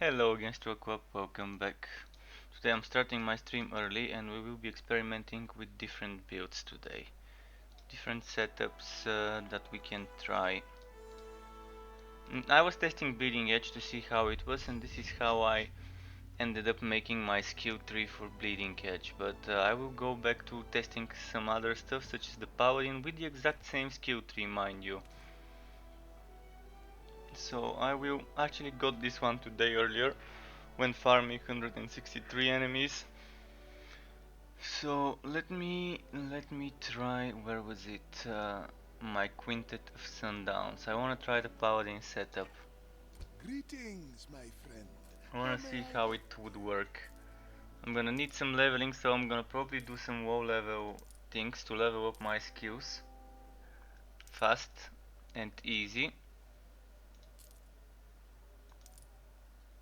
Hello again, Stroke, welcome back. Today I'm starting my stream early and we will be experimenting with different builds today. Different setups that we can try. I was testing Bleeding Edge to see how it was, and this is how I ended up making my skill tree for Bleeding Edge. But I will go back to testing some other stuff such as the Paladin with the exact same skill tree, mind you. So I will actually got this one today earlier when farming 163 enemies. So let me try. Where was it? My Quintet of Sundowns. I want to try the Paladin setup. Greetings, my friend. I How want to may see I how it would work. I'm gonna need some leveling, so I'm gonna probably do some low level things to level up my skills fast and easy.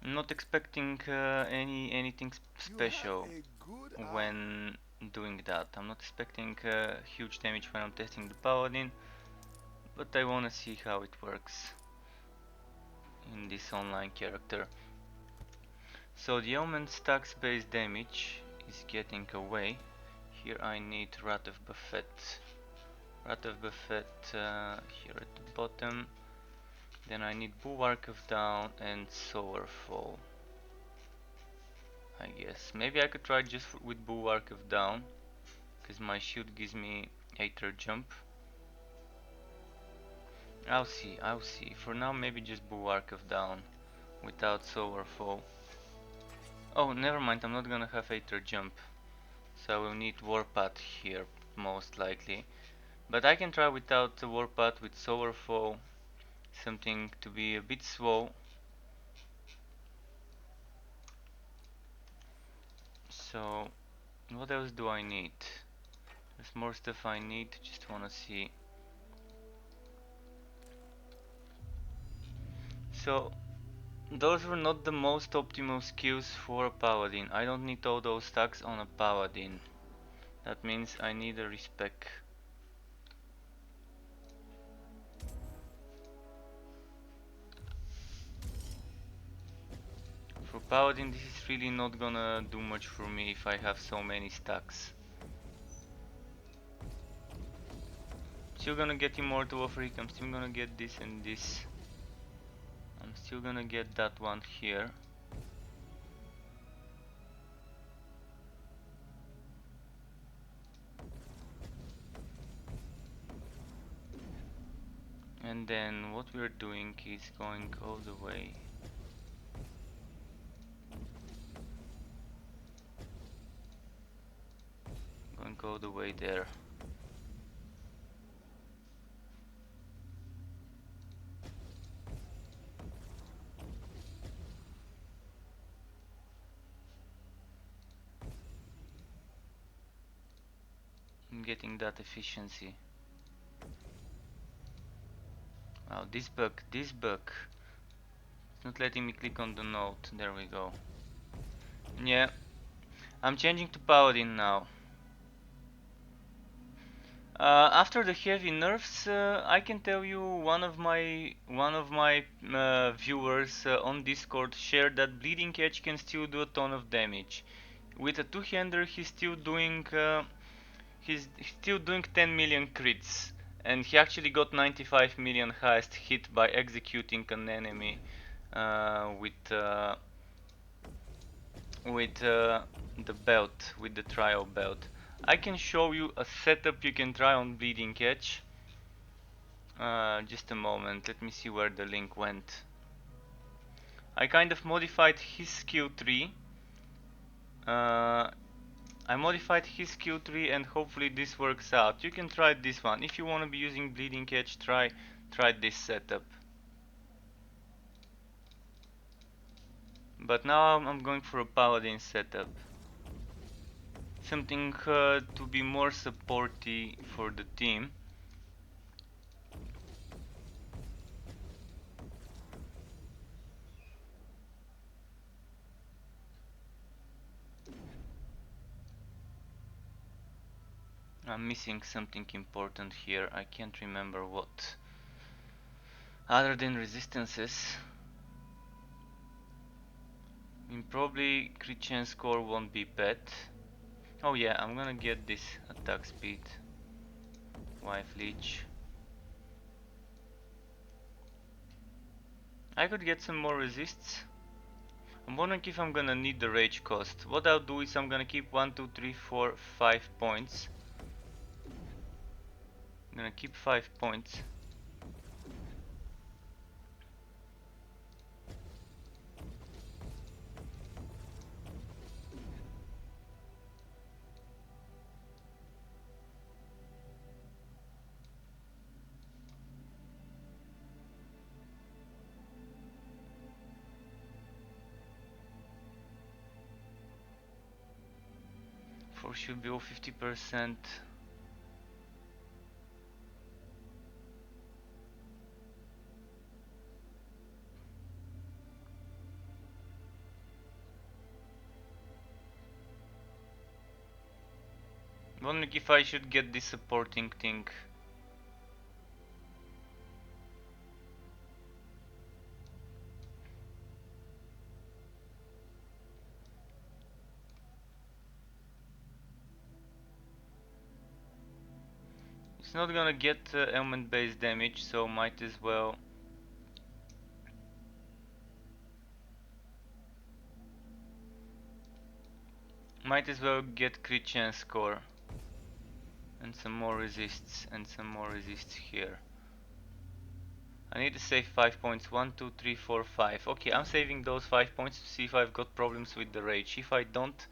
I'm not expecting anything You have special a good eye. when doing that. I'm not expecting huge damage when I'm testing the Paladin, but I wanna see how it works in this online character. So the Omen stacks base damage is getting away. Here I need Wrath of Buffet. Wrath of Buffet here at the bottom. Then I need Bulwark of Down and Solarfall. I guess. Maybe I could try just with Bulwark of Down, because my shield gives me Aether Jump. I'll see. For now maybe just Bulwark of Down without Solarfall. Oh, never mind, I'm not gonna have Aether Jump. So I will need Warpath here, most likely. But I can try without the Warpath with Solarfall, something to be a bit slow. So, what else do I need? There's more stuff I need, just wanna see. So, those were not the most optimal skills for a Paladin. I don't need all those stacks on a Paladin. That means I need a respec. For Paladin this is really not gonna do much for me if I have so many stacks. Still gonna get Immortal of Rick, I'm still gonna get this and this. I'm still gonna get that one here. And then what we're doing is going all the way. Going all the way there. I'm getting that efficiency. Wow, this bug. It's not letting me click on the note. There we go. Yeah, I'm changing to Paladin now. After the heavy nerfs, I can tell you one of my viewers on Discord shared that Bleeding Edge can still do a ton of damage. With a two-hander, he's still doing 10 million crits, and he actually got 95 million highest hit by executing an enemy with the belt, with the trial belt. I can show you a setup you can try on Bleeding Edge. Just a moment, let me see where the link went. I kind of modified his skill tree. Uh, I modified his skill tree and hopefully this works out. You can try this one. If you want to be using Bleeding Edge, try this setup. But now I'm going for a Paladin setup. Something to be more supporty for the team. I'm missing something important here. I can't remember what. Other than resistances. And probably crit chance score won't be bad. Oh yeah, I'm gonna get this attack speed. Wife Leech. I could get some more resists. I'm wondering if I'm gonna need the rage cost. What I'll do is I'm gonna keep 1, 2, 3, 4, 5 points. I'm gonna keep 5 points. For should be all 50%. Wondering if I should get this supporting thing. It's not gonna get element based damage, so might as well. Might as well get crit chance score. And some more resists, and some more resists here. I need to save 5 points. 1, 2, 3, 4, 5. Okay, I'm saving those 5 points to see if I've got problems with the rage. If I don't,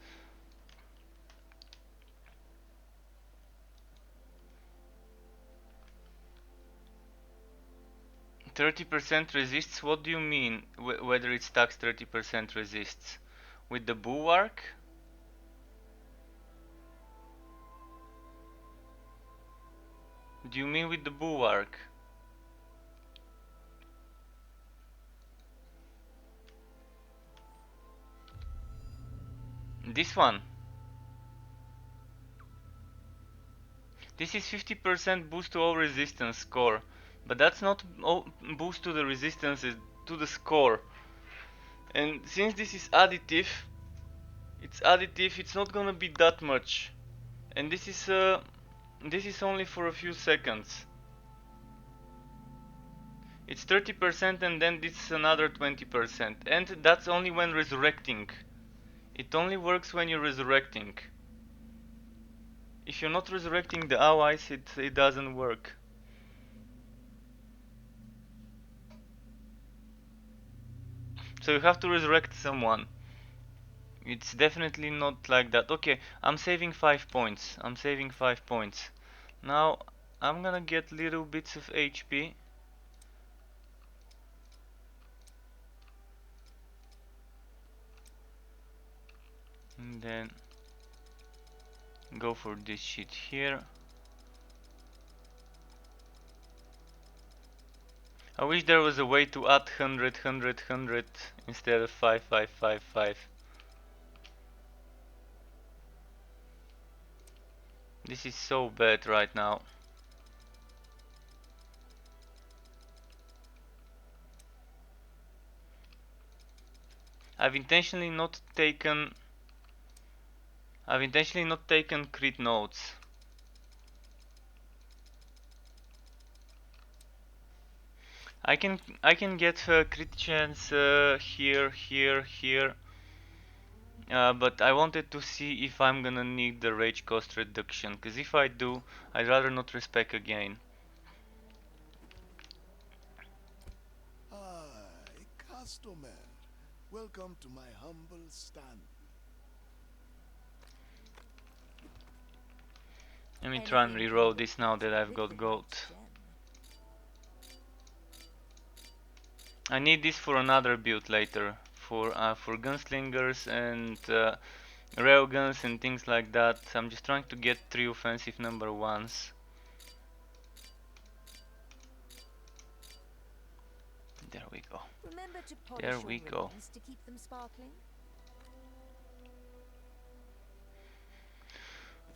30% resists? What do you mean? Whether it stacks 30% resists? With the bulwark? Do you mean with the bulwark? This one. This is 50% boost to all resistance score. But that's not boost to the resistance, it's to the score. And since this is additive, it's not gonna be that much. And this is only for a few seconds. It's 30% and then this is another 20%. And that's only when resurrecting. It only works when you're resurrecting. If you're not resurrecting the allies, it doesn't work. So you have to resurrect someone. It's definitely not like that. Okay, I'm saving 5 points. I'm saving 5 points. Now I'm gonna get little bits of HP. And then go for this shit here. I wish there was a way to add 100, 100, 100 instead of 5, 5, 5, 5. This is so bad right now. I've intentionally not taken crit notes. I can get crit chance here, here, here. But I wanted to see if I'm gonna need the rage cost reduction, cause if I do, I'd rather not respec again. Ah, a customer. Welcome to my humble stand. Let me try and reroll this now that I've got gold. I need this for another build later, for gunslingers and railguns and things like that. I'm just trying to get 3 offensive number 1s. There we go. Remember to polish There your we go. rings to keep them sparkling.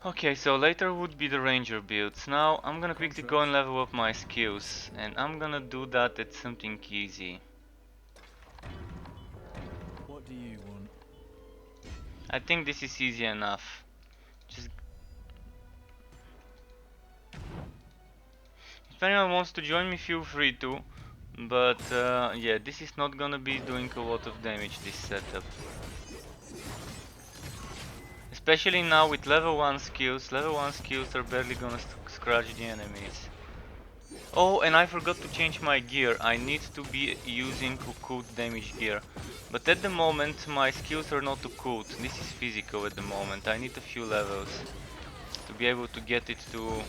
Okay, so later would be the ranger builds. Now I'm gonna quickly go and level up my skills, and I'm gonna do that at something easy. What do you want? I think this is easy enough. Just if anyone wants to join me, feel free to. But yeah, this is not gonna be doing a lot of damage, this setup. Especially now with level 1 skills. Level 1 skills are barely gonna scratch the enemies. Oh, and I forgot to change my gear. I need to be using occult damage gear. But at the moment my skills are not occult. This is physical at the moment. I need a few levels to be able to get it to...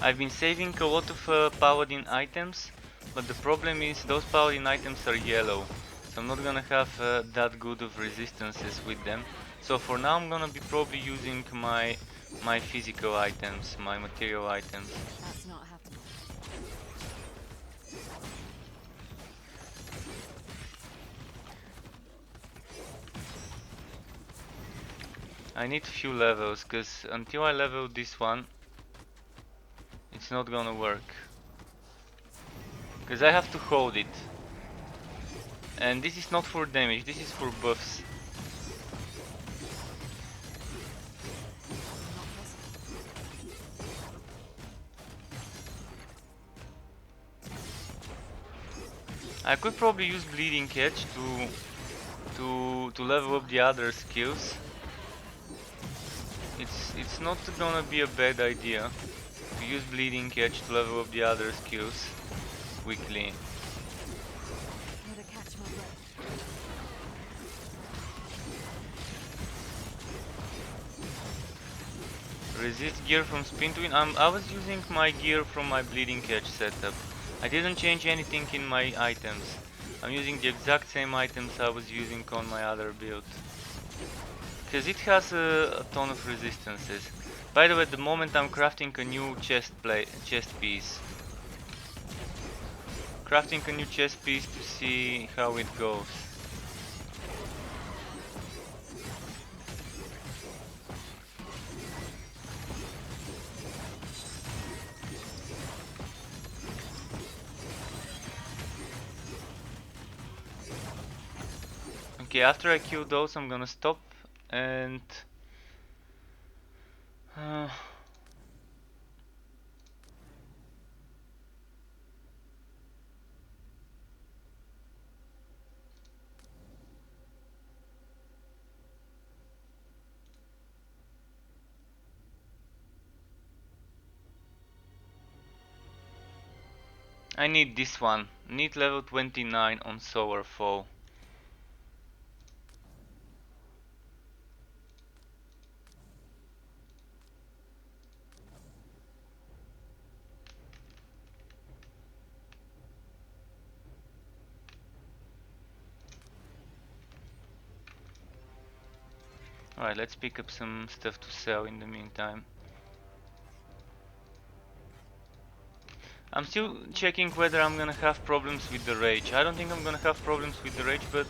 I've been saving a lot of paladin items, but the problem is those paladin items are yellow. So I'm not gonna have that good of resistances with them. So for now I'm gonna be probably using my physical items, my material items. That's not happening. I need a few levels, cause until I level this one, it's not gonna work. Cause I have to hold it. And this is not for damage, this is for buffs. I could probably use Bleeding Edge to level up the other skills. It's not gonna be a bad idea to use Bleeding Edge to level up the other skills quickly. Gotta catch my breath. Resist gear from Spin Twin. I was using my gear from my Bleeding Edge setup. I didn't change anything in my items. I'm using the exact same items I was using on my other build. Because it has a ton of resistances. By the way, at the moment I'm crafting a new chest piece. Crafting a new chest piece to see how it goes. Okay, after I kill those I'm gonna stop and... I need this one. Need level 29 on Solar Fall. Alright, let's pick up some stuff to sell in the meantime. I'm still checking whether I'm gonna have problems with the rage. I don't think I'm gonna have problems with the rage, but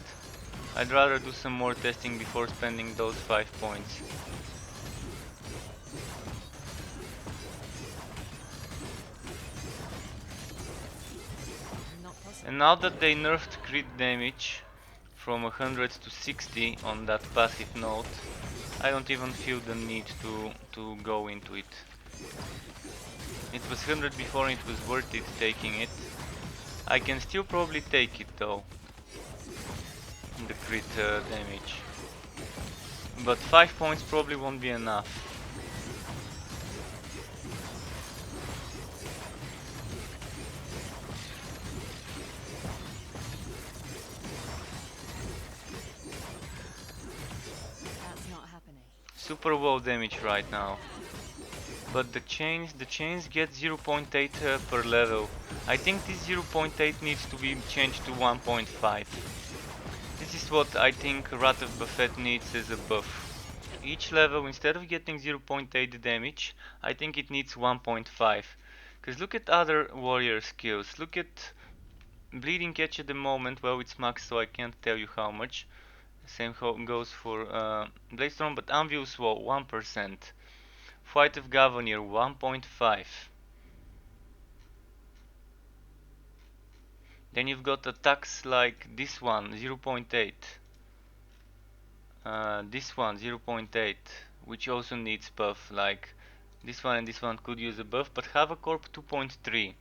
I'd rather do some more testing before spending those 5 points. Not possible. And now that they nerfed crit damage from 100 to 60 on that passive note, I don't even feel the need to go into it. It was 100 before and it was worth it taking it. I can still probably take it though, the crit damage. But 5 points probably won't be enough. That's not happening. Super low damage right now. But the chains get 0.8 per level. I think this 0.8 needs to be changed to 1.5. This is what I think Wrath of Buffet needs as a buff. Each level, instead of getting 0.8 damage, I think it needs 1.5. Because look at other warrior skills. Look at Bleeding Edge at the moment. Well, it's max, so I can't tell you how much. Same goes for Bladestorm, but Anvil Sword 1%. Flight of Gavonier 1.5. Then you've got attacks like this one 0.8. this one 0.8, which also needs buff. Like this one and this one could use a buff, but have a corp 2.3.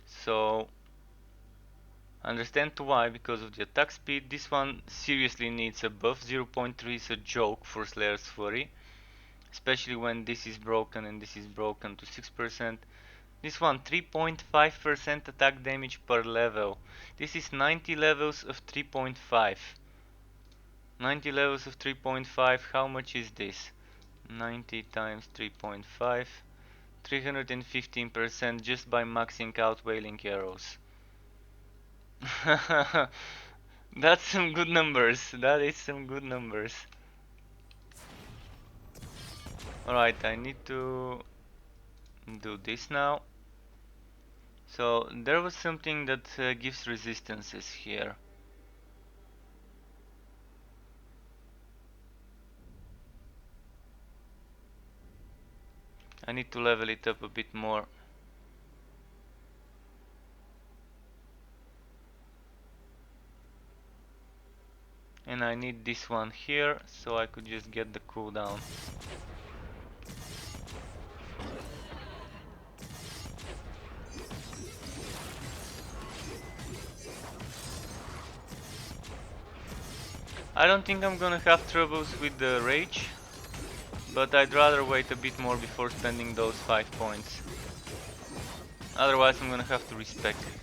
So understand why, because of the attack speed. This one seriously needs a buff. 0.3 is a joke for Slayer's Fury, especially when this is broken and this is broken to 6%. This one 3.5% attack damage per level. This is 90 levels of 3.5. 90 levels of 3.5, how much is this? 90 times 3.5, 315% just by maxing out Wailing Arrows. That's some good numbers. That is some good numbers. Alright, I need to do this now. So there was something that gives resistances here. I need to level it up a bit more. And I need this one here so I could just get the cooldown. I don't think I'm gonna have troubles with the rage, but I'd rather wait a bit more before spending those 5 points. Otherwise I'm gonna have to respect it.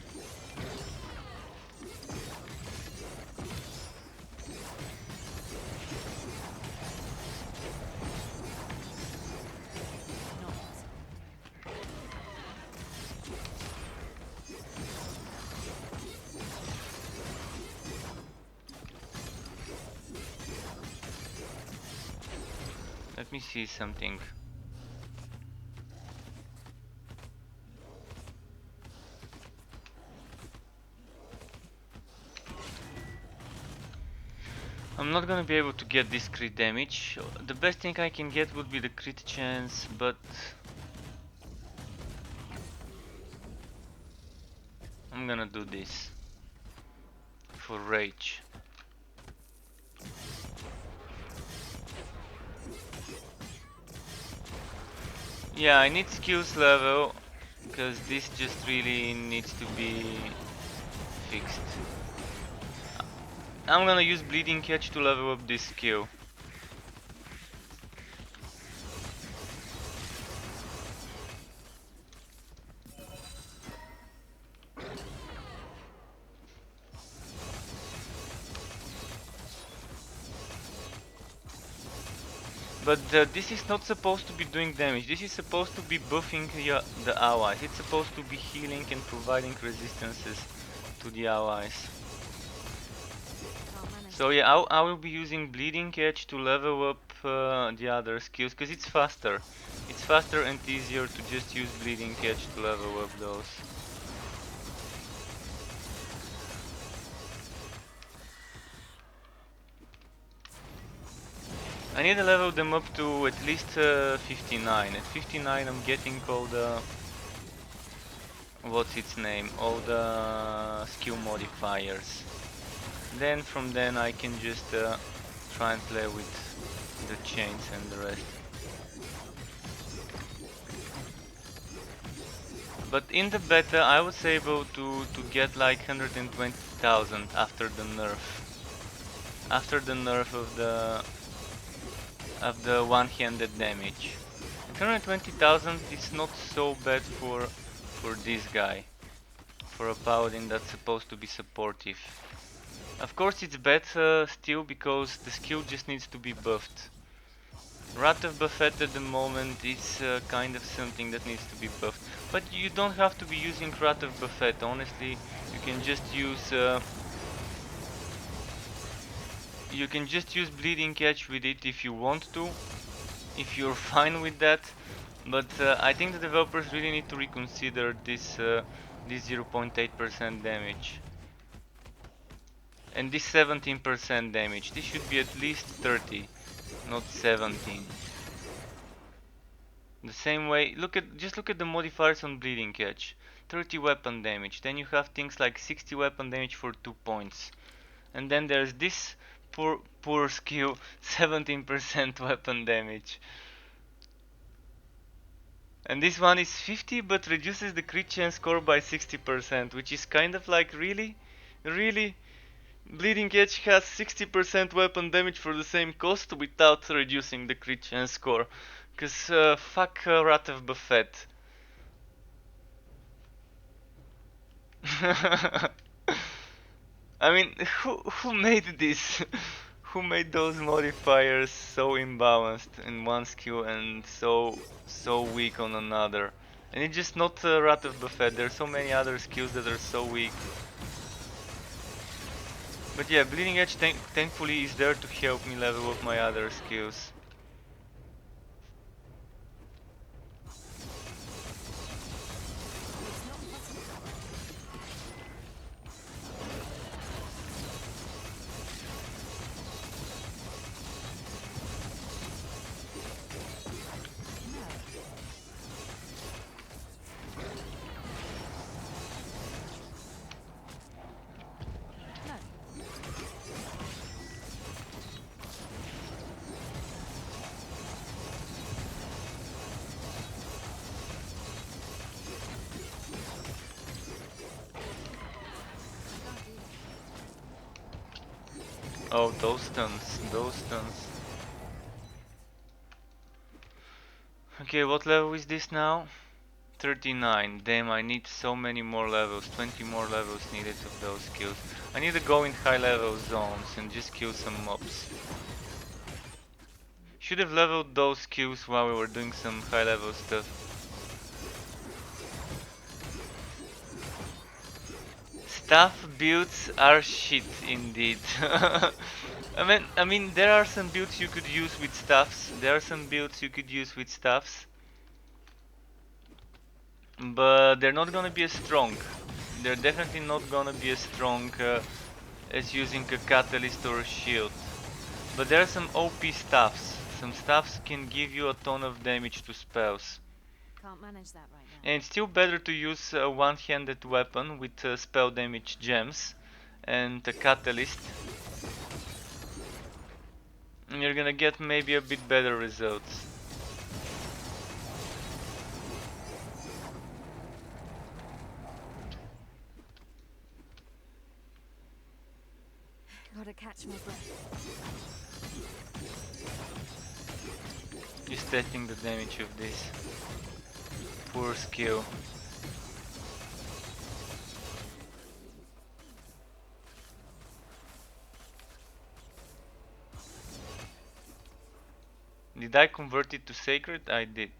Not possible. Let me see something. I'm not gonna be able to get this crit damage. The best thing I can get would be the crit chance, but I'm gonna do this for rage. Yeah, I need skills level because this just really needs to be fixed. I'm gonna use Bleeding Catch to level up this skill. But this is not supposed to be doing damage. This is supposed to be buffing the allies. It's supposed to be healing and providing resistances to the allies. Can't manage. So yeah, I will be using Bleeding Edge to level up the other skills, because it's faster. It's faster and easier to just use Bleeding Edge to level up those. I need to level them up to at least 59. At 59 I'm getting all the... what's its name? All the skill modifiers. Then from then I can just try and play with the chains and the rest. But in the beta I was able to get like 120,000 after the nerf. After the nerf of the one-handed damage. 120,000 is not so bad for this guy. For a paladin that's supposed to be supportive. Of course it's bad still because the skill just needs to be buffed. Wrath of Buffet at the moment is kind of something that needs to be buffed. But you don't have to be using Wrath of Buffet, honestly. You can just use Bleeding Catch with it if you want to, if you're fine with that. But I think the developers really need to reconsider this 0.8% damage. And this 17% damage. This should be at least 30, not 17. The same way, just look at the modifiers on Bleeding Catch. 30 weapon damage. Then you have things like 60 weapon damage for 2 points. And then there's this Poor skill, 17% weapon damage. And this one is 50 but reduces the crit chance score by 60%, which is kind of like really? Really? Bleeding Edge has 60% weapon damage for the same cost without reducing the crit chance score. Cause fuck Wrath of Buffet. I mean, who made this? Who made those modifiers so imbalanced in one skill and so weak on another? And it's just not Wrath of Buffet. There's so many other skills that are so weak. But yeah, Bleeding Edge thankfully is there to help me level up my other skills. Oh, those stuns, those stuns. Okay, what level is this now? 39. Damn, I need so many more levels. 20 more levels needed of those skills. I need to go in high level zones and just kill some mobs. Should have leveled those skills while we were doing some high level stuff. Staff builds are shit indeed. I mean, there are some builds you could use with staffs. There are some builds you could use with staffs, but they're not gonna be as strong. They're definitely not gonna be as strong as using a catalyst or a shield. But there are some OP staffs. Some staffs can give you a ton of damage to spells. Can't manage that right now. And it's still better to use a one-handed weapon with spell damage gems and a catalyst. And you're gonna get maybe a bit better results. Gotta catch my breath. Just testing the damage of this. Poor skill. Did I convert it to sacred? I did.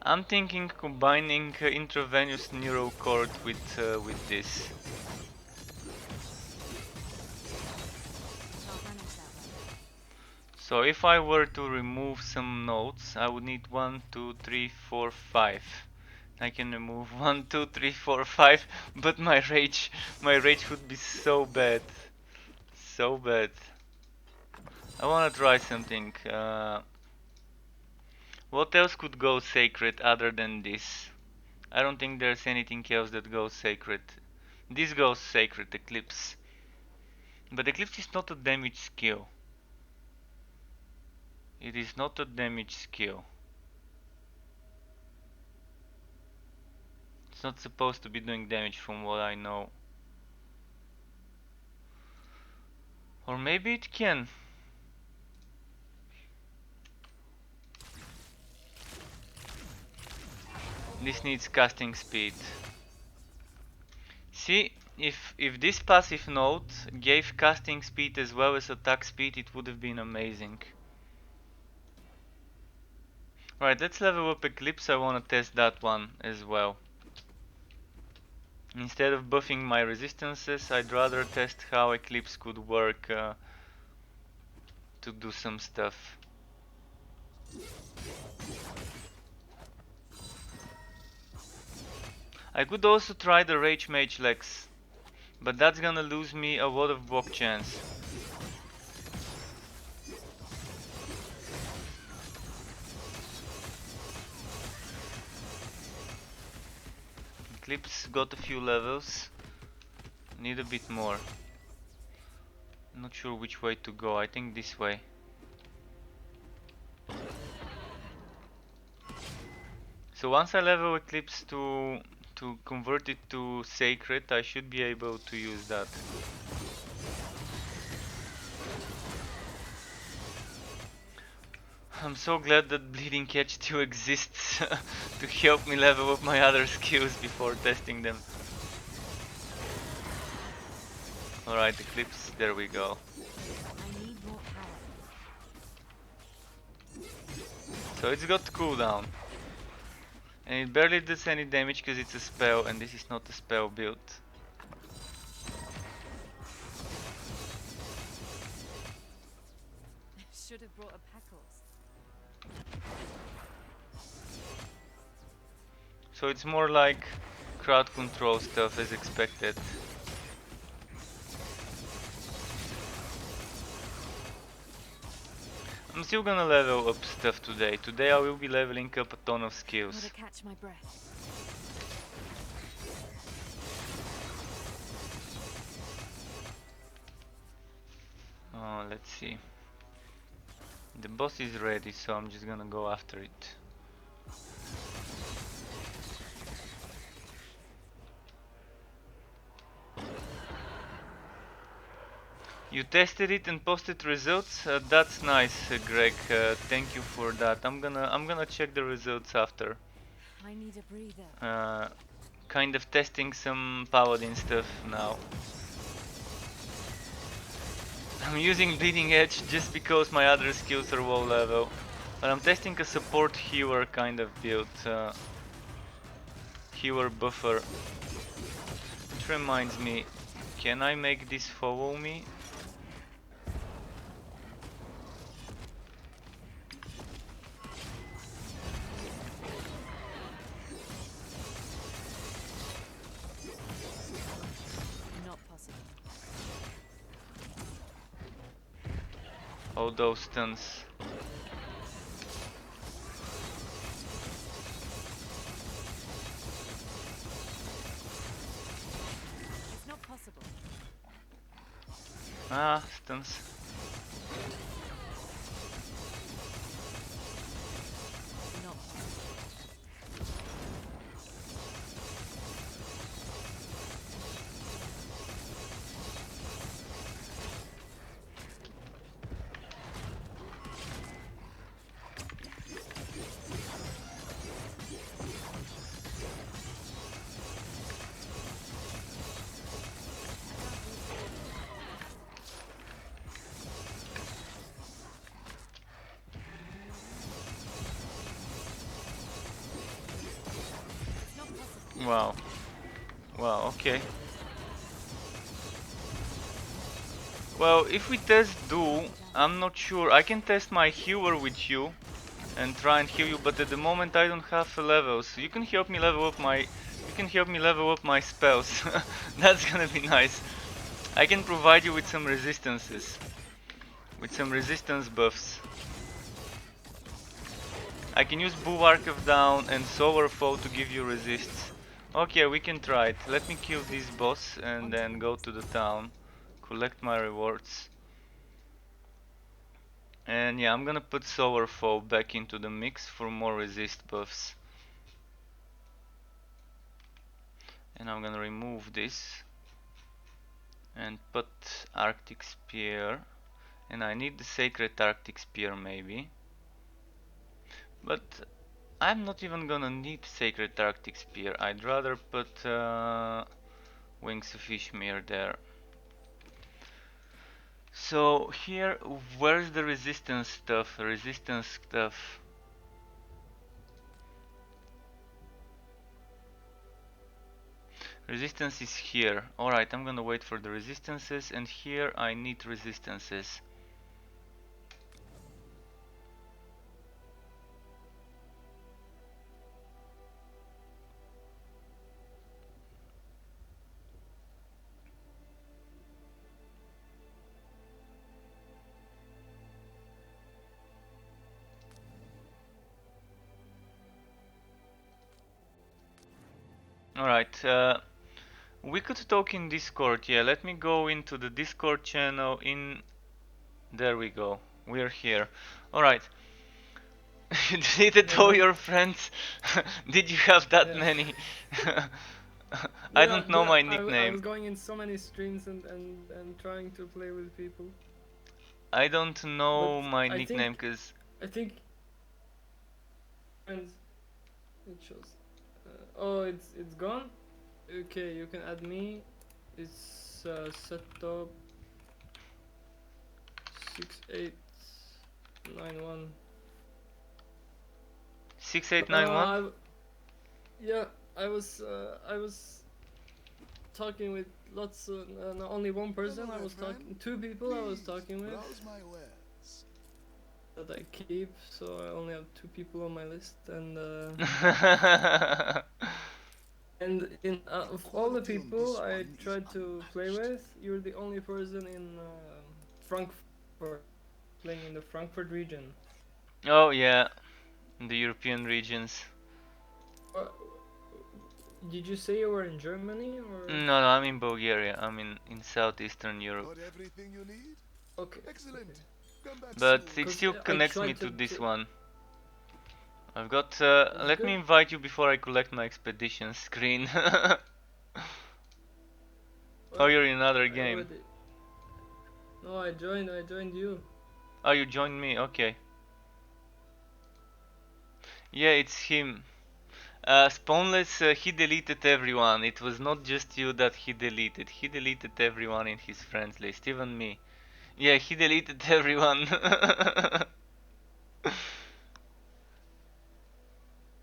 I'm thinking combining intravenous neural cord with this. Can't manage that right now. So if I were to remove some nodes, I would need 1, 2, 3, 4, 5. I can remove 1, 2, 3, 4, 5, but my rage would be so bad. So bad. I wanna try something. What else could go sacred other than this? I don't think there's anything else that goes sacred. This goes sacred, Eclipse. But Eclipse is not a damage skill. It is not a damage skill. It's not supposed to be doing damage from what I know. Or maybe it can. This needs casting speed. See, if this passive node gave casting speed as well as attack speed, it would have been amazing. Right, let's level up Eclipse. I wanna test that one as well. Instead of buffing my resistances, I'd rather test how Eclipse could work to do some stuff. I could also try the Rage Mage Lex, but that's gonna lose me a lot of block chance. Eclipse got a few levels. Need a bit more. Not sure which way to go. I think this way. So once I level Eclipse to convert it to Sacred, I should be able to use that. I'm so glad that Bleeding Catch still exists to help me level up my other skills before testing them. Alright, Eclipse, there we go. I need more power. So it's got cooldown. And it barely does any damage because it's a spell and this is not a spell build. Should have brought a pack horse. So it's more like crowd control stuff as expected. I'm still gonna level up stuff today. Today I will be leveling up a ton of skills. Gotta catch my breath. Let's see. The boss is ready, so I'm just gonna go after it. You tested it and posted results? That's nice, Greg. Thank you for that. I'm gonna check the results after. I need a breather. Kind of testing some paladin stuff now. I'm using Bleeding Edge just because my other skills are low level. But I'm testing a support healer kind of build. Healer buffer. Which reminds me, can I make this follow me? Not possible. All those stuns. It's not possible. Ah, stuns. Not possible. It's not possible. Wow. Wow, okay. Well, if we test duel, I'm not sure. I can test my healer with you and try and heal you, but at the moment I don't have levels. You can help me level up my spells. That's gonna be nice. I can provide you with some resistances. With some resistance buffs. I can use Bulwark of Down and Solar Foe to give you resists. Okay, we can try it. Let me kill this boss and then go to the town. Collect my rewards. And yeah, I'm gonna put Solar Foe back into the mix for more resist buffs. And I'm gonna remove this. And put Arctic Spear. And I need the Sacred Arctic Spear maybe. But I'm not even gonna need Sacred Arctic Spear. I'd rather put Wings of Ishmir there. So here, where's the resistance stuff? Resistance stuff. Resistance is here. Alright, I'm gonna wait for the resistances, and here I need resistances. Alright, we could talk in Discord, yeah, let me go into the Discord channel there we go, we're here. Alright, you deleted all Alright. your friends? Did you have that Yeah. many? I Yeah, don't know but my I was nickname. going in so many streams and trying to play with people. I don't But know my I nickname think because friends it shows. Oh, it's gone. Okay, you can add me. It's setup 6891. 6891? Yeah, I was talking with lots of not only one person. Hello I there, was friend. talking two people. I was Please talking with browse my wares. that I keep. So I only have two people on my list, and and in of all the Quality on people this I one is tried to play unmatched. with, you're the only person in Frankfurt, playing in the Frankfurt region. Oh yeah, the European regions. Uh, did you say you were in Germany or? No, I'm in Bulgaria. I'm in southeastern Europe. Got everything you need? Okay, Excellent. okay. Come back But soon. it Because still I connects me tried to this to. one. I've got. It's Let me good. invite you before I collect my expedition screen. Oh, What? you're in another I game. already. No, I joined. I joined you. Oh, you joined me. Okay. Yeah, it's him. Spawnless, he deleted everyone. It was not just you that he deleted. He deleted everyone in his friends list, even me. Yeah, he deleted everyone.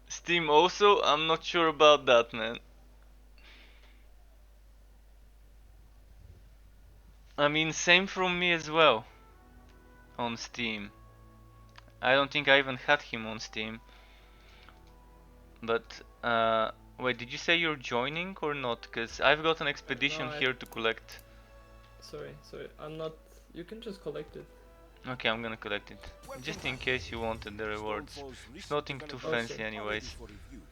Steam also? I'm not sure about that, man. I mean, same from me as well. On Steam. I don't think I even had him on Steam. But, wait, did you say you're joining or not? Because I've got an No, expedition here to collect. sorry. I'm not. You can just collect it. Okay, I'm gonna collect it. Welcome Just in back. case you wanted the rewards. Stormfall's It's recent nothing too Okay. fancy developments are ready anyways. for review.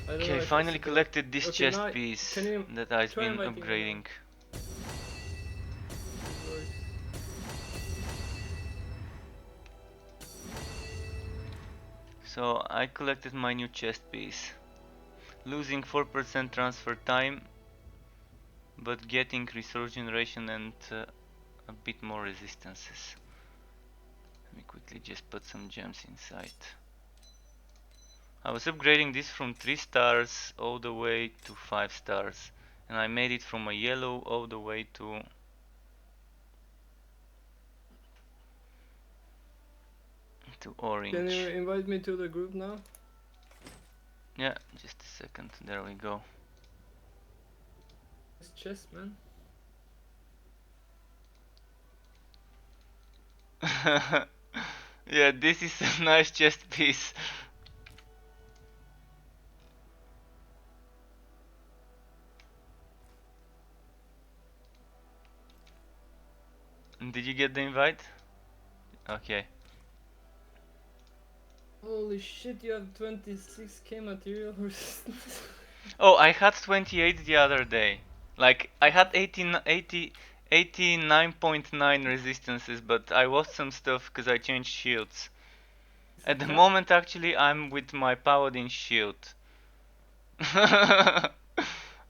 I don't know Okay, if I finally see collect. collected this Okay, chest now piece can you that I've try been inviting me now? upgrading. Yours. So I collected my new chest piece. Losing 4% transfer time, but getting resource generation and a bit more resistances. Let me quickly just put some gems inside. I was upgrading this from 3 stars all the way to 5 stars, and I made it from a yellow all the way to Can you orange. invite me to the group now? Yeah, just a second, there we go. It's chest, man. Yeah, this is a nice chest piece. Did you get the invite? Okay. Holy shit! You have 26k material resistance. Oh, I had 28 the other day. Like, I had 89.9 resistances, but I lost some stuff because I changed shields. At the moment, actually, I'm with my paladin shield.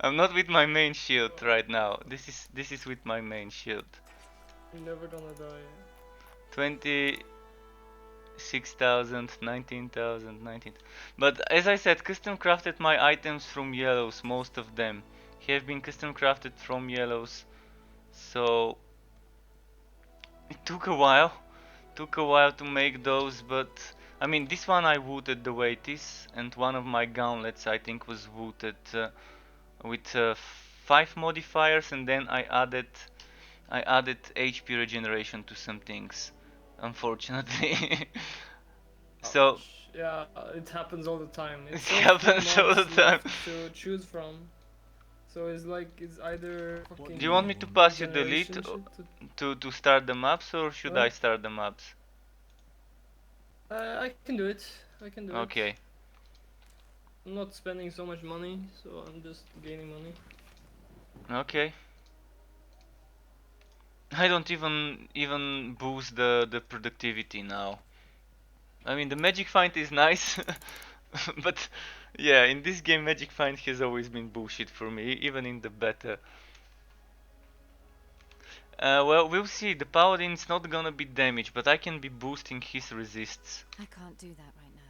I'm not with my main shield right now. This is with my main shield. You're never gonna die. 26,000, 19,000, 19. But as I said, custom crafted my items from yellows, most of them have been custom crafted from yellows, so it took a while to make those, but I mean this one I wooted the way it is, and one of my gauntlets I think was wooted with 5 modifiers, and then I added HP regeneration to some things, unfortunately. So Ouch. Yeah, it happens all the time. it It's so few happens all the mobs time. left to choose from. So it's like it's either Do you want me fucking to pass you the lead regeneration shit. to start the maps, or should I What? start the maps? I can do it. I can do it. Okay. not spending so much money, so I'm just gaining money. Okay. I don't even boost the productivity now. I mean, the magic find is nice, but yeah, in this game magic find has always been bullshit for me, even in the beta. Well, we'll see. The paladin's not gonna be damaged, but I can be boosting his resists. I can't do that right now.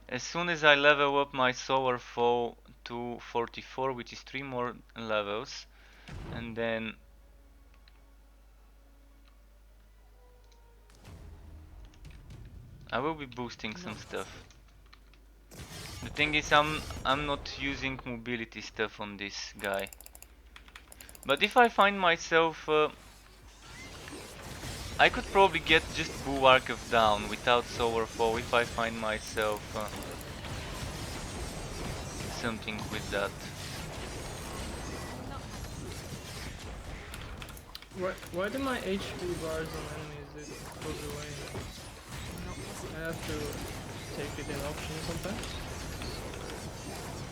As soon as I level up my solar foe to 44, which is 3 more levels, and then I will be boosting some stuff. The thing is, I'm not using mobility stuff on this guy. But if I find myself, I could probably get just Bulwark of Down without Solar Fall if I find myself something with that. Why do my HP bars on enemies it goes away? I have to take it in option sometimes.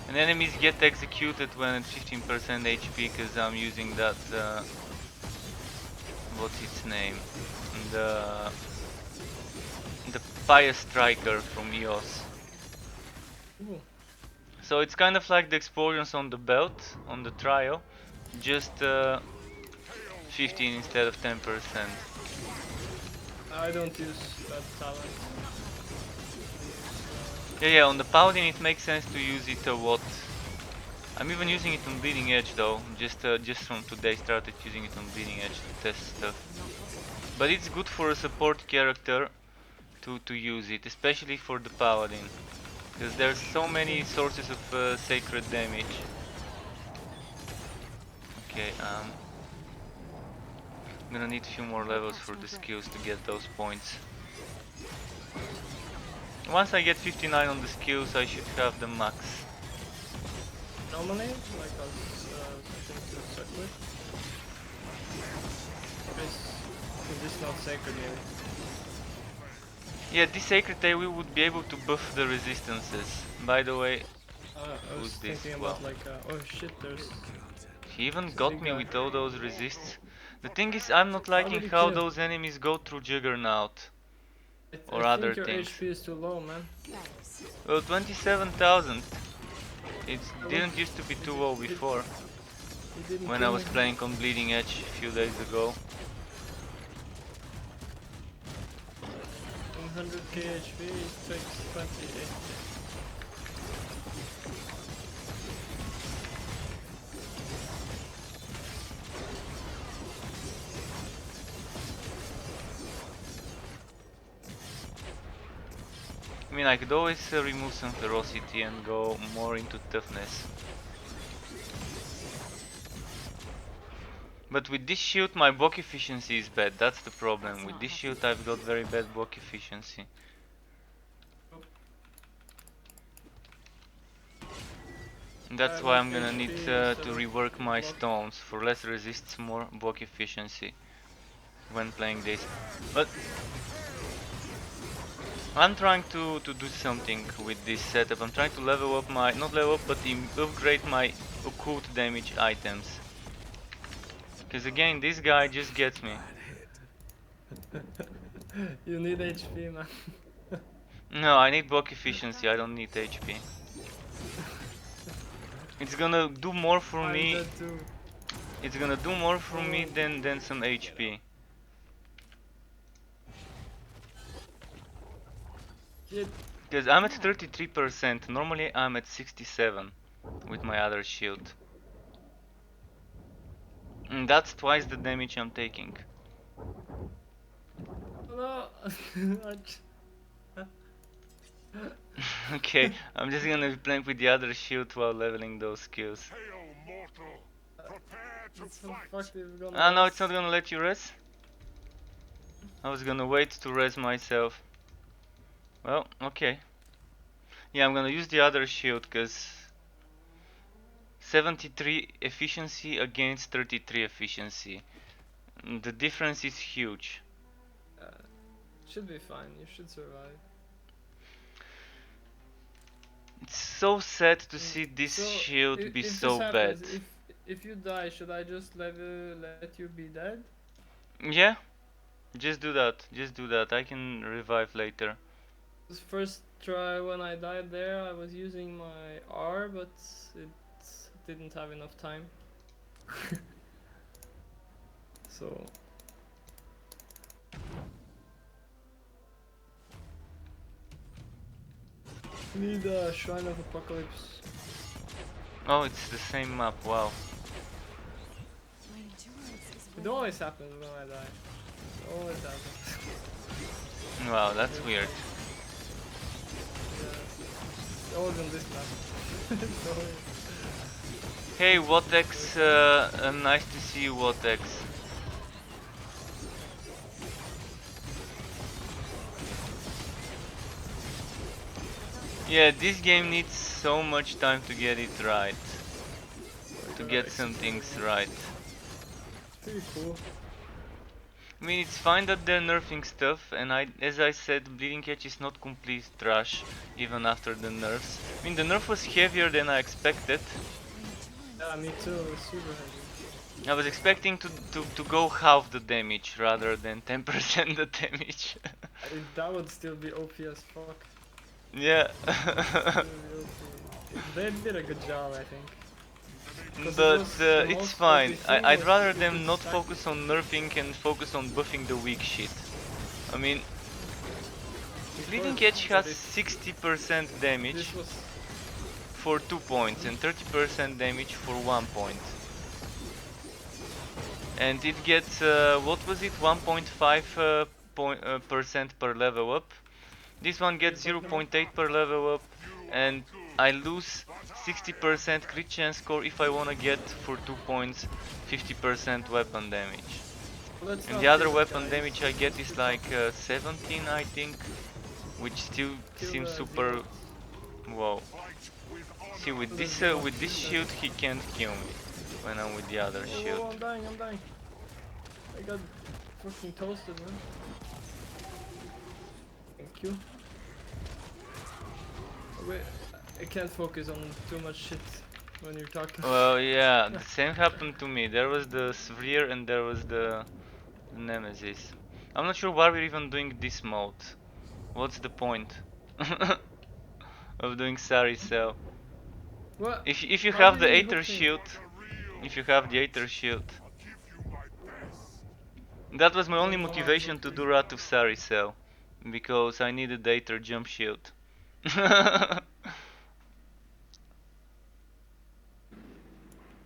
And enemies get executed when at 15% HP because I'm using that, what's its name? The Fire Striker from EOS. Ooh. So it's kind of like the explosions on the belt, on the trial, just 15 instead of 10%. I don't use that talent. Yeah, on the Paladin it makes sense to use it a lot. I'm even using it on Bleeding Edge though, just from today started using it on Bleeding Edge to test stuff. But it's good for a support character to use it, especially for the Paladin. Because there's so many sources of sacred damage. Okay, I'm gonna need a few more levels for the skills to get those points. Once I get 59 on the skills, I should have the max. Normally, like something to suck with. Is this not sacred yet? Yeah, this sacred AoE would be able to buff the resistances. By the way, I was who's this? thinking Wow. about like, oh shit, there's... He even It's a got big me guy. with all those resists. The thing is, I'm not How liking did he how kill? those enemies go through Juggernaut I or other think your things. HP is too low, man. Well, 27,000. It I didn't was- used to be too low before, You didn't when I kill was me. playing on Bleeding Edge a few days ago. 100k HP, it takes 28. I mean, I could always remove some ferocity and go more into toughness. But with this shield my block efficiency is bad, that's the problem. With this shield I've got very bad block efficiency. That's why I'm gonna need to rework my stones for less resists, more block efficiency when playing this. But I'm trying to do something with this setup. I'm trying to level up my, not level up, but upgrade my occult damage items. Because again, this guy just gets me. You need HP, man. No, I need block efficiency, I don't need HP. It's gonna do more for I'm me. dead too. It's gonna do more for me than some HP. Shit. Because I'm at 33%, normally I'm at 67 with my other shield. And that's twice the damage I'm taking. No. Okay, I'm just gonna be playing with the other shield while leveling those skills. It's so fucked if gonna Ah no, rest. it's not gonna let you rest? I was gonna wait to rest myself. Well, okay. Yeah, I'm gonna use the other shield cause 73 efficiency against 33 efficiency. The difference is huge. Should be fine, you should survive. It's so sad to see this So shield be if so this bad. happens, if you die, should I just let you be dead? Yeah, just do that. Just do that. I can revive later. This first try when I died there, I was using my R, but it didn't have enough time. So need a Shrine of Apocalypse. Oh, it's the same map. Wow. My endurance is It wearing always happens when I die. It always happens. Wow, that's weird. Yeah. Always on this map. It's always- Hey, Wotex. Nice to see you, Wotex. Yeah, this game needs so much time to get it right. To get some things right. Pretty cool. I mean, it's fine that they're nerfing stuff, and as I said, Bleeding Edge is not complete trash, even after the nerfs. I mean, the nerf was heavier than I expected. Yeah, me too. It's super heavy. I was expecting to go half the damage rather than 10% the damage. That would still be OP as fuck. Yeah. They did a good job, I think. 'Cause But it was the it's most OP fine. thing I'd was rather you them could not stack- focus on nerfing and focus on buffing the weak shit. I mean, Bleeding before- Edge but has 60% damage This was for 2 points and 30% damage for 1 point. And it gets, what was it, 1.5 percent per level up. This one gets 0.8 per level up, and I lose 60% crit chance score if I wanna get for 2 points 50% weapon damage. let's And not the other kill it, weapon guys. damage I get is like 17, I think, which still Kill seems the super. demons. Wow. See, with this shield he can't kill me when I'm with the other Oh, shield. I'm dying, I'm dying. I got fucking toasted, man. Thank you. Wait, I can't focus on too much shit when you're talking. Well, yeah, the same happened to me. There was the Sphere and there was the Nemesis. I'm not sure why we're even doing this mode. What's the point of doing Sari Cell? What? If you How have did the he Aether hook me? shield, if you have the Aether shield, that was my only Don't know how he motivation hooked to me. do Wrath of Sari Cell, because I needed the Aether jump shield.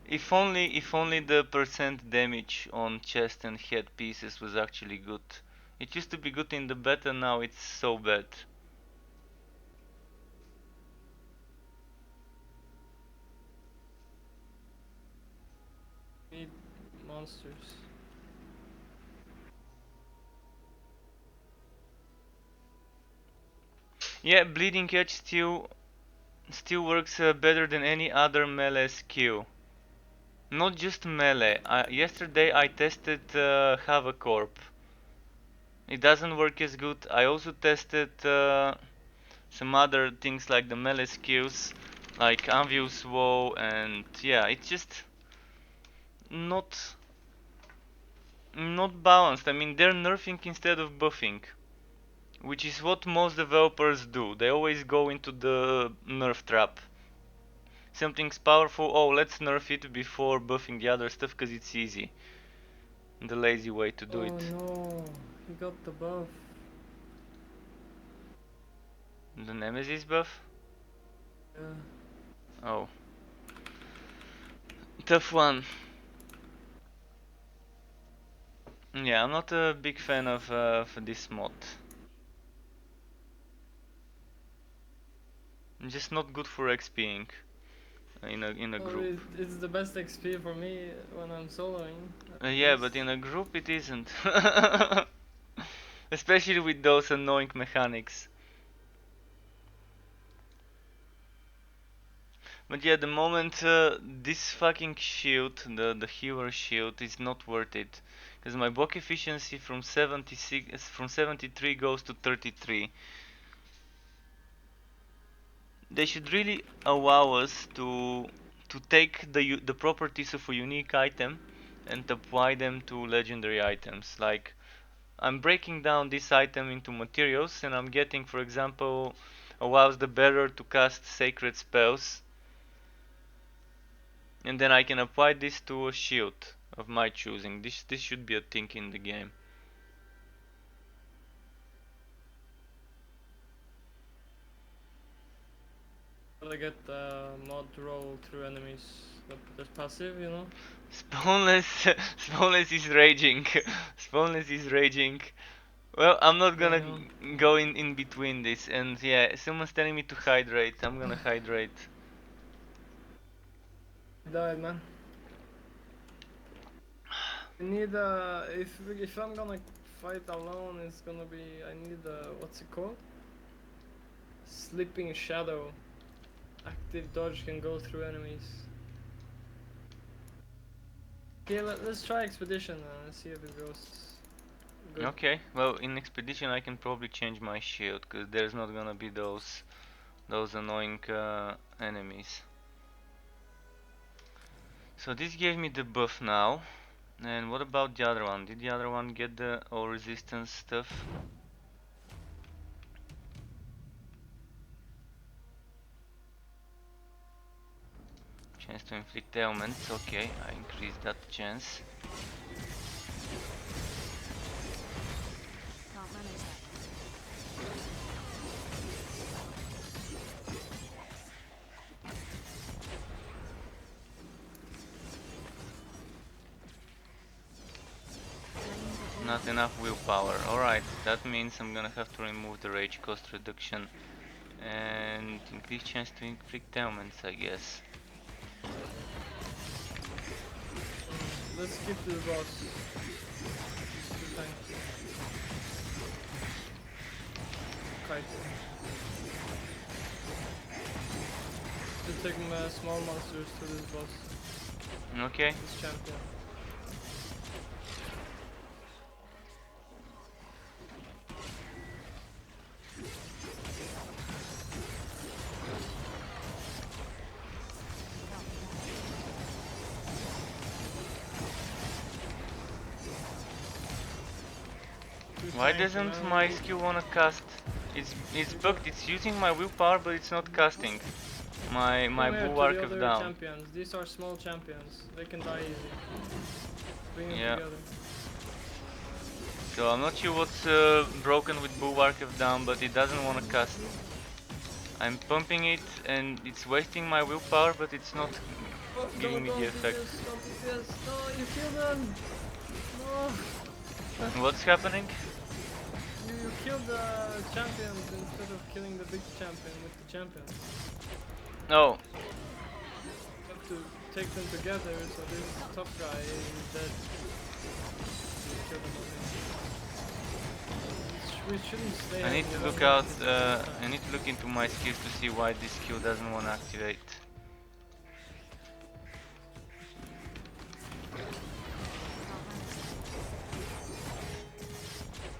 If only the percent damage on chest and head pieces was actually good. It used to be good in the beta, now it's so bad. Need monsters. Yeah, Bleeding Edge still works better than any other melee skill. Not just melee. Yesterday I tested Havoc Orb. It doesn't work as good. I also tested some other things like the melee skills, like Anvil's Woe, and yeah, it's just not balanced. I mean, they're nerfing instead of buffing, which is what most developers do. They always go into the nerf trap. Something's powerful, oh, let's nerf it before buffing the other stuff because it's easy. The lazy way to do Oh it. no, he got the buff. The Nemesis buff? Yeah. Oh. Tough one. Yeah, I'm not a big fan of this mod. Just not good for XPing in a Oh, group. it's the best XP for me when I'm soloing. Yeah, but in a group it isn't. Especially with those annoying mechanics. But yeah, the moment this fucking shield, the healer shield, is not worth it, because my block efficiency from 73 goes to 33. they should really allow us to take the properties of a unique item and apply them to legendary items. Like I'm breaking down this item into materials and I'm getting, for example, allows the bearer to cast sacred spells, and then I can apply this to a shield of my choosing. This should be a thing in the game. Gotta get the mod roll through enemies. That's passive, you know? Spawnless, Spawnless is raging. Spawnless is raging. Well, I'm not I gonna know. go in between this, and yeah, someone's telling me to hydrate. I'm gonna hydrate. Died, man. I need if I'm gonna fight alone, it's gonna be I need what's it called? Slipping shadow. Active dodge can go through enemies. Okay, let's try expedition and see if it goes good. Okay, well, in expedition I can probably change my shield, cause there's not gonna be those annoying enemies. So this gave me the buff now. And what about the other one? Did the other one get the all resistance stuff? Chance to inflict ailments. Okay, I increased that chance. Can't manage that. Not enough willpower. Alright, that means I'm gonna have to remove the rage cost reduction and increase chance to inflict ailments, I guess. Let's skip to the boss. Good time. Kite. Just take small monsters to this boss. Okay. This champion. Why doesn't my skill wanna cast? It's bugged. It's using my willpower, but it's not casting. My Come here to bulwark the of other down. champions. These are small champions. They can die easy. Bring them Yeah. together. So I'm not sure what's broken with bulwark of down, but it doesn't wanna cast. I'm pumping it and it's wasting my willpower, but it's not giving me the effect. Don't do this. No, you kill them. No. What's happening? You killed the champions instead of killing the big champion with the champions. Oh, You have to take them together, so this tough guy is dead. You kill them all. We shouldn't stay. I need to look out. I need to look into my skills to see why this skill doesn't want to activate.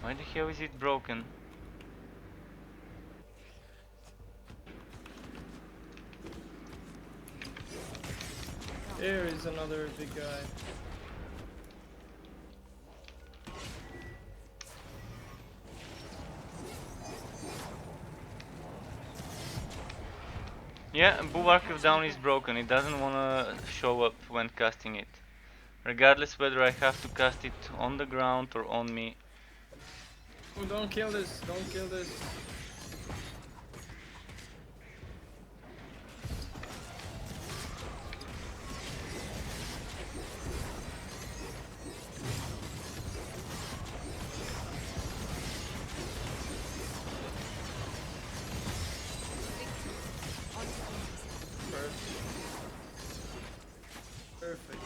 Why the hell is it broken? There is another big guy. Yeah, Bulwark of Down is broken. It doesn't want to show up when casting it. Regardless whether I have to cast it on the ground or on me. Oh, don't kill this. Don't kill this. Perfect.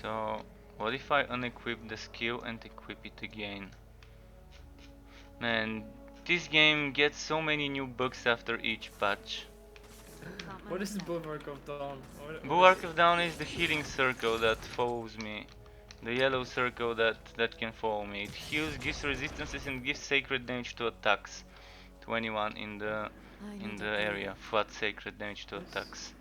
So, what if I unequip the skill and equip it again? Man, this game gets so many new bugs after each patch. Can't What manage is the that. Bulwark of Dawn? What Bulwark of Down is the healing circle that follows me The yellow circle that can follow me. It heals, gives resistances, and gives sacred damage to attacks. To anyone in the I need a area. breather. Flat sacred damage to Yes. attacks.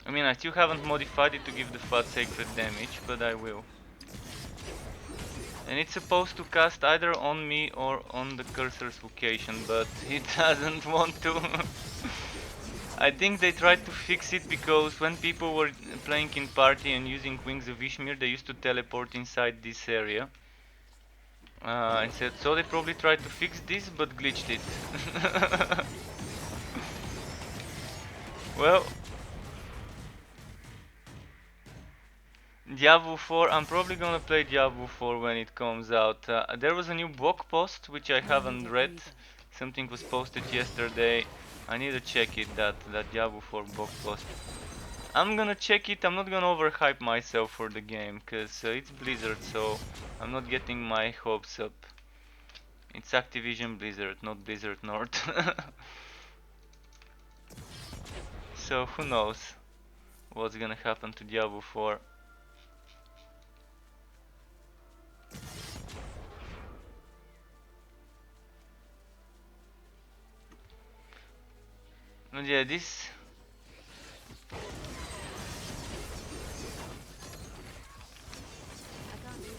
I mean, I still haven't modified it to give the flat sacred damage, but I will. And it's supposed to cast either on me or on the cursor's location, but it doesn't want to. I think they tried to fix it because when people were playing in party and using Wings of Ishmir, they used to teleport inside this area. And said, so they probably tried to fix this, but glitched it. Well, Diablo 4, I'm probably gonna play Diablo 4 when it comes out. There was a new blog post which I I haven't need a read. breather. Something was posted yesterday. I need to check it, that Diablo 4 blog post. I'm gonna check it. I'm not gonna overhype myself for the game, cause it's Blizzard, so I'm not getting my hopes up. It's Activision Blizzard, not Blizzard North. So who knows what's gonna happen to Diablo 4. But yeah, this... I can't use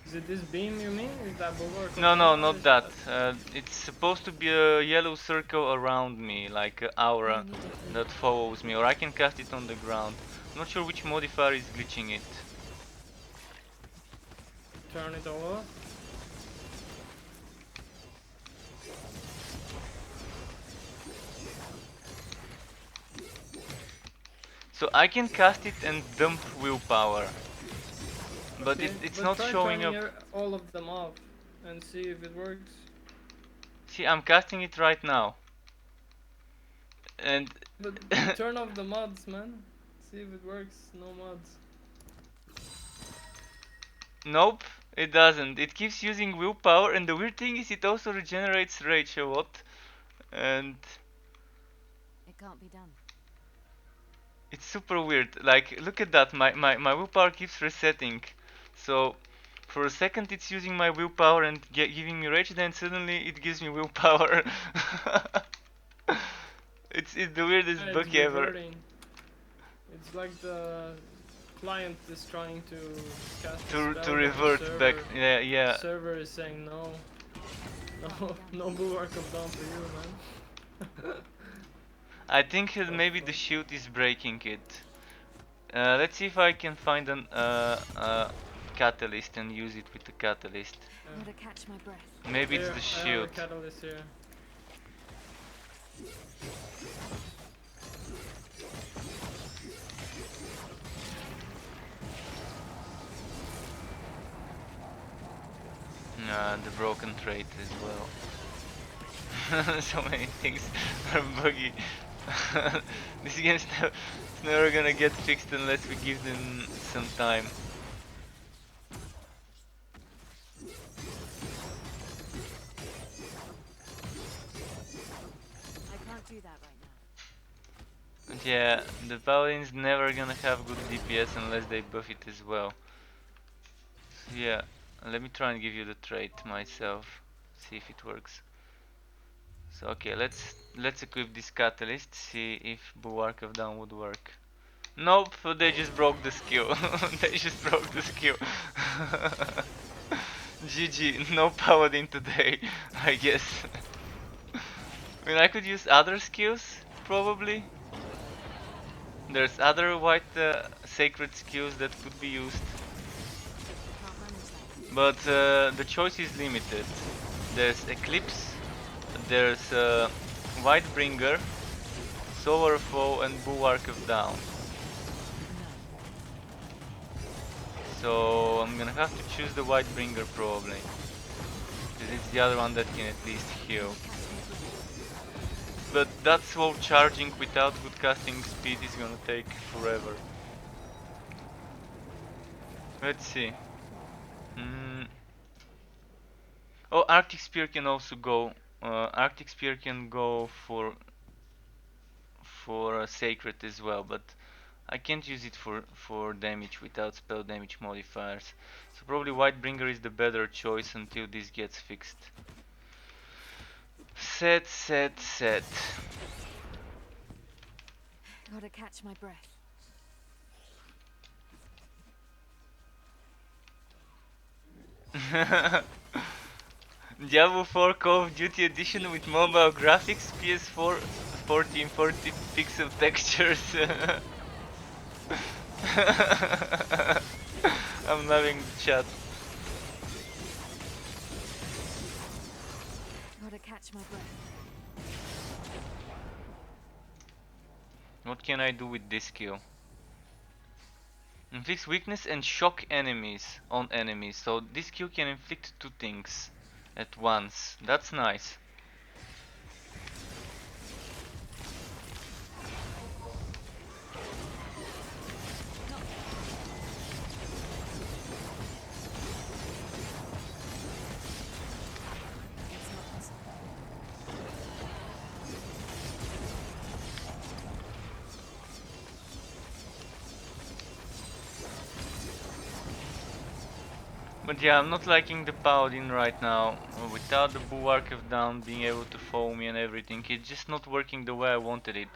Is it this beam you mean? Is that bulwark? No, of no, dawn, or not is that. It's supposed to be a yellow circle around me, like an aura I need a breather. that follows me, or I can cast it on the ground. I'm not sure which modifier is glitching it. Turn it all off? So I can cast it and dump willpower, but Okay, it's but not try showing turning up. all of them off and see if it works. See, I'm casting it right now. And But turn off the mods, man. See if it works. No mods. nope, it doesn't. It keeps using willpower, and the weird thing is it also regenerates rage a lot. And It can't be done. it's super weird. Like, look at that. My willpower keeps resetting. So, for a second it's using my willpower and giving me rage, then suddenly it gives me willpower. It's the weirdest Yeah, it's bug ever. reverting. It's like the client is trying to cast a spell, To but the revert back. Yeah, yeah. server is saying no. No, no bulwark of dawn for you, man. I think What maybe the fuck? shield is breaking it. Let's see if I can find an catalyst and use it with the catalyst. I'm gonna catch my breath. Maybe it's Here, the I have a shield. catalyst here. The broken trait as well. So many things are buggy. This game's it's never gonna get fixed unless we give them some time. I can't do that right now. And yeah, the paladin's never gonna have good DPS unless they buff it as well. So yeah, let me try and give you the trait myself. See if it works. So okay, let's equip this catalyst. See if Bulwark of Dawn would work. Nope, they just broke the skill. They just broke the skill. GG, no paladin today, I guess. I mean, I could use other skills, probably. There's other white sacred skills that could be used. Can't manage that. But the choice is limited. There's Eclipse, there's Whitebringer, Solar Foe, and Bulwark of Dawn. So I'm gonna have to choose the Whitebringer probably. Because it's the other one that can at least heal. Catch my breath. But that slow charging without good casting speed is gonna take forever. Let's see. Oh, Arctic Spear can also go Arctic Spear can go for Sacred as well, but I can't use it for damage without spell damage modifiers. So probably Whitebringer is the better choice until this gets fixed. Set. Gotta catch my breath. Diablo 4 Call of Duty Edition with mobile graphics, PS4 1440 pixel textures. I'm loving the chat. Gotta catch my breath. What can I do with this skill? Inflicts weakness and shock enemies on enemies. So this skill can inflict two things at once. That's nice. It's not possible. But yeah, I'm not liking the Paladin right now. Without the Bulwark of Down being able to follow me and everything, it's just not working the way I wanted it.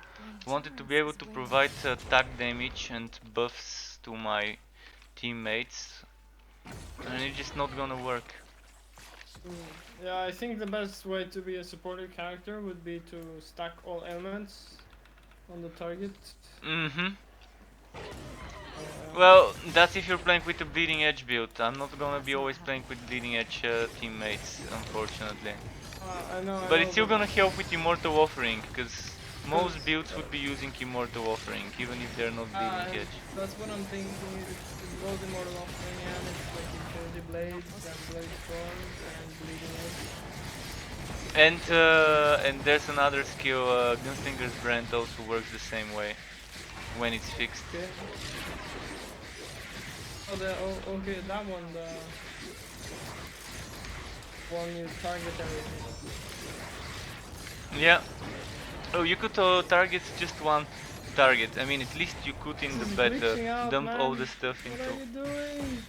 I wanted to be able to provide attack damage and buffs to my teammates, and it's just not gonna work. Yeah, I think the best way to be a supportive character would be to stack all elements on the target. Well, that's if you're playing with a bleeding edge build. I'm not gonna be always playing with bleeding edge teammates, unfortunately. I know. But it's still gonna help with Immortal Offering, because most builds would be using Immortal Offering, even if they're not bleeding edge. That's what I'm thinking. It's both Immortal Offering and it's like Infinity Blades and Blade Storms and Bleeding Edge. And there's another skill, Gunslinger's Brand also works the same way when it's fixed. Okay. Okay, that one, the one you target everything. Yeah. Oh, you could target just one target. I mean, at least you could in the beta dump all the stuff into. What are you doing?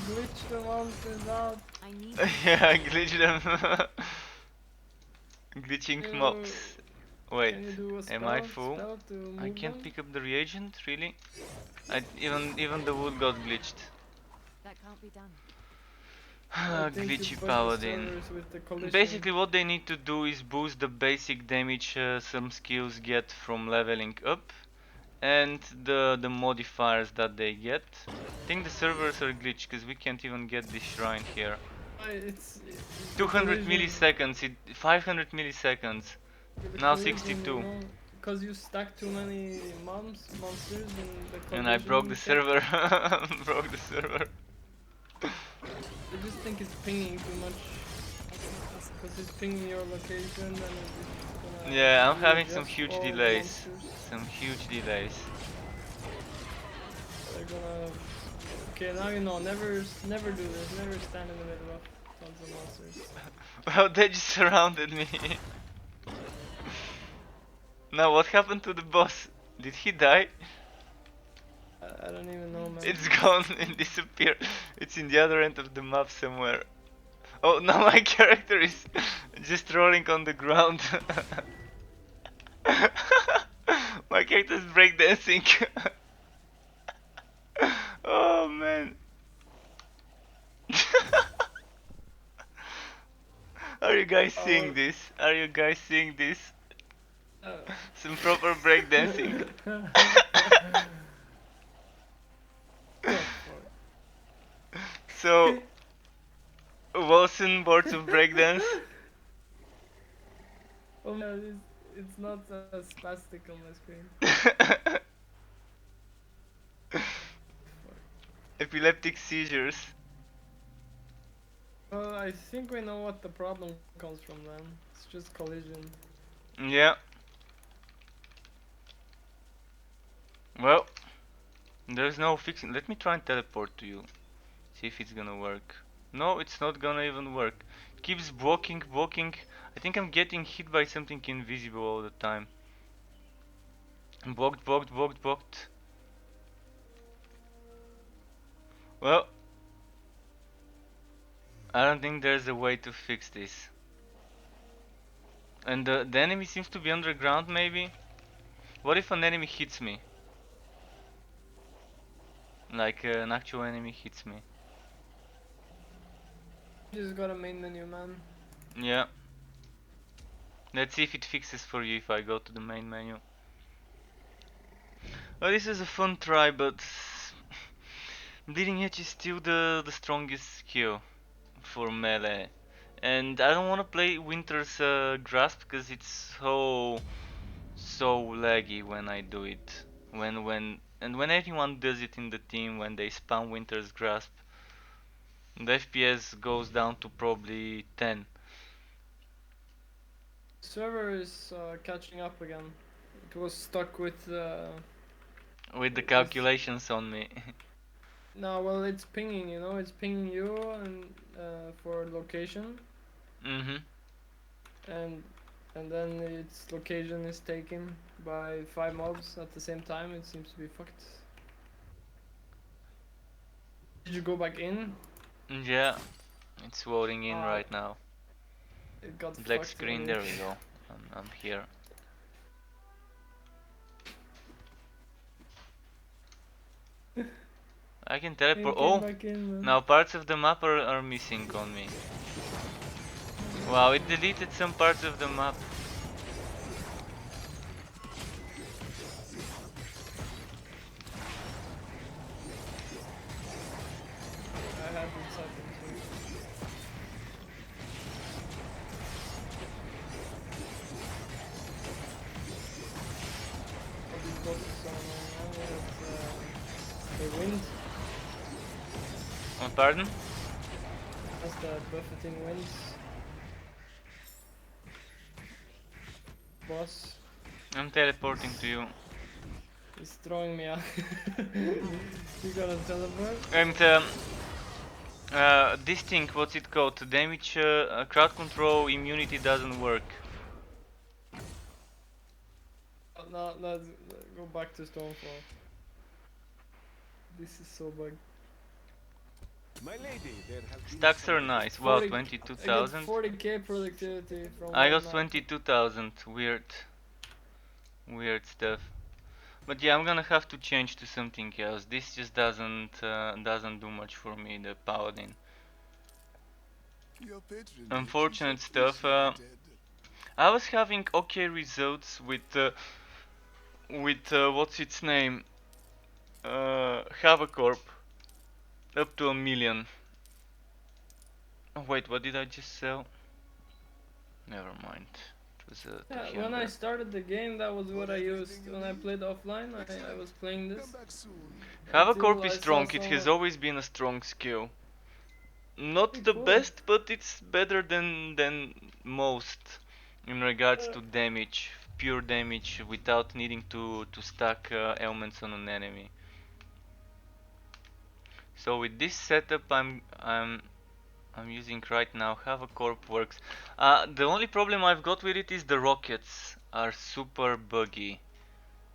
Glitch the monsters out. I need Yeah, glitch them. Glitching Ew. mobs. Wait, Can you do a am I spell full? to I move can't them? pick up the reagent, really? Even the wood got glitched. that can't be done. I think you Glitchy bug the Paladin. servers with the collision. Basically what they need to do is boost the basic damage some skills get from leveling up and the modifiers that they get. I think the servers are glitched because we can't even get this shrine here. It's 200 milliseconds, 500 milliseconds, now 62. Because you stack too many monsters in the collision. And I broke the check. server. Broke the server. I just think it's pinging too much. Because it's pinging your location and it's gonna Yeah, I'm having readjust some huge all the delays. monsters. Some huge delays. They're gonna... Okay, now you know, never do this. Never stand in the middle of tons of monsters. Well, they just surrounded me. Now, what happened to the boss? Did he die? I don't even know, man. It's gone and disappeared. It's in the other end of the map somewhere. Oh, now my character is just rolling on the ground. My character is breakdancing. Oh man. Are you guys seeing this? Are you guys seeing this? Some proper breakdancing. So, Wolcen boards of breakdance. Oh no, it's not spastic on my screen. Epileptic seizures. Well, I think we know what the problem comes from then. It's just collision. Yeah. Well, there's no fixing. Let me try and teleport to you. See if it's gonna work. No, it's not gonna even work. It keeps blocking. I think I'm getting hit by something invisible all the time. Blocked. Well, I don't think there's a way to fix this. And the enemy seems to be underground, maybe? What if an enemy hits me? Like an actual enemy hits me. You just got a main menu, man. Yeah. Let's see if it fixes for you if I go to the main menu. Well, this is a fun try, but Bleeding Edge is still the strongest skill for melee. And I don't want to play Winter's Grasp because it's so laggy when I do it. When anyone does it in the team, when they spam Winter's Grasp, the FPS goes down to probably 10. Server is catching up again. It was stuck with With the calculations on me. no, well, it's pinging. You know, it's pinging you and for location, Mm-hmm. and then its location is taken by 5 mobs at the same time. It seems to be fucked. Did you go back in? Yeah, it's loading in Ah, right now. it got Black fucked screen, already. there we go. I'm here. I can You teleport. came Oh! back in, man. Now parts of the map are missing on me. Wow, it deleted some parts of the map. I had this happen too. All these bots are annoying, man. The wind. Pardon? That's the buffeting winds. Boss I'm teleporting to you. is throwing me out. You gotta teleport? And this thing, what's it called? Damage, crowd control, immunity doesn't work. No, let's go back to Stormfall. This is so bugged. My lady, there have been Stacks some are nice. Wow, 40 I get 22,000. 40k productivity from I one got map. 22,000. Weird stuff. But yeah, I'm gonna have to change to something else. This just doesn't do much for me, the paladin. Your patronage Unfortunate is stuff. appreciated. I was having okay results with what's its name? Havocorp up to 1 million. Oh wait, what did I just sell? Never mind. It was Yeah, to when I Hyundai. started the game, that was what Got I everything used you when I need? played offline. I Excellent. was playing this Come back soon. Havocorp until is I saw strong. It has someone. always been a strong skill. Not Pretty the cool. best, but it's better than most in regards Uh, to damage, pure damage, without needing to stack elements on an enemy. So with this setup, I'm using right now. Havocorp works. The only problem I've got with it is the rockets are super buggy.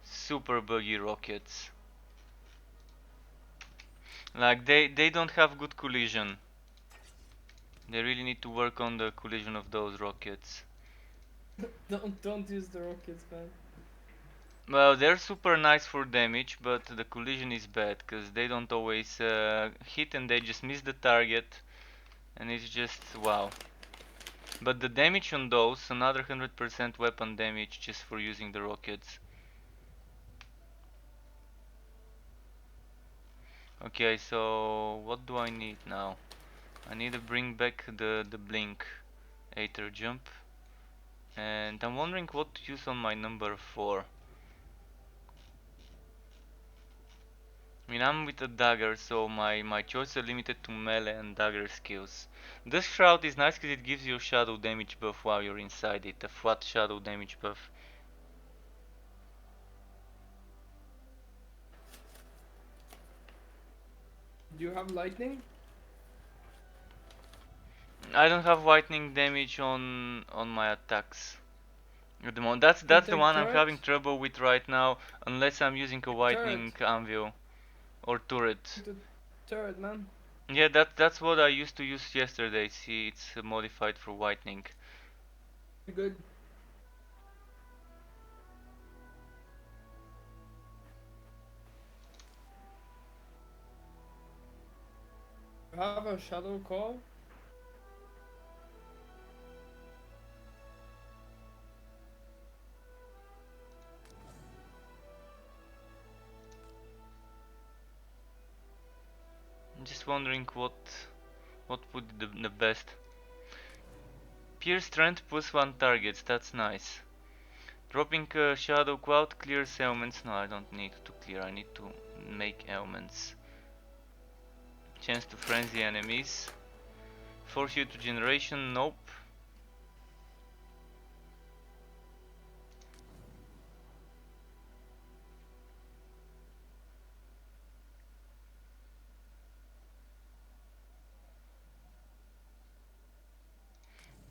Super buggy rockets. Like they don't have good collision. They really need to work on the collision of those rockets. don't use the rockets, man. Well, they're super nice for damage, but the collision is bad because they don't always hit and they just miss the target, and it's just wow. But the damage on those, another 100% weapon damage just for using the rockets. Okay, so what do I need now? I need to bring back the blink Aether jump, and I'm wondering what to use on my number 4. I mean, I'm with a dagger, so my choices are limited to melee and dagger skills. This shroud is nice because it gives you a shadow damage buff while you're inside it, a flat shadow damage buff. Do you have lightning? I don't have whitening damage on my attacks at the moment. That's the take one I'm turret? having trouble with right now, unless I'm using a whitening Turret. anvil or turret. The turret, man. Yeah, that's what I used to use yesterday. See, it's modified for whitening. Good. You have a shadow call? I'm just wondering what would be the best. Pierce strength plus one targets. That's nice. Dropping shadow cloud clears ailments. No, I don't need to clear. I need to make ailments. Chance to frenzy enemies. Force you to generation. Nope.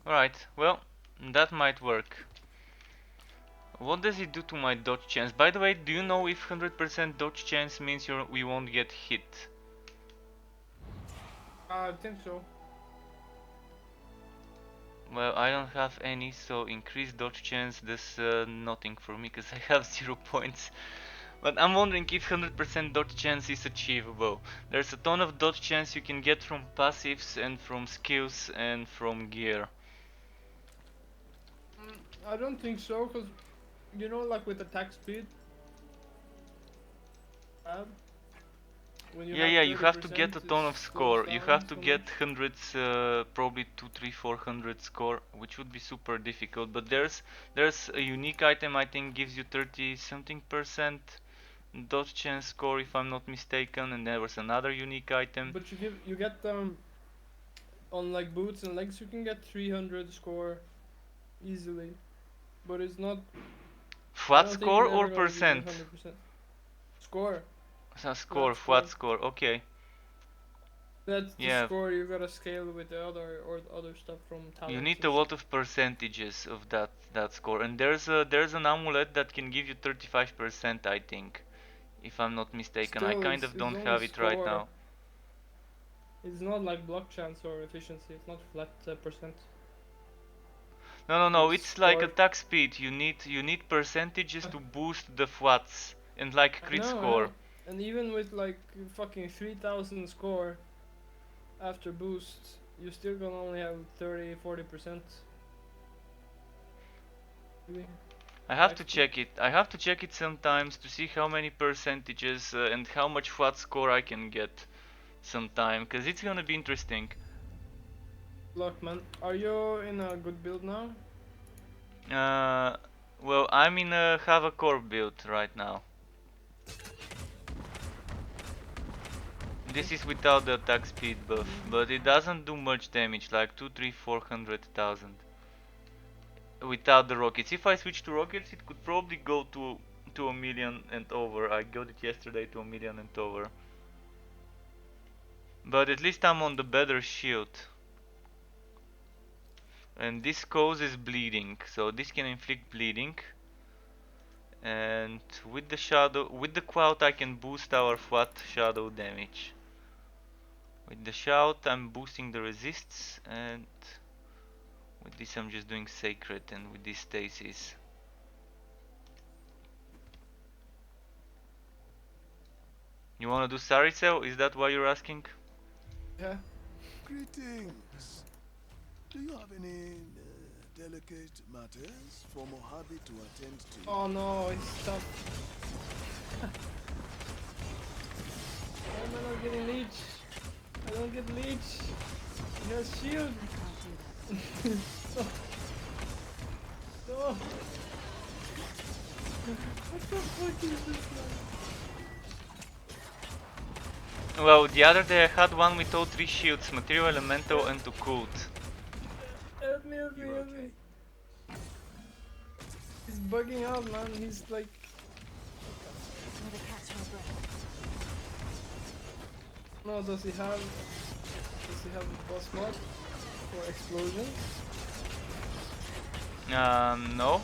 Alright, well, that might work. What does it do to my dodge chance? By the way, do you know if 100% dodge chance means we won't get hit? I think so. Well, I don't have any, so increased dodge chance does nothing for me because I have 0 points. But I'm wondering if 100% dodge chance is achievable. There's a ton of dodge chance you can get from passives and from skills and from gear. I don't think so, cause you know, like with attack speed, when you have Yeah, you have to 30%, get a it ton of slows score. You down have to so get much. hundreds, probably 2, 3, 400 score, which would be super difficult. But there's a unique item I think gives you 30 something percent dodge chance score if I'm not mistaken, and there was another unique item. But you get on like boots and legs, you can get 300 score easily. But it's not. I Flat don't think it's score or ever gonna give you percent? 100% score. Score, Flat flat score. score. Okay. That's the Yeah, score you gotta scale with the other stuff from you talents need and a shit. lot of percentages of that score, and there's an amulet that can give you 35%, I think, if I'm not mistaken. I Still, kind of it's don't only have it right score. now. It's not like block chance or efficiency. It's not flat percent. No, It's it's like score. attack speed. You need percentages to boost the flats and like I crit know, I score. know. And even with like fucking 3000 score after boost, you still gonna only have 30-40%. I have Attack to speed. check it. I have to check it sometimes to see how many percentages and how much flat score I can get sometime, because it's gonna be interesting. Luck, man. Are you in a good build now? Uh, well, I'm in a have a core build right now. This is without the attack speed buff, but it doesn't do much damage, like 2, 3, 400,000. Without the rockets. If I switch to rockets, it could probably go to a million and over. I got it yesterday to a million and over. But at least I'm on the better shield. And this causes bleeding, so this can inflict bleeding. And with the cloud I can boost our flat shadow damage. With the shout I'm boosting the resists, and with this I'm just doing sacred, and with this stasis. You wanna do Saricel? Is that why you're asking? Yeah. Greetings. Do you have any delicate matters for Mojave to attend to? Oh no, it's tough. Why am I not getting leech? I don't get leech. He has shield. I can't do that. No. What the fuck is this man? Well, the other day I had one with all 3 shields, material, elemental, and occult. Help me, help me, You're help okay. me. He's bugging out, man. He's like... Gotta catch my breath. No, does he have the boss mod? for explosions? No.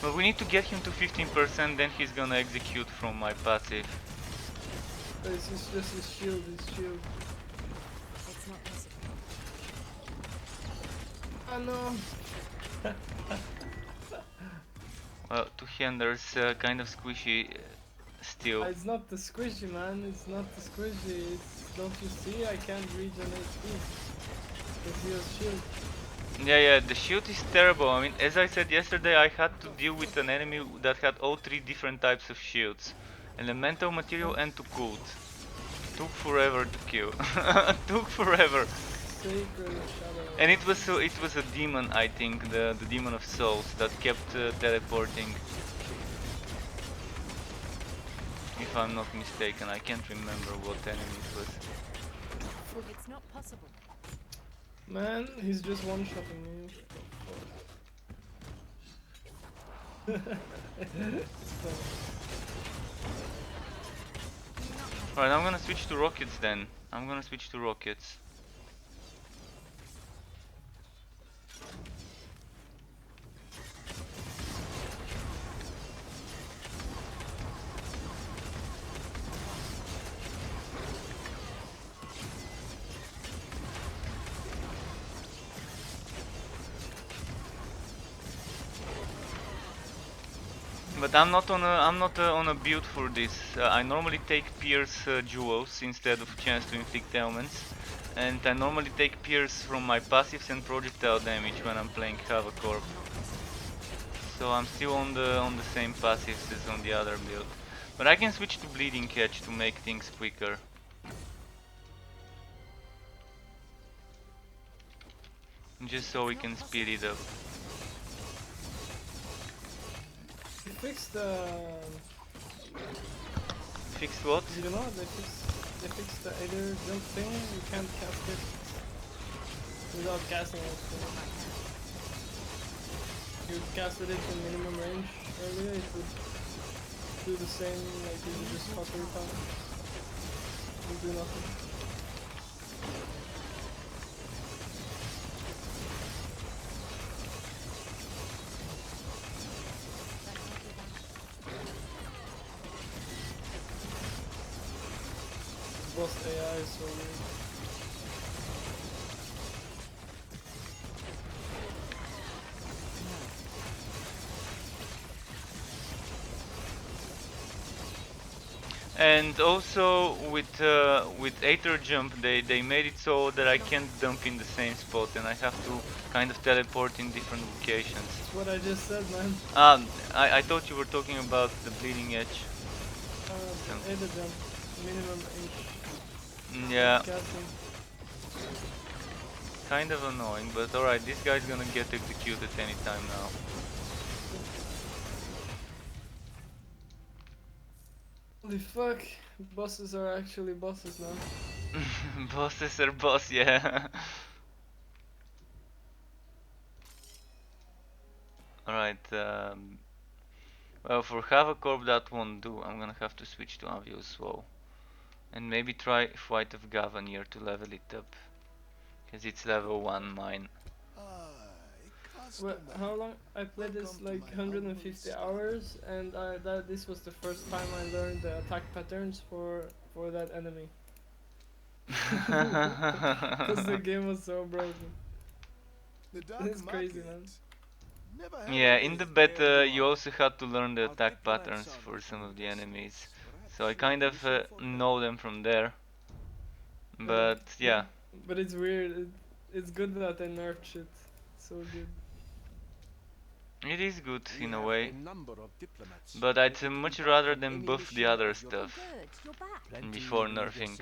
But we need to get him to 15%, then he's gonna execute from my passive. It's just his shield, It's not possible. I know. Well, two handers kind of squishy still. It's not the squishy, man. It's not the squishy. It's, don't you see? I can't regenerate HP. Because he has shield. Yeah, the shield is terrible. I mean, as I said yesterday, I had to deal with an enemy that had all three different types of shields. Elemental, material and to cult. Took forever to kill. Took forever. Sacred shadow. And it was a demon, I think, the demon of souls that kept teleporting. If I'm not mistaken, I can't remember what enemy it was. It's not possible. Man, he's just one-shotting me. It's funny. Alright, I'm gonna switch to rockets then. I'm gonna switch to rockets. But I'm not on a build for this. I normally take Pierce jewels instead of chance to inflict ailments, and I normally take Pierce from my passives and projectile damage when I'm playing Havoc Corp. So I'm still on the same passives as on the other build. But I can switch to Bleeding Catch to make things quicker. Just so we can speed it up. Fixed Fixed what? you know, they fixed the either jump thing, you can't cast it without casting it. You casted it in minimum range earlier, it would do the same like if you just fuck every time. It would do nothing. Boss AI is so weird. And also with Aether Jump, they made it so that I can't dump in the same spot, and I have to kind of teleport in different locations. That's what I just said, man. I thought you were talking about the Bleeding Edge. Either jump, minimum range. Yeah, Casting. kind of annoying, but alright, this guy's gonna get executed anytime now. Holy fuck, bosses are actually bosses now. Bosses are boss, yeah. Alright, well, for Havoc Corp that won't do. I'm gonna have to switch to Avios Woe. And maybe try Flight of Gavanier to level it up. Because it's level 1 mine. Well, how long? I played this like 150 hours, and this was the first time I learned the attack patterns for that enemy. Because the game was so broken. It's crazy, man. Yeah, in the beta you also had to learn the attack patterns for some of the enemies. So I kind of know them from there. But yeah. But it's weird. It's good that they nerfed shit. It's so good. It is good in a way. But I'd much rather than buff the other stuff Good, you're back. before nerfing.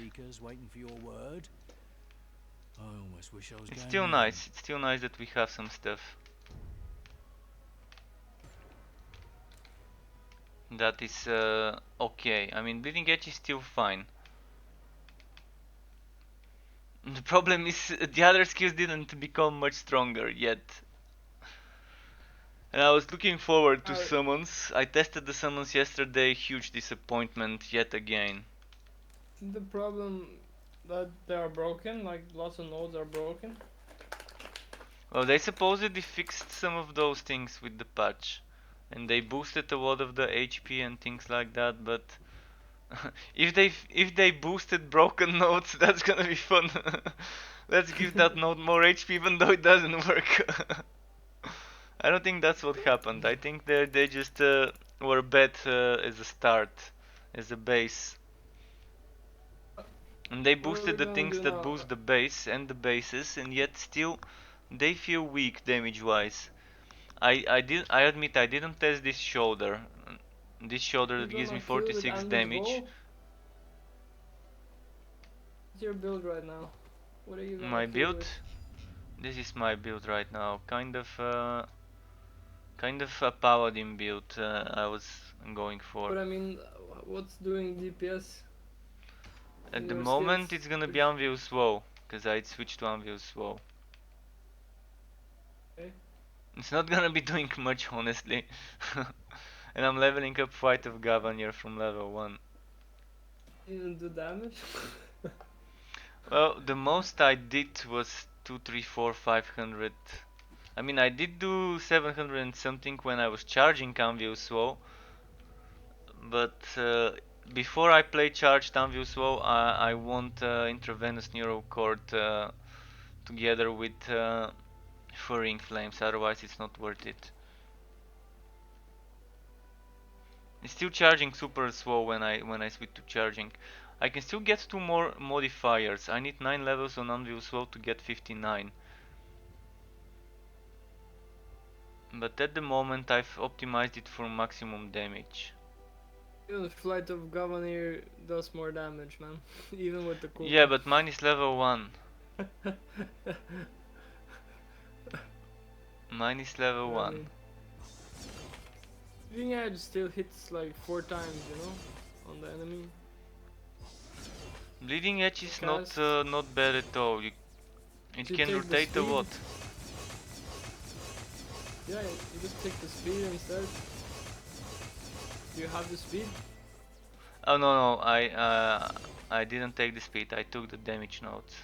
It's still nice that we have some stuff. That is okay. I mean, Bleeding Edge is still fine. The problem is the other skills didn't become much stronger yet. And I was looking forward to summons. I tested the summons yesterday, huge disappointment yet again. The problem that they are broken, like lots of nodes are broken. Well, they supposedly fixed some of those things with the patch, and they boosted a lot of the HP and things like that. But if they boosted broken nodes, that's gonna be fun. Let's give that node more HP, even though it doesn't work. I don't think that's what happened. I think they just were bad as a start, as a base. And they What are we boosted the gonna things do that now? boost the base and the bases, and yet still they feel weak damage-wise. I admit I didn't test this shoulder. This shoulder You that gives me gonna kill with 46 Anvil's damage. bow? What's your build right now? What are you gonna My kill build. with? This is my build right now. Kind of a paladin build. I was going for. But I mean, what's doing DPS At in the your moment, skills? it's gonna be Which, Anvil's Woe, cause I switched to Anvil's Woe. okay. It's not gonna be doing much, honestly. And I'm leveling up Fight of Gavanier from level 1. You didn't do damage? Well, the most I did was 2, 3, 4, 500. I mean, I did do 700 and something when I was charging Anvil's Woe, but before I play charged Anvil's Woe, I want Intravenous Neural Cord together with Furring Flames, otherwise it's not worth it. It's still charging super slow when I switch to charging. I can still get 2 more modifiers. I need 9 levels on Anvil Slow to get 59. But at the moment I've optimized it for maximum damage. Even Flight of Governor does more damage, man. Even with the cooldown. Yeah, but mine is level 1. Mine is level 1. Bleeding Edge still hits like 4 times, you know, on the enemy. Bleeding Edge is Cast. not bad at all. It You can take the rotate a speed. lot. Yeah, you just take the speed instead. Do you have the speed? Oh no, I didn't take the speed. I took the damage nodes.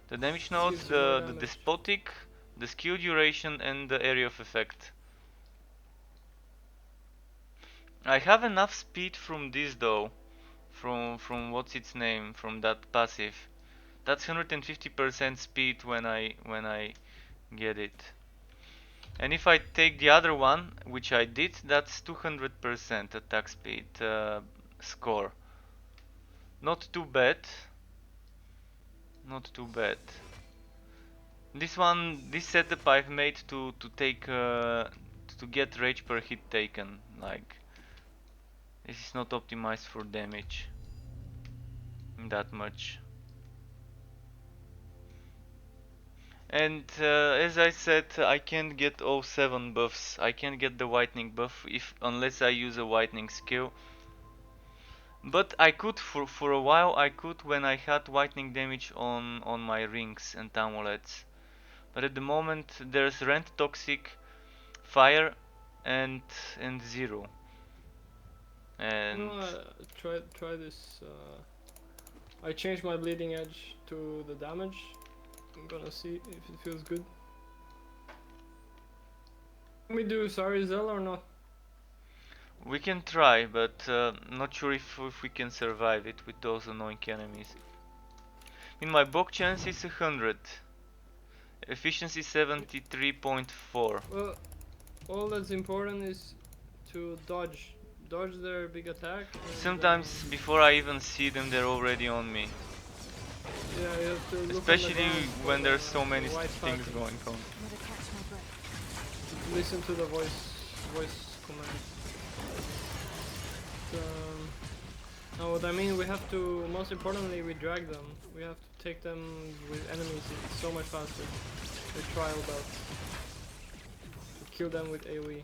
The damage nodes, Gives you more the damage. despotic, the skill duration, and the area of effect. I have enough speed from this though, from what's its name, from that passive. That's 150% speed when I get it. And if I take the other one, which I did, that's 200% attack speed score. Not too bad. Not too bad. This setup I've made to take to get rage per hit taken. Like, this is not optimized for damage that much. And as I said, I can't get all 7 buffs. I can't get the whitening buff unless I use a whitening skill. But I could for a while. I could when I had whitening damage on my rings and amulets. But at the moment there's rent toxic, fire, and zero. And Try this. I changed my bleeding edge to the damage. I'm gonna see if it feels good. Can we do Sarizel or not? we can try, but not sure if we can survive it with those annoying enemies. In my bok chance is 100. Efficiency 73.4. Well, all that's important is to dodge their big attack. And, Sometimes before I even see them, they're already on me. yeah, you have to look on the Especially ground for when there's the so many white things pattern. going on. Gotta catch my breath. Listen to the voice command. Now what I mean, we have to, most importantly, we drag them. We have to take them with enemies. It's so much faster. The trial belt. To kill them with AoE.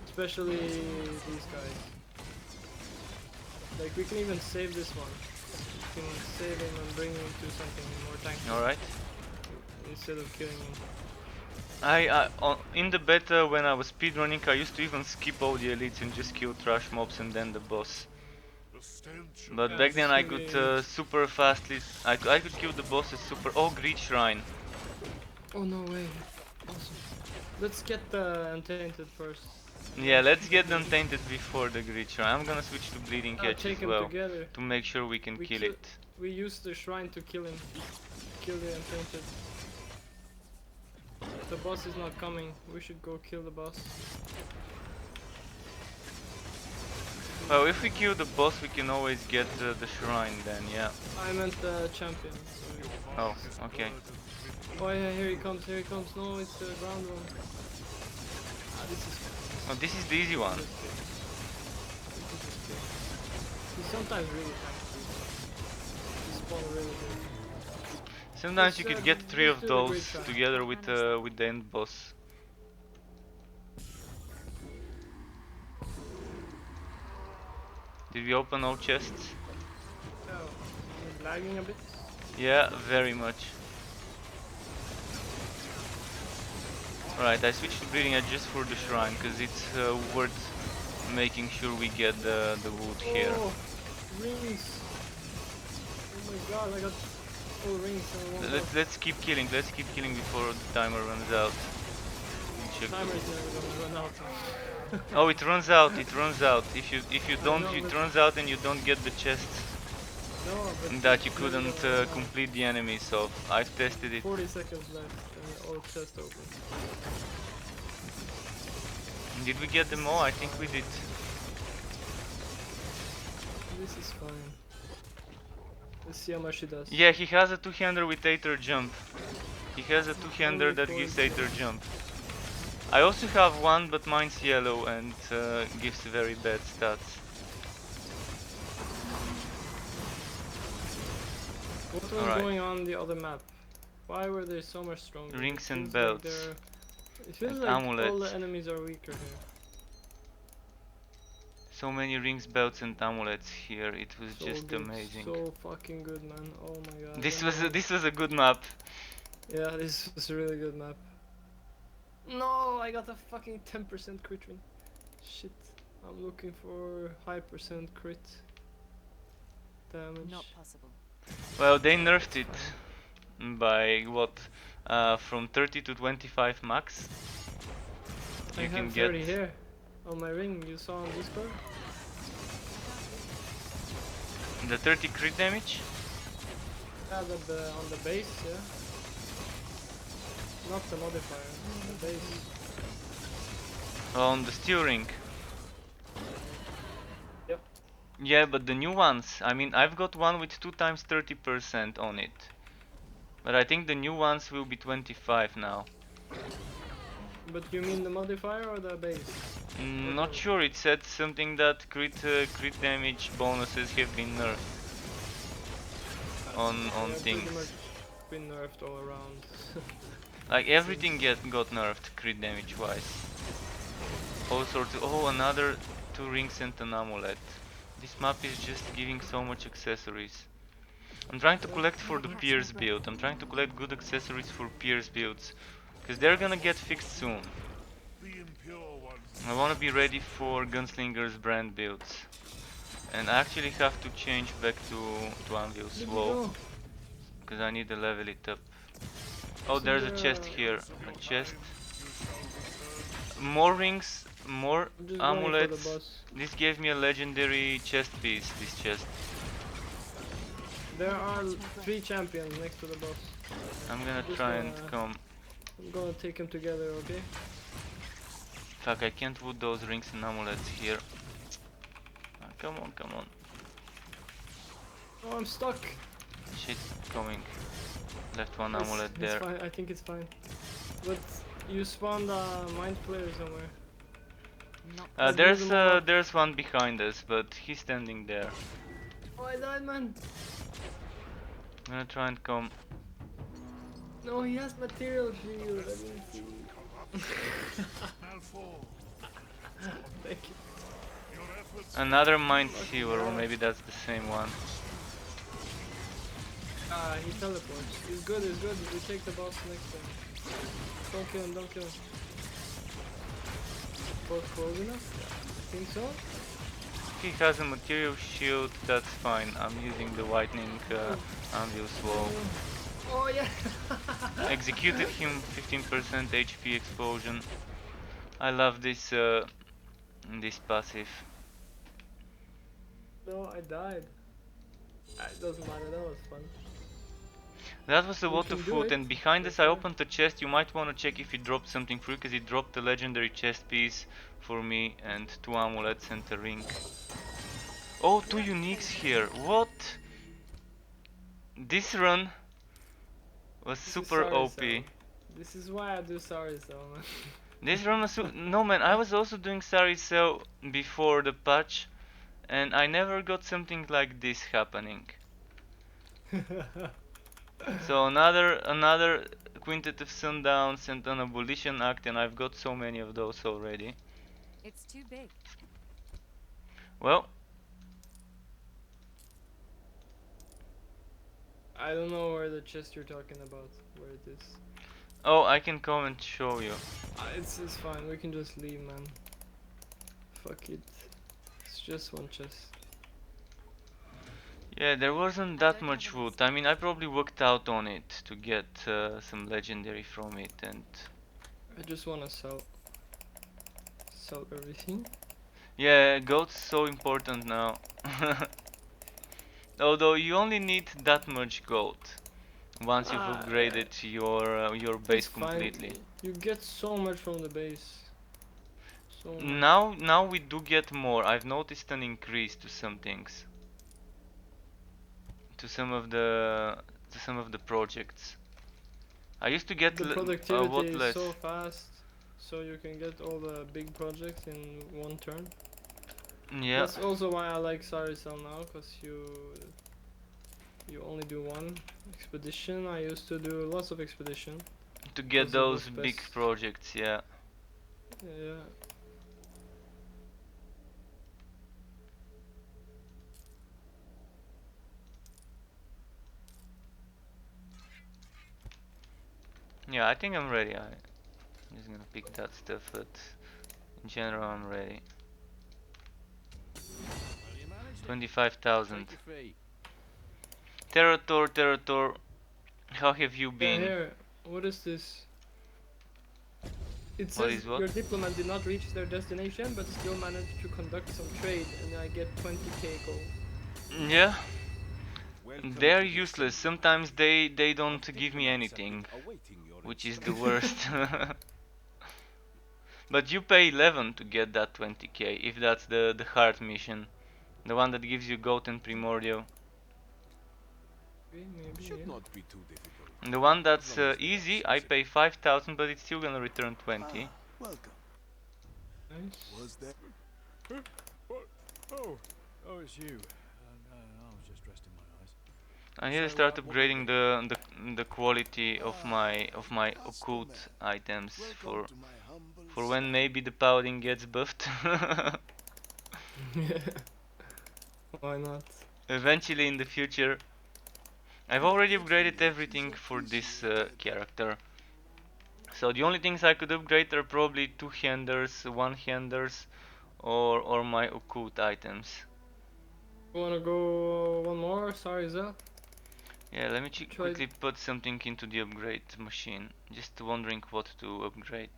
Especially these guys. Like, we can even save this one. We can save him and bring him to something more tanky. Alright. Instead of killing him. In the beta when I was speedrunning, I used to even skip all the elites and just kill trash mobs and then the boss. But Yeah, back then I this could really- super fastly. I could kill the bosses super. Oh, Greed Shrine. Oh no way! Awesome. Let's get the Untainted first. Yeah, let's get the Untainted before the Greed Shrine. I'm gonna switch to Bleeding Catch Take as him well together. to make sure we can kill it. We use the shrine to kill him. Kill the Untainted. The boss is not coming. We should go kill the boss. Well, if we kill the boss, we can always get the shrine then, yeah. I meant the champion. Sorry. Oh, okay. Oh yeah, here he comes, here he comes. No, it's the ground one. Ah, this is Oh, this is the easy one. He's sometimes really tanky. He spawn really good. Sometimes you could get 3 of let's do the Greed those Shrine. together with the end boss. Did we open all chests? Oh, he's lagging a bit. Yeah, very much. Right, I switched to Bleeding Edge just for the shrine, because it's worth making sure we get the wood here. Oh, rings! Oh my god, I got all rings and one boss. Let's keep killing before the timer runs out. Check. Timer's never gonna run out. Oh, it runs out. If you don't, know, it but- runs out and you don't get the chest No, but that you it's never couldn't gonna run out. complete the enemies of. I've tested it. 40 seconds left and all chest open. Did we get them all? I think we did. This is fine. Let's see how much he does. Yeah, he has a two-hander with Aether jump. He has a two-hander Only that for gives it. Aether jump. I also have one, but mine's yellow and gives very bad stats. What was Alright. going on the other map? Why were they so much stronger? Rings It and feels like belts. it feels And like all amulets. the enemies are weaker here. So many rings, belts, and amulets here. It was So just good, amazing. So fucking good, man. Oh my god. This was a good map. Yeah, this was a really good map. No, I got a fucking 10% crit win. Shit. I'm looking for high percent crit damage. Not possible. Well, they nerfed it by what? From 30 to 25 max. I You can have get 30 here on my ring. You saw on Discord? the 30 crit damage. Yeah, on the base, yeah. Not the modifier, the base. On the steel ring. Yep. Yeah, but the new ones. I mean, I've got one with 2 times 30% on it. But I think the new ones will be 25 now. But you mean the modifier or the base? Not sure. It said something that crit damage bonuses have been nerfed on Yeah, things. pretty much been nerfed all around. Like everything got nerfed crit damage wise. All sorts of, oh, another 2 rings and an amulet. This map is just giving so much accessories. I'm trying to collect for the Pierce build. I'm trying to collect good accessories for Pierce builds, because they're gonna get fixed soon. I wanna be ready for Gunslinger's brand builds. And I actually have to change back to Anvil There we Slow, go. because I need to level it up. Oh, there's a chest here. A chest. More rings, more I'm just going for the amulets. boss. This gave me a legendary chest piece, this chest. There are 3 champions next to the boss. I'm gonna Just try and gonna- come. I'm gonna take them together, okay? Fuck, I can't put those rings and amulets here. Ah, come on, come on. Oh, I'm stuck. Shit, coming. Left one It's- amulet it's there. fine. I think it's fine. But you spawned a mind player somewhere. Not Let's build them all up. There's one behind us, but he's standing there. Oh, I died, man. I'm gonna try and come. No, he has material shield. I didn't see. Thank you. Another mind sealer, or maybe that's the same one. Ah, he teleports. He's good, he's good. We take the boss next time. Don't kill him, don't kill him. Both close enough? I think so. he has a material shield, that's fine. I'm using the whitening anvil slow. Oh yeah. Executed him, 15% HP explosion. I love this this passive. No, I died. It doesn't matter. That was fun. That was a We lot of can do food, it, and behind for us I sure. opened a chest. You might want to check if it dropped something for you, because it dropped a legendary chest piece for me and 2 amulets and a ring. Oh, 2 uniques here. What? This run was This is super sorry, OP. Cell. This is why I do sorry, Cell, man. This run was no man, I was also doing Sari Cell before the patch, and I never got something like this happening. So another Quintet of Sundowns and an Abolition Act, and I've got so many of those already. It's too big. Well, I don't know where the chest you're talking about. Where it is. oh, I can come and show you. It's fine. We can just leave, man. Fuck it. It's just one chest. Yeah, there wasn't that much wood. I mean, I probably worked out on it to get some legendary from it, and I just wanna sell everything. yeah, gold's so important now. Although you only need that much gold once you've upgraded your base It's fine. completely. You get so much from the base. So much. Now we do get more. I've noticed an increase to some things, to some of the projects. I used to get The a productivity lot is less. so fast, so you can get all the big projects in one turn. Yeah, That's also why I like Saricel now, cause you only do one expedition. I used to do lots of expedition. to get Because it was those big best. projects. Yeah. Yeah. Yeah, I think I'm ready. I'm just gonna pick that stuff, but in general I'm ready. 25,000. Terrator, how have you Yeah, been? here. What is this? It What says is what? your diplomat did not reach their destination, but still managed to conduct some trade, and I get 20k gold. Yeah, they're useless. Sometimes they don't give me anything, which is the worst. But you pay 11 to get that 20k, if that's the hard mission. The one that gives you goat and primordial. Maybe, Should yeah. not be too difficult. And the one that's As long as they are easy, I sincere. pay 5,000, but it's still gonna return 20. Welcome. Nice. Was there? Oh, it's you. I was just resting my eyes. I need to So, start what we upgrading the quality of my occult Astroman. items Welcome to my humble for when site. maybe the paladin gets buffed. Why not? Eventually in the future. I've already upgraded everything for this character. So the only things I could upgrade are probably two-handers, one-handers, or my occult items. You wanna go one more? Sorry, Zell. Yeah, let me Try. quickly put something into the upgrade machine. Just wondering what to upgrade.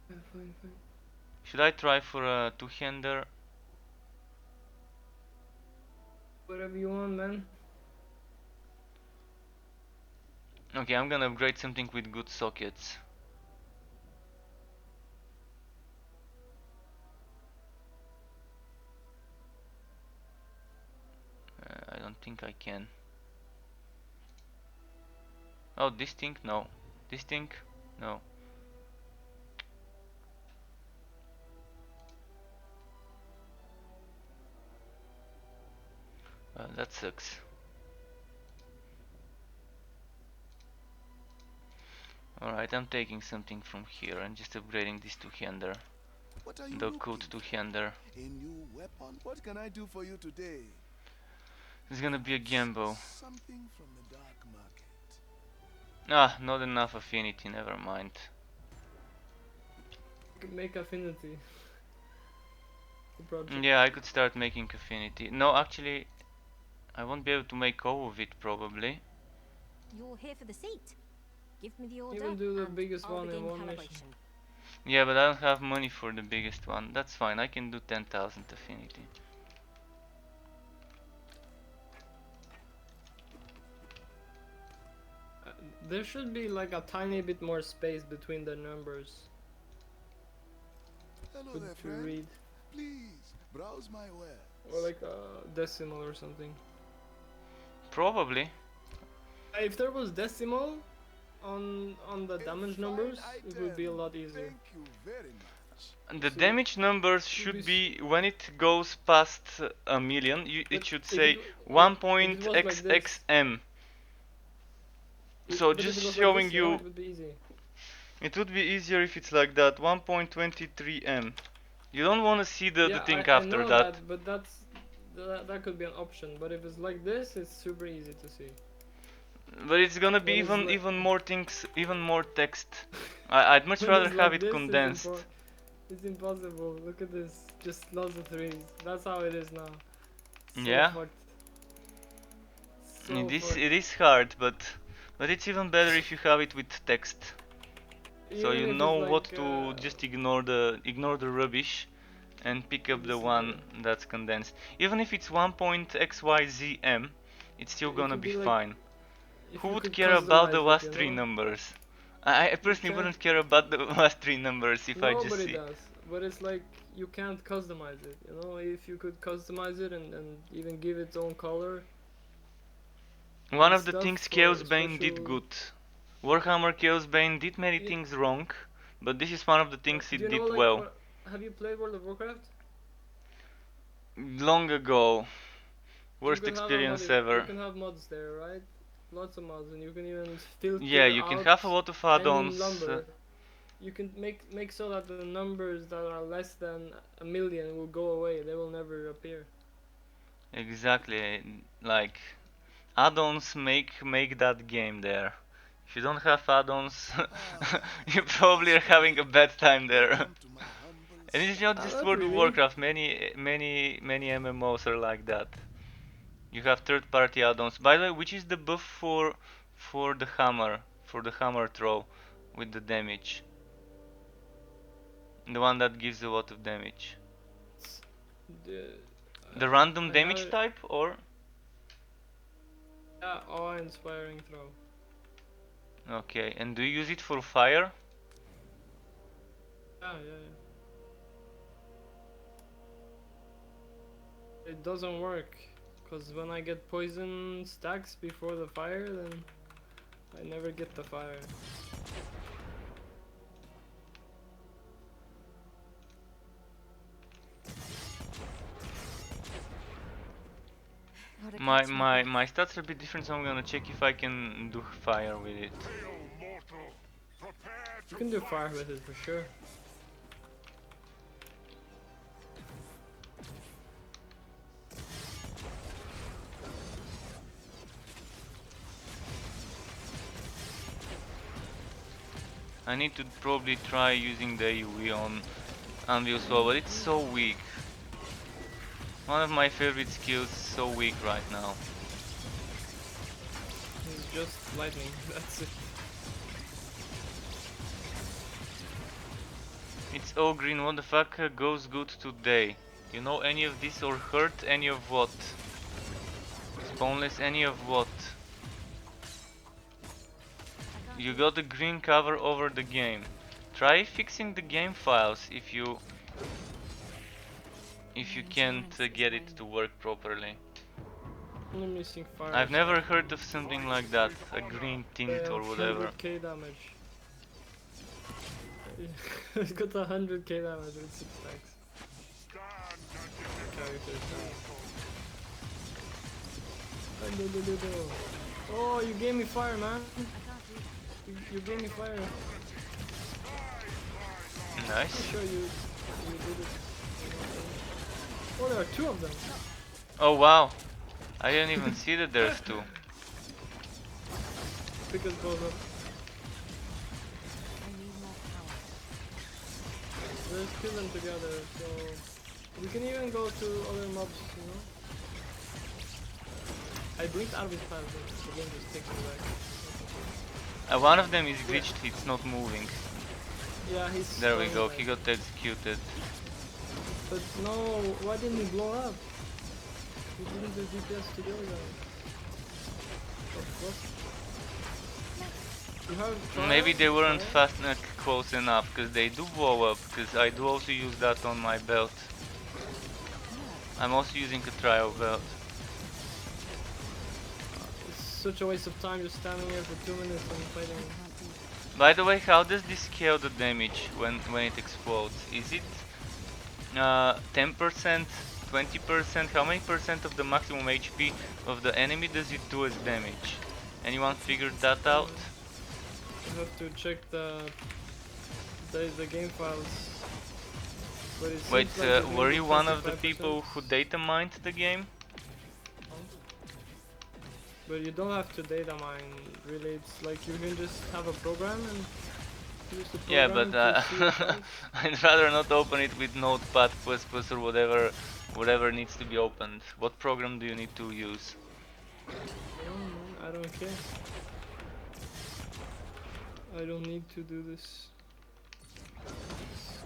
Yeah, fine, fine. Should I try for a two-hander? Whatever you want, man. Okay, I'm gonna upgrade something with good sockets. I don't think I can. Oh, this thing? No. This thing? No. That sucks. Alright, I'm taking something from here and just upgrading this two-hander. What are you The looking occult for? two-hander. A new weapon? What can I do for you today? It's gonna be a gamble. Something from the dark market. Ah, not enough affinity, never mind. You can make affinity. the project. Yeah, I could start making affinity. No, actually, I won't be able to make all of it probably. You're here for the seat. Give me the You order, can do the and biggest I'll one in begin one mission. calibration. Yeah, but I don't have money for the biggest one. That's fine, I can do 10,000 affinity. There should be like a tiny bit more space between the numbers Hello to there, friend. read. Please browse my wares. Or like a decimal or something. Probably. If there was decimal on the A damage fine numbers, it would be a item. lot easier. Thank you very much. The So damage numbers be should s- be, when it goes past a million, it But should if say it was like this, 1.xxm. So but if just it was like showing this, you, it would be easy. it would be easier if it's like that, 1.23m. You don't want to see the Yeah, thing I after know that. that, but that could be an option. But if it's like this, it's super easy to see. But it's gonna be When it's like- even more things, even more text. I'd much When rather it's have like it this, condensed. It's impossible. Look at this. Just lots of threes. That's how it is now. So Yeah. fucked. So It is hard, but it's even better if you have it with text. So Even you if know it's what like, to just ignore the rubbish and pick up the this is one that's condensed. Even if it's 1.xyzm, it's still it gonna could be be like fine. if Who you would could care about the customize last it, you three know? numbers? I personally can't- wouldn't care about the last three numbers if I just Nobody see. does, but it's like you can't customize it. You know, if you could customize it and even give its own color. One and of the stuff things for Chaos Bane did special- good. Warhammer Chaos Bane did many Ye- things wrong, but this is one of the things Do it you know, did like, well. have you played World of Warcraft? Long ago. Worst You experience ever. can have mods there, right? Lots of mods, and you can even filter Yeah, you can out have a lot of any add-ons. number. You can make so that the numbers that are less than a million will go away. They will never appear. Exactly, like add-ons make that game there. If you don't have add-ons, you probably are having a bad time there. Welcome to my humble And it's not just Not World of really. Warcraft. Many MMOs are like that. You have third-party add-ons. By the way, which is the buff for the hammer throw with the damage? The one that gives a lot of damage. The random I damage have it- type, or? Yeah, awe-inspiring throw. Okay, and do you use it for fire? Yeah. It doesn't work, cause when I get poison stacks before the fire, then I never get the fire. Gotta My catch my breath. my stats are a bit different, so I'm gonna check if I can do fire with it. You can do fire with it for sure. I need to probably try using the AoE on Anvil Sword, but it's so weak. One of my favorite skills, so weak right now. It's just lightning. That's it. It's all green, what the fuck goes good today? You know any of this or heard any of what? Spawnless any of what? You got a green cover over the game. Try fixing the game files if you can't get it to work properly. Only missing fire. I've never heard of something like that, a green tint or whatever. 100k damage. It's got 100k damage with 6 stacks. Characters. Oh, you gave me fire, man. You gave me fire. I'll Nice. show you. You did it. Oh, there are 2 of them. Oh wow, I didn't even see that there's two. Pick us both up. I need more power. Let's kill them together. So We can even go to other mobs, you know. I blinked out of his path, but the game just takes me back. One of them is glitched, it's not moving. Yeah, he's There we stunned, go, like- he got executed. But no, why didn't he blow up? He didn't do DPS to the other guy. What? You have Maybe trial? they weren't Trial? fast enough close enough, because they do blow up, because I do also use that on my belt. I'm also using a trial belt. It's such a waste of time just standing here for 2 minutes and fighting. By the way, how does this scale the damage when it explodes? Is it 10%, 20%? How many percent of the maximum HP of the enemy does it do as damage? Anyone figured that out? You have to check the game files. But it Wait, seems like it's were maybe you one of the 25%. people who data mined the game? But you don't have to data mine, really. It's like you can just have a program and use the Yeah, program but to see your files. I'd rather not open it with Notepad++ or whatever needs to be opened. What program do you need to use? No, man, I don't care. I don't need to do this.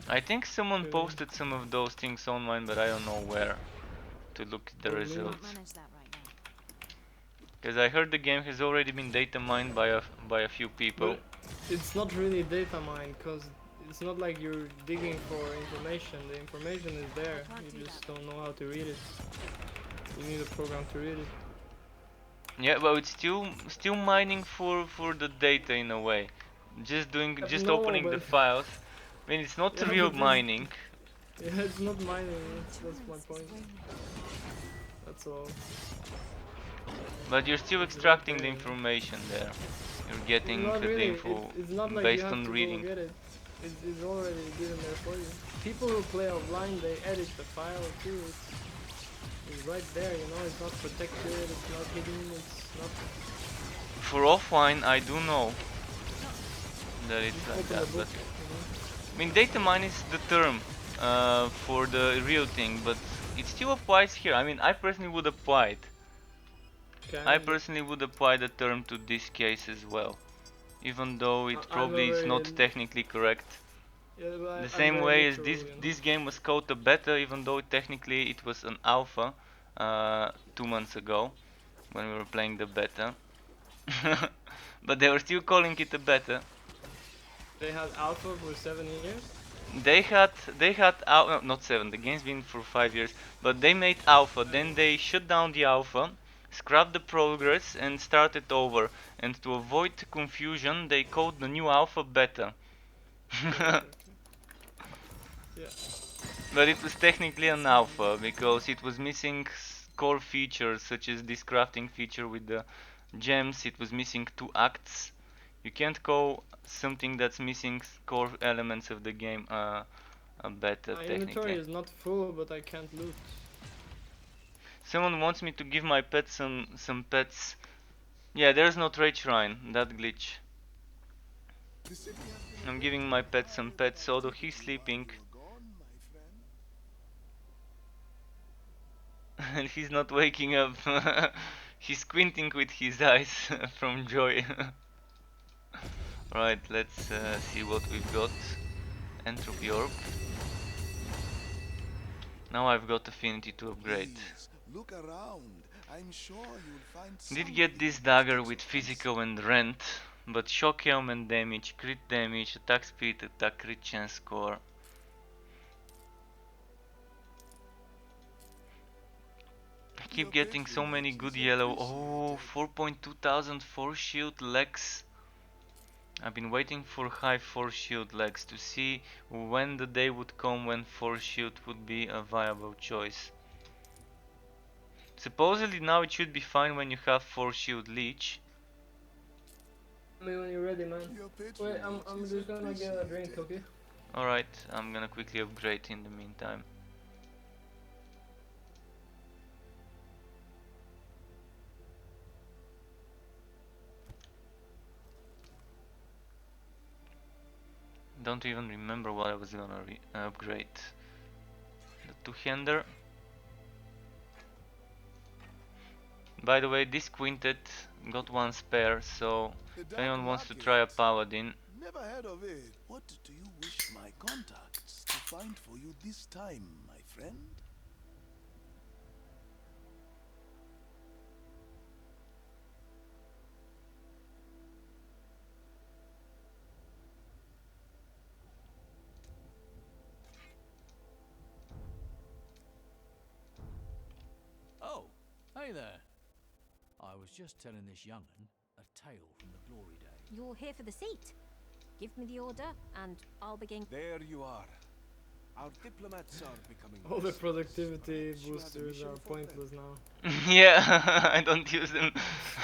I think someone Okay. posted some of those things online, but I don't know where to look at the For me. results. Manage that right now. Because I heard the game has already been data mined by a few people. But it's not really data mine, because it's not like you're digging for information. The information is there. can't do You just that. don't know how to read it. You need a program to read it. Yeah, well, it's still mining for the data in a way. Just No, opening the but- files. I mean, it's not Yeah, real but this- mining. Yeah, it's not mining. That's my point. That's all. But you're still extracting the information there. You're getting Not the really. info It's not like based you have on to reading. go get it. It's already given there for you. People who play offline, they edit the file too. It's right there, you know. It's not protected. It's not hidden. It's not. For offline, I do know that it's Just like open that. the But book. I mean, data mine is the term for the real thing, but it still applies here. I mean, I personally would apply it. I personally would apply the term to this case as well, even though it I'm probably is not very- technically correct. Yeah, but The I'm same very way as literal, this you know? this game was called a beta, even though technically it was an alpha 2 months ago when we were playing the beta. But they were still calling it a beta. They had alpha for 7 years. They had no, not 7. The game's been for 5 years, but they made alpha. Then they shut down the alpha, scrapped the progress, and started over. And to avoid confusion, they called the new alpha beta. Yeah. But it was technically an alpha because it was missing core features such as this crafting feature with the gems. It was missing 2 acts. You can't call something that's missing core elements of the game a beta My inventory technically. is not full, but I can't loot. Someone wants me to give my pet some pets. Yeah, there's no trade shrine, that glitch. The city has been I'm giving my pet some pets, although he's sleeping. You're gone, my friend. And he's not waking up. He's squinting with his eyes from joy. Right, let's see what we've got. Entropy orb. Now I've got affinity to upgrade. Please, look around. I'm sure you'll find Did get this dagger with physical and rent, but shock helm and damage, crit damage, attack speed, attack crit chance score. I keep getting so many good yellow. Oh, 4.2 thousand force shield legs. I've been waiting for high force shield legs to see when the day would come when force shield would be a viable choice. Supposedly now it should be fine when you have force shield leech. I mean, when you're ready, man. Your Wait, patronage I'm is just gonna get a drink, appreciated. okay? Alright, I'm gonna quickly upgrade in the meantime. Don't even remember what I was gonna upgrade. The two-hander. By the way, this quintet got one spare, so The if dark anyone wants to market. try a paladin, Never heard of it. What do you wish my contacts to find for you this time, my friend? Oh, hey there. I was just telling this young'un a tale from the glory days. You're here for the seat. Give me the order, and I'll begin. There you are. Our diplomats are becoming All the restless. productivity Perhaps you have a boosters mission are for them. pointless now. yeah, I don't use them.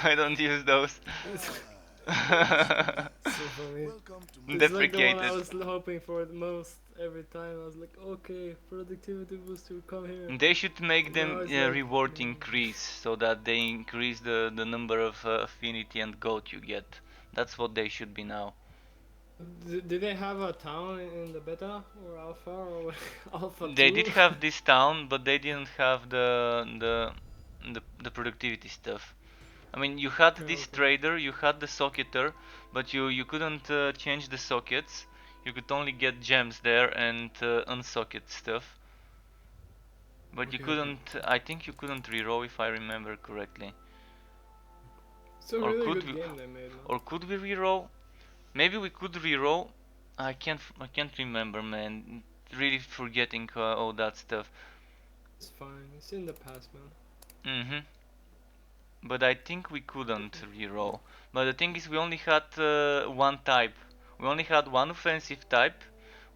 I don't use those. So funny. Welcome to my It's like the one I Deprecated. was hoping for the most every time. I was like, okay, productivity booster, come here. They should make Now them it's like, reward increase so that they increase the number of affinity and gold you get. That's what they should be now. Did they have a town in the beta or alpha or alpha 2? They did have this town, but they didn't have the productivity stuff. I mean, you had this Okay. trader, you had the socketer, but you couldn't change the sockets. You could only get gems there and unsocket stuff. But you Okay, okay. couldn't. I think you couldn't reroll if I remember correctly. It's a Or really could good we? game they made, man. Or could we reroll? Maybe we could reroll. I can't remember, man. Really forgetting all that stuff. It's fine. It's in the past, man. Mhm. But I think we couldn't reroll. But the thing is, we only had one type. We only had one offensive type.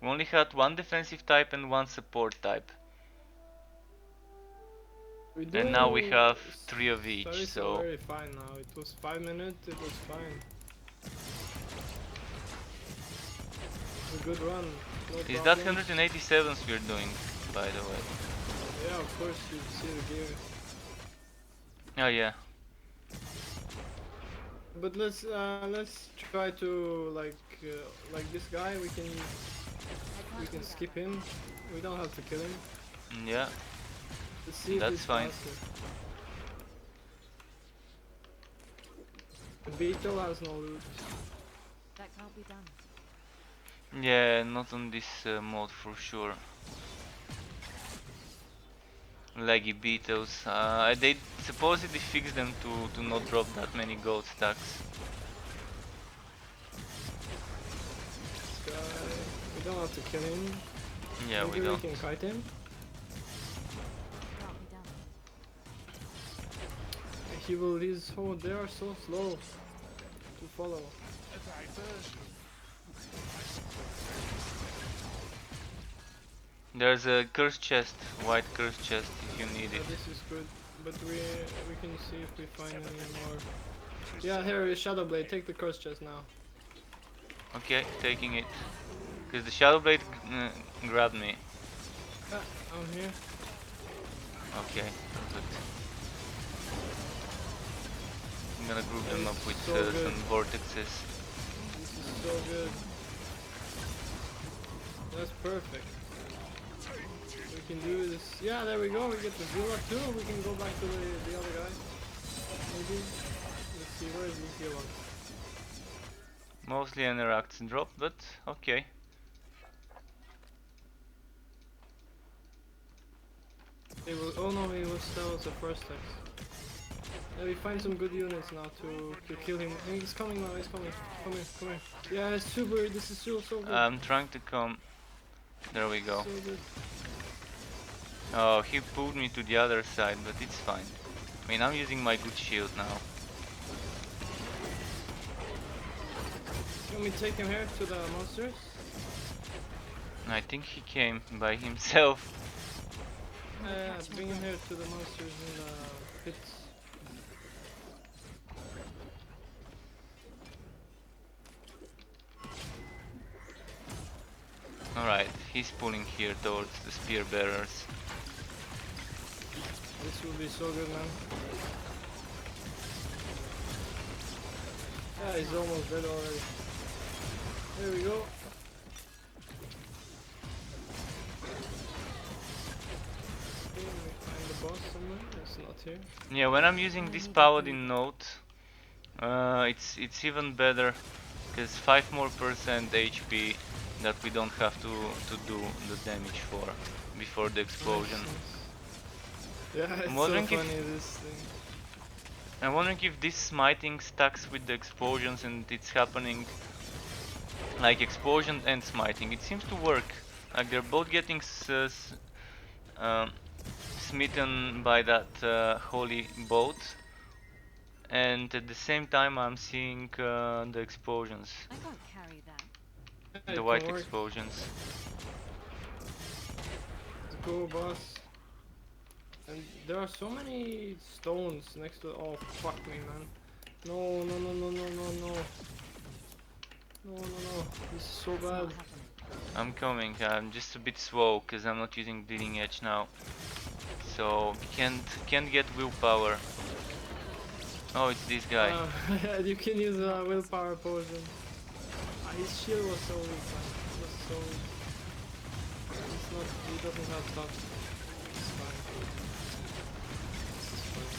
We only had one defensive type and one support type. We And now we have do 3 of each. studies are So very fine now. It was 5 minutes. It was fine. It's a good run. No is that problems. 187s we're doing, by the way? Yeah, of course you see the gear. Oh yeah. But let's try to like this guy. We can skip him. We don't have to kill him. Yeah. Let's see if That's he's fine. faster. Beetle has no loot. That can't be done. Yeah, not on this mode for sure. Laggy beetles. They supposedly fixed them to not drop that many gold stacks. This guy, we don't have to kill him. Yeah, Maybe we don't. can kite him. Can't be done. They are so slow to follow. There's a curse chest, white curse chest if you need Yeah, it. this is good, but we can see if we find any more. Yeah, here is Shadowblade. Take the curse chest now. Okay, taking it. Because the Shadowblade grabbed me. Yeah, I'm here. Okay, good. I'm gonna group them up with So good. some vortexes. This is so good. That's perfect. We can do this. Yeah, there we go. We get the Villa too. We can go back to the other guy. Maybe. Let's see. Where is this Villa? Mostly interacts and drop, but okay. It was, oh no, that was the first text. Yeah, we find some good units now to kill him. Hey, he's coming now. He's coming. Come here. Come here. Yeah, it's super. This is so good. I'm trying to come. There we go. So good. Oh, he pulled me to the other side, but it's fine. I mean, I'm using my good shield now. You want me to take him here to the monsters? I think he came by himself. Yeah, bring him here to the monsters in the pits. Alright, he's pulling here towards the spear bearers. This will be so good, man. Yeah, he's almost dead already. There we go. It's not here. Yeah, when I'm using this paladin node, it's even better because 5% more HP that we don't have to do the damage for before the explosion. Yeah, it's I'm so wondering funny this thing. I'm wondering if this smiting stacks with the explosions and it's happening like explosion and smiting. It seems to work. Like they're both getting um, smitten by that holy bolt, and at the same time I'm seeing the explosions, I can't carry that. Yeah, the it white can work. explosions. Let's go, boss. And there are so many stones next to. Oh fuck me, man! No, no, no, no, no, no, no, no, no, no! This is so It's bad. not happening. I'm coming. I'm just a bit slow because I'm not using bleeding edge now, so can't get willpower. Oh, it's this guy. You can use a willpower potion. His shield was so weak, man. It was so weak. It's not. He doesn't have stuff. It's fine. This is fine.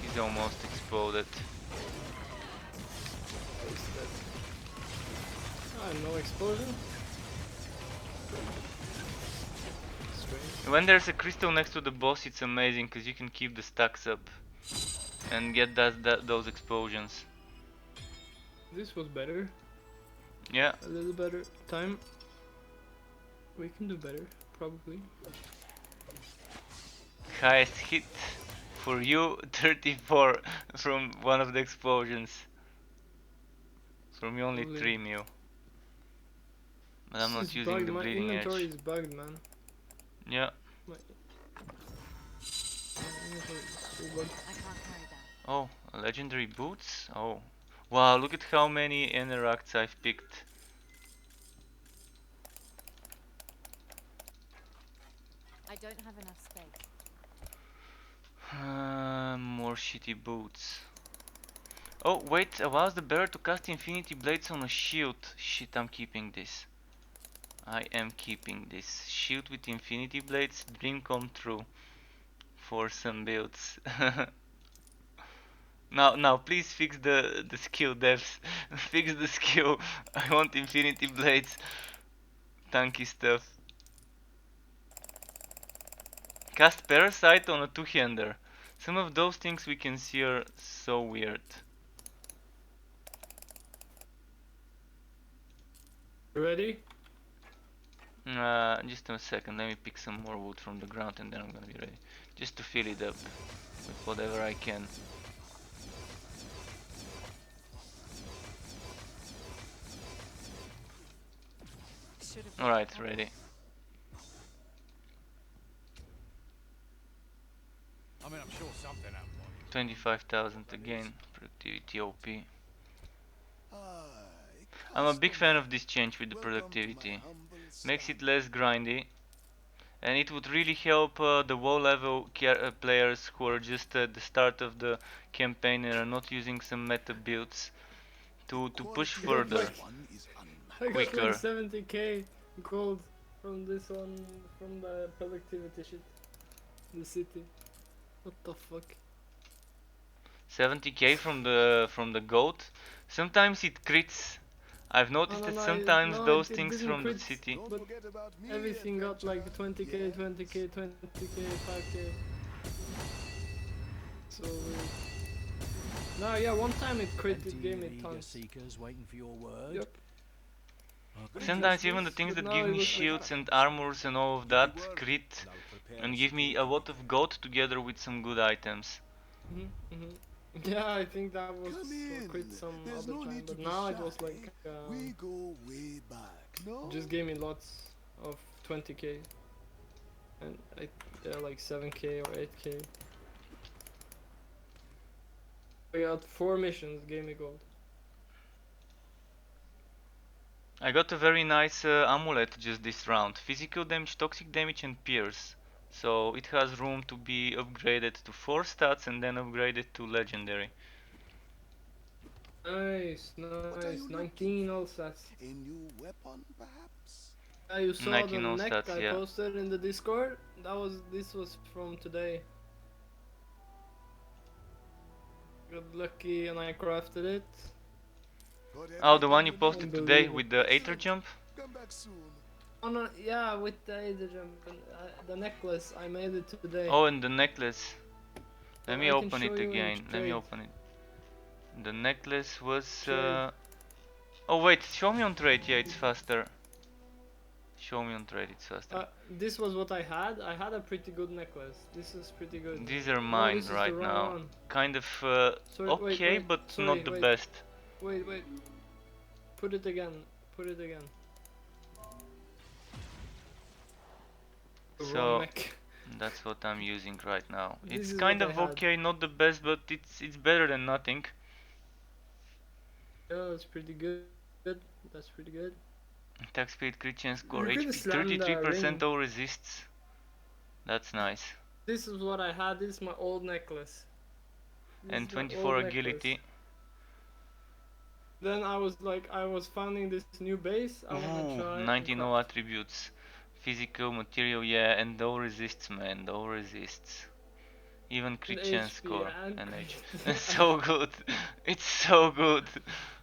He's almost exploded. He's dead. Ah, no explosion. Strange. When there's a crystal next to the boss, it's amazing because you can keep the stacks up and get those explosions. This was better. Yeah, A little better time. We can do better, probably. highest hit for you, 34 from one of the explosions. From me only Probably. 3 mil. But I'm not This is using bugged. the My bleeding inventory edge. is bugged, man. Yeah. My inventory is so bugged. I can't carry that. Oh, legendary boots? Oh. Wow, look at how many interacts I've picked. I don't have enough space. More shitty boots. Oh, wait, allows the bearer to cast infinity blades on a shield. Shit, I'm keeping this. I am keeping this. Shield with infinity blades, dream come true. For some builds. Now, please fix the skill devs. Fix the skill. I want infinity blades. Tanky stuff. Cast parasite on a two-hander. Some of those things we can see are so weird. Ready? Just a second, let me pick some more wood from the ground and then I'm gonna be ready. Just to fill it up with whatever I can. Alright, ready. I mean, I'm sure something happened. 25,000 again, productivity OP. Aye, I'm a big fan customer. of this change with the Welcome to my productivity. humble Makes it stand. less grindy. And it would really help the low level players who are just at the start of the campaign and are not using some meta builds to push Quality of further, this one is unmatched. I got quicker. like 70k gold from this one, from the productivity shit. The city. What the fuck? 70k from the goat. Sometimes it crits. I've noticed that sometimes those it things didn't from the crit. city. Don't But forget about me, everything got like adventurer. 20k, Yes. 20k, 20k, 5k. So weird. No, yeah, one time it crit, it gave me Empty tons. seekers waiting for your word. Yep. Sometimes even the things But that now give it me was like- shields and armors and all of that Good work. crit I'll prepare and a give me a lot of gold together with some good items. Yeah, I think that was Come in. crit some There's other no time, need to but be now it shy. was like We go way back. No. just gave me lots of 20k, and they're like 7k or 8k. I got 4 missions, gave me gold. I got a very nice amulet just this round. Physical damage, toxic damage and pierce. So it has room to be upgraded to 4 stats and then upgraded to legendary. Nice, What are nice. you 19 all stats. A new weapon, perhaps? You saw 19 the no neck stats, I yeah. posted in the Discord? This was from today. Got lucky and I crafted it. Got Oh, the one everything you you posted need? today Unbelievable. with the Aether Excellent. jump? Come back soon. Oh no, yeah, with the jump and the necklace, I made it today. Oh, and the necklace. Let So me I can open show it you in again. Let me trade. open it. The necklace was. Trade. Oh wait, show me on trade. Yeah, it's faster. Show me on trade. It's faster. This was what I had. I had a pretty good necklace. This is pretty good. These are No, mine this is the right wrong now. one. Kind of Sorry, okay, wait. but Sorry, not the wait. best. Wait. Put it again. Put it again. The wrong So neck. that's what I'm using right now. This It's is kind what I of had. okay, not the best, but it's better than nothing. Yeah, that's pretty good. That's pretty good. Attack speed, crit chance, score, You can HP, slam the 33% ring. all resists. That's nice. This is what I had. This is my old necklace. This And is my 24 old necklace. agility. Then I was founding this new base. I wanna Ooh, try and 19 no craft. attributes. Physical, material, yeah, and all resists, man, all resists. Even And crit chance HP score and and HP. crit. So good. It's so good.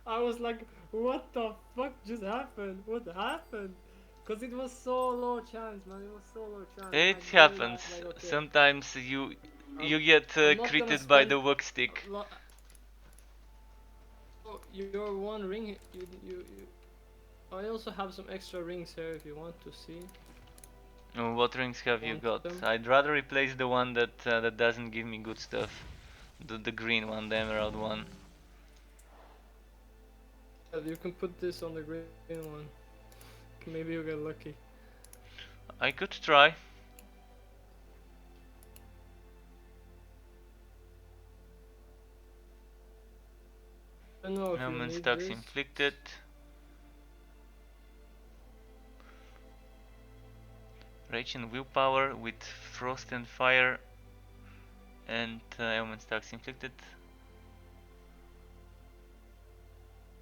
I was like, what the fuck just happened? What happened? Cause it was so low chance, man. It was so low chance. and It I did happens. like, okay, Sometimes you get I'm not gonna critted by spend the work stick. Oh, your one ring. You. I also have some extra rings here if you want to see. What rings have you Want got? them? I'd rather replace the one that doesn't give me good stuff. The green one, the emerald one. You can put this on the green one. Maybe you'll get lucky. I could try. I don't know if you Helmet need stacks this. inflicted. Rage and willpower with frost and fire. And ailment stacks inflicted.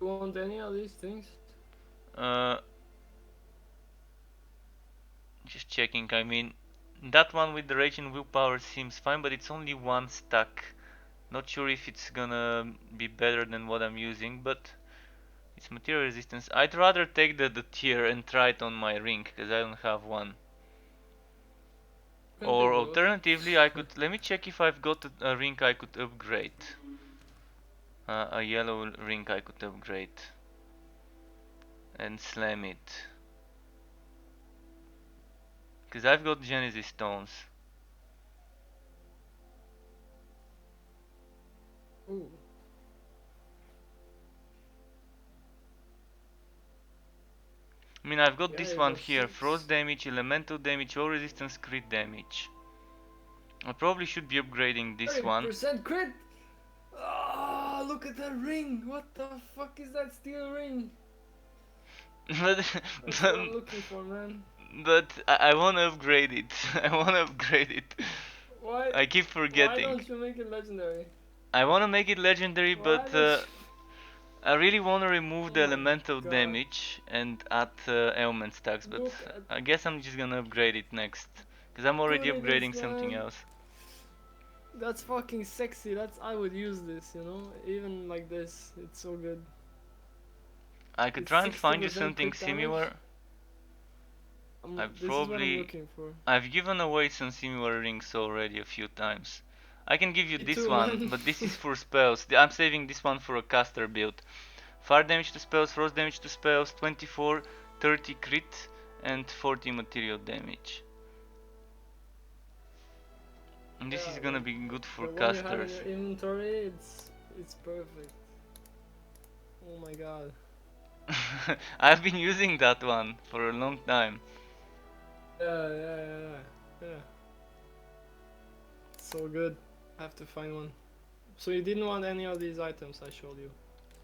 You want any of these things? Uh, just checking. I mean, that one with the rage and willpower seems fine, but it's only one stack. Not sure if it's gonna be better than what I'm using, but it's material resistance. I'd rather take the tier and try it on my ring, because I don't have one. You can Or take both. alternatively, I could let me check if I've got a ring I could upgrade. A yellow ring I could upgrade and slam it. Because I've got Genesis stones. Ooh. I mean, I've got Yeah, this you one got here: 6. frost damage, elemental damage, all resistance, crit damage. I probably should be upgrading this one. 30% crit! Ah, look at that ring! What the fuck is that steel ring? but That's what I'm looking for, man. but I wanna upgrade it. I wanna upgrade it. Why? I keep Why forgetting. don't you make it legendary? I wanna make it legendary, Why but don't I really wanna remove Oh the my elemental God. damage and add ailment stacks. But Look at- I guess I'm just gonna upgrade it next, because I'm already Dude, it is, upgrading something man. else. That's fucking sexy. I would use this, you know? Even like this. It's so good. I could It's try and find you 60% something crit damage. similar. This is what I'm looking for. I've given away some similar rings already a few times. I can give you Me this too, one, man. but this is for spells. I'm saving this one for a caster build. Fire damage to spells, frost damage to spells, 24, 30 crit, and 40 material damage. And this is gonna be good for The one you have in casters. your inventory, it's perfect. Oh my god. I've been using that one for a long time. Yeah. So good. I have to find one. So you didn't want any of these items I showed you?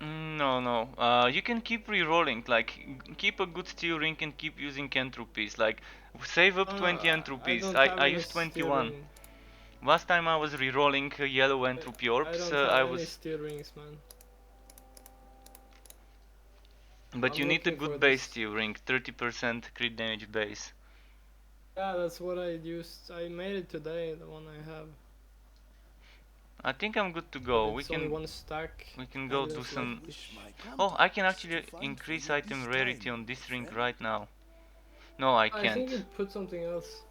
No. You can keep re-rolling. Like, keep a good steel ring and keep using entrophies. Like, save up 20 I entrophies. don't have I any used steel 21. ring. Last time I was re-rolling yellow entropy I orbs. don't have any steel rings, man. But I'm you need a looking for good base, this. Steve Ring, 30% crit damage base. Yeah, that's what I used. I made it today, the one I have. I think I'm good to But go. it's only one stack. We can go And do there's some. like Wish my Oh, I can counterparts to actually find for increase you item this rarity time, on this ring friend. right now. No, I I think you can't. put something else.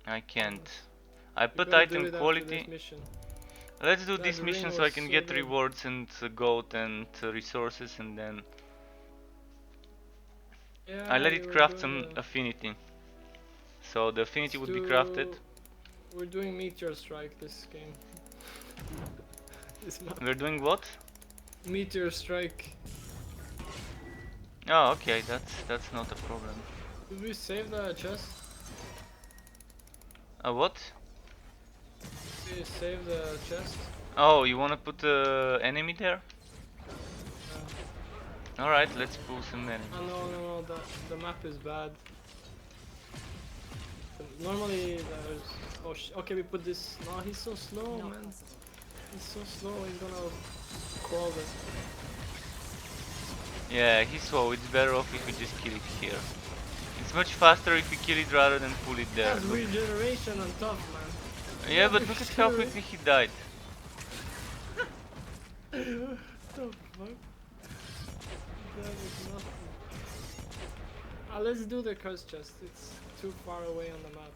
I can't. I You put gotta do item it after this quality. mission. Let's do That this ring mission so was I can so get good. rewards and gold and resources, and then I Yeah, let you it were craft doing some the. affinity. So the affinity Let's would be crafted. do. We're doing Meteor Strike this game. This map. We're doing what? Meteor Strike. Oh, okay, that's not a problem. Did we save the chest? What? Did we save the chest? Oh, you wanna put enemy there? Alright, let's pull some enemies. Oh no, the map is bad. Normally there's. Oh okay, we put this. No, he's so slow, Not man. possible. He's so slow. He's gonna crawl it. Yeah, he's slow. It's better off if we just kill it here. It's much faster if we kill it rather than pull it there. That's regeneration on top, man. Yeah, but look at how quickly he died. What the fuck? That is nothing. Let's do the curse chest. It's too far away on the map.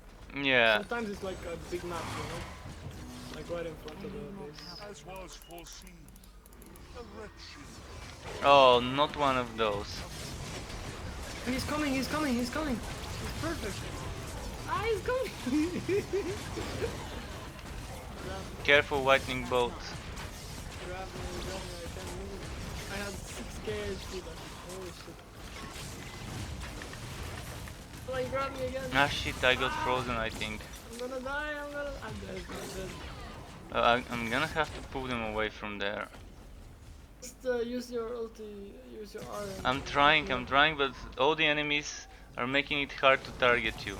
Yeah. Sometimes it's like a big map, you know? Like right in front of the base. As was foreseen, a wretched Oh, not one of those. He's coming, he's coming, he's coming! He's perfect! Ah, he's coming! Careful, lightning bolt. Grab me, I can't move. I had 6k HP left. Holy shit. Like, grab me again! Ah shit, I got frozen, I think. I'm gonna die, I'm dead, I'm dead. I'm gonna have to pull them away from there. Just use your ulti, use your R. I'm trying, but all the enemies are making it hard to target you.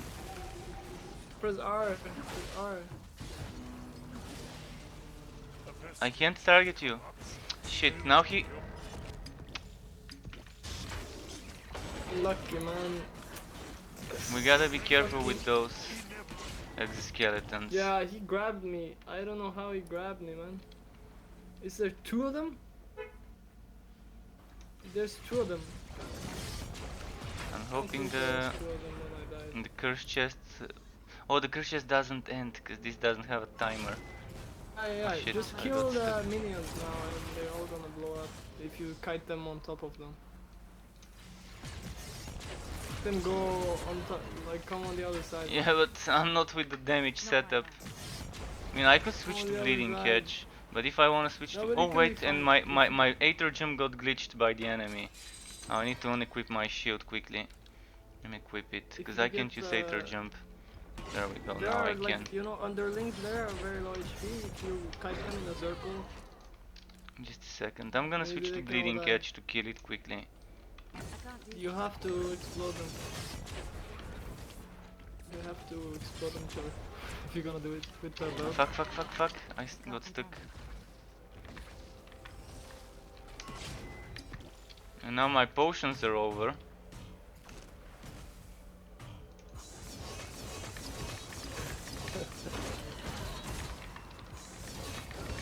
Press R, press R. I can't target you. Shit, now he... Lucky, man. We gotta be careful with those exoskeletons. Yeah, he grabbed me. I don't know how he grabbed me, man. Is there two of them? There's two of them. I'm I hoping think there's two of them when I died. the curse chest... Oh, the curse chest doesn't end, because this doesn't have a timer. Yeah, shit, just I kill got the stuck. minions now and they're all gonna blow up if you kite them on top of them. Then go on top, like come on the other side. Yeah, but I'm not with the damage setup. I mean, I could switch to the other bleeding side. catch, but if I wanna switch No, to... but it Oh can wait, be and fine. my Aether gem got glitched by the enemy. I need to unequip my shield quickly. Let me equip it, because you I can't get use the- Aether jump. There we go, There now are I can. like, you know, underlings there are very low HP. If you kite them in a circle, Just a second, I'm gonna Maybe switch they to can bleeding all die. catch to kill it quickly. I can't do you have to explode them. You have to explode them too. If you're gonna do it with the bow. Fuck, I got stuck. And now my potions are over.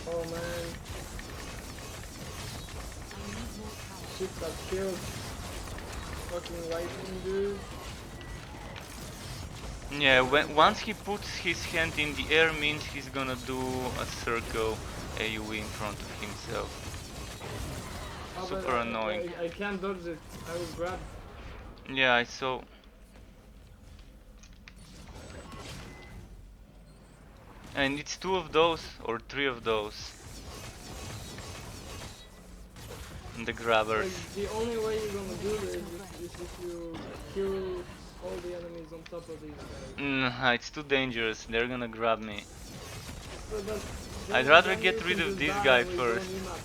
Oh man. Shit got killed. Fucking lightning, dude. Yeah, once he puts his hand in the air means he's gonna do a circle AoE in front of himself. Oh, but Super annoying. I can't dodge it. I was grabbed. Yeah, I saw. And it's two of those or three of those. The grabbers. Like, the only way you're gonna do this is if you kill all the enemies on top of these guys. Nah, it's too dangerous. They're gonna grab me. But I'd rather then get you rid can of just this die guy and we go first. new map.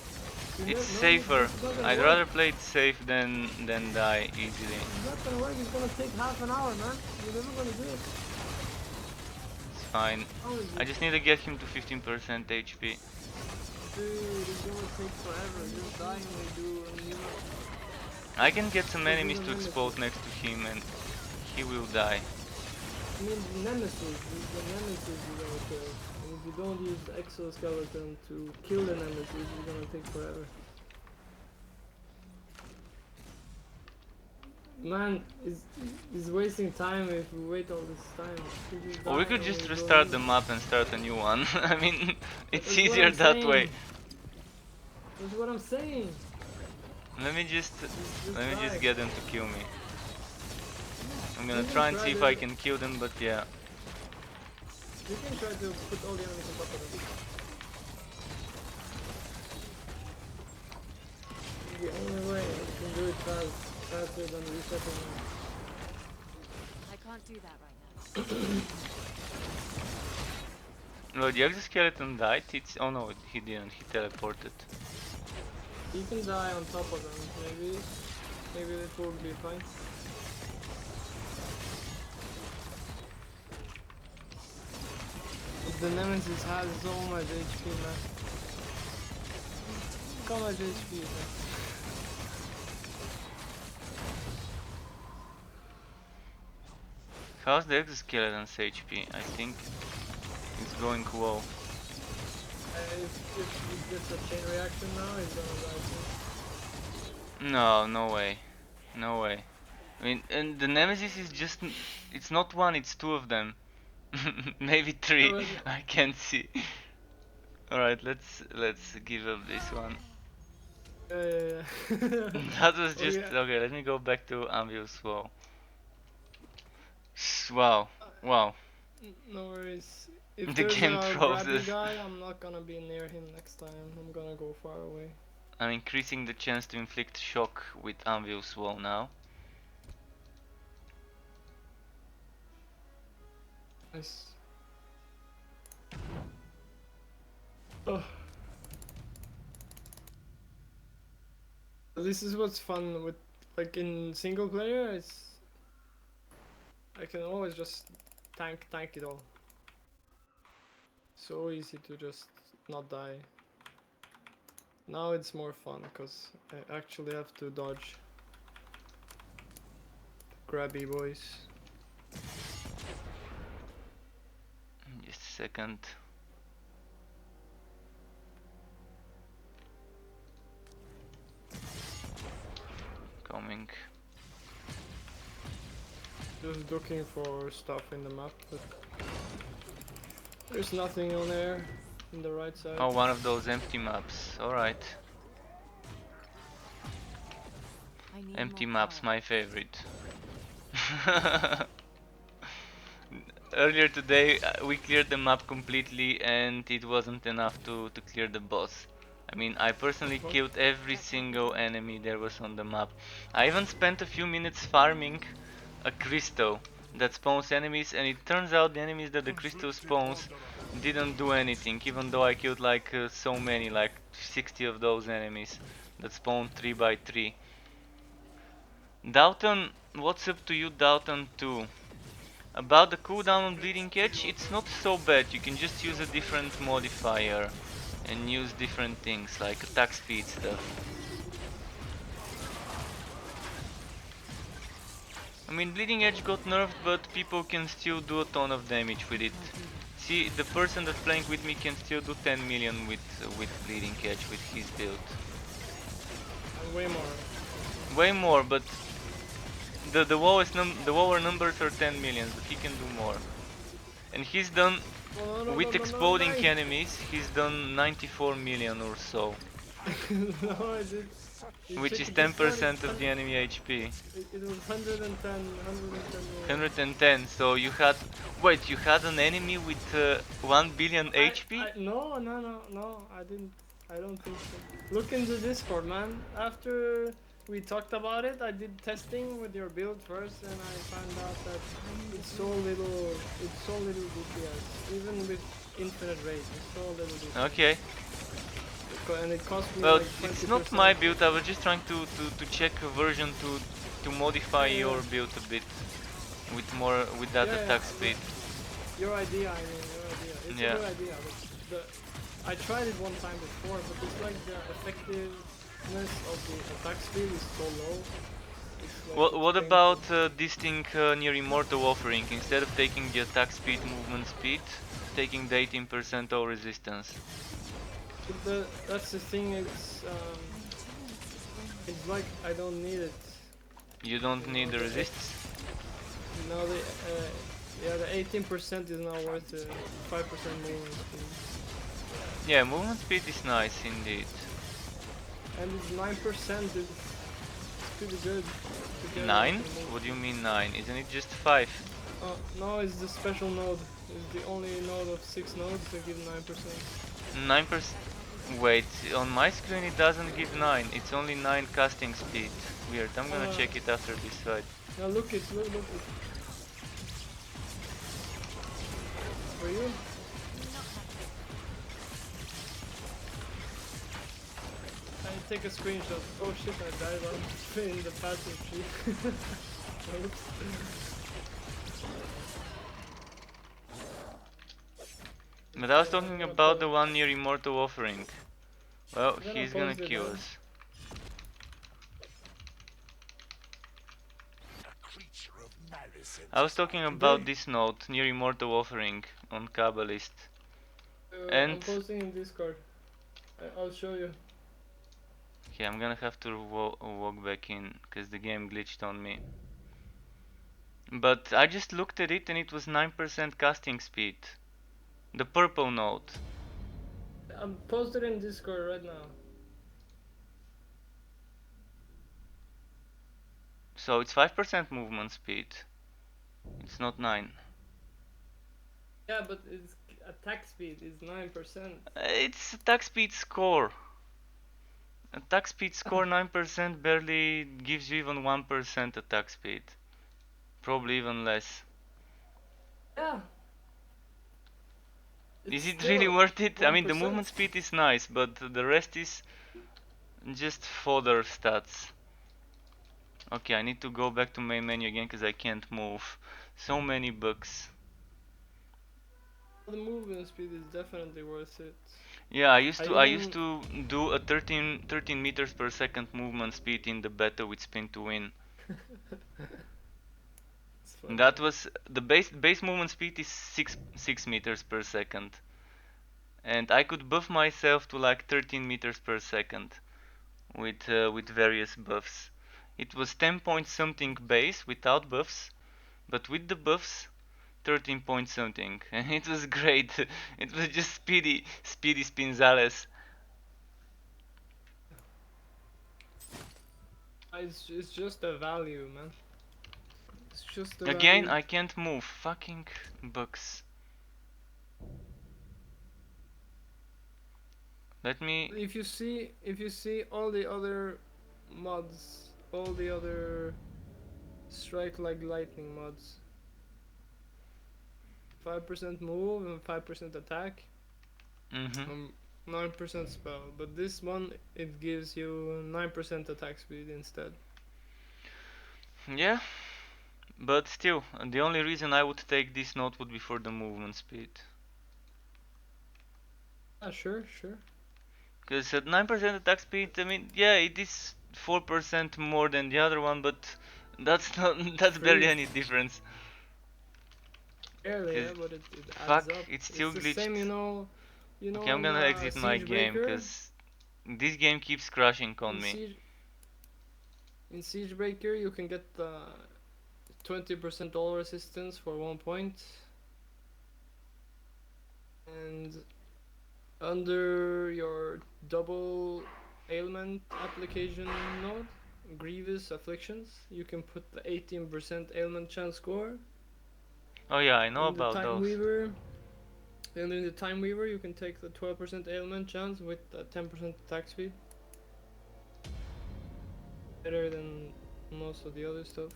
It's No, safer. it's not gonna I'd work. rather play it safe than die easily. It's not gonna work. It's gonna take half an hour, man. You're never gonna do it. It's fine. How is I it? just need to get him to 15% HP. Dude, it's gonna take forever. Just dying will do a new. I can get some There's enemies no to explode nemesis. next to him and he will die. I mean, the nemesis. The nemesis you're gonna kill. And if you don't use the exoskeleton to kill the nemesis, it's gonna take forever. Man, it's wasting time if we wait all this time. Or we could just restart the map and start a new one. I mean, it's That's what easier I'm that way. saying. That's what I'm saying. Let me just die. get them to kill me. I'm gonna You can try and try see if to- I can kill them, but yeah. You can try to put all the enemies on top of them. The only way you can do it faster than resetting them. I can't do that right now. No, the exoskeleton died. Oh no, he didn't. He teleported. You can die on top of them, maybe that will be fine. But the nemesis has so much HP, man. Look how much HP it has. How's the exoskeleton's HP? I think it's going low. If it gets a chain reaction now, it's gonna die soon. No, no way. No way. I mean, and the nemesis is just... It's not one, it's two of them. Maybe three. Oh, I can't see. Alright, let's give up this one. Yeah. That was Oh, just... yeah. Okay, let me go back to Anvil's Wall. Wow. Wow. No worries. If The there's game a froze. grabby guy, I'm not gonna be near him next time. I'm gonna go far away. I'm increasing the chance to inflict shock with Anvil's Wall now. Nice. Oh. This is what's fun with, like, in single player, I can always just tank it all. So easy to just not die. Now it's more fun because I actually have to dodge grabby boys. Just a second. Coming. Just looking for stuff in the map, but there's nothing on there in the right side. Oh, one of those empty maps. Alright. I need Empty more maps, power. my favorite. Earlier today we cleared the map completely and it wasn't enough to clear the boss. I mean, I personally killed every single enemy there was on the map. I even spent a few minutes farming a crystal that spawns enemies, and it turns out the enemies that the crystal spawns didn't do anything, even though I killed like so many, like 60 of those enemies that spawn 3 by 3. Dalton, what's up to you, Dalton 2? About the cooldown on Bleeding Edge, it's not so bad. You can just use a different modifier and use different things like attack speed stuff. I mean, Bleeding Edge got nerfed, but people can still do a ton of damage with it. See, the person that's playing with me can still do 10 million with Bleeding Edge with his build. Way more. Way more, but the lower numbers are 10 million, but he can do more. And he's done with exploding enemies. He's done 94 million or so, No, which is 10% of the enemy HP. It was 110 million. 110. So you had you had an enemy with 1 billion HP? No, I didn't. I don't think so. Look into Discord, man. After we talked about it, I did testing with your build first, and I found out that it's so little DPS, even with infinite rage. It's so little DPS. Okay. And it cost me Well, like it's 20%. not my build. I was just trying to check a version to modify Yeah. your build a bit with that Yeah, attack yeah, speed. Your idea, I mean, your idea. It's Yeah. a good idea, but I tried it one time before, but it's like the effectiveness of the attack speed is so low. It's like What it's about painful. this thing near Immortal Offering? Instead of taking the attack speed, movement speed, taking the 18% all resistance. But that's the thing. It's like I don't need it. You don't You need know the the resists? no the yeah the 18% is not worth it. 5% movement speed. Yeah, movement speed is nice indeed. And it's 9% is pretty good to get a lot 9? of movement. What do you mean 9? Isn't it just 5? No, it's the special node. It's the only node of 6 nodes that give 9%. 9%? Wait, on my screen it doesn't give 9, it's only 9 casting speed. Weird, I'm gonna check it after this fight. Now look it. For you? I take a screenshot. Oh shit, I died on in the passive tree. Oops. But I was Yeah, talking about the one near Immortal Offering. Well, I'm gonna he's gonna pause it kill now. us. I was talking about this node near Immortal Offering on Kabbalist. I'm And posting in Discord. I'll show you. okay, I'm gonna have to walk back in because the game glitched on me. But I just looked at it and it was 9% casting speed. The purple node. I'm posted in Discord right now. So it's 5% movement speed. It's not 9. Yeah, but its attack speed is 9%. It's attack speed score. Attack speed score 9% barely gives you even 1% attack speed. Probably even less. Yeah. Is It's it really still worth it? I mean, the 1%. movement speed is nice, but the rest is just fodder stats. Okay, I need to go back to main menu again because I can't move. So many bugs. The movement speed is definitely worth it. Yeah, I even used to do a 13 meters per second movement speed in the beta with spin to win. It's funny. That was the base movement speed is 6 meters per second. And I could buff myself to like 13 meters per second with various buffs. It was 10 point something base without buffs, but with the buffs 13 point something. And it was great. It was just speedy Spinzales. It's just a value, man. It's just a Again, value. I can't move. Fucking bugs. Let me. If you see all the other mods, all the other strike like lightning mods, 5% move and 5% attack, 9% spell. But this one it gives you 9% attack speed instead. Yeah, but still, the only reason I would take this note would be for the movement speed. Sure. Because at 9% attack speed, I mean, yeah, it is 4% more than the other one, but that's not that's barely any difference. Barely, yeah, but it adds Fuck, up. it's still It's the glitched. same, Okay, I'm on gonna exit my Siege game Breaker. because this game keeps crashing on me. In Siege Breaker, you can get 20% all resistance for 1 point. And under your double ailment application node, Grievous Afflictions, you can put the 18% ailment chance score. Oh yeah, I know In the about Time those. Weaver, and in the Time Weaver, you can take the 12% ailment chance with 10% attack speed. Better than most of the other stuff.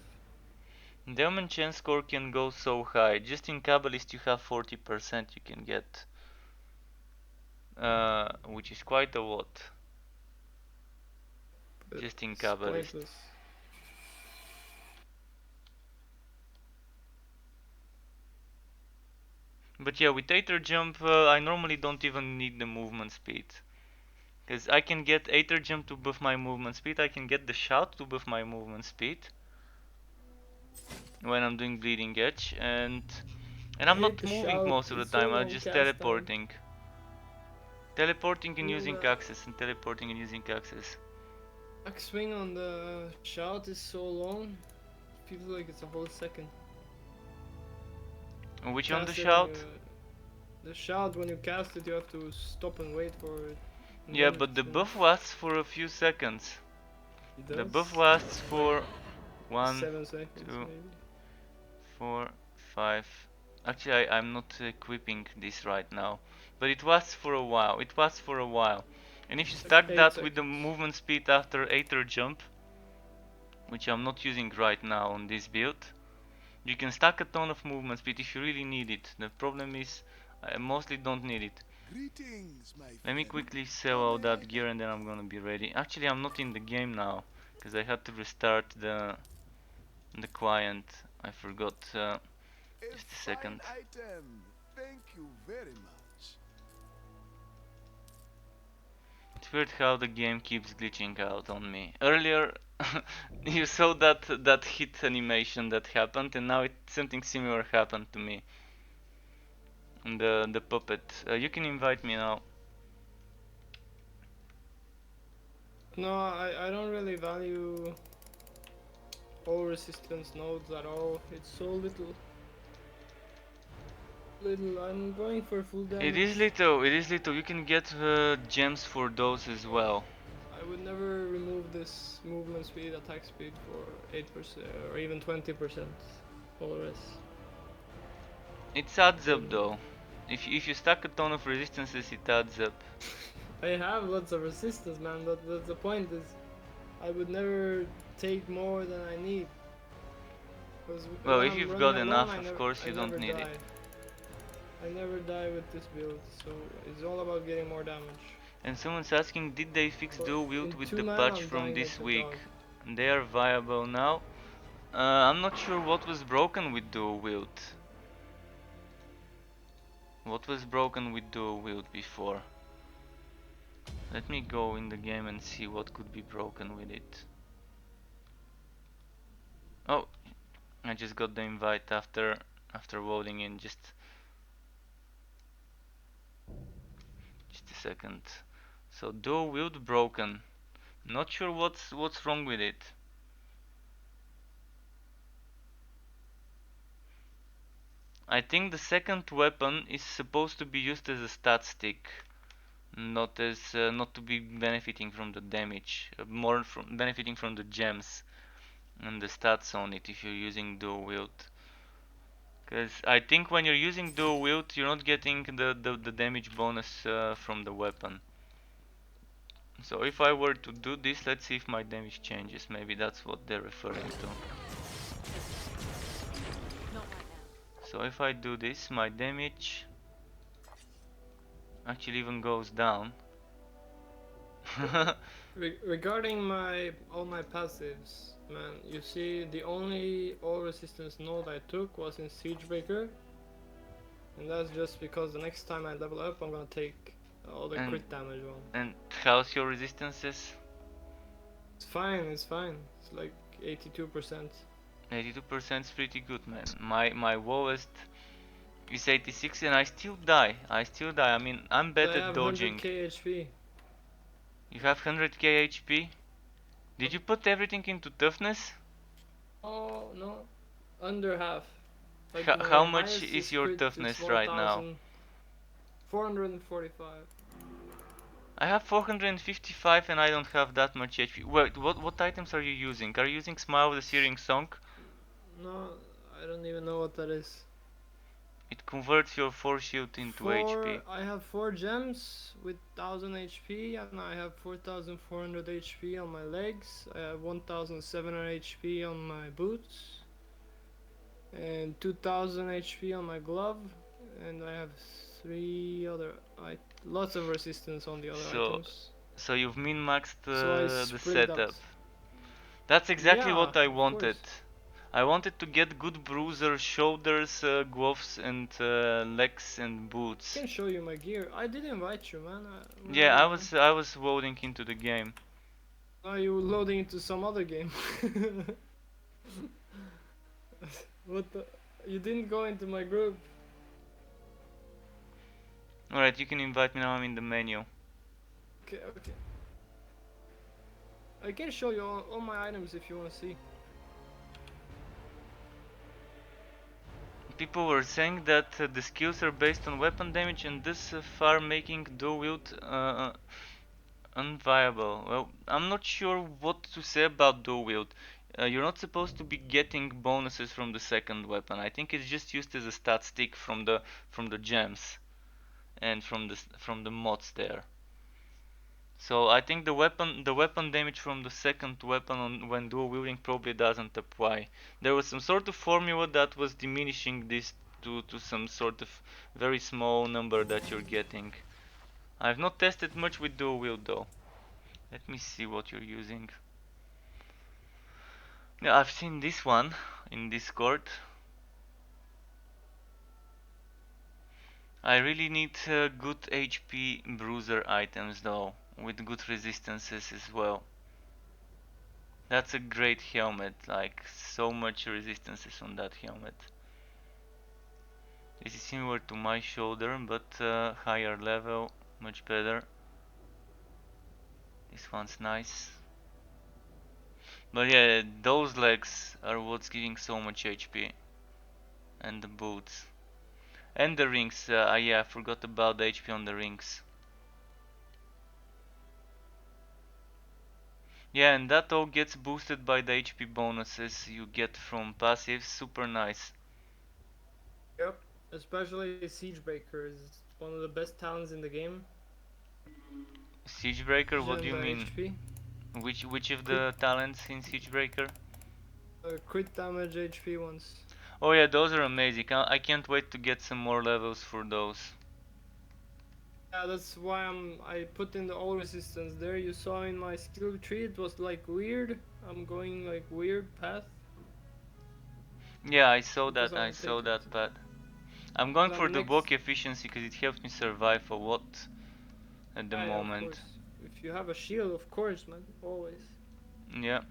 The Omen chance score can go so high. Just in Kabbalist you have 40% you can get. Which is quite a lot. But Just in it's Kabbalist. pointless. But yeah, with Aether Jump, I normally don't even need the movement speed. Because I can get Aether Jump to buff my movement speed, I can get the Shout to buff my movement speed when I'm doing Bleeding Edge, and I I'm hate not the moving shout. most of the It's so time, I'm long just cast time. teleporting. Teleporting and Even using the access, and teleporting and using access. back swing on the shout is so long. Feels like it's a whole second. Which on the Cast it and Shout? the shout, when you cast it, you have to stop and wait for it. And Yeah, then but the it's, you know, buff lasts for a few seconds. it The does. buff lasts Like for 1, 7 seconds 2, maybe. 4, 5. Actually, I'm not equipping this right now, but it lasts for a while. It lasts for a while, and if you Like stack 8 that with the seconds. movement speed after Aether Jump, which I'm not using right now on this build, you can stack a ton of movement speed if you really need it. The problem is, I mostly don't need it. Greetings, my Let me friend. quickly sell How all may I that gear and then I'm gonna be ready. Actually, I'm not in the game now, because I had to restart the client. I forgot. A Just a fine second. item. Thank you very much. It's weird how the game keeps glitching out on me. Earlier, you saw that hit animation that happened, and now something similar happened to me. And the puppet. You can invite me now. No, I don't really value all resistance nodes at all. It's so little. I'm going for full It is damage. little. It is little. You can get gems for those as well. I would never remove this movement speed, attack speed for 8% or even 20%. All the rest. It adds up though. If you stack a ton of resistances, it adds up. I have lots of resistance, man, but that's the point is I would never take more than I need. Because Well, when if I'm you've running got alone, enough, of course I you don't never need it. die. I never die with this build, so it's all about getting more damage. And someone's asking, did they fix But dual wield in with 2 the mana, patch I'm from dying this like a dog. week? They are viable now. I'm not sure what was broken with dual wield. What was broken with dual wield before? Let me go in the game and see what could be broken with it. Oh, I just got the invite after loading in. Just a second. So dual wield broken. Not sure what's wrong with it. I think the second weapon is supposed to be used as a stat stick, not to be benefiting from the damage, more from benefiting from the gems and the stats on it if you're using dual wield. Because I think when you're using dual wield, you're not getting the damage bonus from the weapon. So if I were to do this, let's see if my damage changes. Maybe that's what they're referring to. Not right now. So if I do this, my damage actually even goes down. Regarding all my passives, man, you see the only all resistance node I took was in Siegebreaker, and that's just because the next time I level up, I'm gonna take all the And crit damage one. and how's your resistances? It's fine. It's fine. It's like 82%. 82% is pretty good, man. My lowest is 86 and I still die. I mean, I'm But bad I at have dodging. 100k HP. You have 100k HP? Did you put everything into toughness? Oh no, under half. Like How my much highest is is your crit. It's toughness right now? 1,445. I have 455 and I don't have that much HP. Wait, what items are you using? Are you using Smile the Searing Song? No, I don't even know what that is. It converts your force shield into HP. I have 4 gems with 1000 HP, and I have 4400 HP on my legs. I have 1700 HP on my boots, and 2000 HP on my glove, and I have 3 other lots of resistance on the other So items. so you've min-maxed So I the split it up. setup. That's exactly Yeah, what I of wanted. course. I wanted to get good bruiser, shoulders, gloves, and legs and I boots. can show you my gear. I did invite you, man. Where Yeah, are I you, was man? I was loading into the game. Are you loading into some other game? What the? You didn't go into my group. Alright, you can invite me now. I'm in the menu. Okay, okay. I can show you all my items if you want to see. People were saying that the skills are based on weapon damage and this far making dual wield unviable. Well, I'm not sure what to say about dual wield. You're not supposed to be getting bonuses from the second weapon. I think it's just used as a stat stick from the gems and from the mods there. So I think the weapon damage from the second weapon when dual wielding probably doesn't apply. There was some sort of formula that was diminishing this to some sort of very small number that you're getting. I've not tested much with dual wield though. Let me see what you're using. Yeah, I've seen this one in Discord. I really need good HP bruiser items though, with good resistances as well. That's a great helmet, like so much resistances on that helmet. This is similar to my shoulder, but higher level, much better. This one's nice. But yeah, those legs are what's giving so much HP. And the boots. And the rings, yeah, I forgot about the HP on the rings. Yeah, and that all gets boosted by the HP bonuses you get from passives, super nice. Yep. Especially Siegebreaker is one of the best talents in the game. Siegebreaker, what do And you the mean? HP. Which of Crit, the talents in Siegebreaker? crit damage HP ones. Oh yeah, those are amazing. I can't wait to get some more levels for those. Yeah, that's why I put in the all resistance there. You saw in my skill tree it was like weird. I'm going like weird path Yeah, I saw because that, I I want to take saw it. that, but I'm going But for the next, walk efficiency because it helps me survive a lot at the yeah, of moment. course. If you have a shield, of course, man, always. Yeah.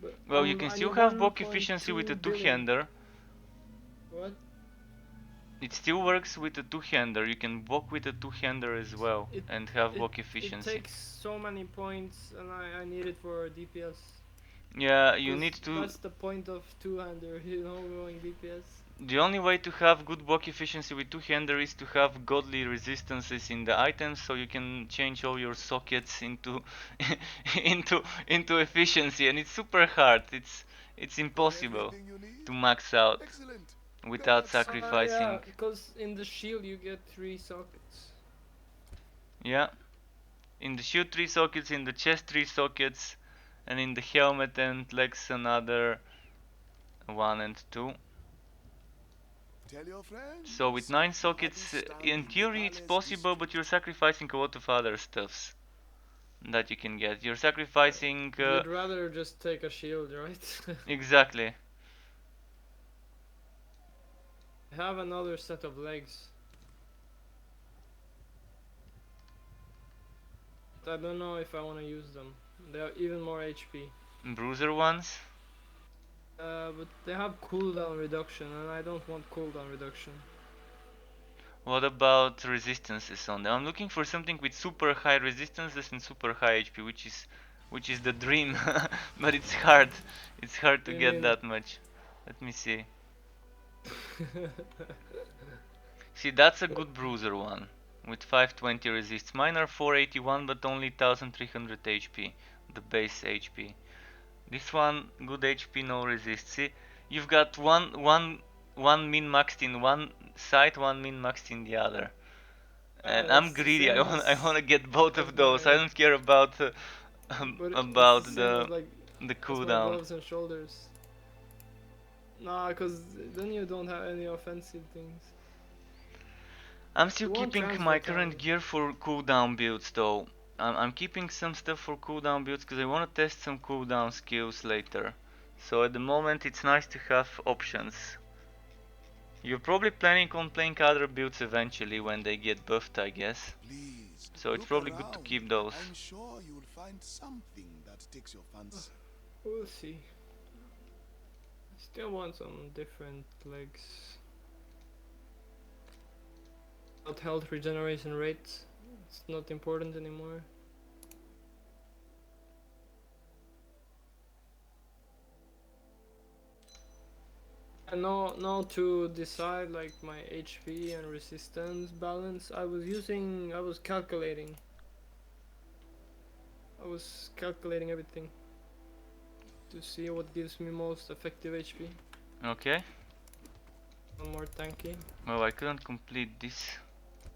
But Well, you can I still need have walk efficiency with a 1.2 billion. two-hander. What? It still works with a two-hander. You can walk with a two-hander as well It and have it walk it efficiency. takes so many points, and I need it for DPS. Yeah, you Because need to. that's the point of two-hander, going DPS. The only way to have good walk efficiency with two-hander is to have godly resistances in the items, so you can change all your sockets into into efficiency, and it's super hard. It's impossible Everything you need? to max out Excellent. Get without that sorted. Yeah, sacrificing. because in the shield you get 3 sockets. Yeah, in the shield 3 sockets, in the chest 3 sockets, and in the helmet and legs another 1 and 2. Tell your So with friends. 9 Mohadi sockets, stand in in the theory it's palace possible, but you're district. sacrificing a lot of other stuffs that you can get. You're Uh, sacrificing you'd rather just take a shield, right? exactly. I have another set of legs. I don't know if I want to use them. They have even more HP. Bruiser ones. But they have cooldown reduction, and I don't want cooldown reduction. What about resistances on them? I'm looking for something with super high resistances and super high HP, which is the dream, but it's hard. It's hard What do to you get mean? that much. Let me see. See, that's a good bruiser one with 520 resists. Mine are 481 but only 1300 HP, the base HP. This one good HP, no resist. See, you've got one min maxed in one side, one min maxed in the other. And I'm It's the greedy. I same want to get both as of those. I my. don't care about But it's the about same the as my cooldown. gloves and shoulders. Nah, cause then you don't have any offensive things. I'm still You want keeping my transfer current time. gear for cooldown builds though. I'm keeping some stuff for cooldown builds because I want to test some cooldown skills later. So at the moment it's nice to have options. You're probably planning on playing other builds eventually when they get buffed, I guess. Please, So it's look probably good to around. keep those. I'm sure you'll find something that takes your fancy. We'll see. I still want some different legs. Not health regeneration rates. It's not important anymore. And now to decide like my HP and resistance balance, I was calculating everything to see what gives me most effective HP. Okay. One more tanky. Well, I couldn't complete this.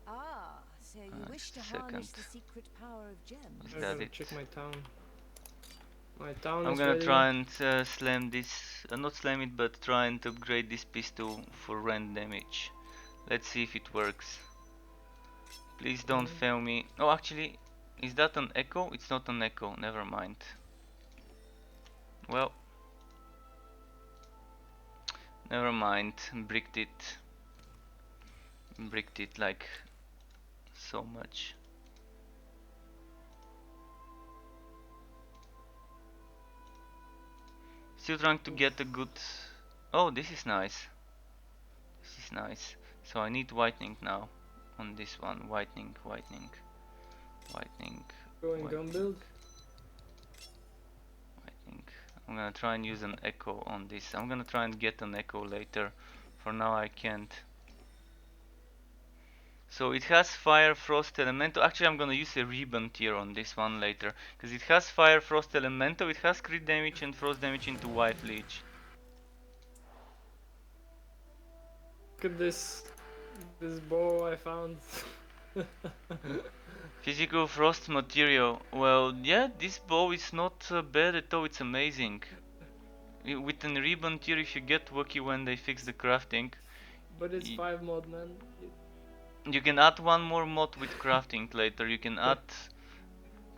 Ah, so you wish Just to a harness second. the secret power of gems. Is I'm that gonna it? check my town. My town I'm is gonna ready. try and slam this, not slam it, but try and upgrade this pistol for rend damage. Let's see if it works. Please don't fail me. Oh, actually, is that an echo? It's not an echo, never mind. Well, never mind, bricked it. Bricked it like so much. Still trying to get a good... Oh, this is nice. This is nice. So I need whitening now on this one. Whitening, whitening, whitening, Going gun build. whitening. I'm gonna try and use an echo on this. I'm gonna try and get an echo later. For now I can't. So it has fire, frost, elemental. Actually I'm gonna use a ribbon tier on this one later. Because it has fire, frost, elemental. It has crit damage and frost damage into white leech. Look at this bow I found. Physical frost material. Well, yeah, this bow is not bad at all. It's amazing. With an ribbon tier, if you get lucky when they fix the crafting, But it's 5 mod, man. you can add one more mod with crafting later. You can add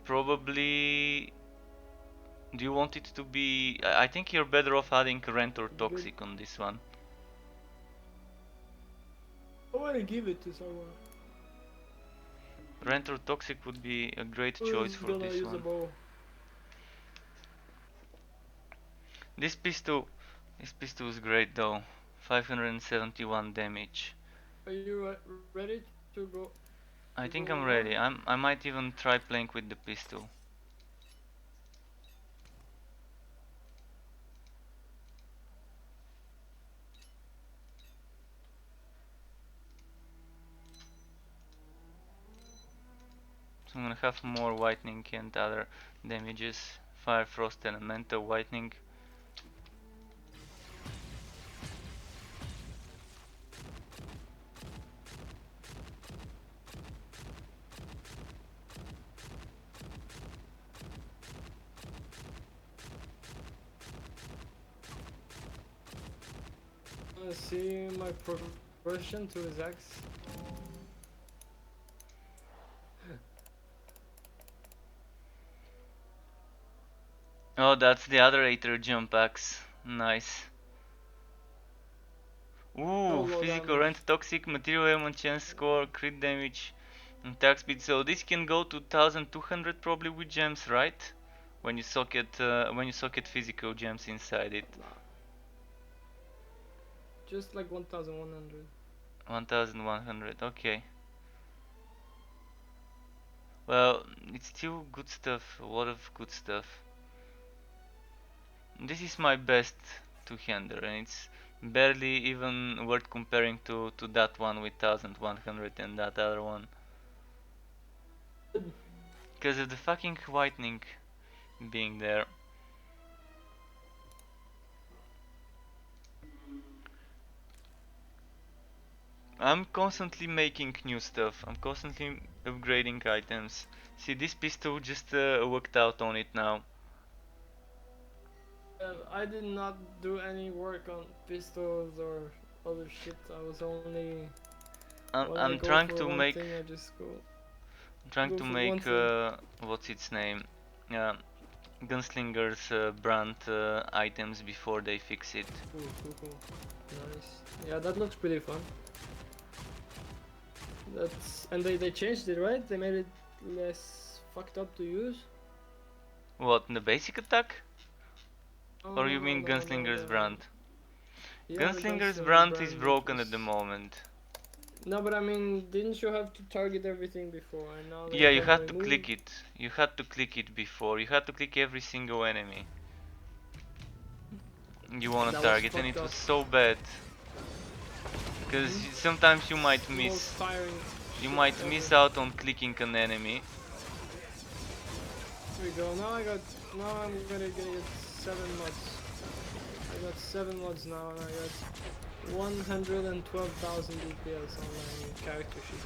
probably. Do you want it to be? I think you're better off adding rent or toxic on this one. I wanna give it to someone. Rent or toxic would be a great choice Who's for gonna this use a one. bow? This pistol is great though. 571 damage. Are you ready to go? I To think go I'm war? ready. I might even try playing with the pistol. So I'm gonna have more whitening and other damages. Fire, frost, elemental, whitening. Wanna see my progression to his axe? Oh, that's the other Aether jump axe. Nice. So Ooh, low physical damage. rent, toxic, material element, chance score, crit damage, and attack speed. So this can go to 1200 probably with gems, right? When you socket physical gems inside it. Nah. Just like 1100. 1100, okay. Well, it's still good stuff, a lot of good stuff. This is my best two-hander and it's barely even worth comparing to that one with 1100 and that other one. Because of the fucking whitening being there. I'm constantly making new stuff. I'm constantly upgrading items. See, this pistol just worked out on it now. I did not do any work on pistols or other shit. I was only when I I'm go trying for to one make. thing, I just go I'm trying to for one make thing. what's its name? Yeah, Gunslinger's brand items before they fix it. Cool. Nice. Yeah, that looks pretty fun. And they changed it, right? They made it less fucked up to use. What, the basic attack? Oh, Or you mean no, Gunslinger's brand? Yeah, the Gunslinger's Gunslinger brand is brand broken at was- the moment. No, but I mean, didn't you have to target everything before? And now they Yeah, you have had to removed- click it. You had to click it before. You had to click every single enemy you wanna That was target, and fucked it up. was so bad. Because sometimes you might Most miss. tiring You shit might ever. miss out on clicking an enemy. Here we go. Now I'm gonna get 7 mods. I got 7 mods now, and I got 112,000 DPS on my character sheet.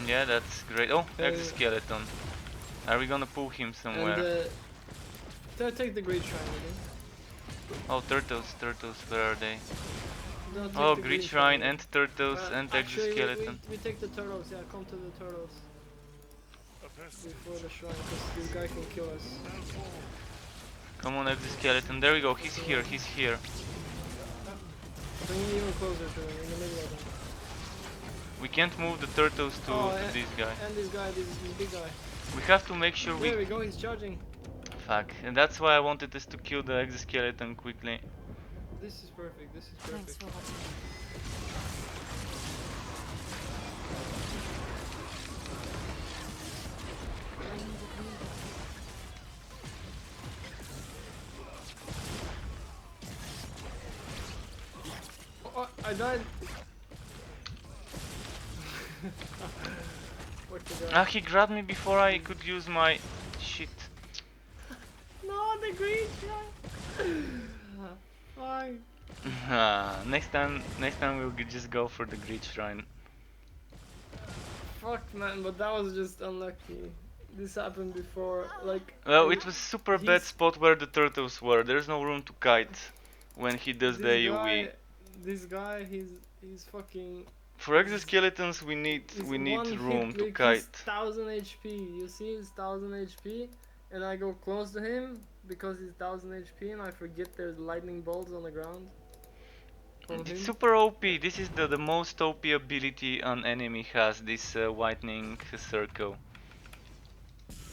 Yeah, that's great. Oh, Hey. exoskeleton. Are we gonna pull him somewhere? And take the great shrine again. Oh, turtles, where are they? No, take Oh, the great green shrine again. and turtles and Actually, exoskeleton. we take the turtles. Yeah, come to the turtles before the shrine, because this guy can kill us. Come on, exoskeleton. There we go. He's here. Bring me even closer to him, in the middle of them. We can't move the turtles to this guy. And this guy, this big guy. We have to make sure There we go, he's charging. Fuck. And that's why I wanted us to kill the exoskeleton quickly. This is perfect, this is Thanks perfect. for watching. Oh, I died. What the guy? Ah, he grabbed me before I could use my shit. No, the green guy. Fine. Next time we'll just go for the great shrine. Fuck man, but that was just unlucky. This happened before, like. Well, it was super bad he's- spot where the turtles were. There's no room to kite when he does the AoE. This guy, he's fucking. For exoskeletons, we need room to kite. 1000 HP. You see, he's 1000 HP, and I go close to him because he's 1000 HP, and I forget there's lightning bolts on the ground. From It's him. super OP. This is the most OP ability an enemy has. This whitening circle.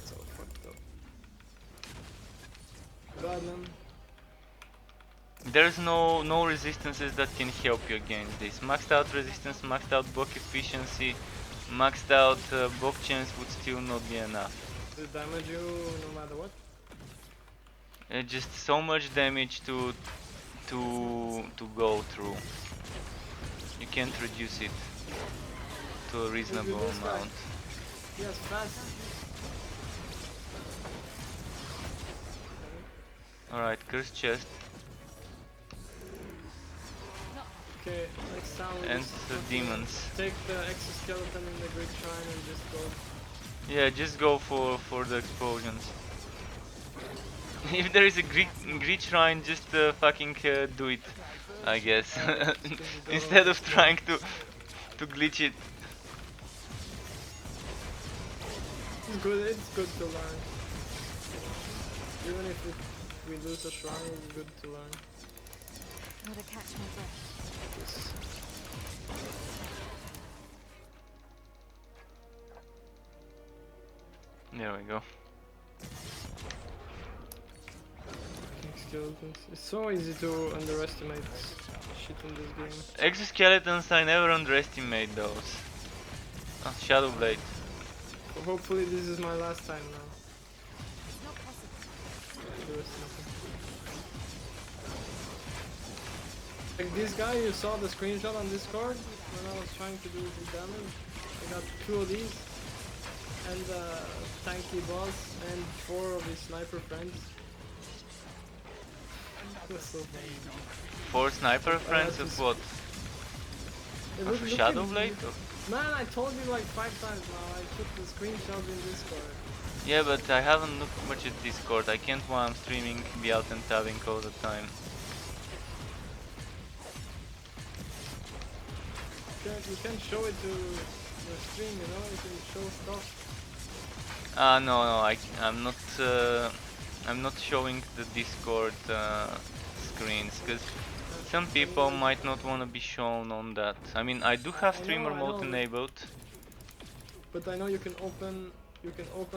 So fucked up. Bad man. There's no resistances that can help you against this. Maxed out resistance, maxed out block efficiency, maxed out block chance would still not be enough. Does it damage you no matter what? Just so much damage to go through. You can't reduce it to a reasonable this guy. amount. Yes, fast. Alright, cursed chest Okay, next time we and just the fucking demons. take the exoskeleton in the great shrine and just go. Yeah, just go for the explosions. If there is a Greek shrine, just fucking do it, I guess. Instead of trying to glitch it. It's good to learn. Even if we lose a shrine, it's good to learn. Gotta catch my breath. Yes. There we go. Skeletons. It's so easy to underestimate shit in this game. Exoskeletons, I never underestimate those. Oh, Shadow Blade. So hopefully this is my last time now. It's not possible. Underestimating. Like this guy, you saw the screenshot on Discord when I was trying to do the damage. I got 2 of these, and tanky boss, and 4 of his sniper friends. It was so funny. 4 sniper friends of what? Hey, Of look Shadow at- Blade? Man, I told you like 5 times now. I put the screenshots in Discord. Yeah, but I haven't looked much at Discord. I can't while I'm streaming be out and tabbing all the time. You can show it to your stream, you know, you can show stuff. I'm not showing the Discord screens because some people might not want to be shown on that. I mean, I do have streamer mode enabled. But I know you can open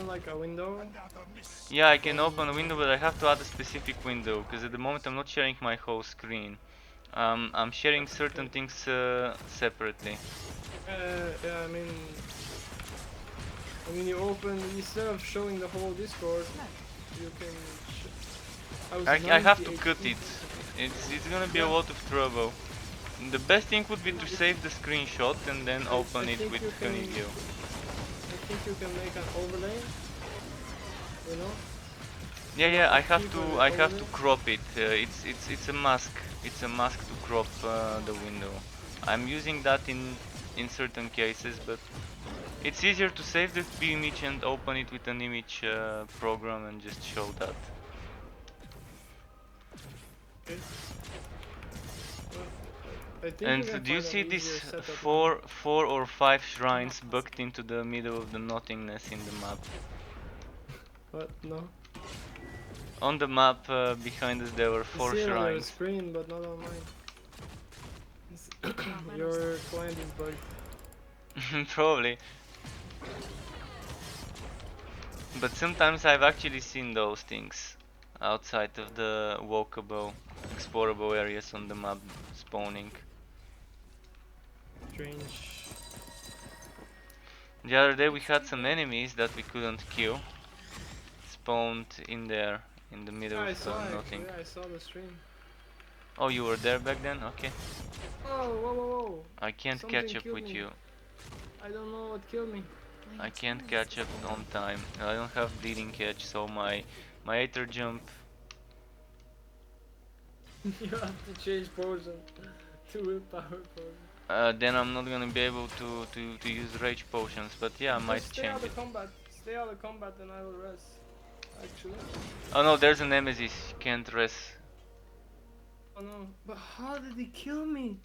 like a window. Yeah, I can open a window, but I have to add a specific window because at the moment I'm not sharing my whole screen. I'm sharing certain things separately. Yeah, I mean, you open instead of showing the whole Discord, you can. I have to cut it. It's gonna be a lot of trouble. The best thing would be to save the screenshot and then open it with Canivio. I think you can make an overlay. You know? Yeah, I have to crop it. It's a mask. It's a mask to crop the window. I'm using that in certain cases, but it's easier to save the image and open it with an image program and just show that. Okay. And do you see these four or five shrines bugged into the middle of the nothingness in the map? What? No. On the map behind us there were 4 shrines. On your shrines. screen, but not on mine. Your client is bugged. Probably. But sometimes I've actually seen those things outside of the walkable, explorable areas on the map spawning. Strange. The other day we had some enemies that we couldn't kill. Spawned in there, in the middle of nothing. Yeah, I saw the stream. Oh, you were there back then? Okay. Oh, whoa. I can't catch up with you. I don't know what killed me. I can't catch up on time. I don't have bleeding catch, so my Aether jump. You have to change potion to willpower potion. Then I'm not gonna be able to use rage potions, but yeah, I might stay change out it. of combat. Stay out of combat and I will rest. Actually. Oh no, there's a nemesis. Can't rest. Oh no, but how did he kill me?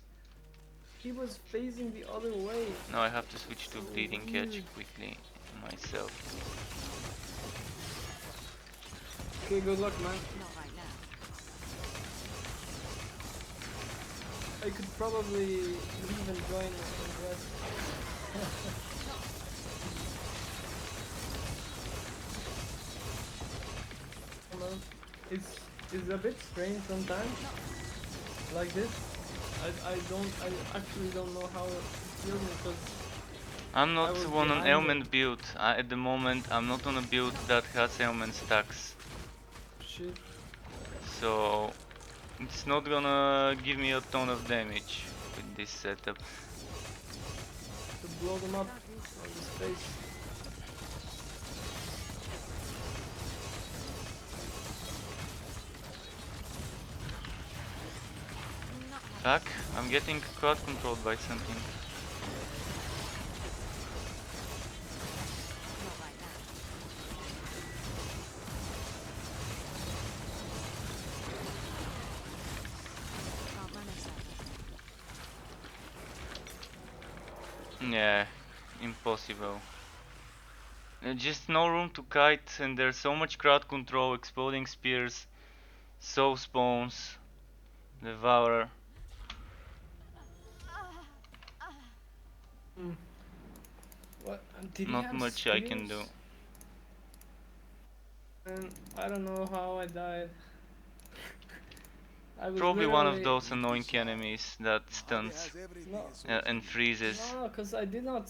He was facing the other way. Now I have to switch to bleeding catch quickly myself. Okay, good luck, man. Not right now. I could probably leave and join and rest. Hello. It's a bit strange sometimes. Like this. I actually don't know how it feels because I'm not on an ailment build. At the moment I'm not on a build that has ailment stacks. Shit. So it's not gonna give me a ton of damage with this setup. To blow them up on the space. Fuck, I'm getting crowd controlled by something. Yeah, impossible. Just no room to kite, and there's so much crowd control, exploding spears, soul spawns, devourer. What? Did Not much I can do. And I don't know how I died. I was Probably one of those annoying enemies that stuns and freezes. No, cause he did not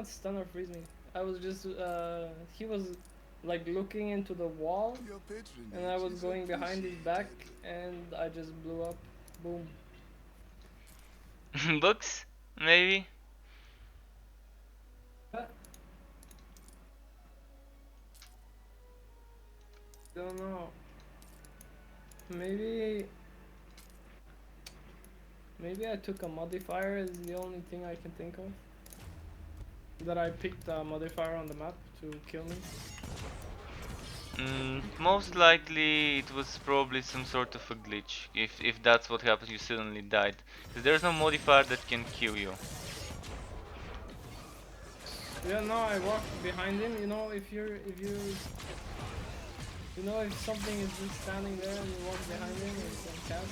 stun or freeze me. I was just he was like looking into the wall, and I was going behind his back, and I just blew up. Boom. Books? Maybe? Don't know. Maybe I took a modifier is the only thing I can think of. That I picked a modifier on the map to kill me. Most likely it was probably some sort of a glitch. If that's what happens, you suddenly died. Because there's no modifier that can kill you. Yeah, no, I walk behind him. You know, if something is just standing there and you walk behind him, it's a cat,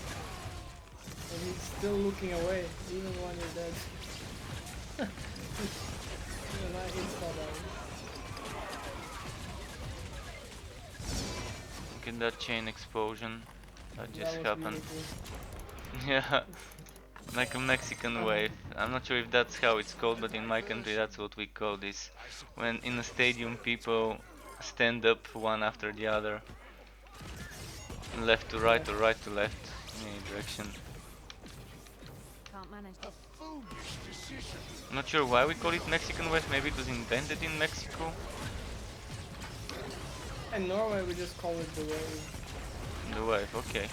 and he's still looking away even when you're dead. And I install that. Look at that chain explosion that just That was happened. really Yeah, like a Mexican wave. I'm not sure if that's how it's called, but in my country that's what we call this. When in a stadium people stand up one after the other. Left to right or right to left, in any direction. Can't manage this. I'm not sure why we call it Mexican wave, maybe it was invented in Mexico. In Norway, we just call it the wave. The wave, okay.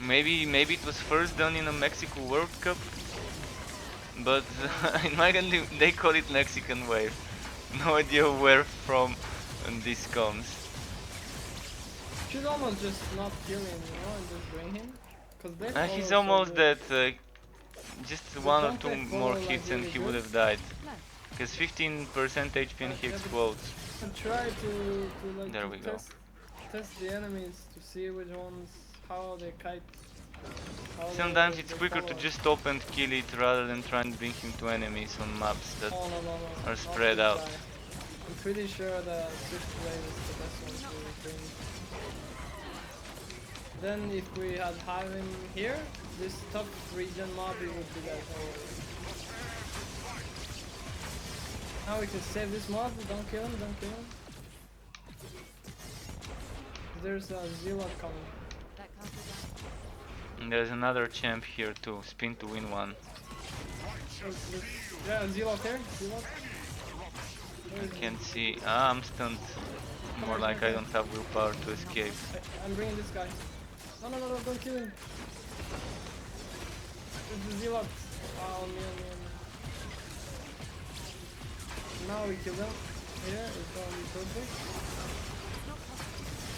Maybe it was first done in a Mexico World Cup, but in my country they call it Mexican wave. No idea where from this comes. Should almost just not kill him, you know, and just bring him. Cause they follow He's so almost good. dead. Just But one or don't two they more follow, hits like, and really he would good? have died. No. Because 15% HP and he Yeah, but- explodes. And try to like There to we go. test the enemies to see which ones, how they kite. Sometimes it's they quicker to follow. just stop and kill it rather than try and bring him to enemies on maps that Oh, no, are not spread this out. guy. I'm pretty sure that Switchblade is the best one to bring. Then if we had him here, this top region mob, it would be like now we can save this mob. Don't kill him, don't kill him. There's a Zealot coming. That can't be done. And there's another champ here too, spin to win one. Yeah, Zealot here, Zealot. Where is he? Can't see. Ah, I'm stunned. More like I don't have willpower to escape. I'm bringing this guy. No, don't kill him. It's the Zealot. Oh, on me. Now we kill them. Here, it's gonna be perfect.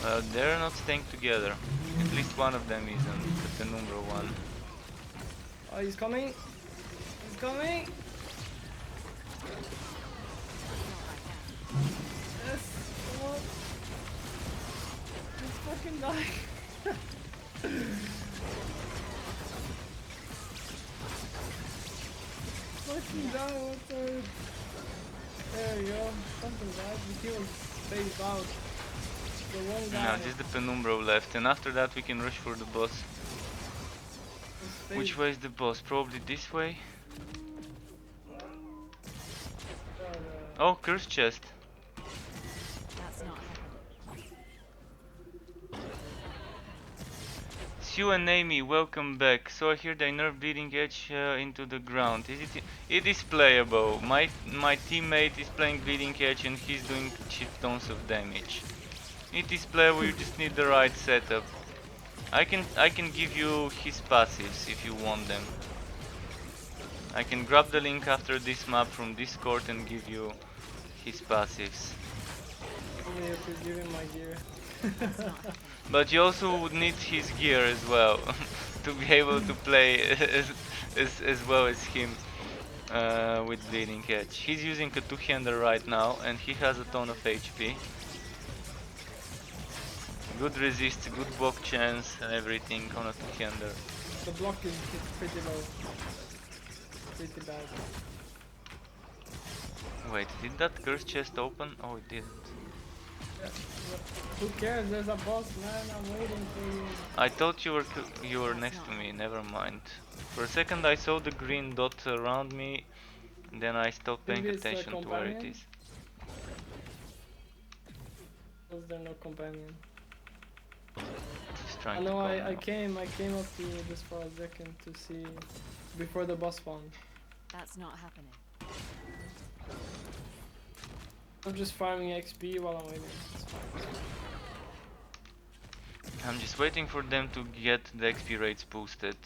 Well, they're not staying together. At least one of them isn't, the number one. Oh, he's coming. He's coming. Yes, come on. Just fucking die. Fucking die, what the... There you go. Something died. He was phased out. The one guy Now just the penumbra left, and after that we can rush for the boss. was Which phased. way is the boss? Probably this way? Oh, curse chest. That's not happening. Sue and Amy, welcome back. So I hear they nerf Bleeding Edge into the ground. It is playable. My teammate is playing Bleeding Edge and he's doing shit tons of damage. It is playable, you just need the right setup. I can give you his passives if you want them. I can grab the link after this map from Discord and give you his passives. Only you could give him my gear. But you also would need his gear as well to be able to play as well as him with Bleeding Edge. He's using a two-hander right now and he has a ton of HP. Good resist, good block chance and everything on a two-hander. The block is pretty low. Pretty bad. Wait, did that curse chest open? Oh, it didn't. Yeah, who cares? There's a boss, man. I'm waiting for you. I thought you were next to me, never mind. For a second I saw the green dot around me, then I stopped paying Maybe it's a attention to where it companion? is. Was there no companion? Just I trying know. to I call came up to just for a second to see before the boss spawned. That's not happening. I'm just farming XP while I'm waiting. It's fine. I'm just waiting for them to get the XP rates boosted.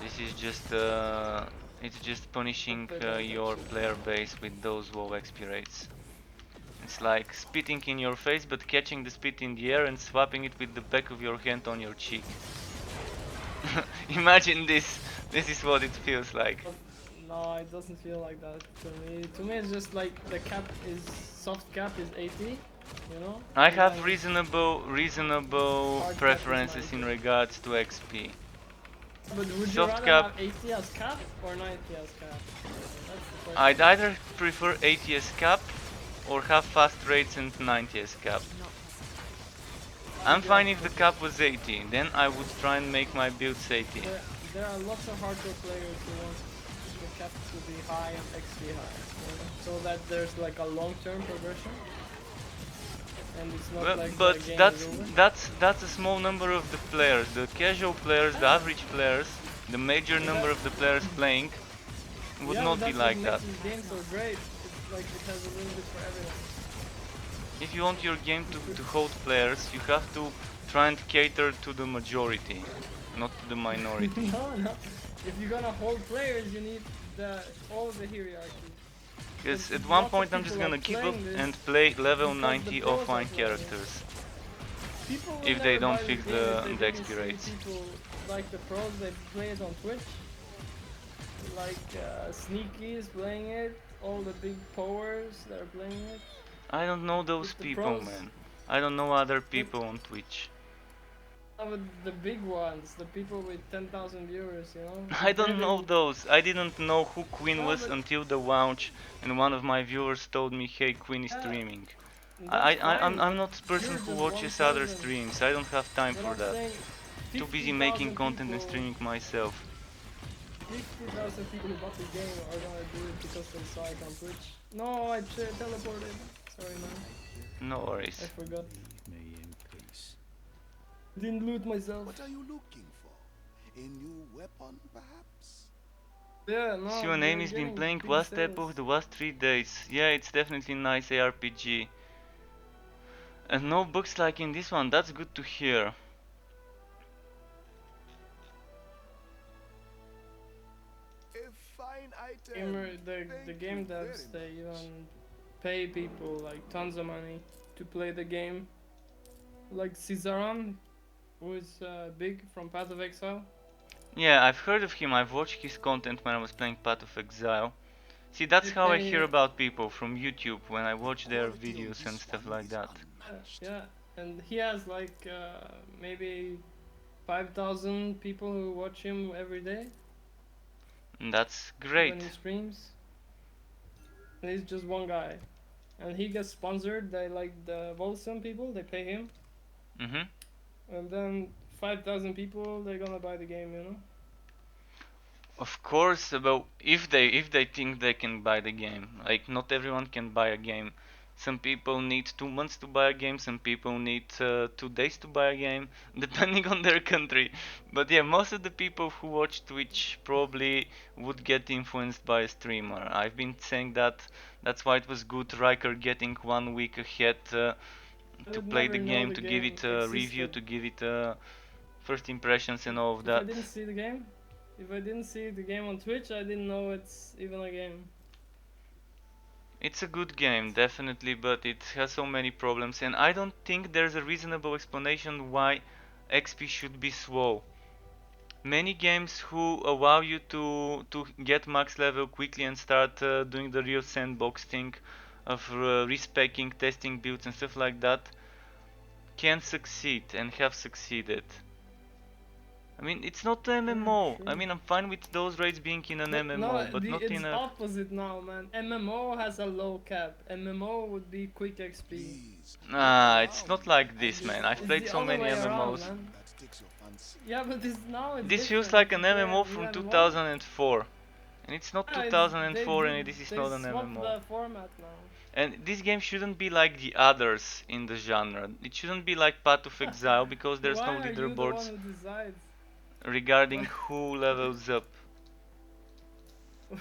This is just it's just punishing your player base with those low XP rates. It's like spitting in your face but catching the spit in the air and swapping it with the back of your hand on your cheek. Imagine this. This is what it feels like. No, it doesn't feel like that to me. To me, it's just like the cap is soft cap is 80, you know. I And have then reasonable hard cap is preferences in 90. regards to XP. But would you Soft rather cap, have 80 as cap or 90 as cap? That's the question. I'd either prefer 80 as cap or have fast rates and 90 as cap. Not possible. I'm fine if the cap was 80, then I would try and make my builds 80. There are lots of hardcore players who want the cap to be high and XP high, you know? So that there's like a long-term progression. And it's not Well, like but the game that's is over. that's a small number of the players. The casual players, the average players, the major number of the players playing would not be like that. This game so great. It's like it has a little bit for everyone. If you want your game to hold players, you have to try and cater to the majority, not to the minority. No. If you're gonna hold players, you need all the hierarchy. Because at Lots one of point I'm people just are gonna give up playing this and play level because the 90 pros are offline playing it. characters. People will If they never don't buy fix game the if they didn't XP see rates. People like the pros, they play it on Twitch. Like Sneaky's playing it, all the big powers that are playing it. I don't know those It's the people, pros. man. I don't know other people on Twitch. But the big ones, the people with 10,000 viewers, you know. I don't know Really- those. I didn't know who Queen No, was but- until the launch, and one of my viewers told me, "Hey, Queen is Yeah, streaming." that's fine, I'm not a person you're who just watches one other person. streams. I don't have time But for I'm that. saying Too busy 50,000 making content and people- streaming myself. 50,000 people who bought the game are gonna do it because they saw it on Twitch. No, I teleported. Sorry, man. No worries. I forgot. Leave me in peace. Didn't loot myself. What are you looking for? A new weapon, perhaps? Yeah, no. So your name has they're been getting playing big last sales. epoch the last 3 days. Yeah, it's definitely nice ARPG. And no bugs like in this one, that's good to hear. A fine item. Gamer, the Thank game you devs, very they much. even pay people like tons of money to play the game. Like Cizaron, who is big from Path of Exile. Yeah, I've heard of him, I've watched his content when I was playing Path of Exile. See, that's how I hear about people, from YouTube, when I watch their Quality on videos and this stuff one like is that. unmatched. Yeah, and he has like maybe 5,000 people who watch him every day And that's when great. he streams. And he's just one guy, and he gets sponsored. They like the Wolcen people, they pay him, and then 5,000 people they're gonna buy the game, you know. Of course, about if they think they can buy the game. Like, not everyone can buy a game. Some people need 2 months to buy a game, some people need 2 days to buy a game, depending on their country. But yeah, most of the people who watch Twitch probably would get influenced by a streamer. I've been saying that. That's why it was good Riker getting 1 week ahead to would play the never know game, the to give game it a review, existed. to give it first impressions and all of If I that. didn't see the game, if I didn't see the game on Twitch, I didn't know it's even a game. It's a good game, definitely, but it has so many problems, and I don't think there's a reasonable explanation why XP should be slow. Many games who allow you to get max level quickly and start doing the real sandbox thing of respecking, testing builds and stuff like that can succeed and have succeeded. I mean, it's not an MMO. I sure. mean, I'm fine with those rates being in an MMO, No, but not it's in a... opposite now, man. MMO has a low cap. MMO would be quick XP. Please. Nah, it's not like this, man. I've It's played the so other many way around, MMOs. man. That takes your fancy. Yeah, but it's This feels different. like an You play MMO a from new 2004. And it's not Yeah, 2004 and this is they not an swapped MMO. the format now. And this game shouldn't be like the others in the genre. It shouldn't be like Path of Exile because there's Why no are you the one leaderboards who decides? regarding who levels up.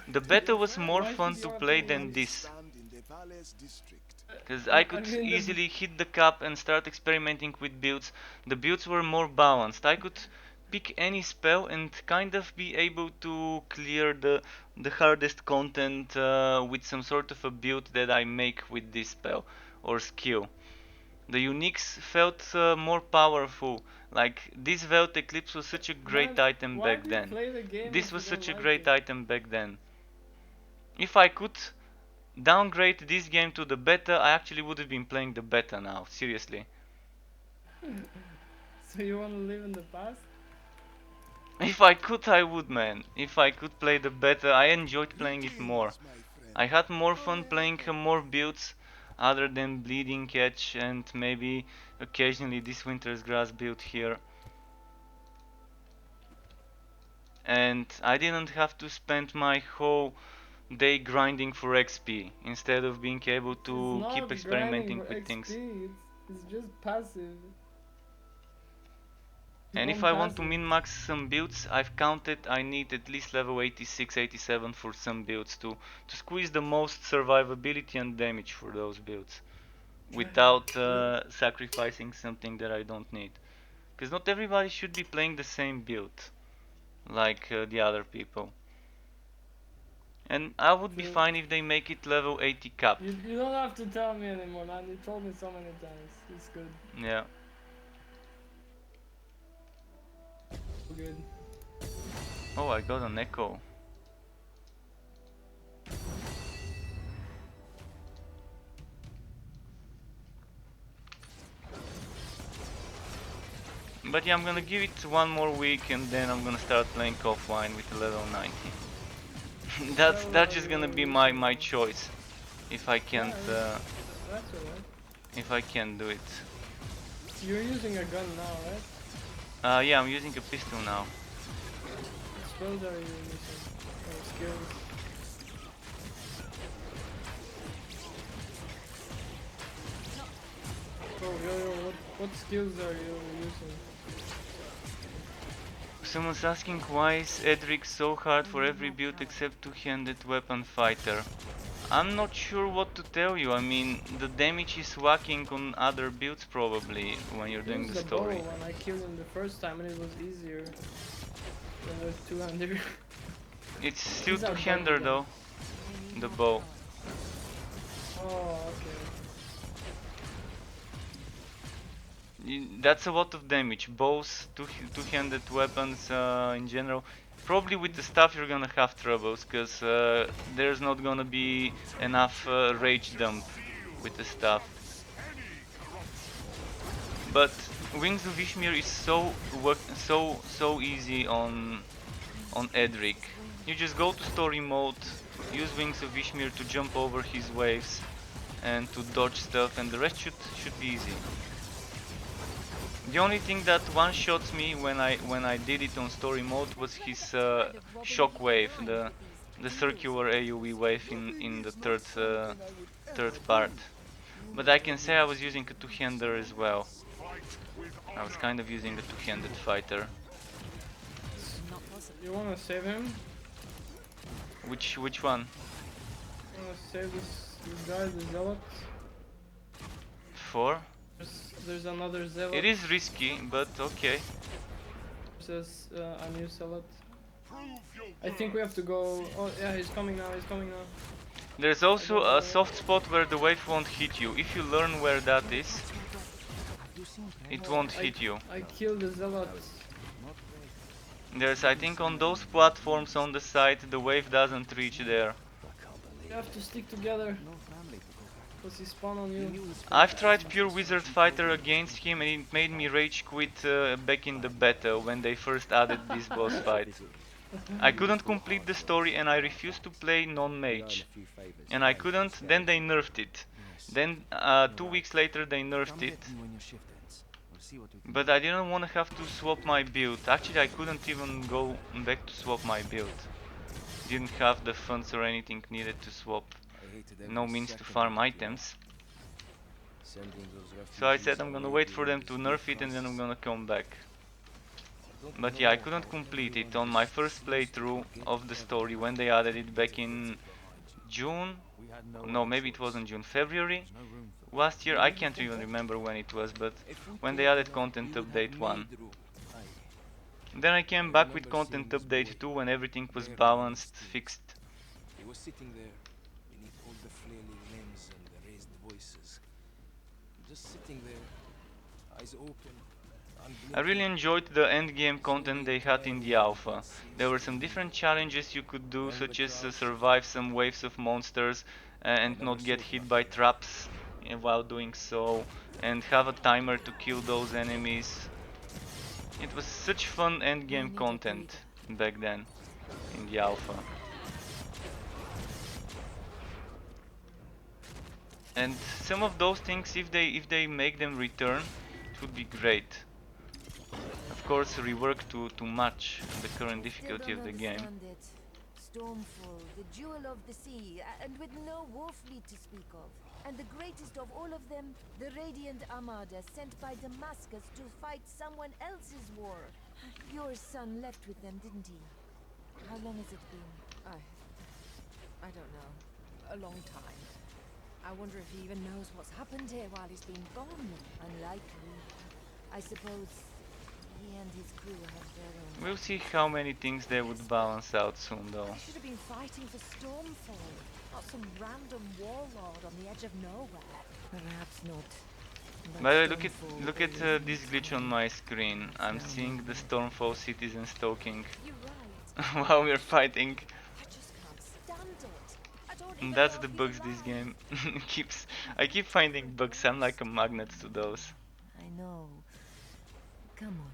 The beta was more Why fun should to your play opinion than this. Stand in the palace district. Because I could mean, the- easily hit the cap and start experimenting with builds. The builds were more balanced. I could pick any spell and kind of be able to clear the hardest content with some sort of a build that I make with this spell or skill. The uniques felt more powerful. Like, this Velt Eclipse was such a great Man, item why back do you then. play the game This if was you don't such a like great it? item back then. If I could downgrade this game to the beta, I actually would have been playing the beta now, seriously. So you want to live in the past? If I could, I would, man. If I could play the beta, I enjoyed playing it more. Greetings, my friend. I had more fun playing more builds other than Bleeding Edge and maybe occasionally this Winter's Grass build here. And I didn't have to spend my whole day grinding for XP instead of being able to It's keep not experimenting grinding for with XP, things. it's just passive. And if I want to min-max some builds, I've counted I need at least level 86, 87 for some builds to squeeze the most survivability and damage for those builds without sacrificing something that I don't need. Because not everybody should be playing the same build like the other people. And I would be fine if they make it level 80 cap. You don't have to tell me anymore, man. You told me so many times. It's good. Yeah. Good. Oh, I got an echo. But yeah, I'm gonna give it one more week and then I'm gonna start playing offline with a level 90. That's just gonna be my choice if I can't That's alright. if I can't do it. You're using a gun now, right? Yeah, I'm using a pistol now. What spells are you using? Or skills? Oh, yo, what skills are you using? Someone's asking why is Edric so hard for every build except two-handed weapon fighter. I'm not sure what to tell you. I mean, the damage is whacking on other builds probably when you're doing the story. When I killed him the first time and it was easier than with two-hander. It's still two-hander though, the bow. Oh, okay. That's a lot of damage. Bows, two-handed weapons in general. Probably with the staff you're gonna have troubles, because there's not gonna be enough rage dump with the staff. But Wings of Ishmir is so easy on Edric. You just go to story mode, use Wings of Ishmir to jump over his waves and to dodge stuff, and the rest should be easy. The only thing that one-shots me when I did it on story mode was his shockwave, the circular AoE wave in the third part. But I can say I was using a two-hander as well. I was kind of using a two-handed fighter. You wanna save him? Which one? You wanna save this guy, the zealot? For? There's another zealot. It is risky, but okay. There's a new zealot. I think we have to go. Oh yeah, he's coming now. There's also a soft spot where the wave won't hit you. If you learn where that is, it won't hit you. I killed the zealot. There's, I think, on those platforms on the side, the wave doesn't reach there. You have to stick together. Because he spawned on you. I've tried pure wizard fighter against him and it made me rage quit back in the beta when they first added this boss fight. I couldn't complete the story and I refused to play non-mage. And I couldn't, then they nerfed it. Then 2 weeks later they nerfed it. But I didn't want to have to swap my build. Actually, I couldn't even go back to swap my build. Didn't have the funds or anything needed to swap. No means to farm items. So I said I'm gonna wait for them to nerf it and then I'm gonna come back. But yeah, I couldn't complete it on my first playthrough of the story when they added it back in June. No, maybe it wasn't June, February last year. I can't even remember when it was, but when they added content update 1. Then I came back with content update 2 when everything was balanced, fixed. He was sitting there beneath all the flailing limbs and the raised voices. Just sitting there, eyes open, I really enjoyed the endgame content they had in the alpha. There were some different challenges you could do, such as survive some waves of monsters and not get hit by traps while doing so, and have a timer to kill those enemies. It was such fun endgame content back then in the alpha. And some of those things, if they make them return, it would be great. Of course, rework to match the current difficulty of the game. Stormfall, the jewel of the sea, and with no war fleet to speak of. And the greatest of all of them, the Radiant Armada sent by Damascus to fight someone else's war. Your son left with them, didn't he? How long has it been? I don't know. A long time. I wonder if he even knows what's happened here while he's been gone. Unlikely. I suppose he and his crew have their own... We'll see how many things they would balance out soon, though. They should have been fighting for Stormfall, not some random warlord on the edge of nowhere. Perhaps not. But By the way, Stormfall look at always this glitch on my screen. I'm seeing the Stormfall citizens talking You're right. while we're fighting. I just can't stand it. I don't even And that's know the if he's bugs this alive. game keeps. I keep finding bugs. I'm like a magnet to those. I know. Come on,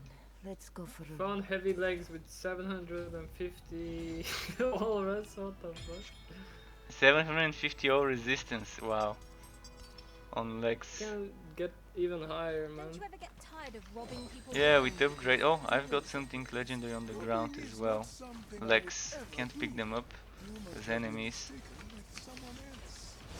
let's go for a Found heavy legs with 750 all rest, what the fuck? 750 all resistance. Wow. On legs. Can get even higher, man. Don't you ever get tired of robbing people? Yeah, blind? with upgrade. Oh, I've got something legendary on the ground as well. Legs. Can't pick them up as enemies.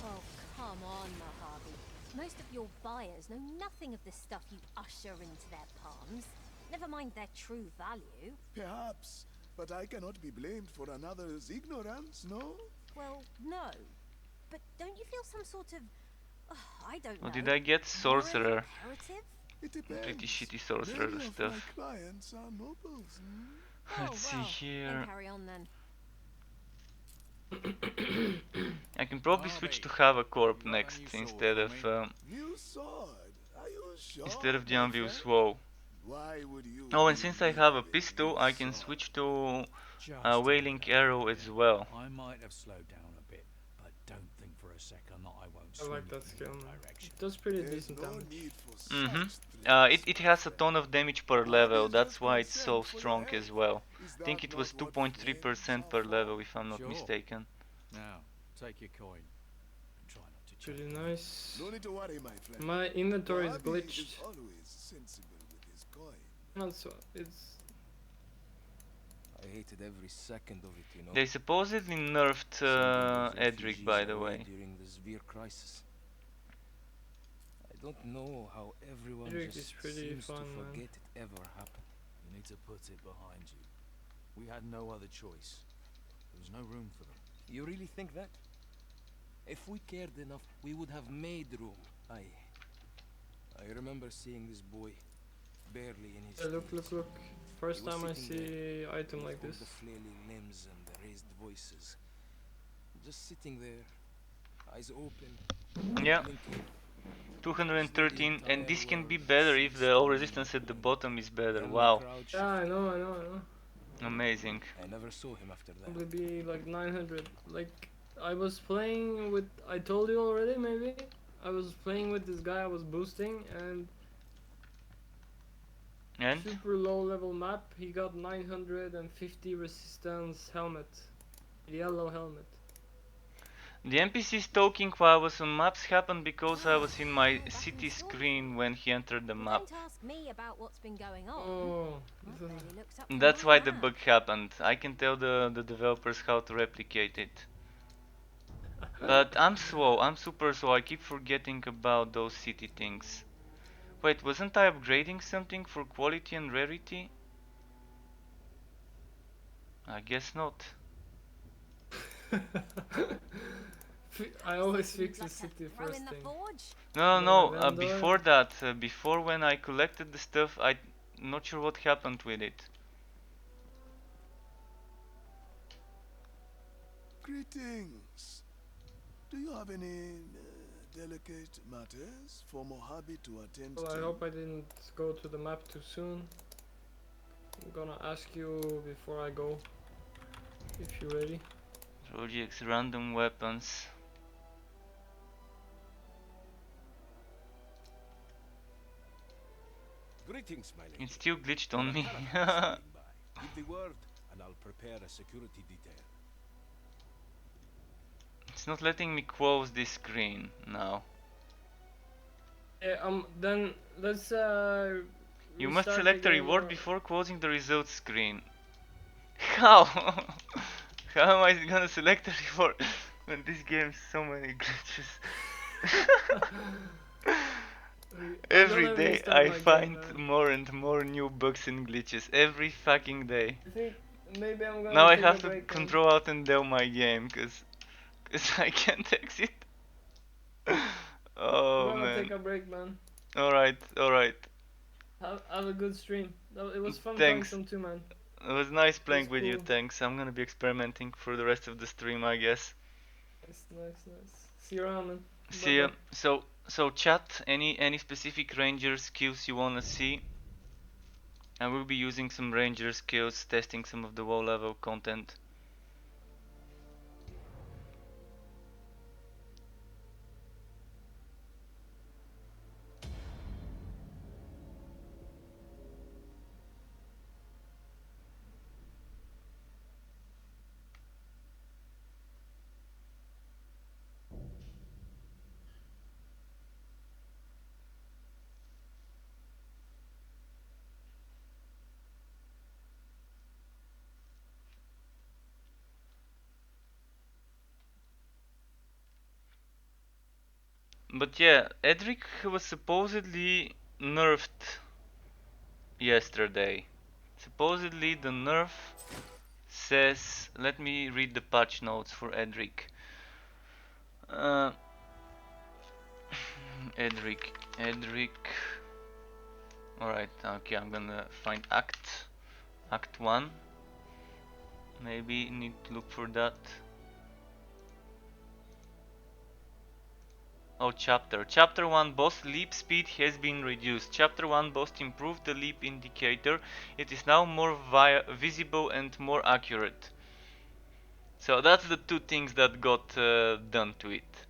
Oh, come on, Mojave. Most of your buyers know nothing of the stuff you usher into their palms. Never mind their true value. Perhaps, but I cannot be blamed for another's ignorance, no? Well, no. But don't you feel some sort of... I don't know. What did I get? Sorcerer. moral imperative? It depends. Pretty shitty sorcerer Many of stuff. my clients are nobles. Let's see Then here. carry on then. I can probably switch to have a corp next instead of New sword. Are you sure? instead of the my Anvil's friend? Woe. Why would you? Oh, and leave since I me have a with a pistol, new I can sword? switch to Just Wailing Arrow as well. I might have slowed down a bit, but don't think for a second that I won't I swing like you that in skill, your man. direction. It does pretty There's decent no damage. need for Mm-hmm. such It has a ton of damage per level. Always That's just why it's so consent for your strong help. as well. Is I think that it was not what friends 2.3% are per for? level, if I'm not Sure. mistaken. Now, take your coin and try not to choke. Pretty nice. No need to worry, my friend. My inventory is Bobby glitched. is always sensible with his coin. Not so, it's... I hated every second of it, you know. They supposedly nerfed Sending those Edric, refugees by the away way. during the severe crisis. I don't know how everyone Edric is just pretty seems fun, to man. forget it ever happened. You need to put it behind you. We had no other choice. There was no room for them. You really think that? If we cared enough, we would have made room. I remember seeing this boy, barely in his Look, teens. look. First He was time I sitting see item with like all this. the flailing limbs and the raised voices. Just sitting there, eyes open, Yeah, blinking. 213, and this can be better if the all resistance at the bottom is better. Then we Wow, crouched. Yeah, I know. amazing. I never saw him after that. Probably be like 900. Like, I was playing with... I told you already, maybe? I was playing with this guy I was boosting, and... And? Super low level map, he got 950 resistance helmet. Yellow helmet. The NPCs talking while I was on maps happened because I was in my city screen when he entered the Well, map. don't ask me about what's been going on. Oh, I've this is- barely looked up And from that's my why the map. bug happened. I can tell the developers how to replicate it. But I'm slow, I'm super slow, I keep forgetting about those city things. Wait, wasn't I upgrading something for quality and rarity? I guess not. I always You'd fix the like to city throw first in the thing. forge? No, The no, vendor? before that, before when I collected the stuff, I'm not sure what happened with it. Greetings. Do you have any delicate matters for Mojave to attend Well, I to? hope I didn't go to the map too soon. I'm gonna ask you before I go, if you're ready. Projects, random weapons. Greetings, my lady. It still glitched There on are me. caravans speeding by. Give the word, and I'll prepare a security detail. It's not letting me close this screen now. Then let's You must restart the select a game reward or before closing the results screen. How? How am I gonna select a reward when this game has so many glitches? I'm Every gonna day restart I my game, find man. more and more new bugs and glitches. Every fucking day. I think maybe I'm Now gonna I take a have to break, man. control alt and del my game, cause I can't exit. I'm Oh gonna take man. a break, man. Alright, alright. Have a good stream. It was fun playing Thanks. some too, man. It was nice It was playing with you, cool. thanks. I'm gonna be experimenting for the rest of the stream, I guess. Nice. See you around, man. See ya. Bye-bye. So chat, any specific ranger skills you wanna see? I will be using some ranger skills, testing some of the low level content. But yeah, Edric was supposedly nerfed yesterday. Supposedly the nerf says, let me read the patch notes for Edric. Uh, Edric. Alright, okay, I'm gonna find Act 1. Maybe need to look for that. Oh, chapter. Chapter 1 boss leap speed has been reduced. Chapter 1 boss improved the leap indicator. It is now more visible and more accurate. So that's the two things that got done to it.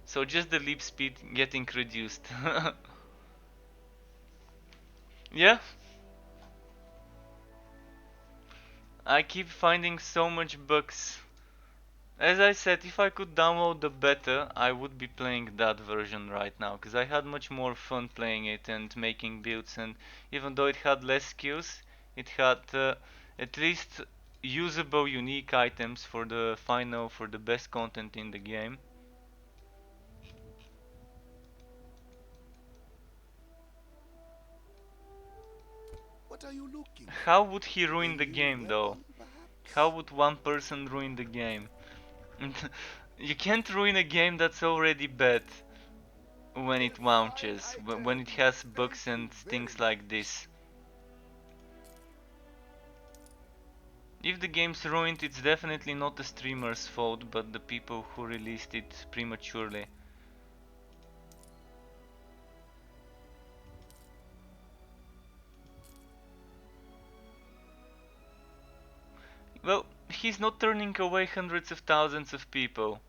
So just the leap speed getting reduced. Yeah, I keep finding so much bugs. As I said, if I could download the beta, I would be playing that version right now, because I had much more fun playing it and making builds, and even though it had less skills, it had at least usable unique items for the best content in the game. What are you looking How for? would he A ruin the new game though? weapon, How perhaps? would one person ruin the game? You can't ruin a game that's already bad when A it fine launches, when it item. has Thank bugs you and very things like much. this. If the game's ruined, it's definitely not the streamer's fault, but the people who released it prematurely. Well, he's not turning away hundreds of thousands of people.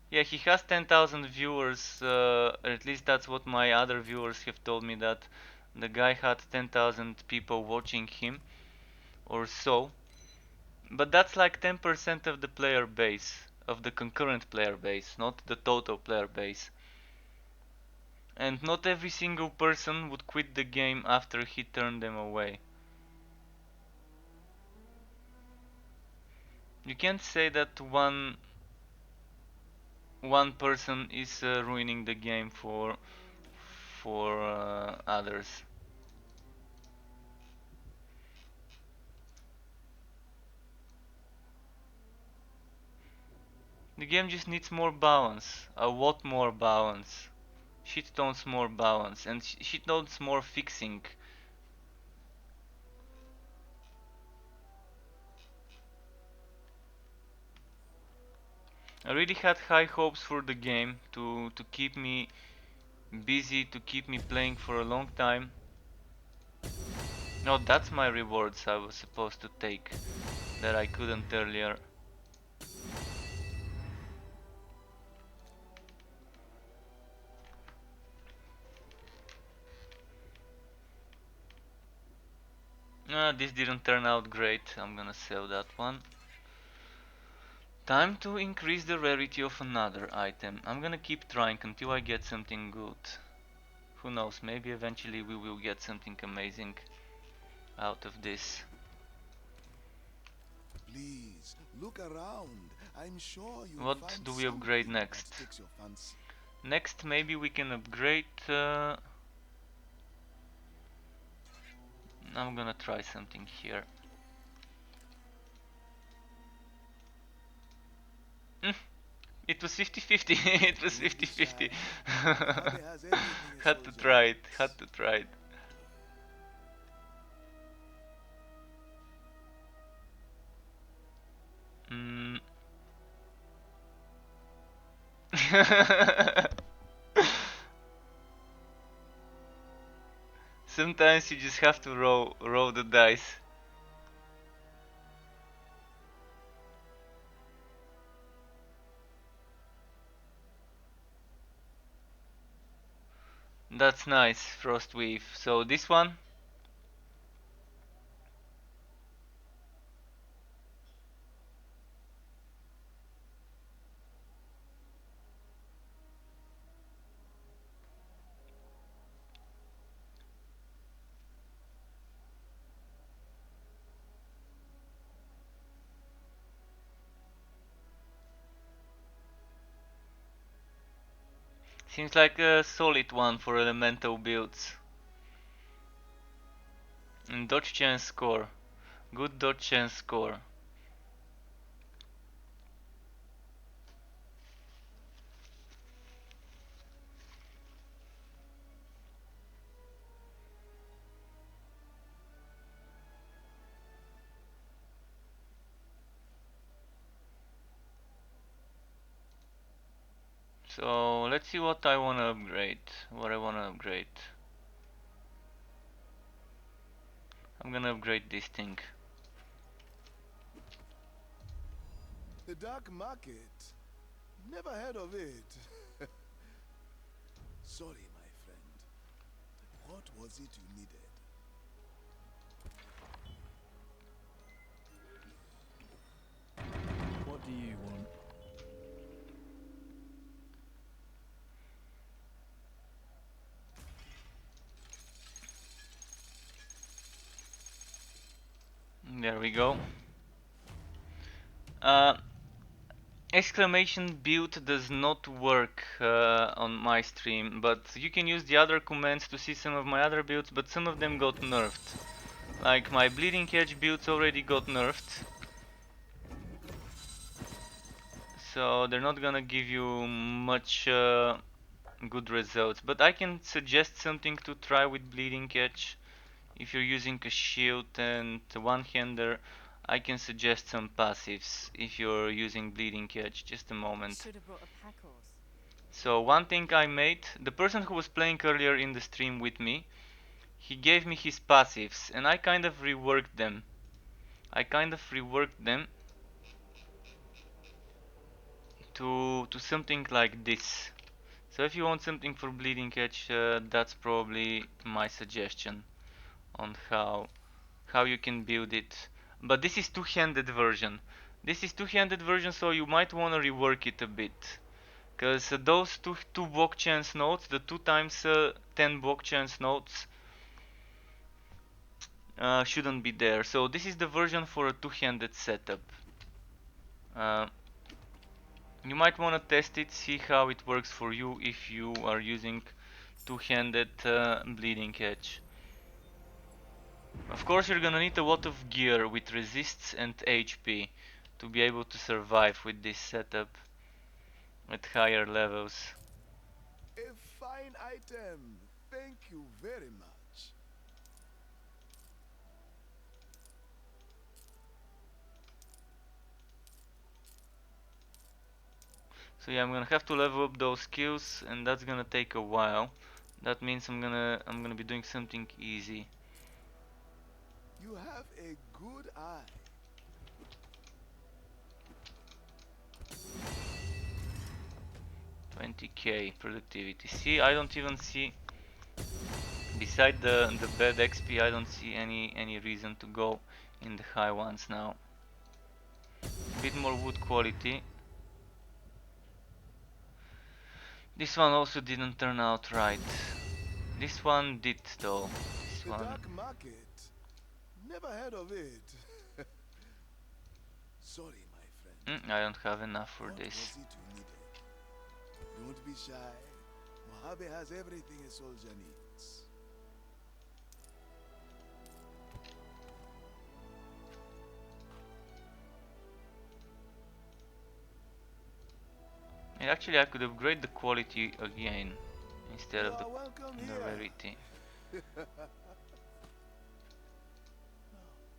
Yeah, he has 10,000 viewers, or at least that's what my other viewers have told me, that the guy had 10,000 people watching him, or so. But that's like 10% of the player base, of the concurrent player base, not the total player base. And not every single person would quit the game after he turned them away. You can't say that one person is ruining the game for others. The game just needs more balance, a lot more balance. Shitstones more balance, and shitstones more fixing. I really had high hopes for the game to keep me busy, to keep me playing for a long time. No, that's my rewards I was supposed to take that I couldn't earlier. This didn't turn out great. I'm gonna sell that one. Time to increase the rarity of another item. I'm gonna keep trying until I get something good. Who knows, maybe eventually we will get something amazing out of this. Please, look around. I'm sure you'll What find do we upgrade something next? that takes your fancy. Next, maybe we can upgrade. I'm gonna try something here. It was 50-50. It was Don't be 50-50. shy. Mojave has everything a Had to soldier try it. needs. Had to try it. Mm. Sometimes you just have to roll the dice. That's nice, Frostweave. So this one, seems like a solid one for elemental builds. And dodge chance score. Good dodge chance score. So let's see what I wanna upgrade. What I wanna upgrade. I'm gonna upgrade this thing. The dark market? Never heard of it. Sorry, my friend. What was it you needed? What do you want? There we go. Uh, exclamation build does not work on my stream, but you can use the other commands to see some of my other builds, but some of them got nerfed. Like my bleeding edge builds already got nerfed. So they're not gonna give you much good results, but I can suggest something to try with bleeding edge. If you're using a shield and one-hander, I can suggest some passives if you're using bleeding edge. Just a moment. Should have brought a pack horse. So one thing I made, the person who was playing earlier in the stream with me, he gave me his passives and I kind of reworked them. To something like this. So if you want something for bleeding edge, that's probably my suggestion on how you can build it. But this is two-handed version. This is two-handed version, so you might want to rework it a bit. Because those two block chance nodes, the 2 times 10 block chance nodes, shouldn't be there. So this is the version for a two-handed setup. Uh, you might want to test it, see how it works for you if you are using two-handed bleeding edge. Of course you're gonna need a lot of gear with resists and HP to be able to survive with this setup at higher levels. A fine item. Thank you very much. So yeah, I'm gonna have to level up those skills, and that's gonna take a while. That means I'm gonna be doing something easy. You have a good eye. 20k productivity. See, I don't even see, beside the bad XP, I don't see any reason to go in the high ones now. A bit more wood quality. This one also didn't turn out right. This one did though. This The one. dark market. Never heard of it. Sorry, my friend. I don't have enough for What this. was it you needed? Don't be shy. Mojave has everything a soldier needs. And actually, I could upgrade the quality again instead You of the are welcome the here. rarity.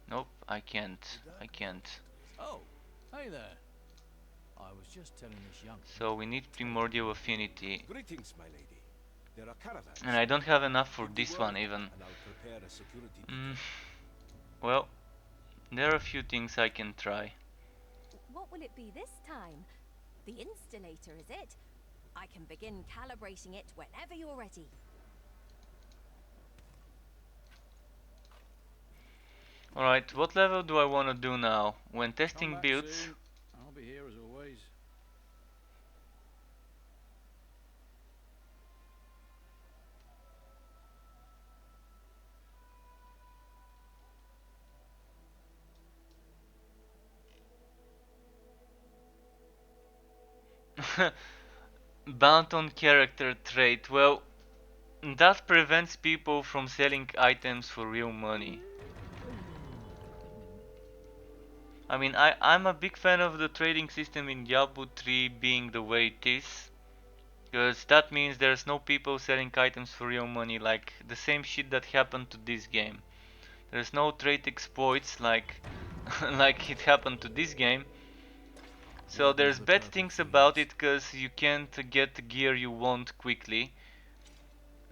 Nope, I can't. I can't. Oh, hey there. I was just telling this young. So we need primordial affinity, Greetings, my lady. There are caravans. and I don't have enough for Give the this one word, even. and I'll prepare a security Mm, detail. well, there are a few things I can try. What will it be this time? The installator, is it? I can begin calibrating it whenever you're ready. Alright, what level do I want to do now? When Come testing back builds, soon. I'll be here as always. bound on character trait. Well, that prevents people from selling items for real money. I mean, I'm a big fan of the trading system in Diablo 3 being the way it is. Because that means there's no people selling items for real money, like the same shit that happened to this game. There's no trade exploits like like it happened to this game. So Welcome there's to the bad perfect things about fields. it because you can't get the gear you want quickly.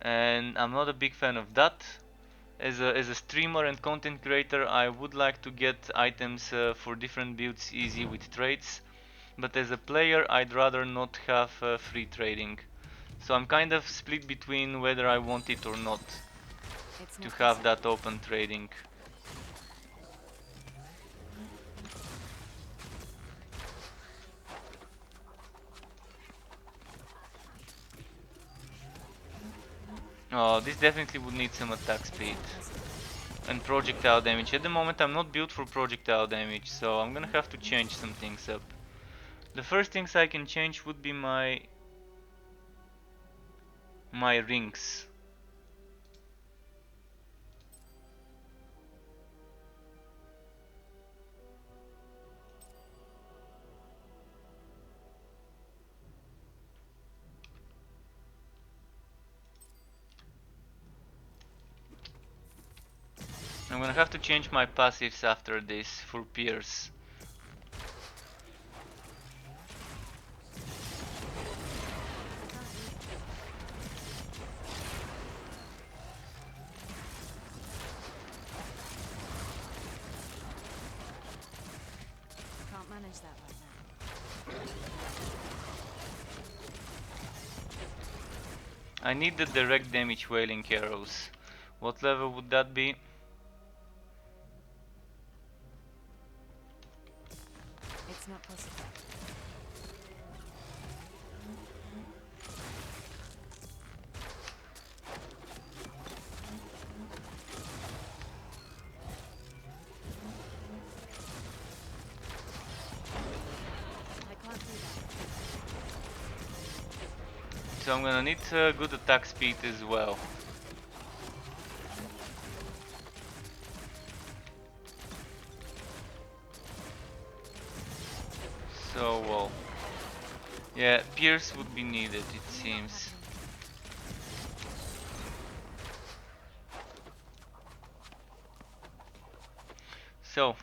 And I'm not a big fan of that. As a streamer and content creator, I would like to get items for different builds easy with trades. But as a player, I'd rather not have free trading. So I'm kind of split between whether I want it or not It's to not have possible. that open trading. Oh, this definitely would need some attack speed and projectile damage. At the moment I'm not built for projectile damage, so I'm gonna have to change some things up. The first things I can change would be my rings. I'm gonna have to change my passives after this for Pierce. Can't manage that right now. I need the direct damage wailing arrows. What level would that be? It's not possible. I can't do that. So I'm gonna need good attack speed as well. So well, yeah, Pierce would be needed, it seems. So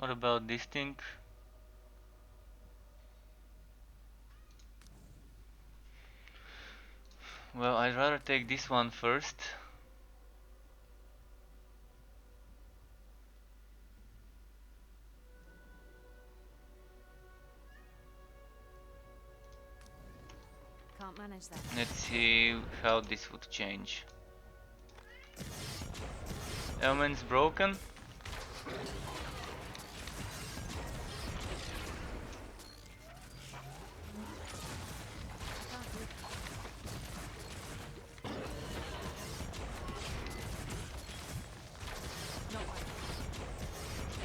What about this thing? Well, I'd rather take this one first. Can't manage that. Let's see how this would change. Element's broken.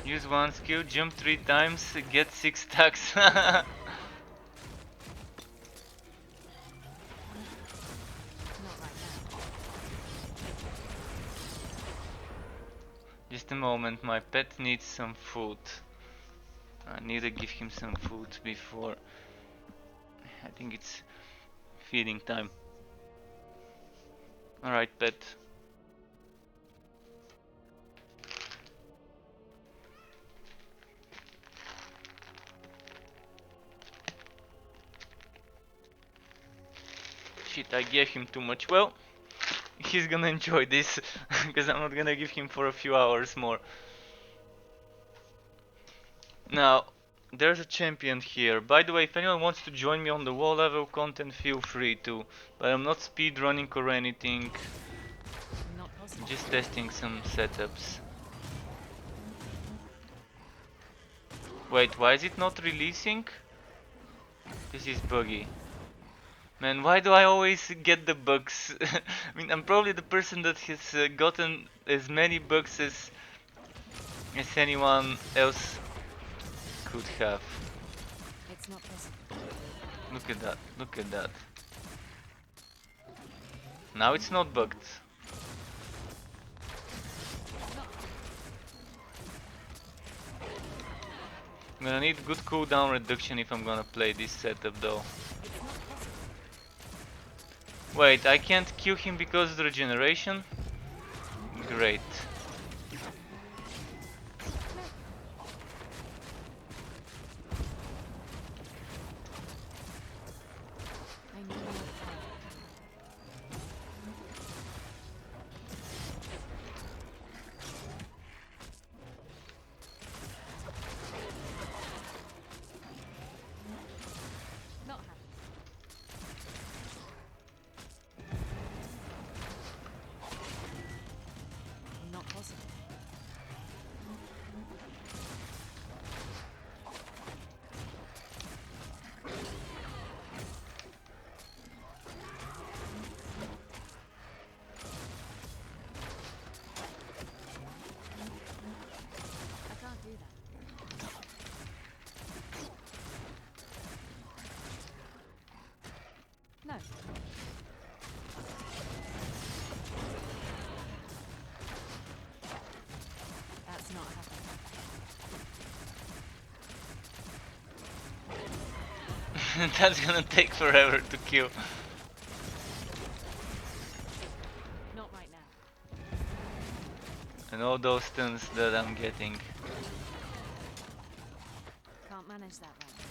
Use one skill, jump 3 times, get 6 stacks. Not right now. Just a moment, my pet needs some food. I need to give him some food before. I think it's feeding time. Alright, pet. Shit, I gave him too much. Well, he's gonna enjoy this, because I'm not gonna give him for a few hours more. Now, there's a champion here. By the way, if anyone wants to join me on the wall level content, feel free to. But I'm not speedrunning or anything. Not possible. Just testing some setups. Wait, why is it not releasing? This is buggy. Man, why do I always get the bugs? I mean, I'm probably the person that has gotten as many bugs as anyone else could have. It's not possible. Look at that, look at that. Now it's not bugged. I'm gonna need good cooldown reduction if I'm gonna play this setup though. Wait, I can't kill him because of the regeneration? Great. I need more power. Not happy. Not possible. I can't do that. No. That's not happening. That's gonna take forever to kill. Not right now. And all those stuns that I'm getting. Can't manage that right now.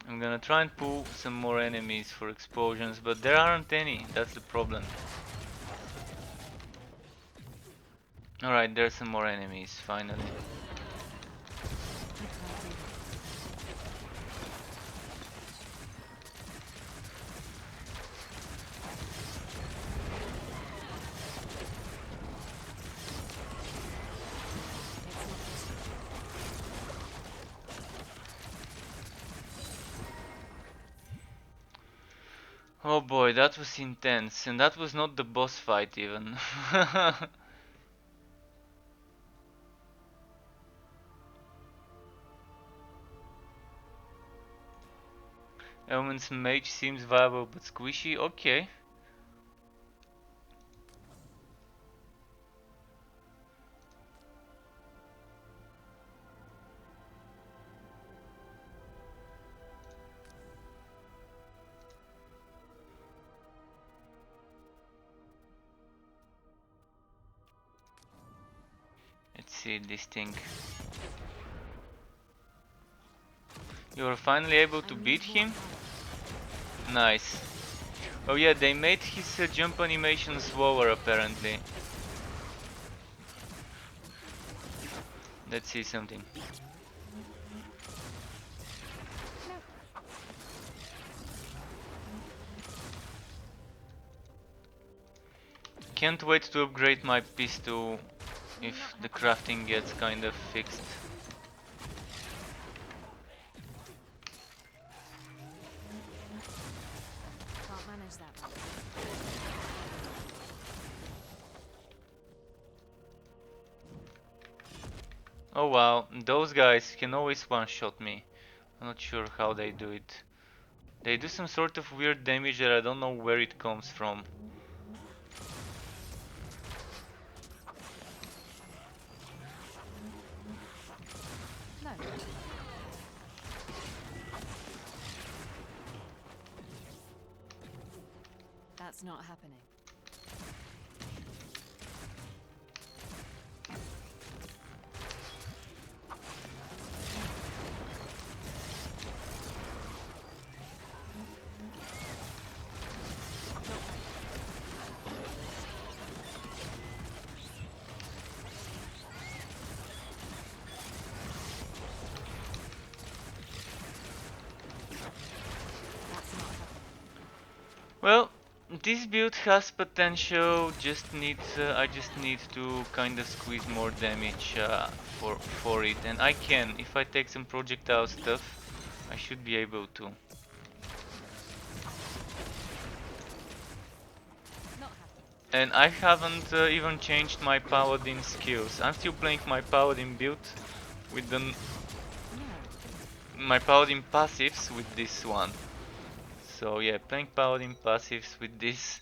I'm gonna try and pull some more enemies for explosions, but there aren't any, that's the problem. Alright, there's some more enemies, finally. I can't do that. It's not possible. Oh boy, that was intense, and that was not the boss fight even. Element's mage seems viable but squishy, okay. see this thing. You are finally able to beat him? Nice. Oh yeah, they made his jump animation slower apparently. Let's see something. Can't wait to upgrade my pistol if the crafting gets kind of fixed. Can't manage that one. Oh wow, those guys can always one-shot me. I'm not sure how they do it. They do some sort of weird damage that I don't know where it comes from. No. That's not happening. Well, this build has potential. I just need to kind of squeeze more damage for it, and I can. If I take some projectile stuff, I should be able to. Not happening. And I haven't even changed my paladin skills. I'm still playing my paladin build with No. my paladin passives with this one. So yeah, playing paladin passives with this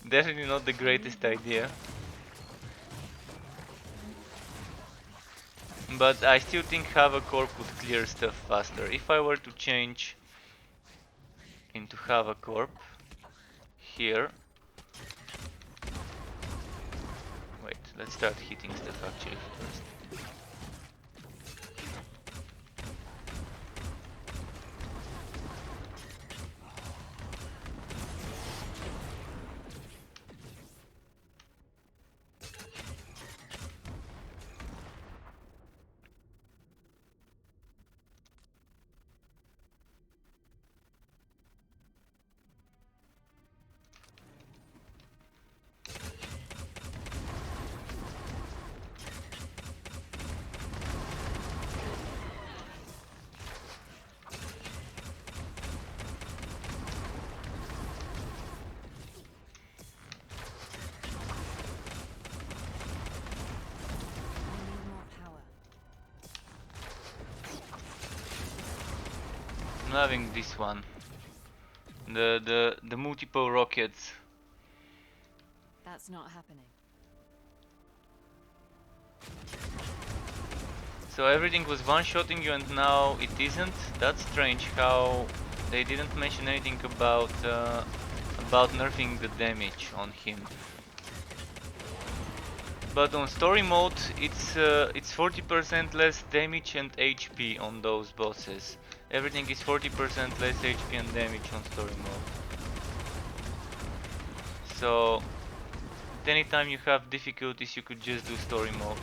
definitely not the greatest idea. But I still think Havoc Orb would clear stuff faster. If I were to change into Havoc Orb here. Wait, let's start hitting stuff actually first. I need more power. I'm having this one. The multiple rockets. That's not happening. So everything was one-shotting you and now it isn't? That's strange how they didn't mention anything about nerfing the damage on him. But on story mode it's 40% less damage and HP on those bosses. Everything is 40% less HP and damage on story mode. So anytime you have difficulties you could just do story mode.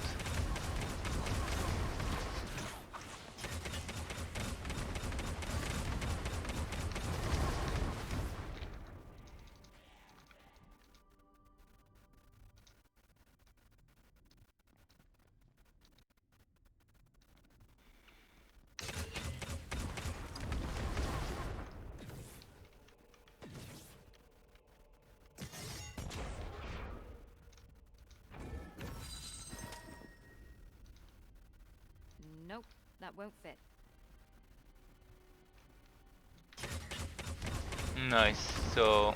Nope, that won't fit. Nice. So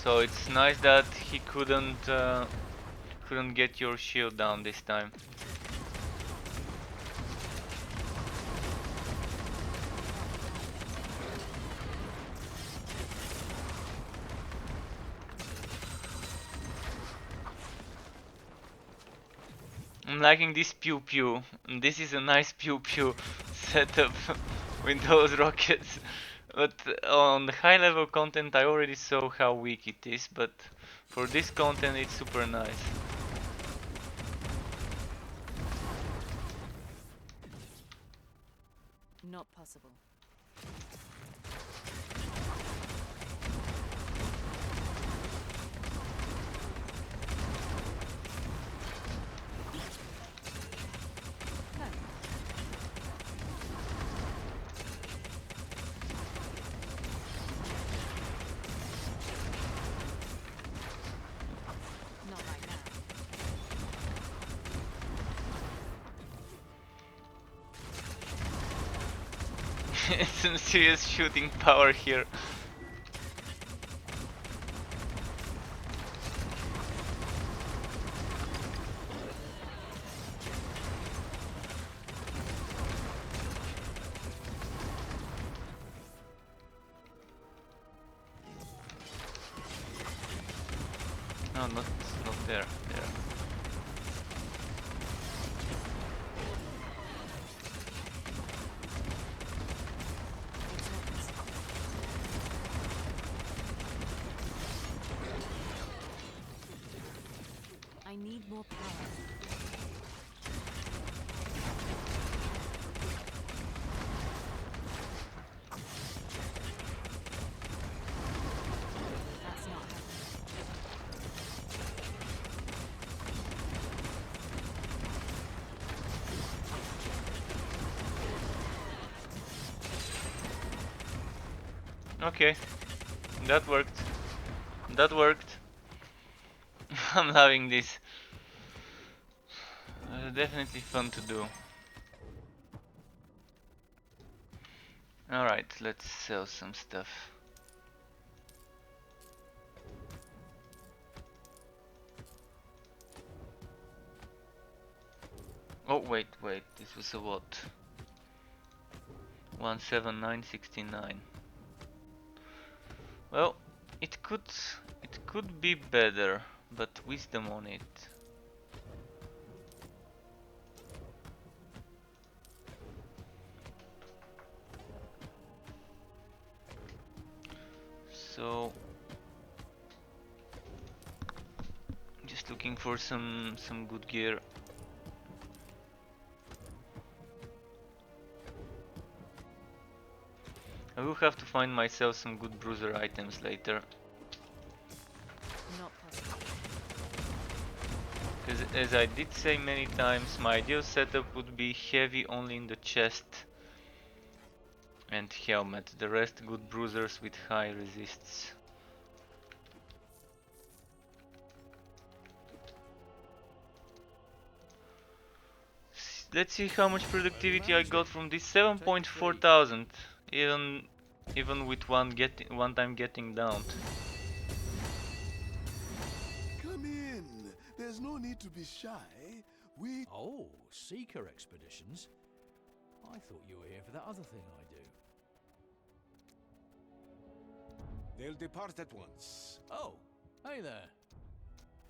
it's nice that he couldn't get your shield down this time. liking this pew pew. This is a nice pew pew setup with those rockets. But on the high level content I already saw how weak it is, but for this content it's super nice. Not possible. Not right now. Some serious shooting power here. No, not there. There. I need more power. That's not happening. Okay, that worked. That worked. I'm loving this. Definitely fun to do. Alright, let's sell some stuff. Oh wait, this was a what? 17969. Well, it could be better, but wisdom on it. So just looking for some good gear. I will have to find myself some good bruiser items later. Not possible. Because as I did say many times, my ideal setup would be heavy only in the chest and helmet. The rest good bruisers with high resists. Let's see how much productivity I got from this 7.4 thousand, even with one time getting downed. Come in. There's no need to be shy. We... Oh, seeker expeditions. I thought you were here for that other thing I do. They'll depart at once. Oh, hey there.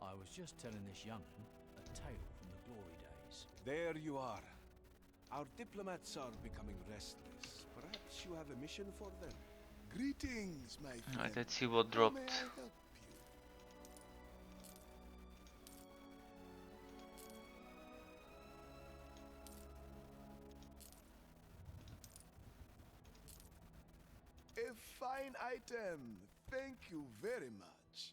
I was just telling this young'un a tale from the glory days. There you are. Our diplomats are becoming restless. Perhaps you have a mission for them. Greetings, my friend. Alright, let's see what How dropped. may I help you? A fine item. Thank you very much.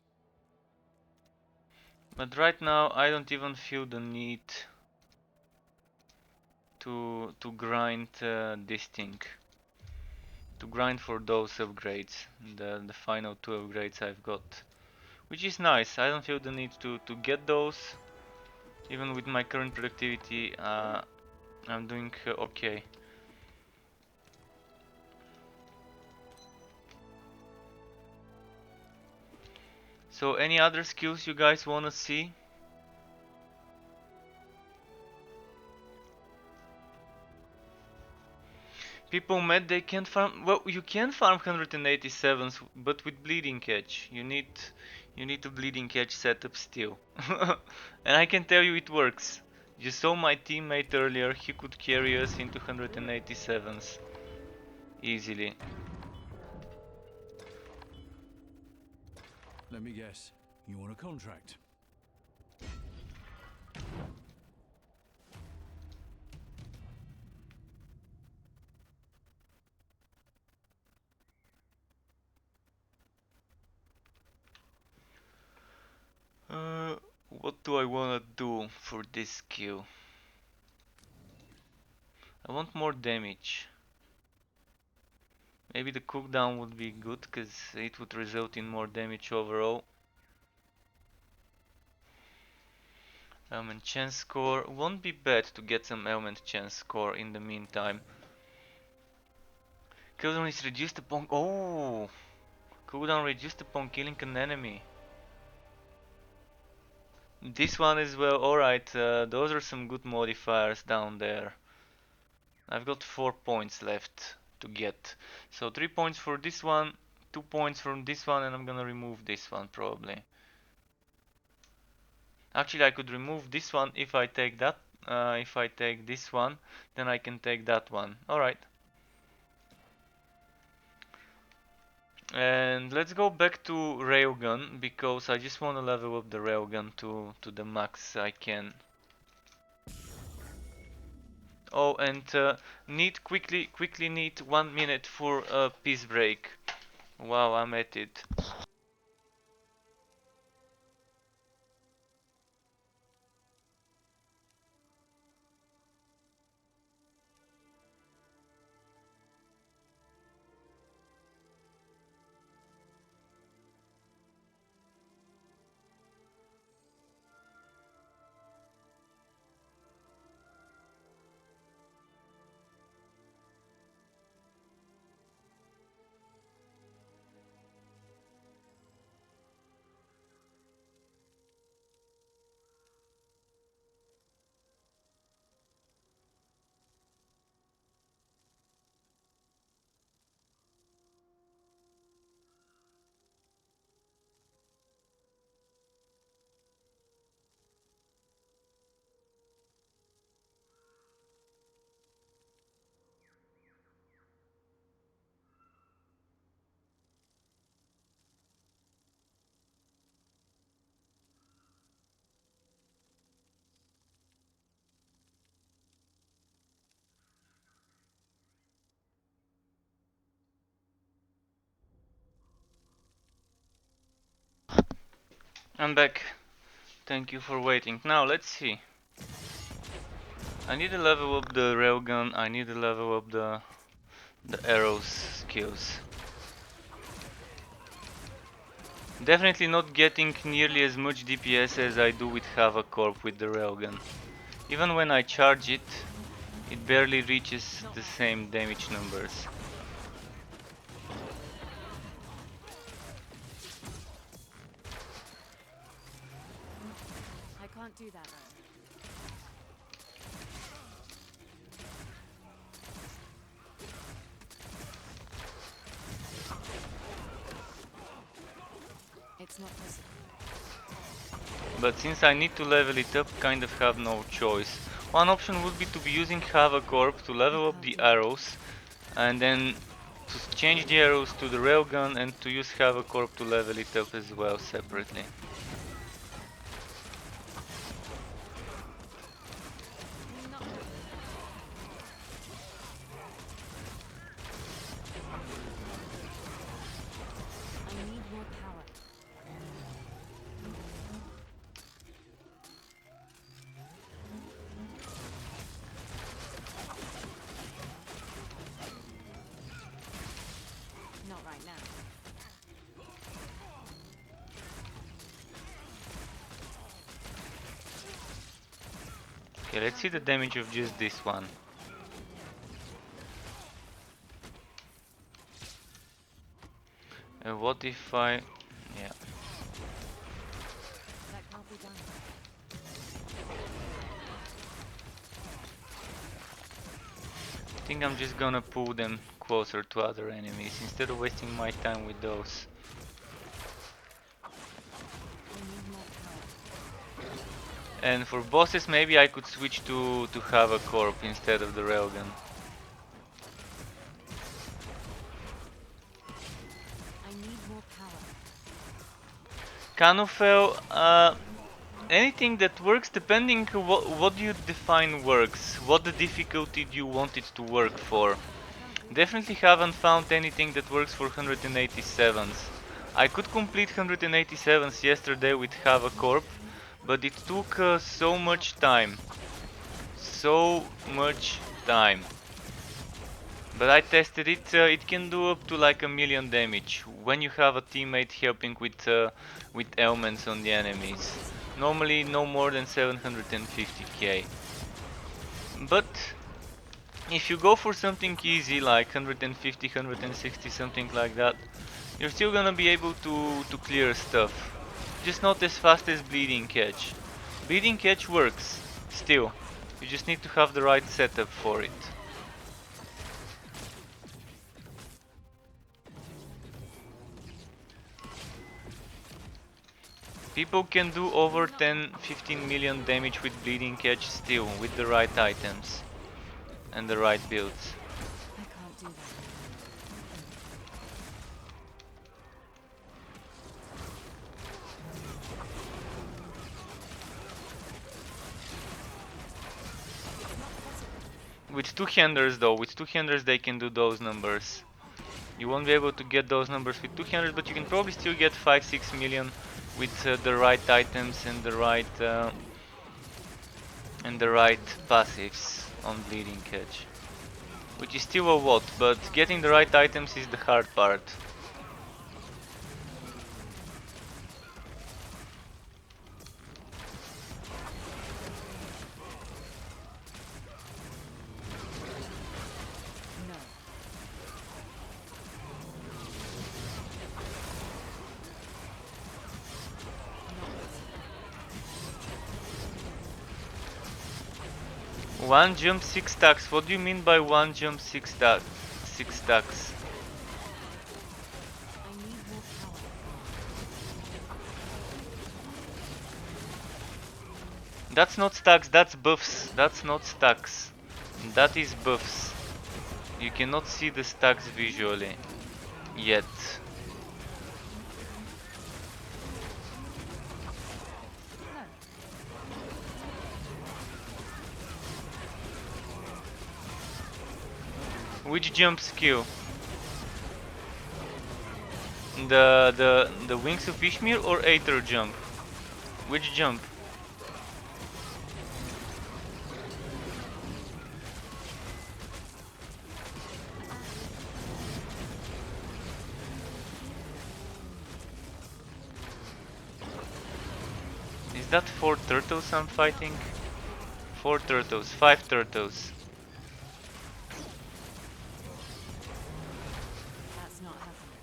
But right now I don't even feel the need to grind this thing. To grind for those upgrades, the final 2 upgrades I've got. Which is nice, I don't feel the need to get those. Even with my current productivity, I'm doing okay. So any other skills you guys wanna see? People mad they can't farm. Well, you can farm 187s, but with bleeding edge. You need a bleeding edge setup still, and I can tell you it works. You saw my teammate earlier, he could carry us into 187s easily. Let me guess. You want a contract? What do I wanna do for this skill? I want more damage. Maybe the cooldown would be good, cause it would result in more damage overall. Element chance score. Won't be bad to get some element chance score in the meantime. Cooldown is reduced upon... Oh! Cooldown reduced upon killing an enemy. This one as well. Alright, those are some good modifiers down there. I've got 4 points left to get. So 3 points for this one, 2 points from this one, and I'm gonna remove this one probably. Actually, I could remove this one if I take that. If I take this one, then I can take that one. Alright. And let's go back to railgun, because I just want to level up the railgun to the max I can. Oh, and quickly need 1 minute for a peace break. Wow, I'm at it. I'm back. Thank you for waiting. Now let's see. I need to level up the railgun. I need to level up the arrows skills. Definitely not getting nearly as much DPS as I do with Havoc with the railgun. Even when I charge it, it barely reaches the same damage numbers. I can't do that. It's not possible. But since I need to level it up, kind of have no choice. One option would be to be using Havoc to level up the arrows, and then to change the arrows to the railgun and to use Havoc to level it up as well separately. Okay, let's see the damage of just this one. What if I... yeah. That can't be done. I think I'm just gonna pull them closer to other enemies instead of wasting my time with those. And for bosses, maybe I could switch to have a corp instead of the railgun. I need more power. Canofel, anything that works, depending what do you define works, what the difficulty do you want it to work for. Definitely haven't found anything that works for 187s. I could complete 187s yesterday with Have a Corp, but it took so much time. So much time. But I tested it, it can do up to like 1,000,000 damage when you have a teammate helping with ailments on the enemies. Normally no more than 750k. But if you go for something easy like 150, 160, something like that, you're still gonna be able to clear stuff. Just not as fast as Bleeding Catch. Bleeding Catch works, still. You just need to have the right setup for it. People can do over 10-15 million damage with Bleeding Catch still, with the right items and the right builds. I can't do that. With two-handers though, with two-handers they can do those numbers. You won't be able to get those numbers with two-handers, but you can probably still get 5-6 million with the right items and the right passives on Bleeding Catch. Which is still a lot, but getting the right items is the hard part. No. One jump 6 stacks. What do you mean by one jump 6 stacks? 6 stacks. I need more power. That's not stacks, that's buffs. That's not stacks. That is buffs. You cannot see the stacks visually. Yet. Which jump skill? The Wings of Ishmir or Aether jump? Which jump? Is that 4 turtles I'm fighting? 4 turtles, 5 turtles. That's not happening.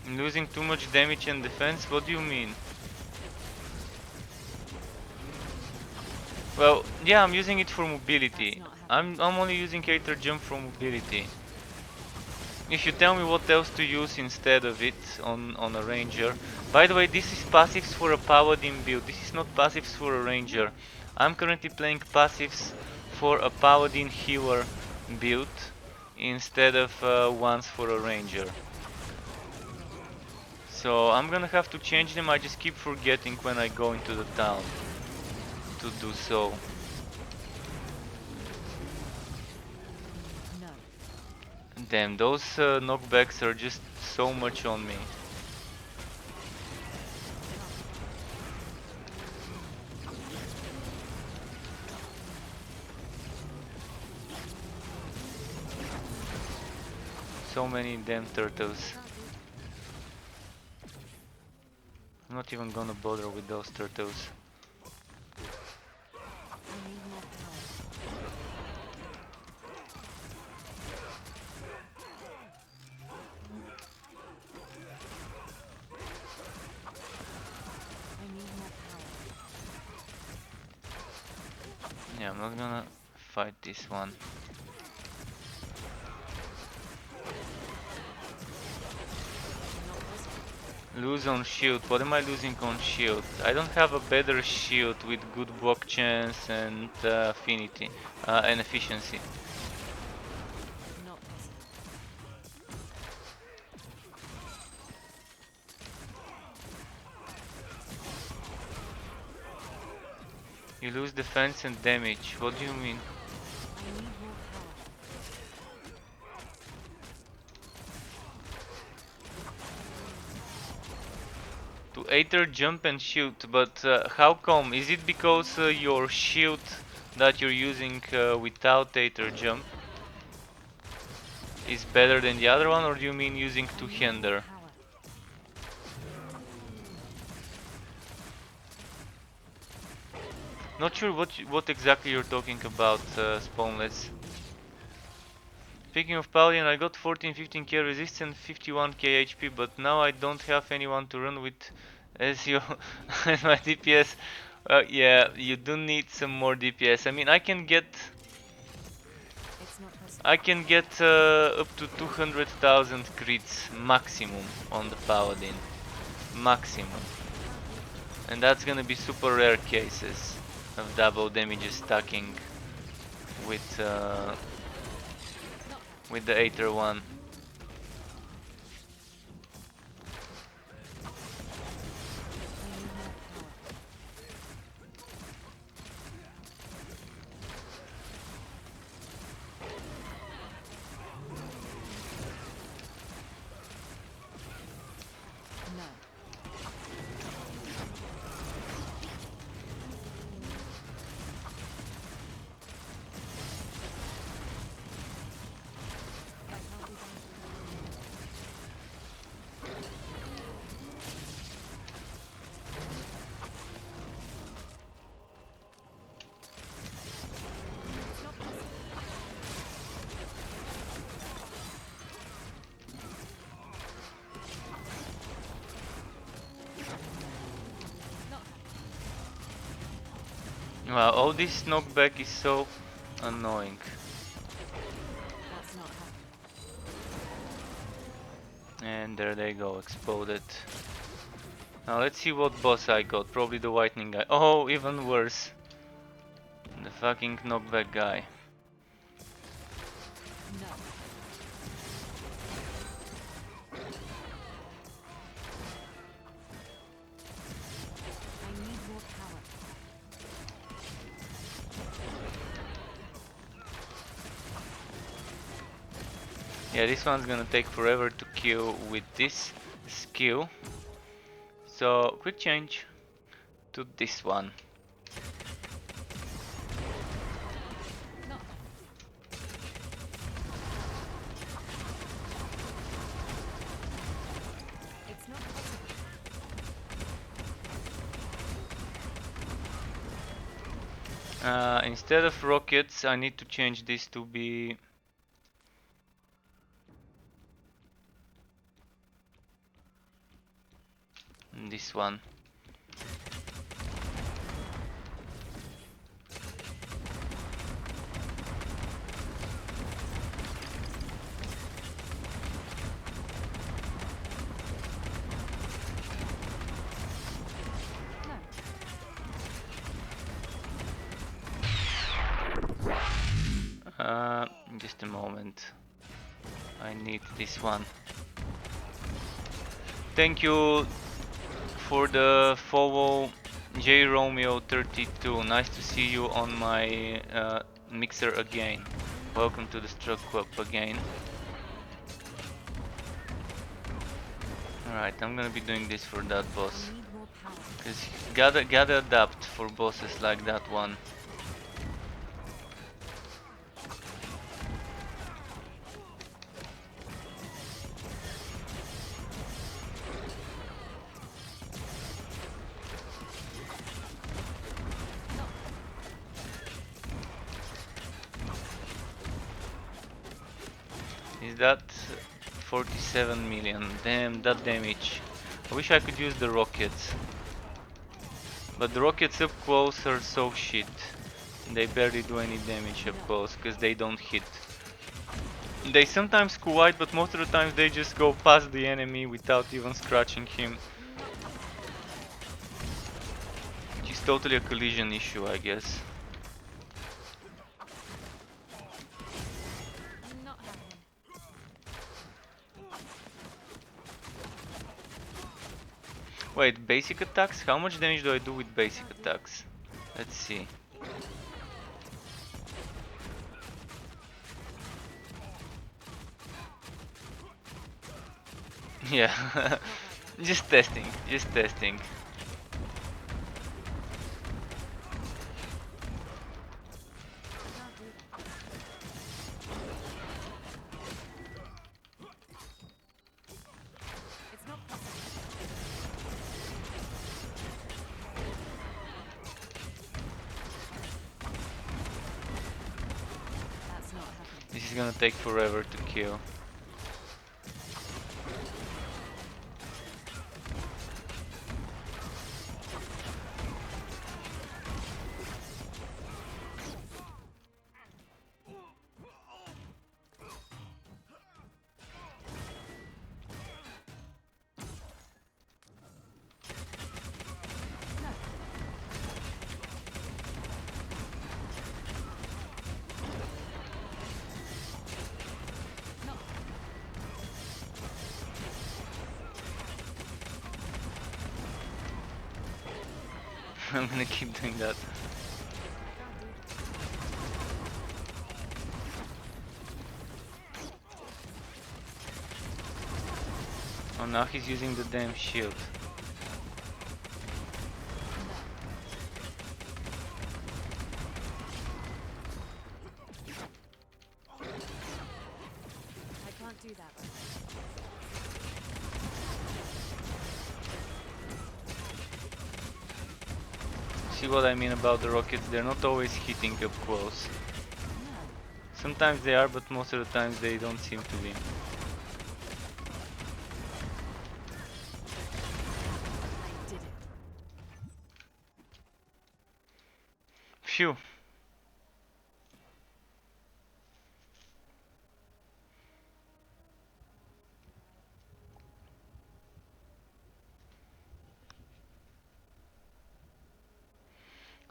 I'm losing too much damage and defense? What do you mean? Well, yeah, I'm using it for mobility. I'm only using Aether jump for mobility. If you tell me what else to use instead of it on a ranger. By the way, this is passives for a paladin build. This is not passives for a ranger. I'm currently playing passives for a paladin healer build instead of ones for a ranger. So I'm gonna have to change them. I just keep forgetting when I go into the town to do so. No. Damn, those knockbacks are just so much on me. So many damn turtles. I'm not even gonna bother with those turtles. I need more power. I need more power. Yeah, I'm not gonna fight this one. Not possible. Lose on shield. What am I losing on shield? I don't have a better shield with good block chance and affinity and efficiency. Not possible. You lose defense and damage. What do you mean? I need more power. To Aether jump and shoot, but how come? Is it because your shield that you're using without Aether jump is better than the other one, or do you mean using two-hander? Power. Not sure what exactly you're talking about, Spawnless. Speaking of Paladin, I got 14-15k resistance, 51k HP, but now I don't have anyone to run with SEO and my DPS. Yeah, you do need some more DPS. I mean, I can get It's not possible. up to 200,000 crits maximum on the Paladin. Maximum. And that's gonna be super rare cases of double damages stacking with the Aether one. No. Wow, all this knockback is so annoying. That's not happening. And there they go, exploded. Now let's see what boss I got. Probably the whitening guy. Oh, even worse. The fucking knockback guy. No. I need more power. Yeah, this one's gonna take forever to kill with this skill. So, quick change to this one. It's not possible. Instead of rockets, I need to change this to be this one. Just a moment. I need this one. Thank you for the follow, J Romeo 32. Nice to see you on my mixer again. Welcome to the Struck Club again. Alright, I'm gonna be doing this for that boss. I need more power. Cause gotta adapt for bosses like that one. Is that 47 million? Damn, that damage. I wish I could use the rockets. But the rockets up close are so shit. They barely do any damage up close because they don't hit. They sometimes collide, but most of the times they just go past the enemy without even scratching him. Which is totally a collision issue, I guess. Not happening. Wait, basic attacks? How much damage do I do with basic attacks? Let's see. Yeah, just testing, just testing. It's not possible. That's not happening. This is gonna take forever to kill. I'm gonna keep doing that. Oh, now he's using the damn shield. I can't do that right See what I mean about the rockets? They're not always hitting up close. Sometimes they are, but most of the times they don't seem to be. I did it. Phew.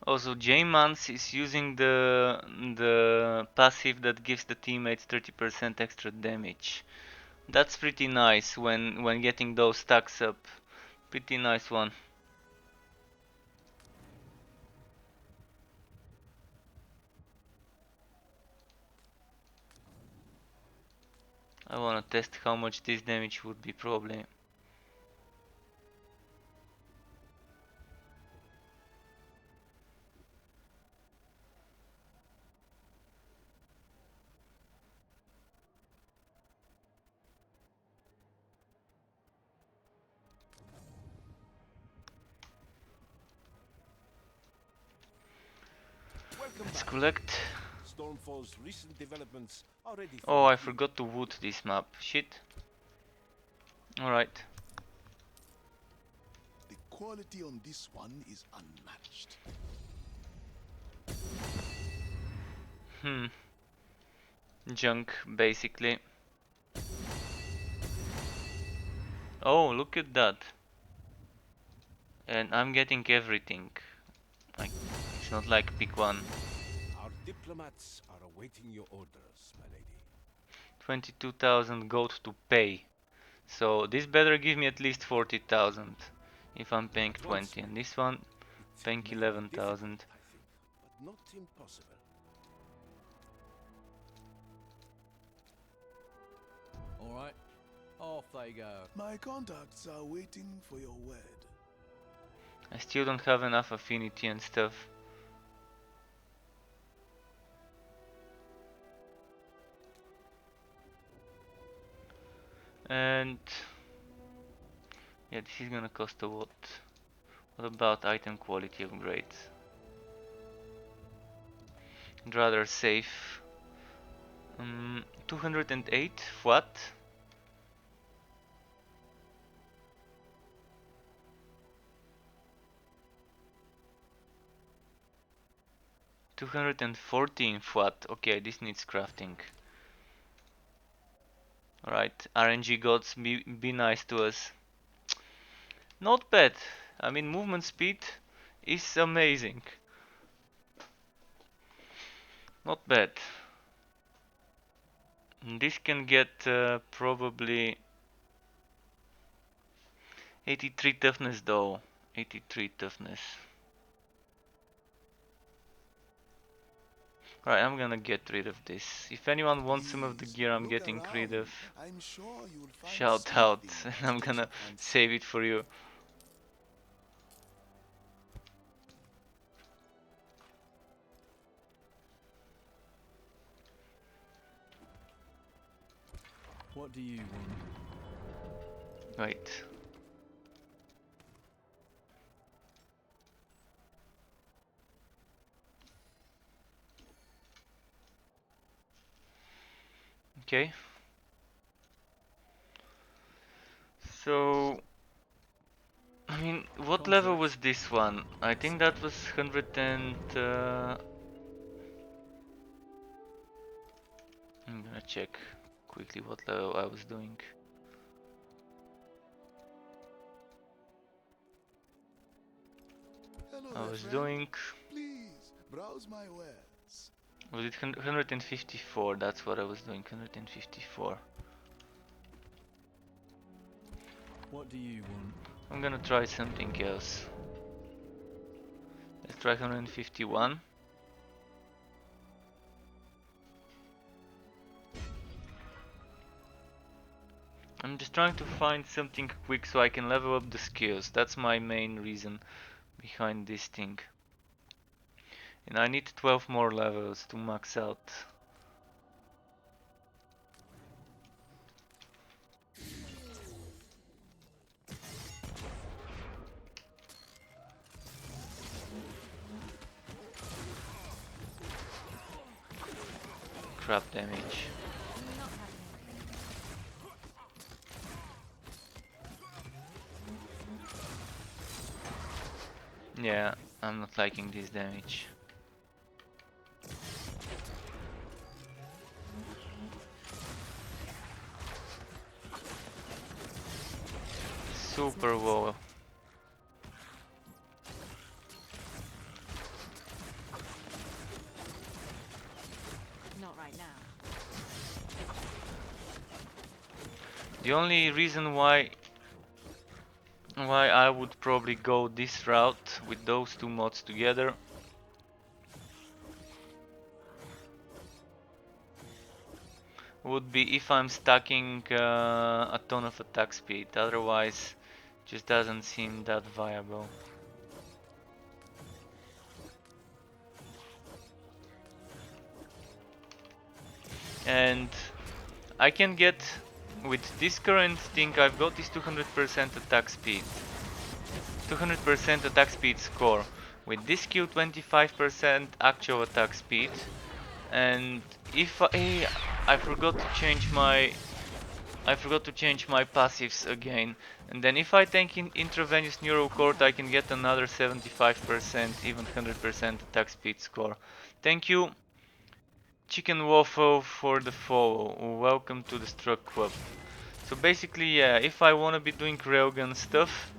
Also, J-Mans is using the passive that gives the teammates 30% extra damage. That's pretty nice when getting those stacks up. Pretty nice one. I wanna test how much this damage would be probably. Welcome Let's back. collect. Stormfall's recent developments are ready for Oh, I review. forgot to wood this map. Shit. Alright. The quality on this one is unmatched. Junk, basically. Oh, look at that. And I'm getting everything. Like, it's not like pick one. Our diplomats are awaiting your orders, my lady. 22,000 gold to pay. So this better give me at least 40,000 if I'm paying 20. And this one It paying may be 11,000. difficult, I think, but not impossible. All right, off they go. My contacts are waiting for your word. I still don't have enough affinity and stuff. And yeah, this is gonna cost a lot. What about item quality upgrades? I'd rather safe. 208 what? $214 what? Okay, this needs crafting. Alright, RNG gods, be nice to us. Not bad. I mean, movement speed is amazing. Not bad. This can get probably 83 toughness though. 83 toughness. Right, I'm gonna get rid of this. If anyone wants some of the Please, gear I'm look getting around. rid of, I'm sure you'll find shout out something and I'm to catch gonna your fancy. save it for you. What do you want? Wait. Okay. So, I mean, what level was this one? I think that was 100 and... I'm gonna check quickly what level I was doing. Hello I there, was friend. doing... Please browse my wares. Was it 154? That's what I was doing, 154. What do you want? I'm gonna try something else. Let's try 151. I'm just trying to find something quick so I can level up the skills. That's my main reason behind this thing. And I need 12 more levels to max out. Crap damage. Yeah, I'm not liking this damage. Super wall. Not right now. The only reason why I would probably go this route with those two mods together would be if I'm stacking a ton of attack speed. Otherwise, just doesn't seem that viable. And I can get, with this current thing I've got, is 200% attack speed. 200% attack speed score. With this skill, 25% actual attack speed. And if I forgot to change my passives again. And then if I take in intravenous neural cord, I can get another 75%, even 100% attack speed score. Thank you, Chicken Waffle, for the follow. Welcome to the Struck Club. So basically, yeah, if I wanna be doing railgun stuff,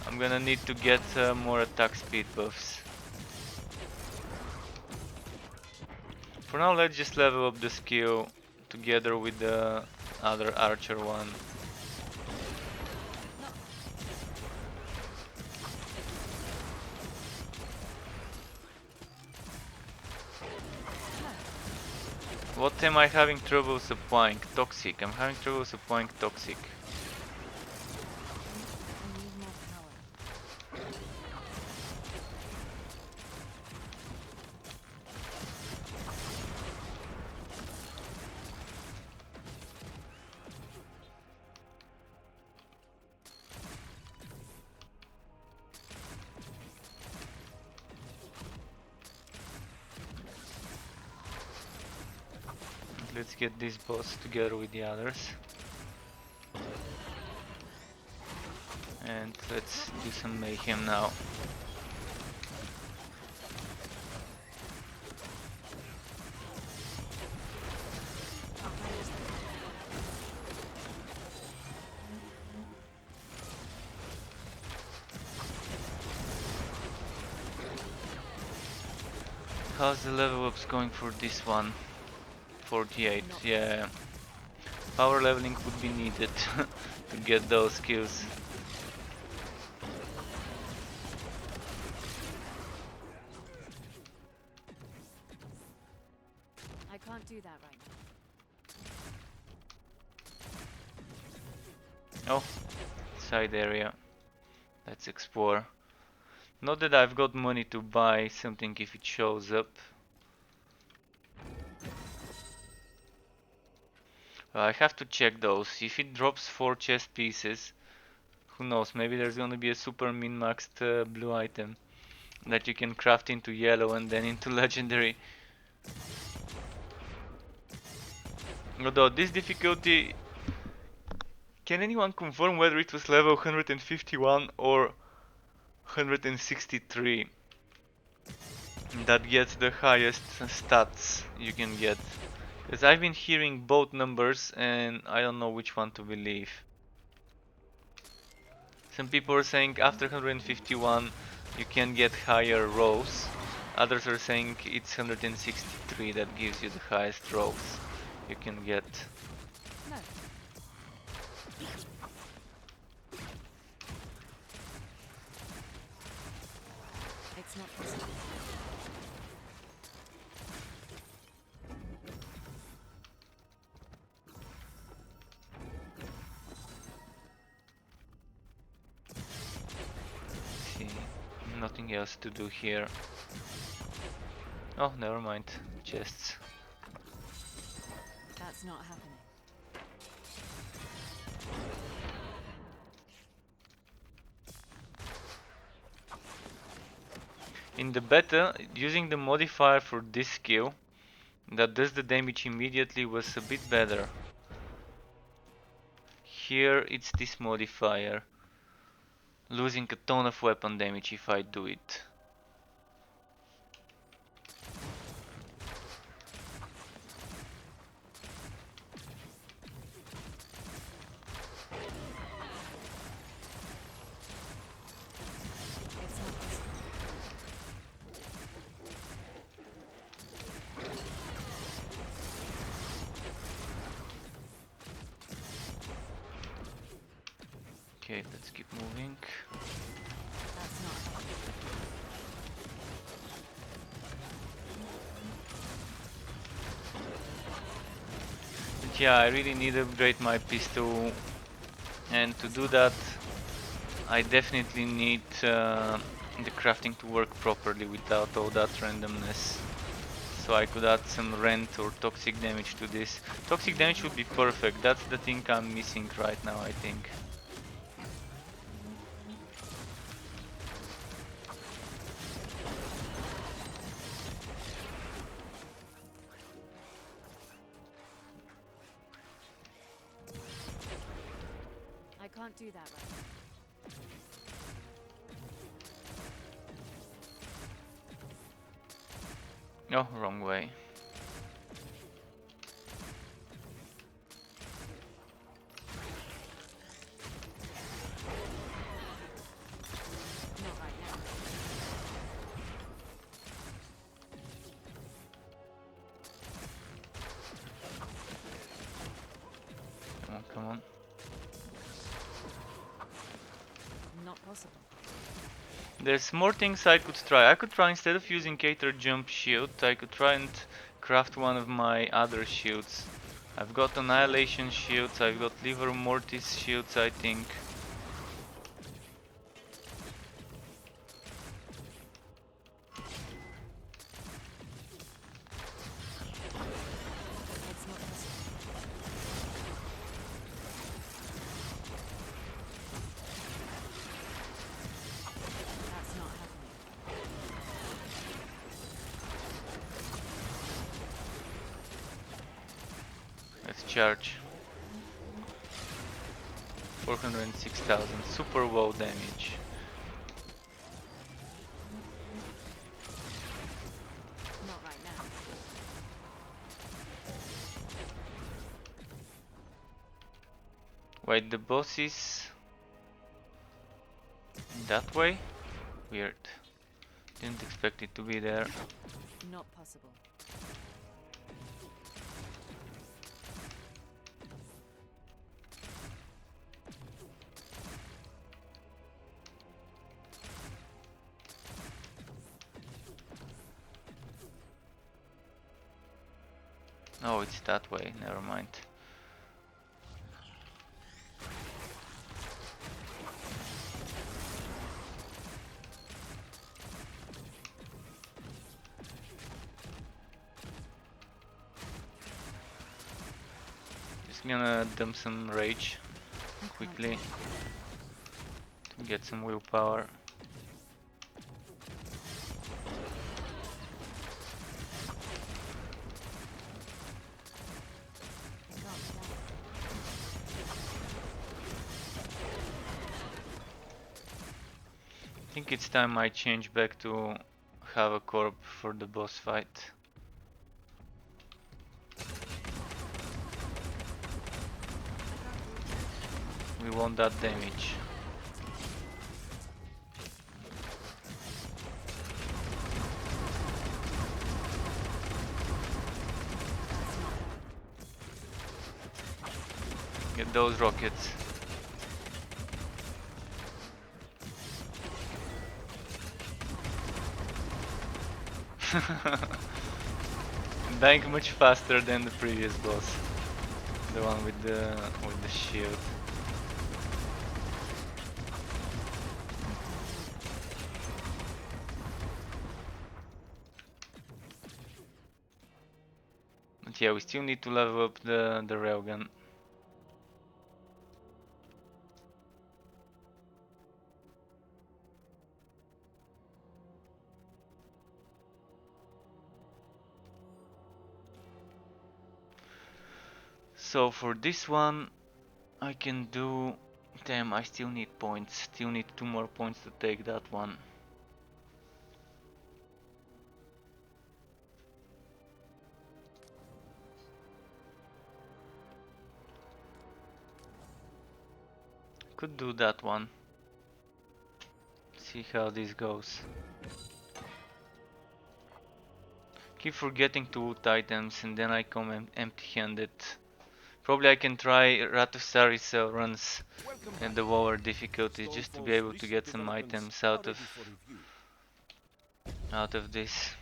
I'm gonna need to get more attack speed buffs. For now, let's just level up the skill together with the other archer one. What am I having trouble supplying? Toxic. I'm having trouble supplying toxic. I need more power. Let's get this boss together with the others. And let's do some mayhem now. How's the level ups going for this one? 48, yeah. Power leveling would be needed to get those skills. I can't do that right now. Oh, side area. Let's explore. Not that I've got money to buy something if it shows up. I have to check those. If it drops 4 chest pieces, who knows, maybe there's gonna be a super min-maxed blue item that you can craft into yellow and then into legendary. Although this difficulty, can anyone confirm whether it was level 151 or 163 that gets the highest stats you can get? Because I've been hearing both numbers and I don't know which one to believe. Some people are saying after 151 you can get higher rolls. Others are saying it's 163 that gives you the highest rolls you can get. No. It's not possible. See, nothing else to do here. Oh, never mind. Chests. That's not happening. In the beta, using the modifier for this skill that does the damage immediately was a bit better. Here it's this modifier, losing a ton of weapon damage if I do it. It's not possible. Okay, let's keep moving. That's not happening. But yeah, I really need to upgrade my pistol, and to do that I definitely need the crafting to work properly without all that randomness. So I could add some rent or toxic damage to this. Toxic damage would be perfect, that's the thing I'm missing right now, I think. I can't do that right now. Oh, wrong way. Not right now. Come on, come on. Not possible. There's more things I could try. I could try, instead of using Cater Jump Shield, I could try and craft one of my other shields. I've got Annihilation shields, I've got Liver Mortis shields, I think. It's not possible. That's not happening. Let's charge. 406,000, super low damage. Not right now. Wait, the boss is that way? Weird. Didn't expect it to be there. Not possible. Oh, it's that way, never mind. Just gonna dump some rage quickly to get some willpower. I think it's time I change back to have a corp for the boss fight. We want that damage. Get those rockets. Dying much faster than the previous boss, the one with the shield. But yeah, we still need to level up the railgun. So for this one, I can do. Damn, I still need points. Still need 2 more points to take that one. Could do that one. See how this goes. Keep forgetting to loot items and then I come empty-handed. Probably I can try Ratosari's runs at the lower difficulties just to be able to get some items out of this.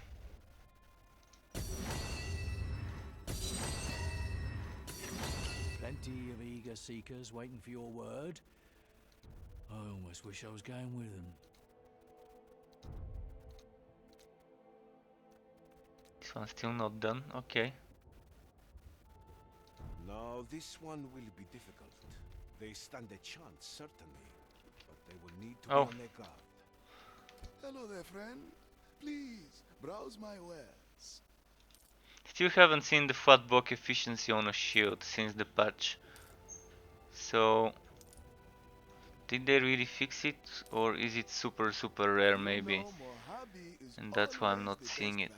Plenty of eager seekers waiting for your word. I almost wish I was going with them. This one's still not done, okay. Now this one will be difficult. They stand a chance, certainly, but they will need to be on their guard. Hello there, friend. Please, browse my wares. Still haven't seen the fat block efficiency on a shield since the patch. So, did they really fix it, or is it super rare maybe? And that's why I'm not seeing it.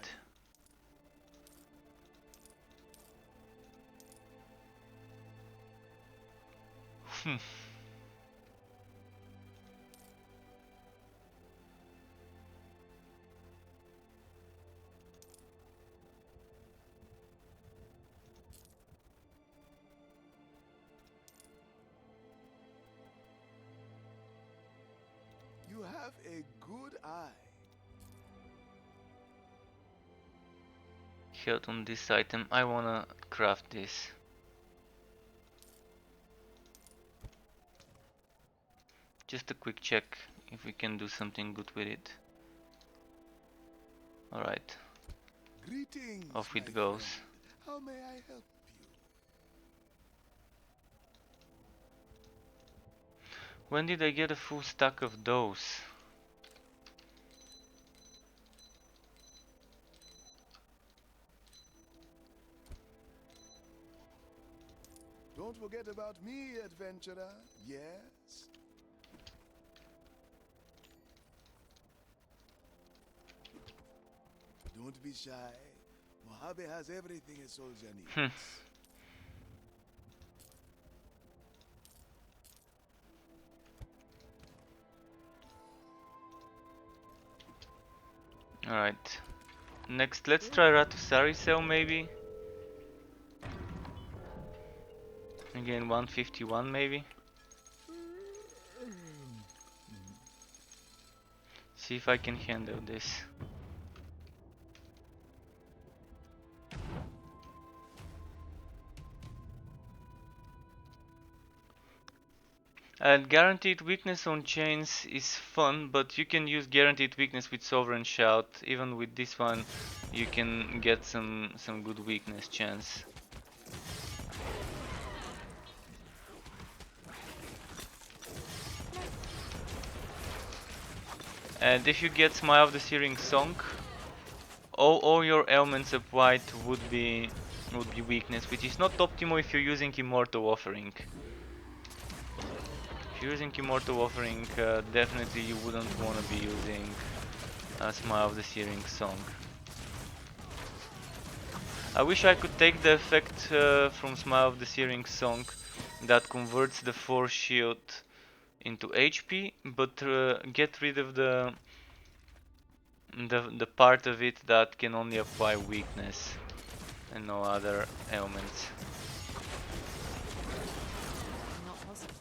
You have a good eye. Health on this item, I wanna craft this. Just a quick check if we can do something good with it. Alright. Greetings, Off it my goes. friend. How may I help you? When did I get a full stack of those? Don't forget about me, adventurer. Yes? Don't be shy. Mojave has everything a soldier needs. Alright. Next, let's try Ratusari Cell maybe. Again, 151 maybe. See if I can handle this. And guaranteed weakness on chains is fun, but you can use guaranteed weakness with Sovereign Shout. Even with this one, you can get some good weakness chance. And if you get Smile of the Searing Song, all your ailments applied would be weakness, which is not optimal if you're using Immortal Offering. If you're using Immortal Offering, definitely you wouldn't want to be using Smile of the Searing Song. I wish I could take the effect from Smile of the Searing Song that converts the Force Shield into HP, but get rid of the part of it that can only apply weakness and no other ailments. Not possible.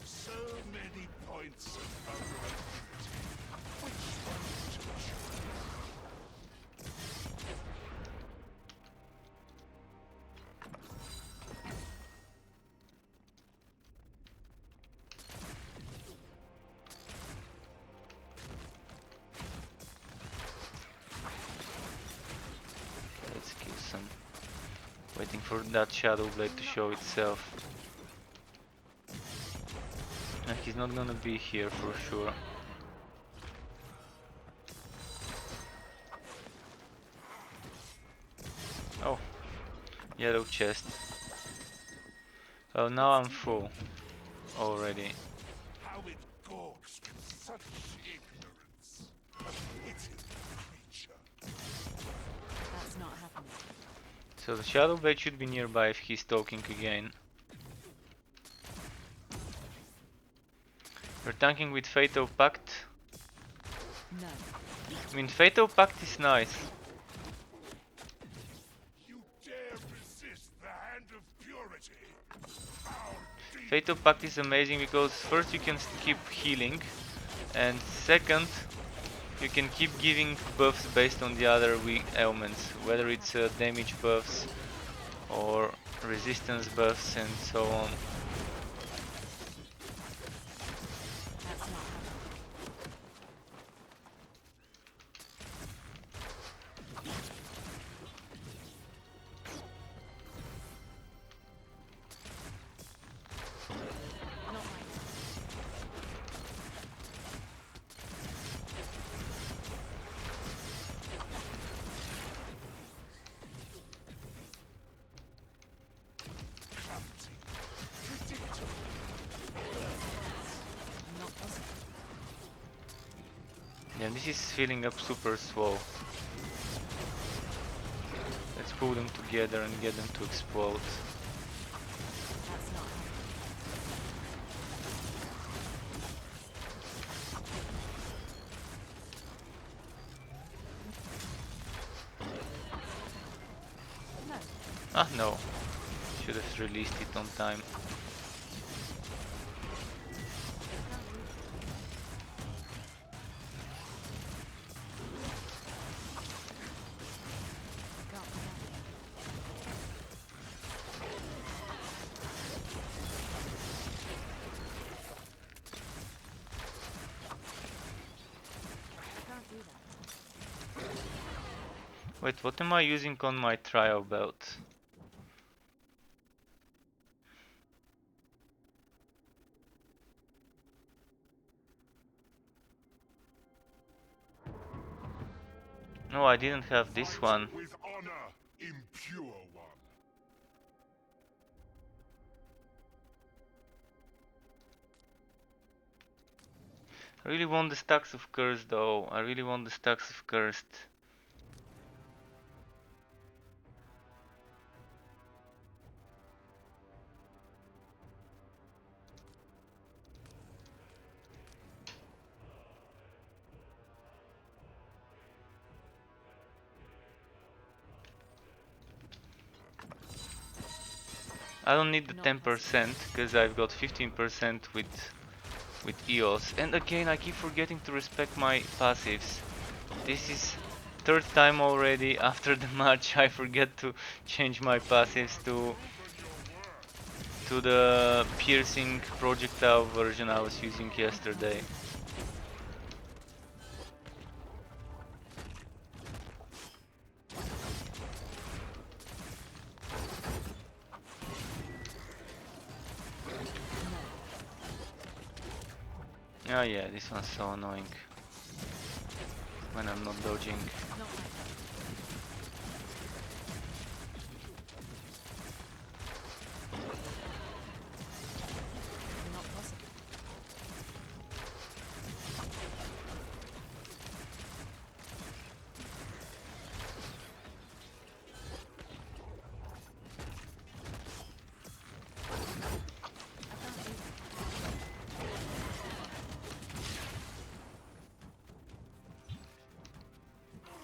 So many points of uncertainty. Which one to choose? Let's kill some. Waiting for that Shadow Blade to show itself. He's not gonna be here for sure. Oh, yellow chest. Oh, now I'm full already. How it gawks with such ignorance. A pitiful creature. That's not happening. So the Shadow Blade should be nearby if he's talking again. We're tanking with Fatal Pact. No. I mean, Fatal Pact is nice. You dare resist the hand of purity? How deep Fatal Pact is amazing because first you can keep healing, and second you can keep giving buffs based on the other weak ailments, whether it's damage buffs or resistance buffs and so on. That's not happening. Not right now. clumsy, predictable. Not possible. Yeah, this is filling up super slow. Let's pull them together and get them to explode. That's not happening. No. Ah, no. Should have released it on time. Got that. Can't do that. Wait, what am I using on my trial belt? No, I didn't have this Fight one. with honor, impure one. I really want the stacks of curse though. I really want the stacks of cursed. I don't need the Not 10% because I've got 15% with EOS. And again, I keep forgetting to respect my passives. This is third time already after the match I forget to change my passives to the piercing projectile version I was using yesterday. Oh yeah, this one's so annoying when I'm not dodging. Not like that. Not possible.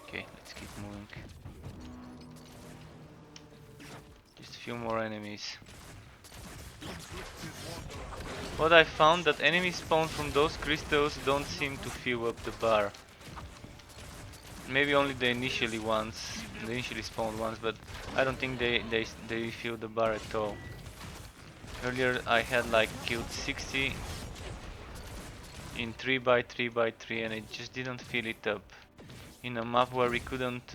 Okay, let's keep moving. Just a few more enemies. What I found that enemies spawned from those crystals don't seem to fill up the bar. Maybe only the initially spawned ones, but I don't think they fill the bar at all. Earlier I had like killed 60 in 3x3x3 and it just didn't fill it up. In a map where we couldn't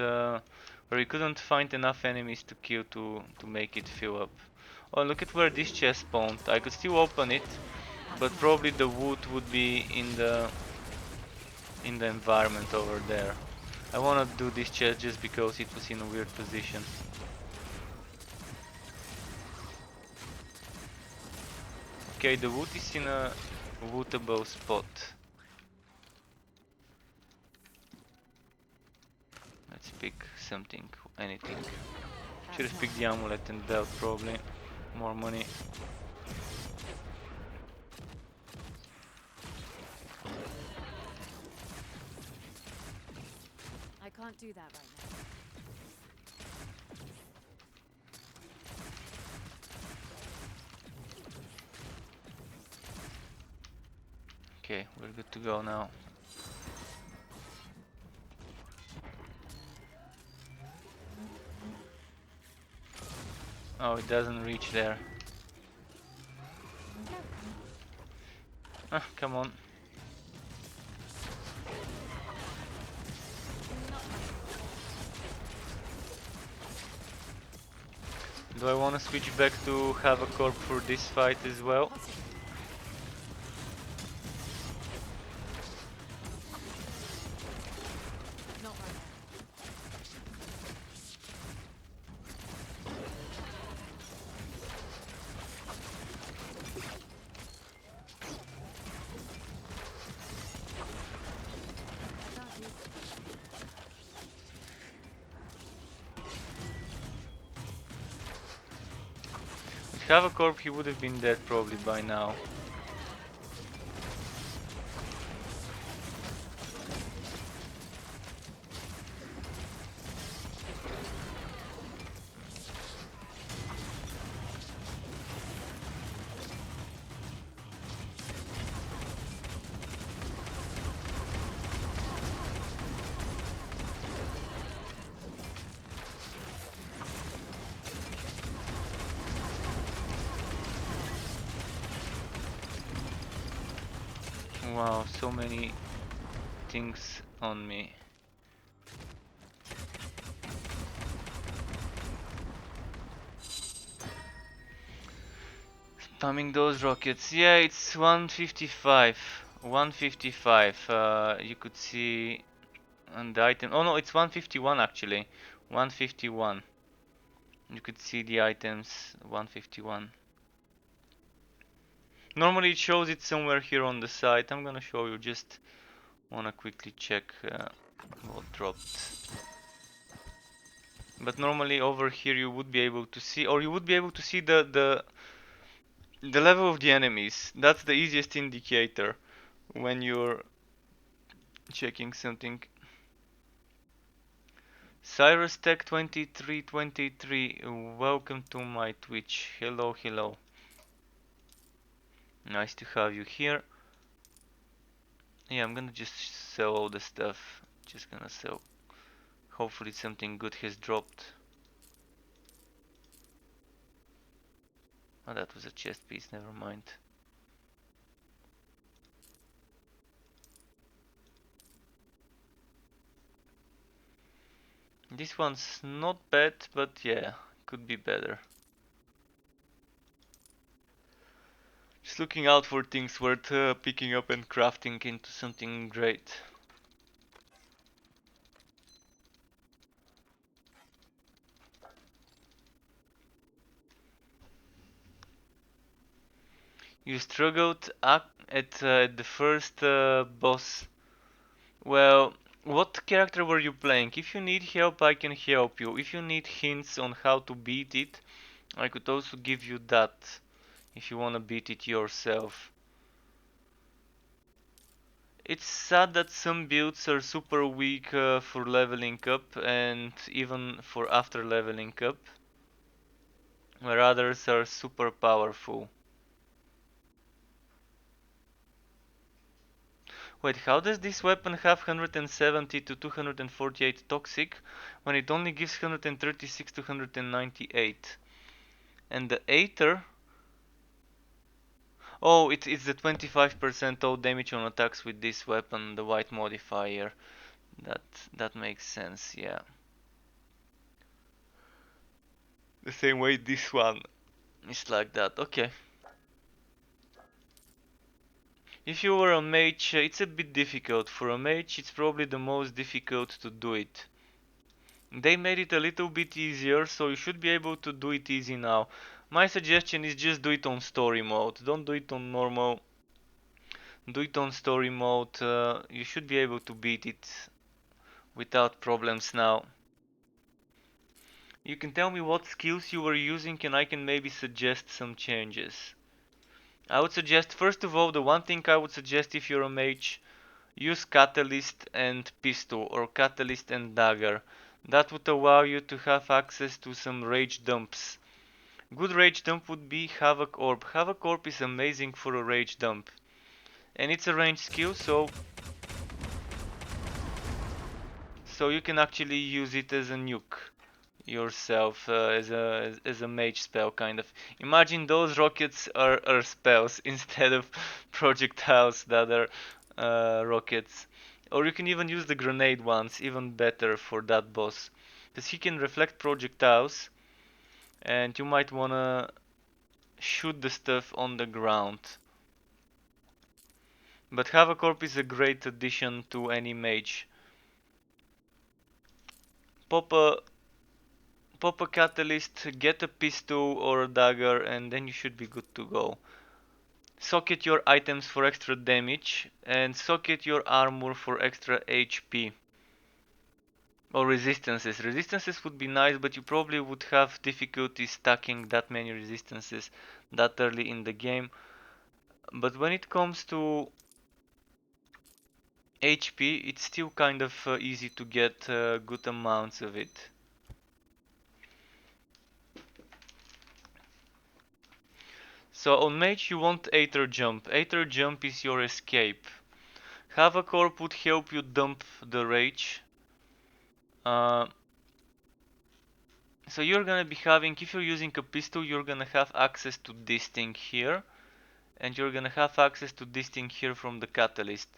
find enough enemies to kill to make it fill up. Oh, look at where this chest spawned. I could still open it, but probably the wood would be in the environment over there. I wanna do this chest just because it was in a weird position. Okay, the wood is in a wootable spot. Let's pick something, anything. Should have picked the amulet and belt probably. More money. I can't do that right now. Okay, we're good to go now. Oh, it doesn't reach there. Ah, come on. Do I want to switch back to have a corp for this fight as well? Not right now. I can't do With have a corp, he would have been dead probably by now. Wow, so many things on me. Spamming those rockets. Yeah, it's 155. 155. You could see on the item. Oh no, it's 151 actually. 151. You could see the items. 151. Normally it shows it somewhere here on the site. I'm gonna show you, just wanna quickly check what dropped. But normally over here you would be able to see, or you would be able to see the level of the enemies. That's the easiest indicator when you're checking something. Cyrus Tech 2323, welcome to my Twitch. Hello, hello. Nice to have you here. Yeah, I'm gonna just sell all the stuff. Just gonna sell. Hopefully something good has dropped. Oh, that was a chest piece, never mind. This one's not bad, but yeah, could be better. Just looking out for things worth picking up and crafting into something great. You struggled at the first boss. Well, what character were you playing? If you need help, I can help you. If you need hints on how to beat it, I could also give you that. If you wanna beat it yourself. It's sad that some builds are super weak for leveling up and even for after leveling up, where others are super powerful. Wait, how does this weapon have 170 to 248 toxic when it only gives 136 to 198? And the Aether... Oh, it's the 25% all damage on attacks with this weapon, the white modifier. That that makes sense, yeah. The same way this one is like that, okay. If you were a mage, it's a bit difficult. For a mage, it's probably the most difficult to do it. They made it a little bit easier, so you should be able to do it easy now. My suggestion is just do it on story mode. Don't do it on normal. Do it on story mode. You should be able to beat it without problems now. You can tell me what skills you were using and I can maybe suggest some changes. I would suggest, first of all, the one thing I would suggest if you're a mage, use Catalyst and Pistol or Catalyst and Dagger. That would allow you to have access to some rage dumps. Good rage dump would be Havoc Orb. Havoc Orb is amazing for a rage dump. And it's a ranged skill, so you can actually use it as a nuke yourself, as a mage spell kind of. Imagine those rockets are spells instead of projectiles that are rockets. Or you can even use the grenade ones, even better for that boss. Because he can reflect projectiles and you might wanna shoot the stuff on the ground. But Havocorp is a great addition to any mage. Pop a Pop a catalyst, get a pistol or a dagger, and then you should be good to go. Socket your items for extra damage, and socket your armor for extra HP. Or resistances. Resistances would be nice, but you probably would have difficulty stacking that many resistances that early in the game. But when it comes to HP, it's still kind of easy to get good amounts of it. So on mage you want Aether Jump. Aether Jump is your escape. Havocorp would help you dump the rage. So you're gonna be having, if you're using a pistol, you're gonna have access to this thing here. And you're gonna have access to this thing here from the catalyst.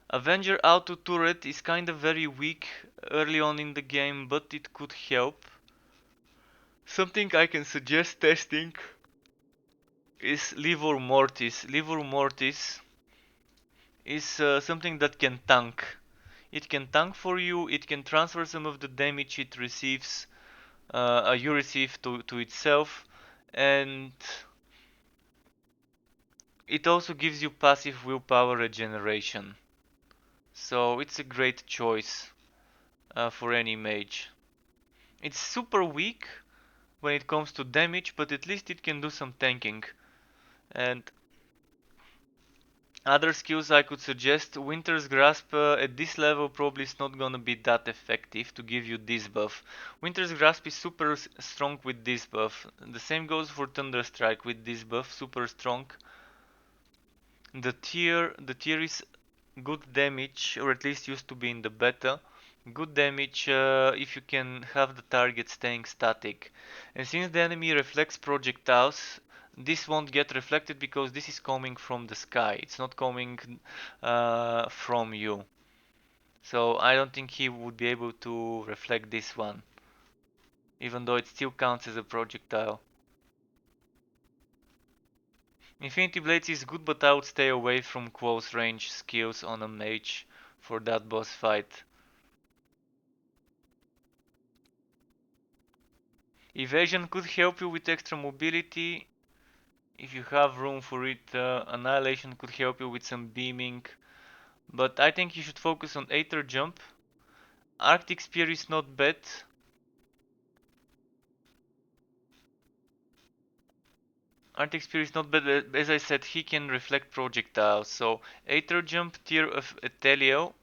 Avenger auto turret is kind of very weak early on in the game, but it could help. Something I can suggest testing is Livor Mortis. Livor Mortis is something that can tank. It can tank for you, it can transfer some of the damage it receives, you receive to itself, and it also gives you passive willpower regeneration. So it's a great choice for any mage. It's super weak when it comes to damage, but at least it can do some tanking. And Other skills I could suggest, Winter's Grasp at this level probably is not gonna be that effective to give you this buff. Winter's Grasp is super strong with this buff. The same goes for Thunder Strike with this buff, super strong. The tier is good damage, or at least used to be in the beta. Good damage if you can have the target staying static. And since the enemy reflects projectiles, this won't get reflected because this is coming from the sky. It's not coming from you. So I don't think he would be able to reflect this one, even though it still counts as a projectile. Infinity Blades is good, but I would stay away from close range skills on a mage for that boss fight. Evasion could help you with extra mobility if you have room for it. Annihilation could help you with some beaming, but I think you should focus on Aether Jump. Arctic Spear is not bad. Arctic Spear is not bad, as I said, he can reflect projectiles. So Aether Jump, Tear of Etelio,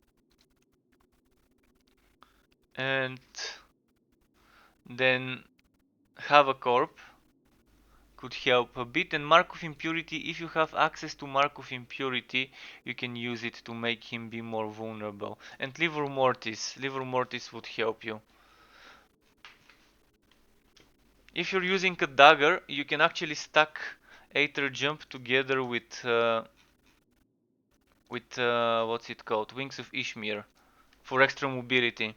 and then have a Corp could help a bit. And Mark of Impurity, if you have access to Mark of Impurity, you can use it to make him be more vulnerable. And Livor Mortis would help you. If you're using a dagger, you can actually stack Aether Jump together with what's it called, Wings of Ishmir, for extra mobility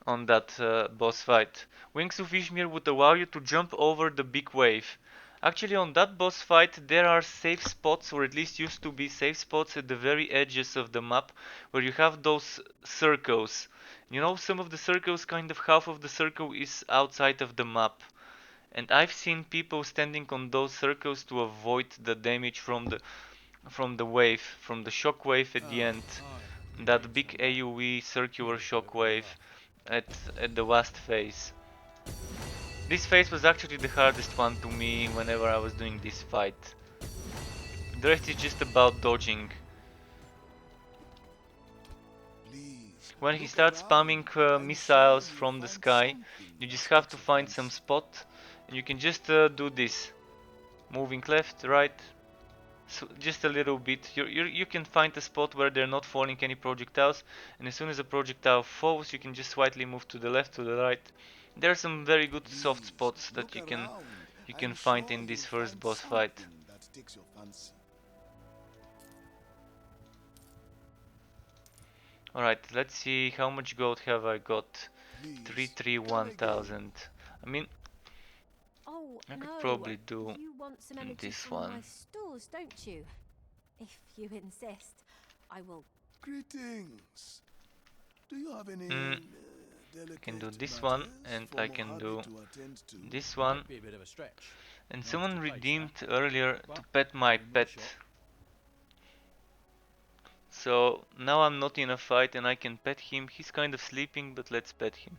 on that boss fight. Wings of Ishmir would allow you to jump over the big wave. Actually, on that boss fight, there are safe spots, or at least used to be safe spots at the very edges of the map, where you have those circles. You know, some of the circles, kind of half of the circle is outside of the map. And I've seen people standing on those circles to avoid the damage from the wave, from the shock wave at the end. That big AoE circular shockwave at the last phase. This phase was actually the hardest one to me whenever I was doing this fight. The rest is just about dodging. When he starts spamming missiles from the sky, you just have to find some spot and you can just do this. Moving left, right, so just a little bit. You can find a spot where they're not falling any projectiles, and as soon as a projectile falls, you can just slightly move to the left, to the right. There are some very good soft spots that you can find in this first boss fight. Alright, let's see how much gold have I got. 331,000. I mean, Oh, I could no. probably do You want some energy this from one. my stores, don't you? If you insist, I will. Greetings. Do you have any I can do this one, and I can do this one. Might be a bit of a stretch. And Nice someone to face redeemed that. earlier to But pet my give it a pet. shot. So now I'm not in a fight and I can pet him. He's kind of sleeping, but let's pet him.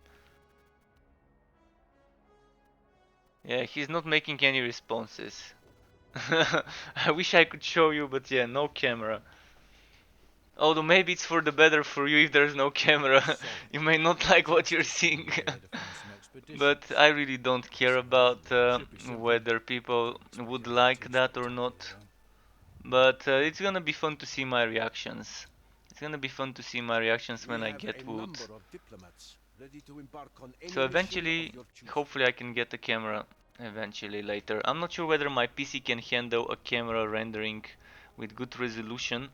Yeah, he's not making any responses. I wish I could show you, but yeah, no camera. Although maybe it's for the better for you if there's no camera. You may not like what you're seeing. But I really don't care about whether people would like that or not. But it's gonna be fun to see my reactions. It's gonna be fun to see my reactions when I get wood. So eventually, hopefully I can get a camera eventually later. I'm not sure whether my PC can handle a camera rendering with good resolution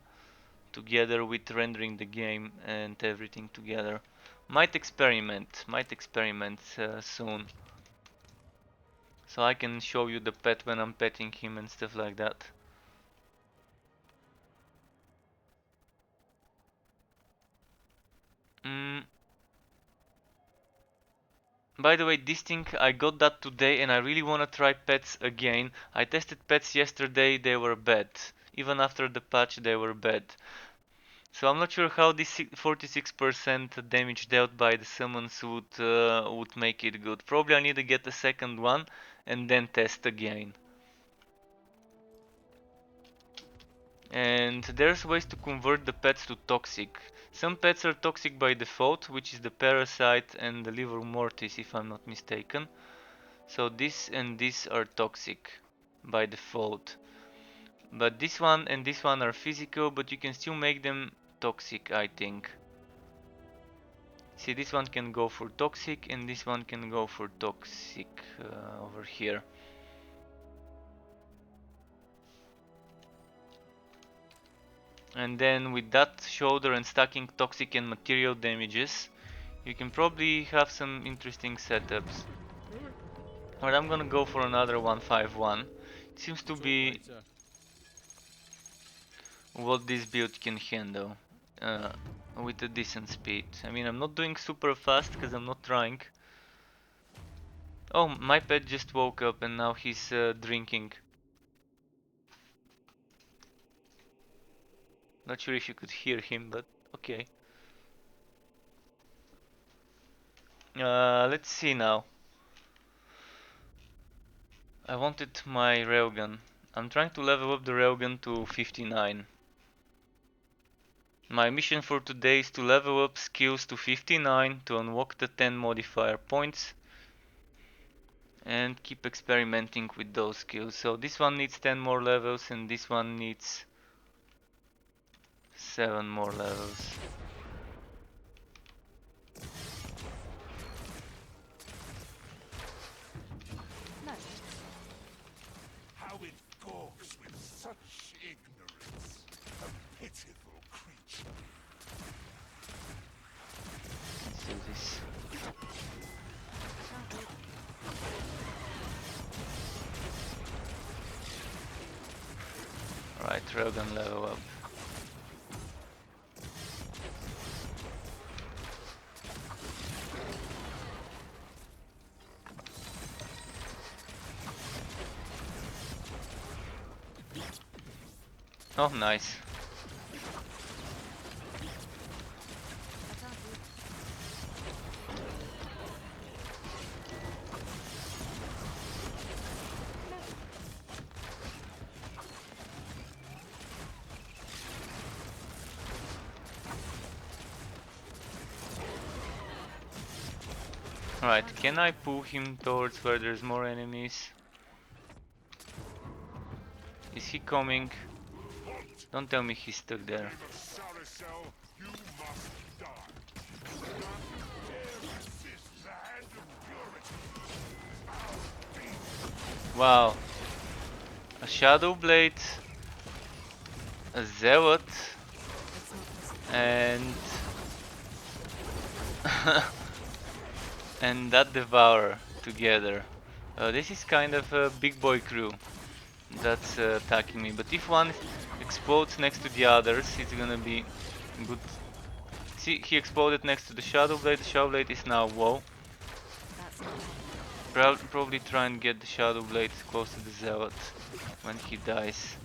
together with rendering the game and everything together. Might experiment soon. So I can show you the pet when I'm petting him and stuff like that. By the way, this thing, I got that today and I really want to try pets again. I tested pets yesterday, they were bad. Even after the patch, they were bad. So I'm not sure how this 46% damage dealt by the summons would make it good. Probably I need to get a second one and then test again. And there's ways to convert the pets to toxic. Some pets are toxic by default, which is the parasite and the liver mortis, if I'm not mistaken. So this and this are toxic by default. But this one and this one are physical, but you can still make them toxic, I think. See, this one can go for toxic and this one can go for toxic over here. And then with that shoulder and stacking toxic and material damages, you can probably have some interesting setups. But I'm gonna go for another 151. It seems to be what this build can handle with a decent speed. I mean, I'm not doing super fast because I'm not trying. Oh, my pet just woke up and now he's drinking. Not sure if you could hear him, but okay. Let's see now. I wanted my railgun. I'm trying to level up the railgun to 59. My mission for today is to level up skills to 59 to unlock the 10 modifier points and keep experimenting with those skills. So this one needs 10 more levels and this one needs 7 more levels. How it gawks with such ignorance. A pitiful creature. Let's do this. Alright, railgun level up. Oh, nice. Alright, can I pull him towards where there's more enemies? Is he coming? Don't tell me he's stuck there. Wow. A Shadow Blade, a Zealot, and and that Devourer together. This is kind of a big boy crew that's attacking me, but if one explodes next to the others, it's gonna be good. See, he exploded next to the Shadow Blade. The Shadow Blade is now low. Probably try and get the Shadow Blade close to the Zealot when he dies.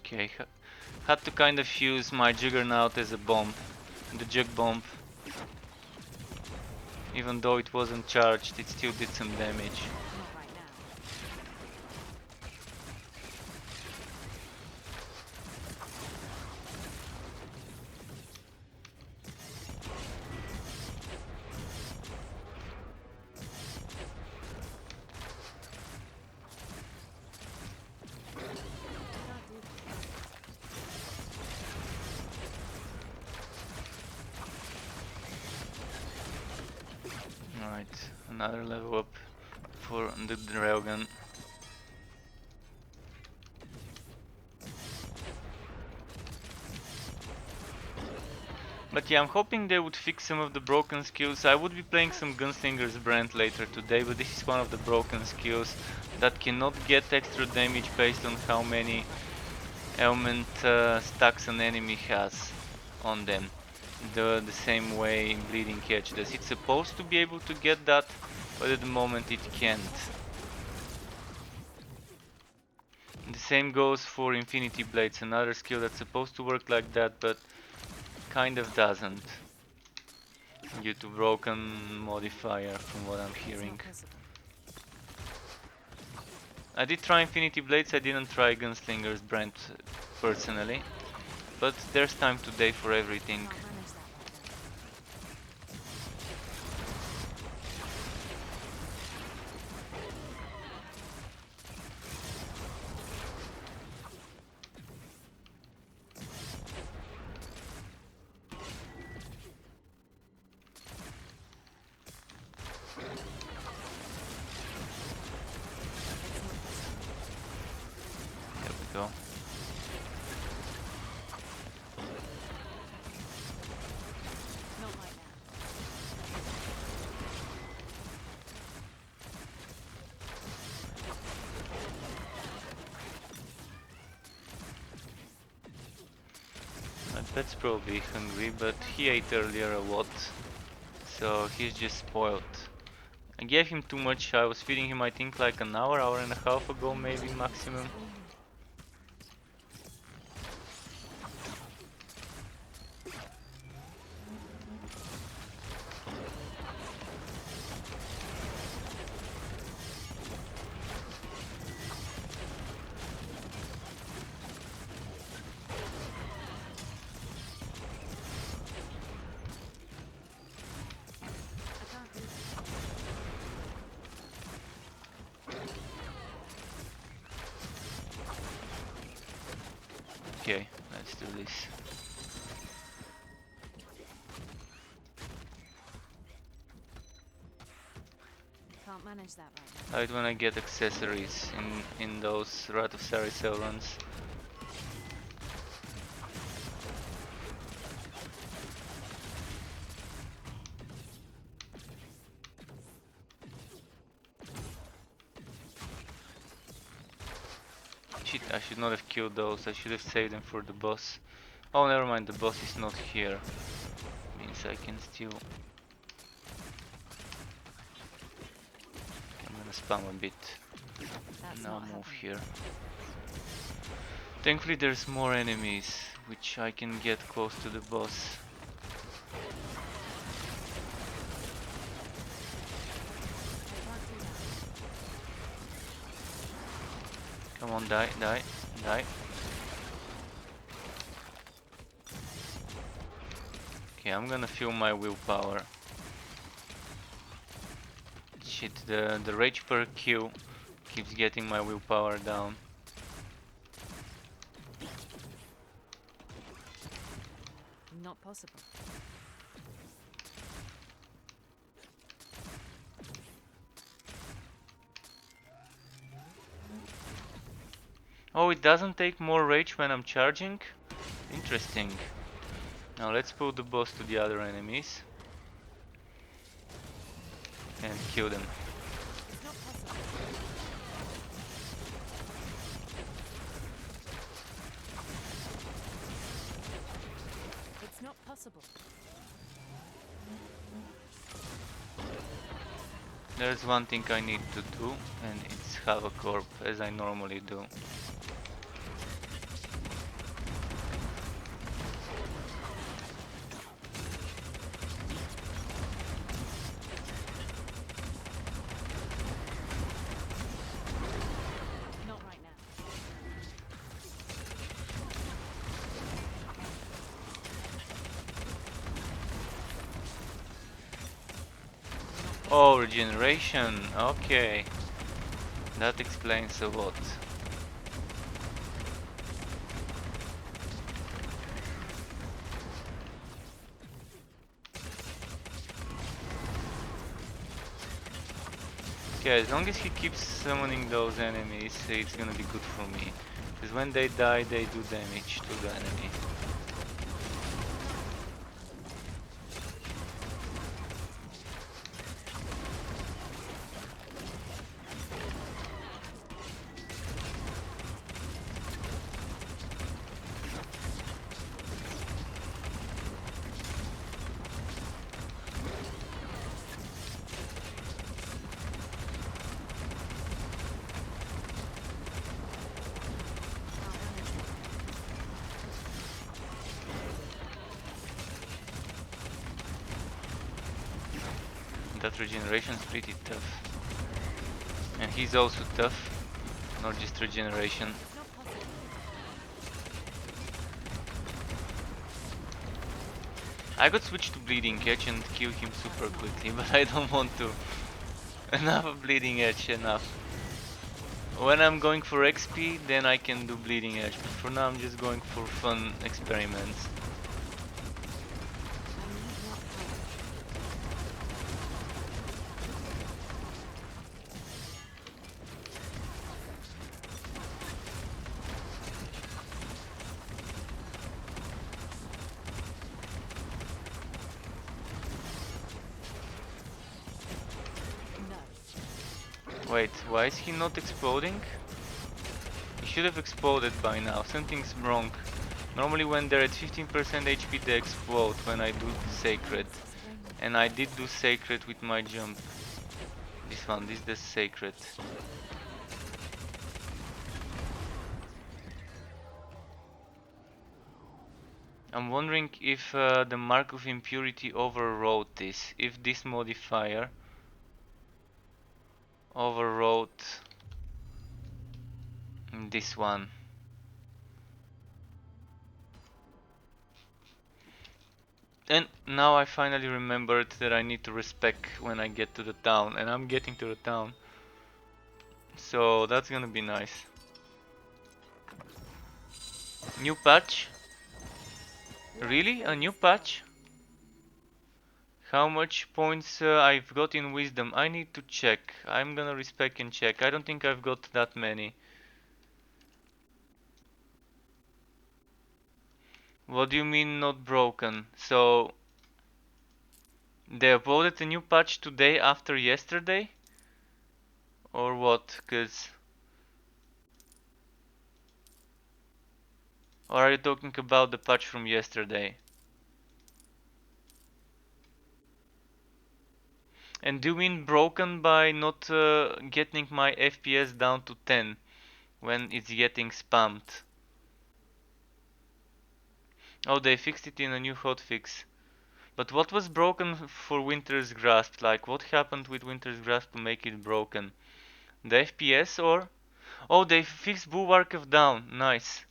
Okay, had to kind of use my Juggernaut as a bomb, the Jug Bomb. Even though it wasn't charged, it still did some damage. Alright, another level up for the railgun. But yeah, I'm hoping they would fix some of the broken skills. I would be playing some Gunslinger's Brand later today, but this is one of the broken skills that cannot get extra damage based on how many ailment stacks an enemy has on them. The same way Bleeding Edge does. It's supposed to be able to get that, but at the moment it can't. The same goes for Infinity Blades, another skill that's supposed to work like that, but kind of doesn't. Due to broken modifier from what I'm hearing. I did try Infinity Blades, I didn't try Gunslinger's brand personally. But there's time today for everything. There we go. My pet's probably hungry, but he ate earlier a lot, so he's just spoiled. I gave him too much. I was feeding him I think like an hour and a half ago maybe maximum. Okay, let's do this. Can't manage that right I like when I get accessories in those Wrath of Saricel runs. Shit, I should not have killed those, I should have saved them for the boss. Oh, never mind, the boss is not here. Means I can still... I'm gonna spam a bit. That's Now not move happening. here. Thankfully there's more enemies, which I can get close to the boss. Come on, die, die, die. Okay, I'm gonna fill my willpower. Shit, the rage per kill keeps getting my willpower down. Not possible. Oh, it doesn't take more rage when I'm charging? Interesting. Now let's put the boss to the other enemies. And kill them. It's not possible. It's not possible. There's one thing I need to do, and it's have a corp, as I normally do. Not right now. Oh, regeneration, okay. That explains a lot. Okay, as long as he keeps summoning those enemies, it's gonna be good for me. Because when they die, they do damage to the enemy. That regeneration is pretty tough. And he's also tough, not just regeneration. It's not possible. I could switch to Bleeding Edge and kill him super quickly, but I don't want to. Enough of Bleeding Edge, enough. When I'm going for XP, then I can do Bleeding Edge, but for now I'm just going for fun experiments. Wait, why is he not exploding? He should have exploded by now. Something's wrong. Normally when they're at 15% HP they explode when I do Sacred. And I did do Sacred with my jump. This one, this is the Sacred. I'm wondering if the Mark of Impurity overrode this. If this modifier overrode this one. And now I finally remembered that I need to respec when I get to the town, and I'm getting to the town. So that's gonna be nice. New patch? Really? A new patch? How much points I've got in wisdom? I need to check. I'm gonna respec and check. I don't think I've got that many. What do you mean not broken? So they uploaded a new patch today after yesterday? Or what? Or are you talking about the patch from yesterday? And do you mean broken by not getting my FPS down to 10 when it's getting spammed? Oh, they fixed it in a new hotfix. But what was broken for Winter's Grasp? Like, what happened with Winter's Grasp to make it broken? The FPS or? Oh, they fixed Bulwark of Down. Nice.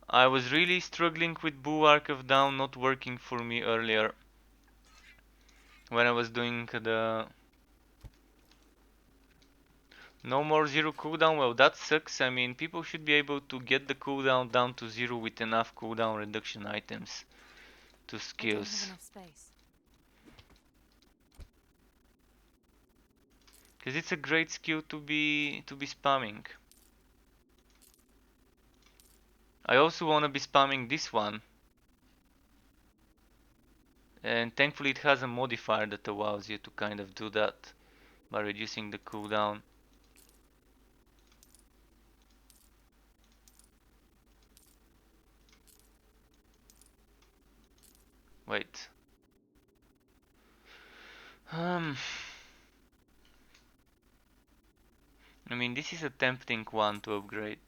I was really struggling with Bulwark of Down not working for me earlier. When I was doing the... No more zero cooldown. Well, that sucks. I mean, people should be able to get the cooldown down to zero with enough cooldown reduction items to skills. Because it's a great skill to be spamming. I also want to be spamming this one. And thankfully it has a modifier that allows you to kind of do that by reducing the cooldown. Wait. I mean, this is a tempting one to upgrade.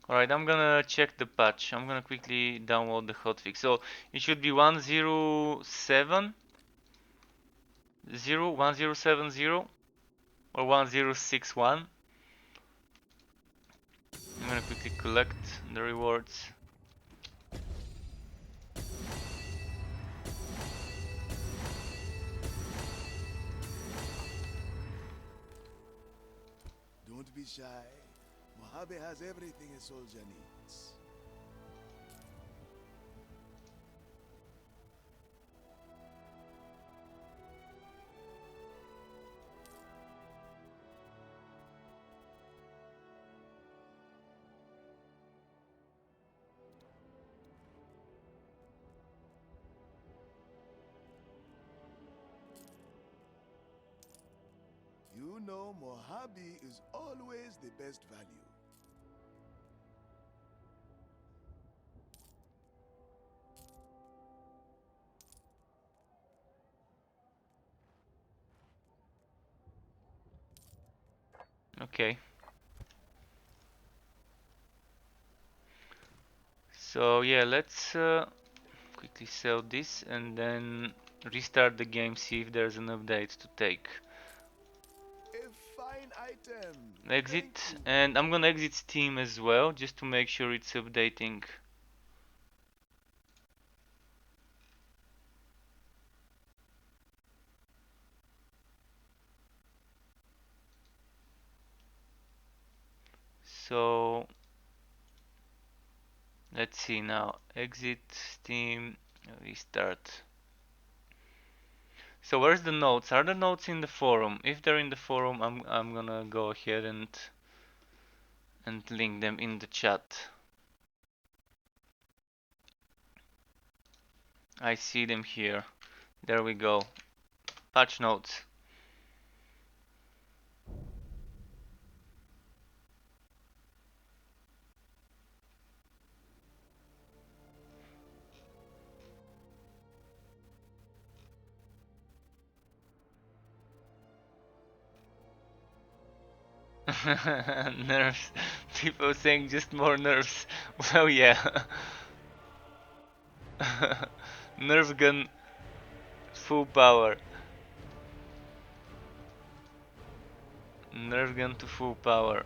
Alright, I'm gonna check the patch. I'm gonna quickly download the hotfix. So it should be 107 1070 or 1061. I'm gonna quickly collect the rewards. Don't be shy. Mojave has everything a soldier needs. You know Mojave is always the best value. Okay. So yeah, let's quickly sell this and then restart the game, see if there's an update to take. A fine item. Exit, Thank you. and I'm gonna exit Steam as well, just to make sure it's updating. So let's see now. Exit Steam, restart. So where's the notes? Are the notes in the forum? If they're in the forum, I'm gonna go ahead and link them in the chat. I see them here. There we go. Patch notes. Nerves. People saying just more nerves. Well, yeah. Nerve gun full power. Nerve gun to full power.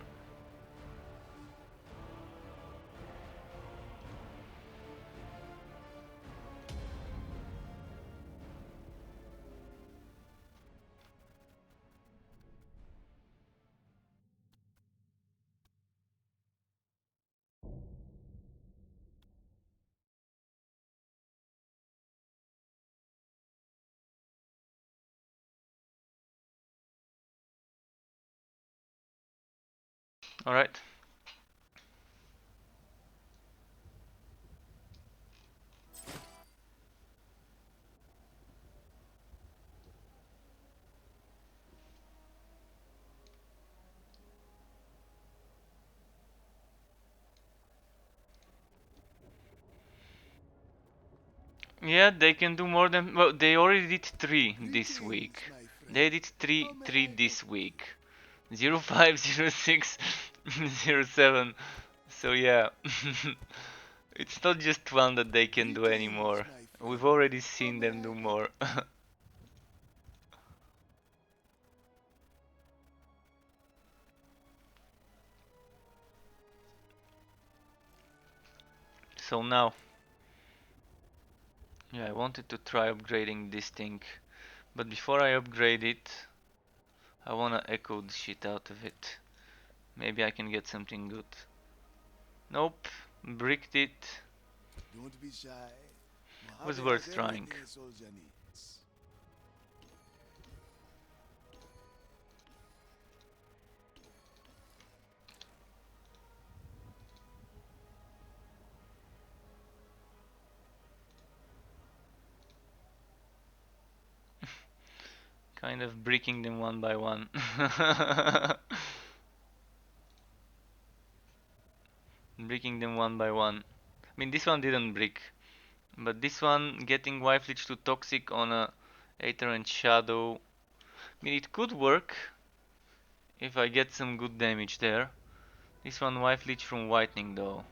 Alright. Yeah, they can do more than, well, they already did 3 this Greetings, week. my friend. They did How may 3 I this help you? week. 05, 06, 07. So yeah. It's not just one that they can do Greetings, anymore. my We've friend. already How seen may them I do help more. you? So now, yeah, I wanted to try upgrading this thing, but before I upgrade it, I wanna echo the shit out of it. Maybe I can get something good. Nope, bricked it. Don't be shy. Was Mojave has worth trying. everything a soldier needs. Kind of bricking them one by one. Bricking them one by one. I mean, this one didn't brick, but this one getting Wife Leech to Toxic on a Aether and Shadow. I mean, it could work if I get some good damage there. This one Wife Leech from Whitening though.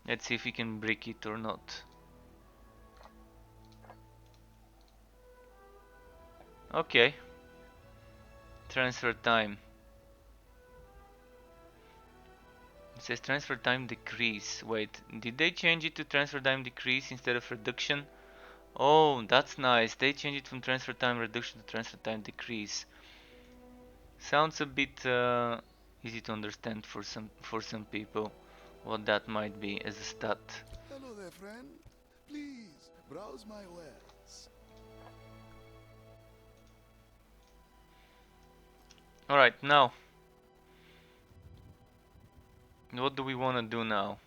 Let's see if we can brick it or not. Okay. Transfer time. It says transfer time decrease. Wait, did they change it to transfer time decrease instead of reduction? Oh, that's nice. They changed it from transfer time reduction to transfer time decrease. Sounds a bit easy to understand for some people what that might be as a stat. Hello there, friend. Please browse my wares. Alright, now what do we want to do now?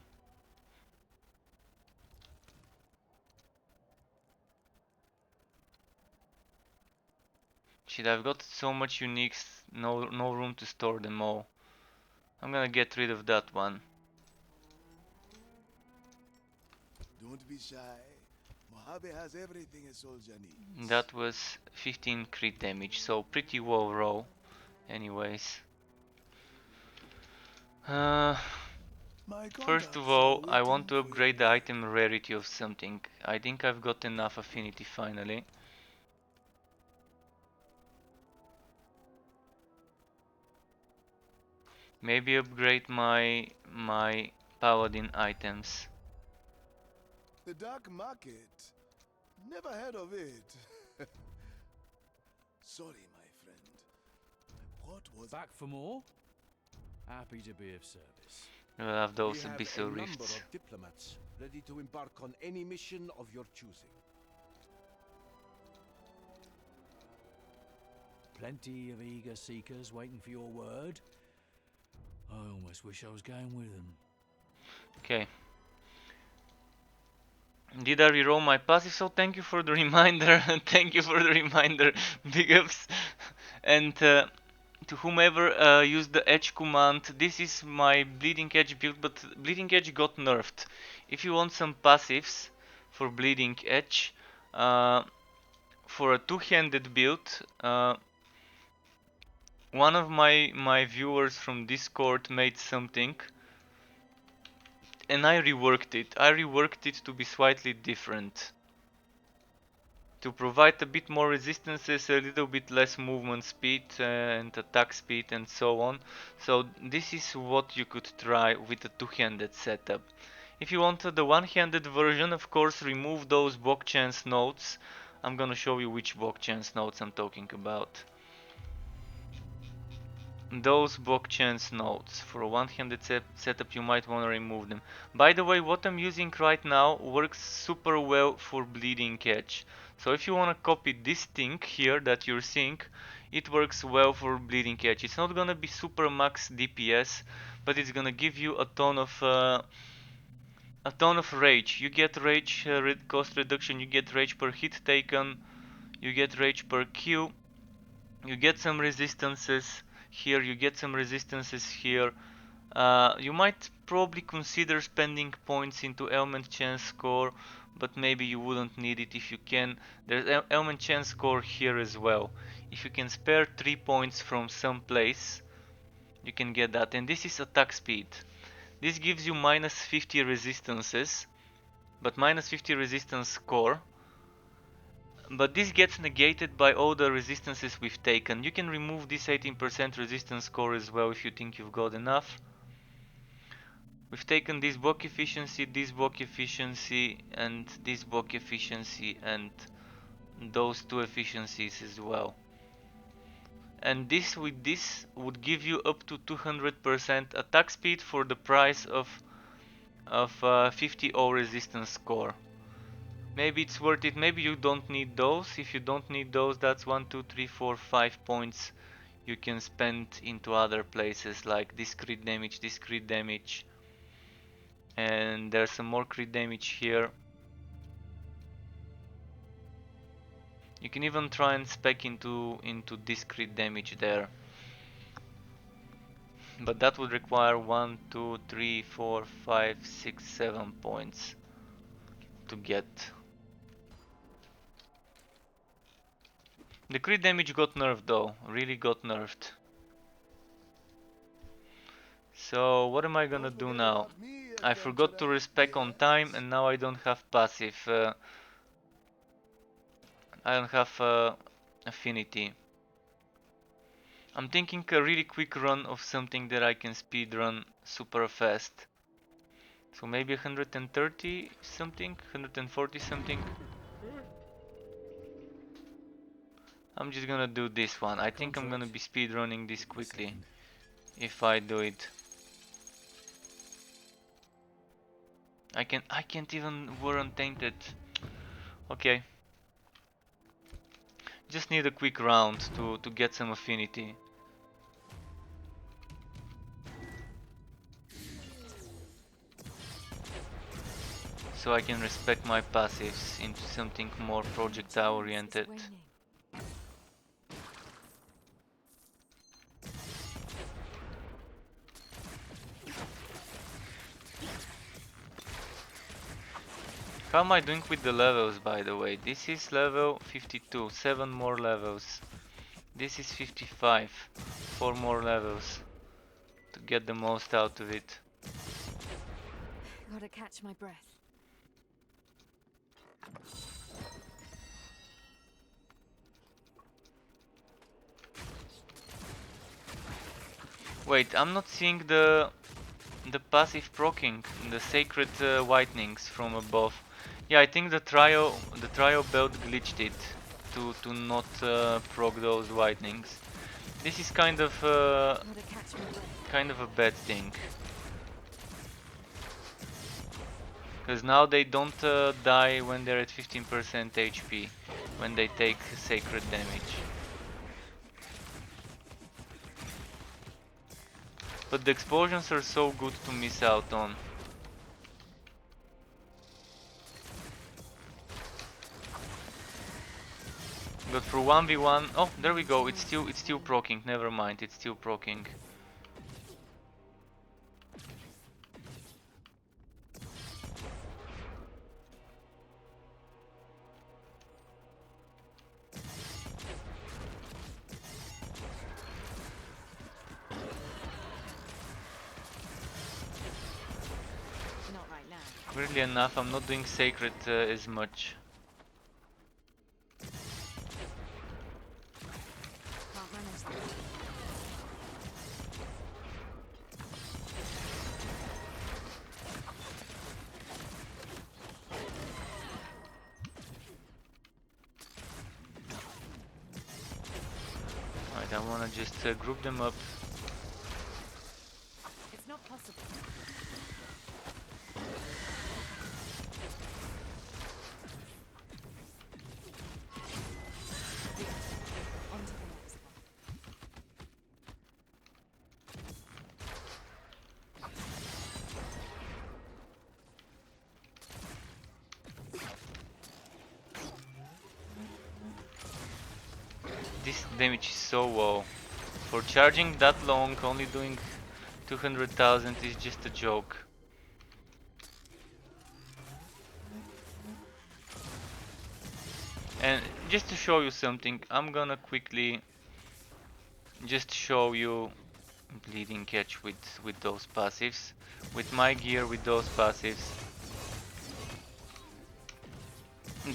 Shit, I've got so much uniques, no room to store them all. I'm gonna get rid of that one. Don't be shy. Mojave has everything a soldier needs. That was 15 crit damage, so pretty low roll. Anyways. My First of contacts all, are I want waiting to for upgrade the your item rarity of something. I think I've got enough affinity finally. Maybe upgrade my paladin items. The dark market. Never heard of it. Sorry, my friend. What was Back for more? Happy to be of service. We'll have We those have a abyssal number rifts. of diplomats ready to embark on any mission of your choosing. Plenty of eager seekers waiting for your word. I almost wish I was going with them. Okay. Did I reroll my passive? So thank you for the reminder. Thank you for the reminder. Big ups. And to whomever used the edge command, this is my bleeding edge build, but bleeding edge got nerfed. If you want some passives for bleeding edge, for a two-handed build, one of my viewers from Discord made something, and I reworked it. I reworked it to be slightly different, to provide a bit more resistances, a little bit less movement speed and attack speed and so on. So this is what you could try with a two-handed setup. If you want the one-handed version, of course, remove those block chance nodes. I'm gonna show you which block chance nodes I'm talking about. Those block chance nodes, for a one-handed setup you might want to remove them. By the way, what I'm using right now works super well for bleeding edge. So if you want to copy this thing here that you're seeing, it works well for bleeding edge. It's not gonna be super max DPS, but it's gonna give you a ton of rage. You get rage cost reduction, you get rage per hit taken, you get rage per Q, you get some resistances here, you get some resistances here. You might probably consider spending points into element chance score, but maybe you wouldn't need it if you can. There's element chance score here as well. If you can spare 3 points from some place, you can get that. And this is attack speed. This gives you minus 50 resistances, but minus 50 resistance score. But this gets negated by all the resistances we've taken. You can remove this 18% resistance score as well if you think you've got enough. We've taken this block efficiency, and this block efficiency, and those two efficiencies as well. And this with this would give you up to 200% attack speed for the price of 50 O resistance score. Maybe it's worth it, maybe you don't need those. If you don't need those, that's 1, 2, 3, 4, 5 points you can spend into other places like this crit damage, and there's some more crit damage here. You can even try and spec into this crit damage there, but that would require 1, 2, 3, 4, 5, 6, 7 points to get. The crit damage got nerfed though, really got nerfed. So what am I gonna do now? I forgot to respec on time and now I don't have passive. I don't have affinity. I'm thinking a really quick run of something that I can speed run super fast. So maybe 130 something, 140 something. I'm just gonna do this one. I think I'm gonna be speed running this quickly if I do it. I can't even war untainted. Okay. Just need a quick round to get some affinity. So I can respect my passives into something more projectile oriented. How am I doing with the levels, by the way? This is level 52, 7 more levels. This is 55, 4 more levels to get the most out of it. Gotta catch my breath. Wait, I'm not seeing the passive proccing, the sacred whitenings from above. Yeah, I think the trio belt glitched it to not proc those whitenings. This is kind of Gotta catch my breath. a bad thing, because now they don't die when they're at 15% HP, when they take sacred damage. But the explosions are so good to miss out on. But for 1v1, oh, there we go. It's still proccing. Never mind, it's still proccing. Not right now. Weirdly enough, I'm not doing sacred as much. Can't manage this. Alright, I wanna just group them up. It's not possible. On to the next one. This damage is so low. For charging that long, only doing 200,000 is just a joke. And just to show you something, I'm gonna quickly just show you bleeding catch with those passives. With my gear, with those passives.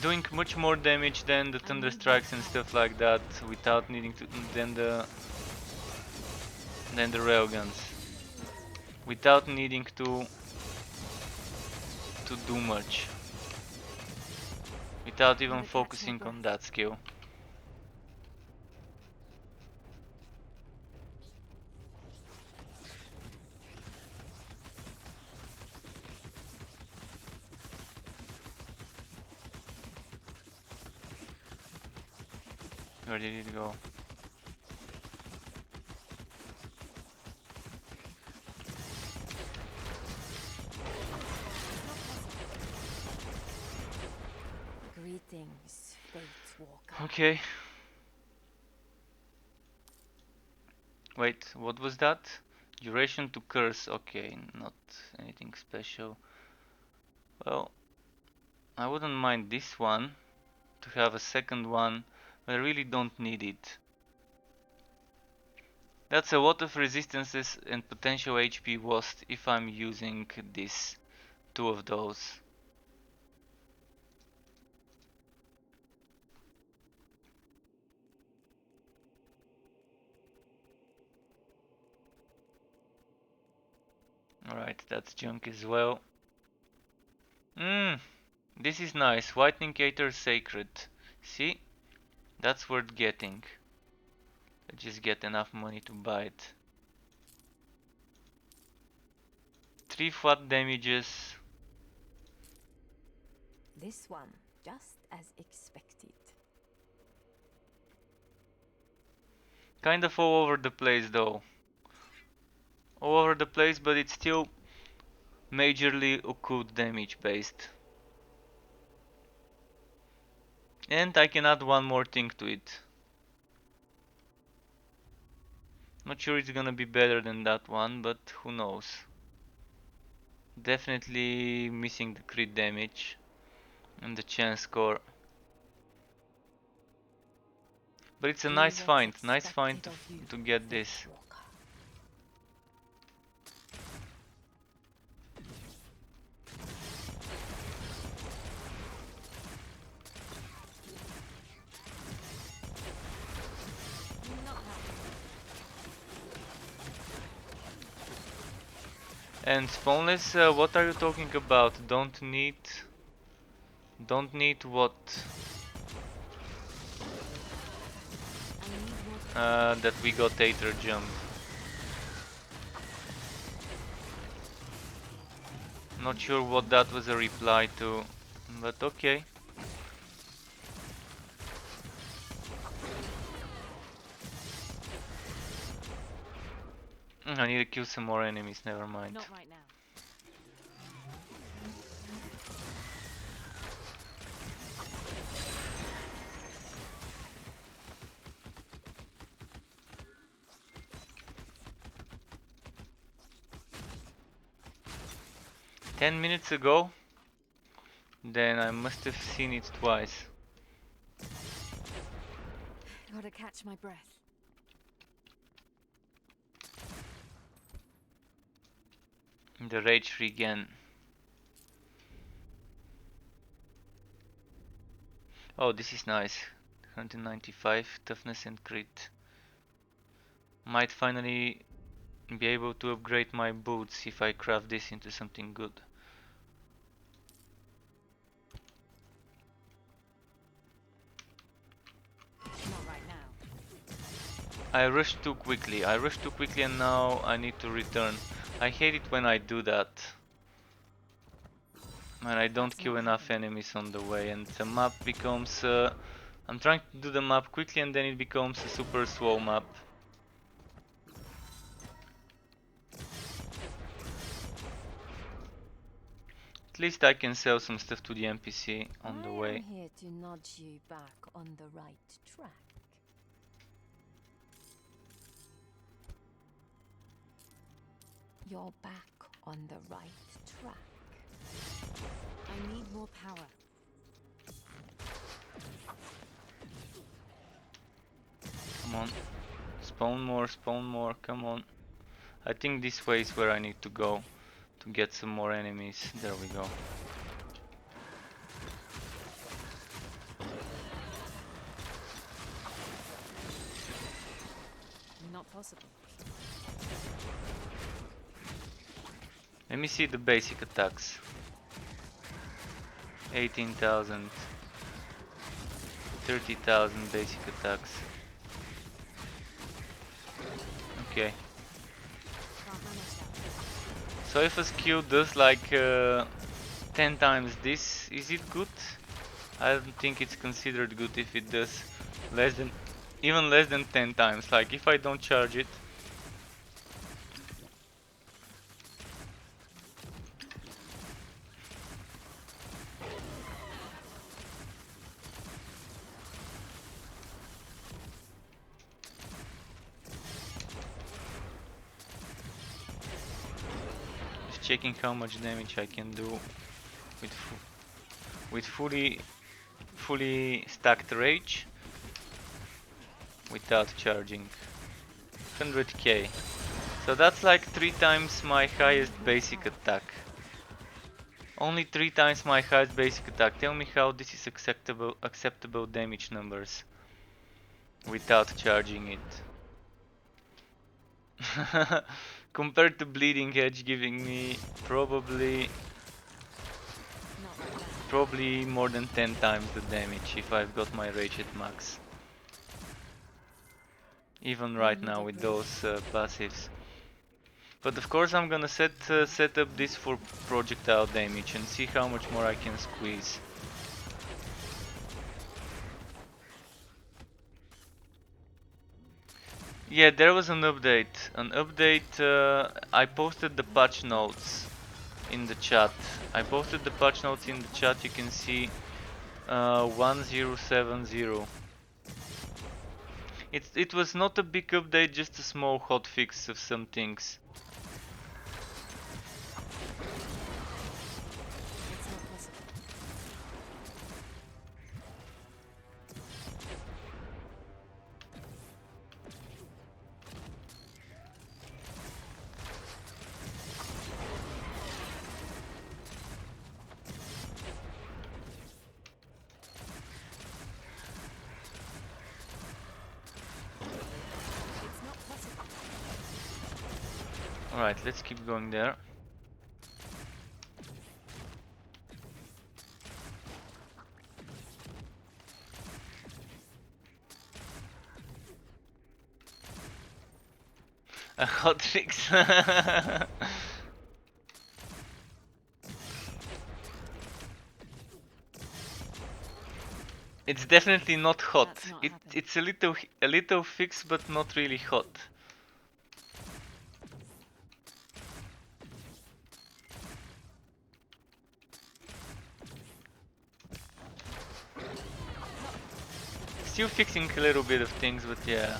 Doing much more damage than the thunder strikes and stuff like that without needing to than the railguns. Without needing to do much. Without even focusing on that skill. Where did it go? Greetings, Fate Walker. Okay. Wait, what was that? Duration to curse. Okay, not anything special. Well, I wouldn't mind this one, to have a second one, but I really don't need it. That's a lot of resistances and potential HP lost if I'm using this, two of those. Alright, that's junk as well. This is nice. Whitening Gator Sacred. See? That's worth getting. I just get enough money to buy it. 3 flat damages. This one, just as expected. Kind of all over the place though. All over the place, but it's still majorly occult damage based. And I can add one more thing to it. Not sure it's gonna be better than that one, but who knows. Definitely missing the crit damage and the chance score. But it's a nice find to get this. And spawnless, what are you talking about? Don't need what? That we got Aether jump. Not sure what that was a reply to, but okay. I need to kill some more enemies, never mind. Not right now. 10 minutes ago? Then I must have seen it twice. Gotta catch my breath. The rage regen. Oh, this is nice. 195 toughness and crit. Might finally be able to upgrade my boots if I craft this into something good. Not right now. I rushed too quickly. And now I need to return. I hate it when I do that. And I don't kill enough enemies on the way, and the map becomes... I'm trying to do the map quickly and then it becomes a super slow map. At least I can sell some stuff to the NPC on the way. I'm here to nudge you back on the right track. You're back on the right track. I need more power. Come on. Spawn more, come on. I think this way is where I need to go to get some more enemies. There we go. Not possible. Let me see the basic attacks. 18,000. 30,000 basic attacks. Okay. Can't manage that. So if a skill does like 10 times this, is it good? I don't think it's considered good if it does even less than 10 times. Like if I don't charge it. Just checking how much damage I can do with fully stacked rage without charging. 100k. So that's like 3 times my highest basic attack. Only 3 times my highest basic attack. Tell me how this is acceptable damage numbers without charging it. Compared to bleeding edge giving me probably more than 10 times the damage if I've got my rage at max. Even right now with those passives. But of course I'm gonna set up this for projectile damage and see how much more I can squeeze. Yeah, there was an update. I posted the patch notes in the chat. You can see 1070. It was not a big update, just a small hotfix of some things. It's not possible. Alright, let's keep going there. A hot fix. It's definitely not hot. That's not happening. It's a little fix, but not really hot. Still fixing a little bit of things, but yeah.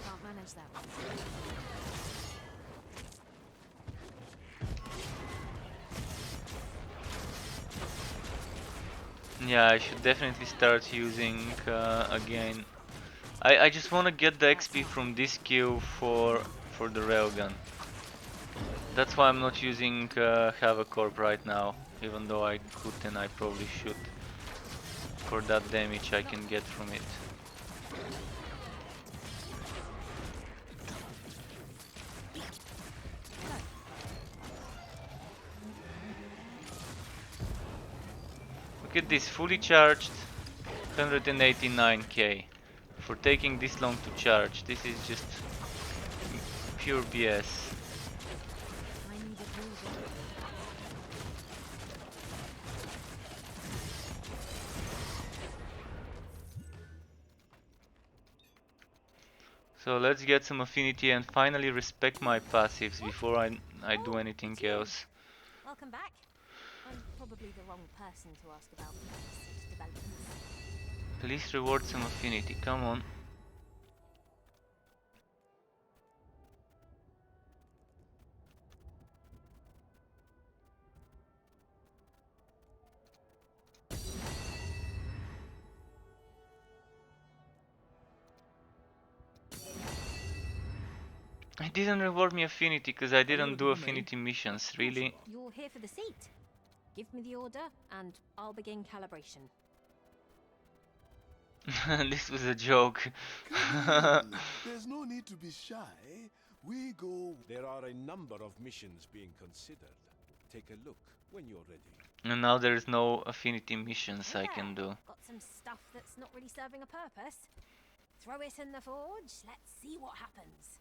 Can't manage that one. Yeah, I should definitely start using again. I just want to get the XP from this kill for the railgun. That's why I'm not using Havoc Orb right now, even though I could and I probably should, for that damage I can get from it. Look at this, fully charged, 189k. For taking this long to charge, this is just pure BS. I need a breather. So let's get some affinity and finally respect my passives before I do anything else. Welcome back. I'm probably the wrong person to ask about such developments. Please reward some affinity, come on. It didn't reward me affinity because I didn't do affinity missions, really. You're here for the seat. Give me the order and I'll begin calibration. This was a joke. Come in. There's no need to be shy. We go. There are a number of missions being considered. Take a look when you're ready. And now there's no affinity missions I can do. Got some stuff that's not really serving a purpose. Throw it in the forge. Let's see what happens.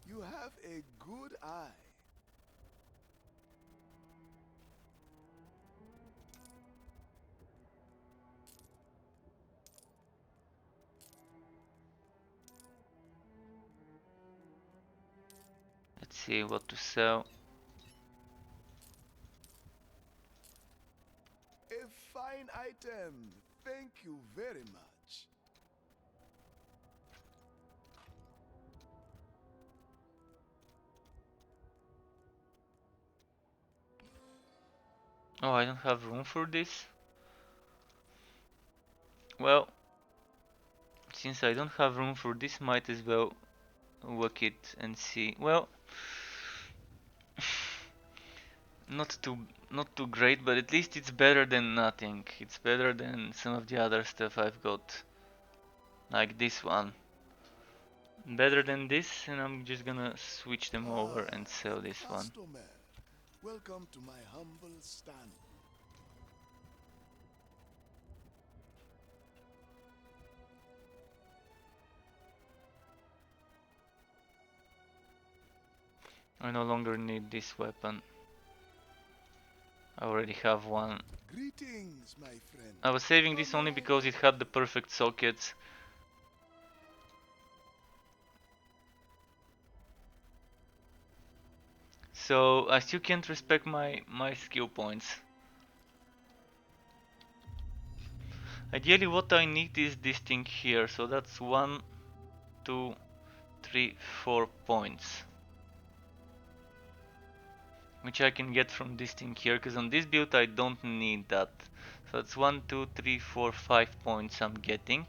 You have a good eye. Let's see what to sell. A fine item. Thank you very much. Oh, I don't have room for this? Well, since I don't have room for this, might as well work it and see. Well, not too great, but at least it's better than nothing. It's better than some of the other stuff I've got, like this one. Better than this, and I'm just gonna switch them over and sell this one. Customer, welcome to my humble stand. I no longer need this weapon. I already have one. Greetings, my friend. I was saving this only because it had the perfect sockets. So I still can't respect my skill points. Ideally what I need is this thing here, so that's 1, 2, 3, 4 points. Which I can get from this thing here, because on this build I don't need that. So it's 1, 2, 3, 4, 5 points I'm getting.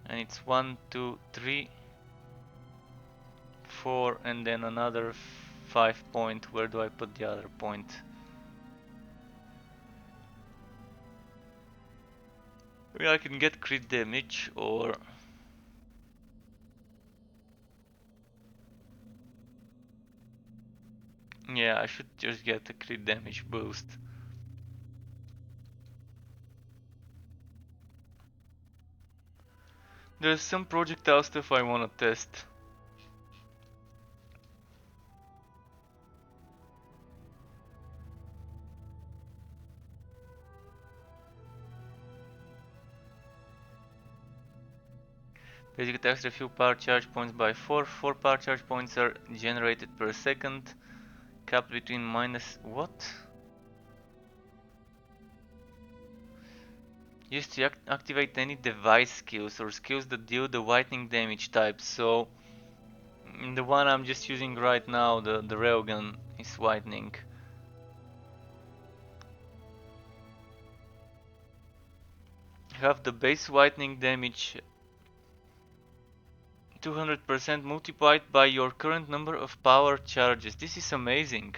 And it's 1, 2, 3, 4 and then another 5 point. Where do I put the other point? Maybe I can get crit damage or... Yeah, I should just get a crit damage boost. There's some projectile stuff I wanna test. Basic attacks refill power charge points by 4. 4 power charge points are generated per second. Capped between minus... what? Used to activate any device skills or skills that deal the whitening damage type. So the one I'm just using right now, the railgun, is whitening. Have the base whitening damage 200% multiplied by your current number of power charges. This is amazing.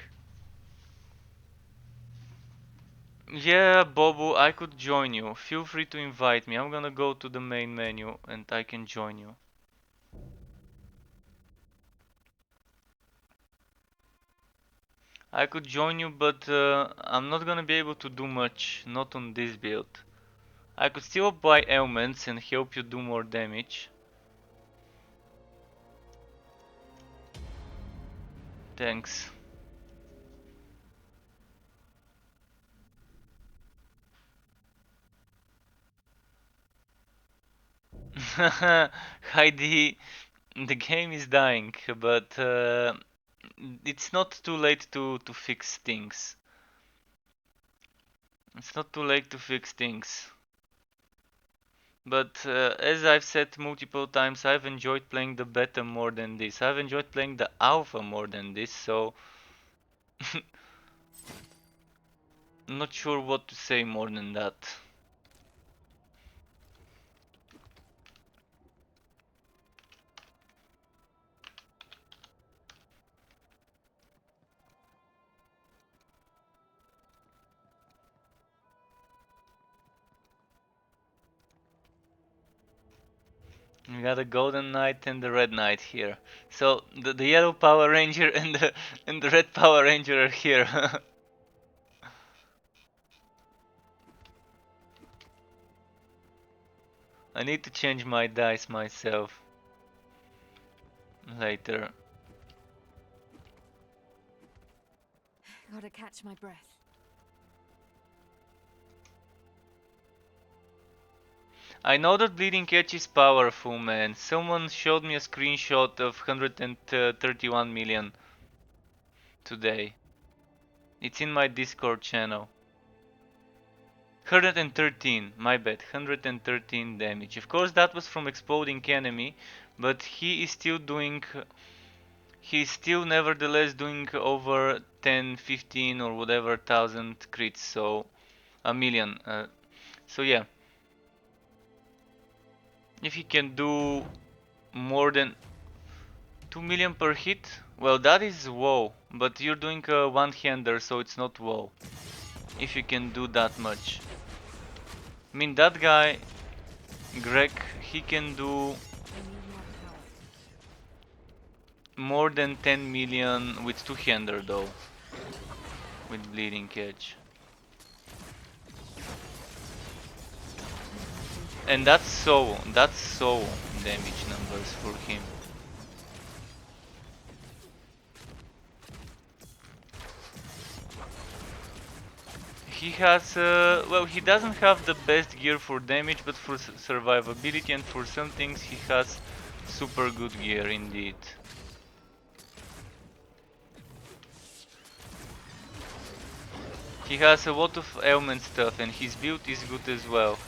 Yeah, Bobo, I could join you. Feel free to invite me. I'm gonna go to the main menu and I can join you. I could join you, but I'm not gonna be able to do much, not on this build. I could still buy ailments and help you do more damage. Thanks. Heidi, the game is dying, but it's not too late to fix things. It's not too late to fix things. But as I've said multiple times, I've enjoyed playing the beta more than this. I've enjoyed playing the alpha more than this, so I'm not sure what to say more than that. We got a golden knight and the red knight here. So the yellow Power Ranger and the red Power Ranger are here. I need to change my dice myself later. Gotta catch my breath. I know that Bleeding Edge is powerful, man. Someone showed me a screenshot of 131 million today. It's in my Discord channel. 113, my bad, 113 damage. Of course that was from exploding enemy, but he's still nevertheless doing over 10, 15 or whatever thousand crits, so a million. So yeah. If he can do more than 2 million per hit, well that is WoW, but you're doing a one-hander, so it's not WoW. If you can do that much. I mean that guy, Greg, he can do more than 10 million with two-hander though, with Bleeding Edge. And that's so damage numbers for him. He has, well, he doesn't have the best gear for damage, but for survivability and for some things he has super good gear indeed. He has a lot of ailment stuff and his build is good as well.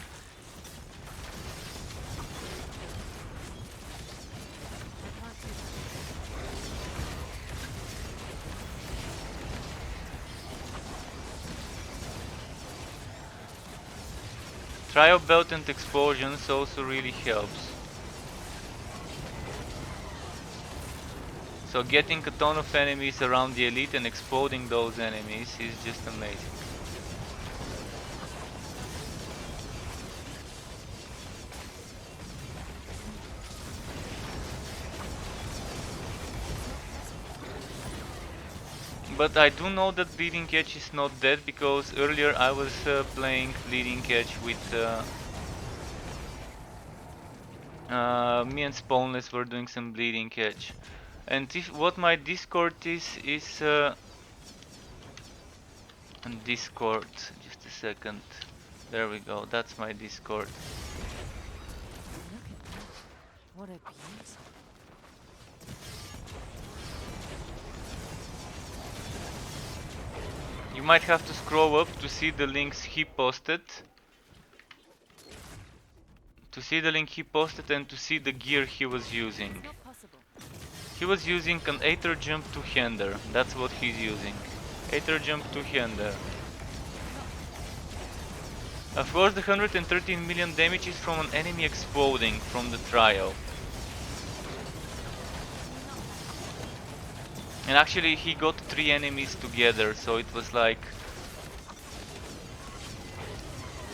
Trio Belt and Explosions also really helps. So getting a ton of enemies around the elite and exploding those enemies is just amazing. But I do know that Bleeding Edge is not dead, because earlier I was playing Bleeding Edge with me and Spawnless were doing some Bleeding Edge. And if what my Discord is Discord, just a second. There we go, that's my Discord. Look at that. What a beauty. You might have to scroll up to see the links he posted. To see the link he posted and to see the gear he was using. It's not possible. He was using an Aether Jump two-hander. That's what he's using. Aether Jump two-hander. Of course, the 113 million damage is from an enemy exploding from the trial. And actually he got 3 enemies together, so it was like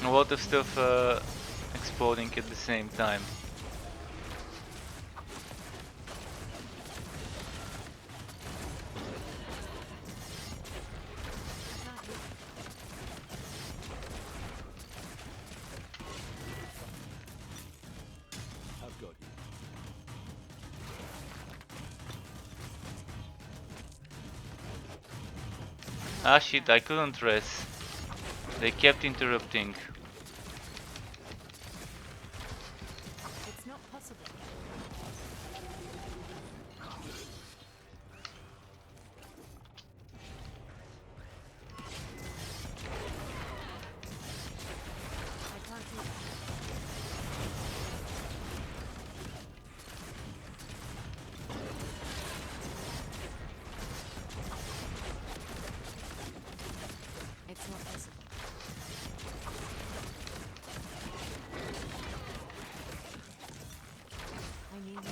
a lot of stuff exploding at the same time. I've got you. Ah shit, I couldn't rest. They kept interrupting. It's not possible. I can't do that. It's not possible. I need more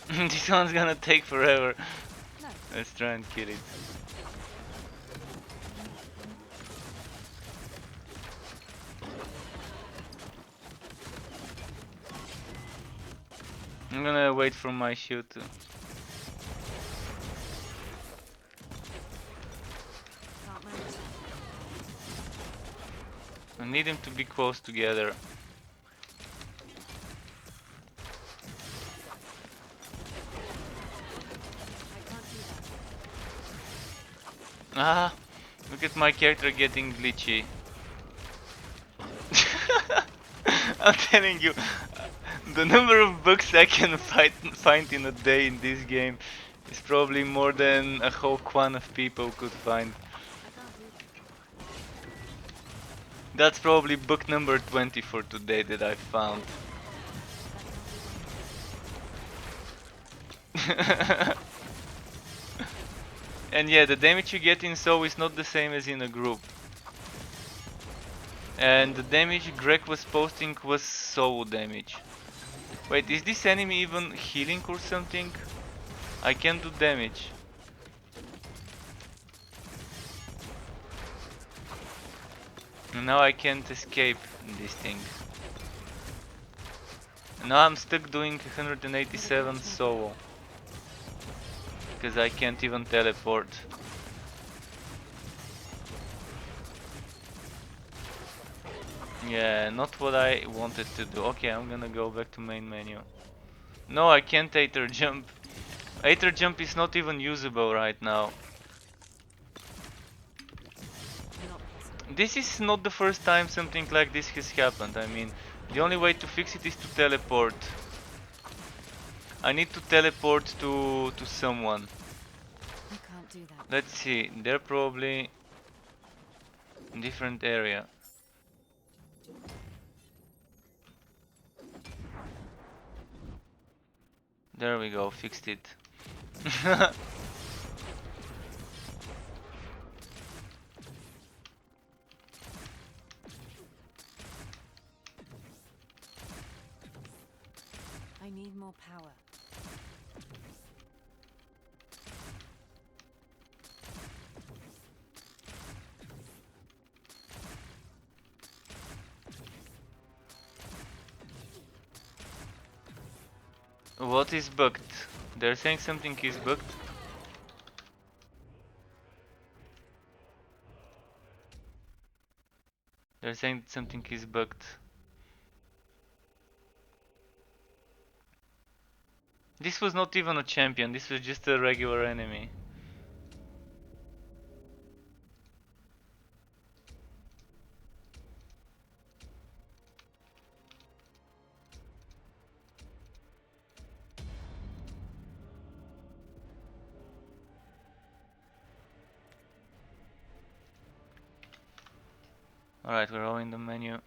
power. This one's gonna take forever. No. Let's try and kill it. I'm gonna wait for my shield to... Can't manage that. I need them to be close together. I can't do that. Ah, look at my character getting glitchy. I'm telling you, the number of bugs I can find in a day in this game is probably more than a whole clan of people could find. I can't do that. That's probably bug number 20 for today that I found. And yeah, the damage you get in solo is not the same as in a group. And the damage Greg was posting was solo damage. Wait, is this enemy even healing or something? I can do damage. And now I can't escape this thing. And now I'm stuck doing 187 solo. Because I can't even teleport. Yeah, not what I wanted to do. Okay, I'm gonna go back to main menu. No, I can't Aether Jump. Aether Jump is not even usable right now. This is not the first time something like this has happened. I mean, the only way to fix it is to teleport. I need to teleport to someone. I can't do that. Let's see, they're probably in different area. There we go, fixed it. I need more power. What is bugged? They're saying something is bugged. They're saying something is bugged. This was not even a champion, this was just a regular enemy. Alright, we're all in the menu.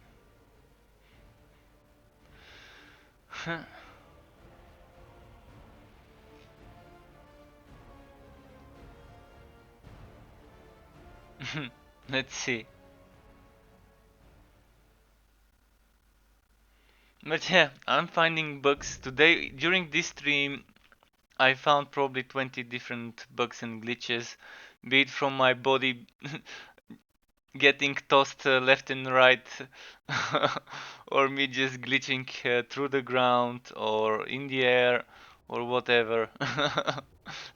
Let's see. But yeah, I'm finding bugs today. During this stream, I found probably 20 different bugs and glitches, be it from my body getting tossed left and right, or me just glitching through the ground or in the air or whatever.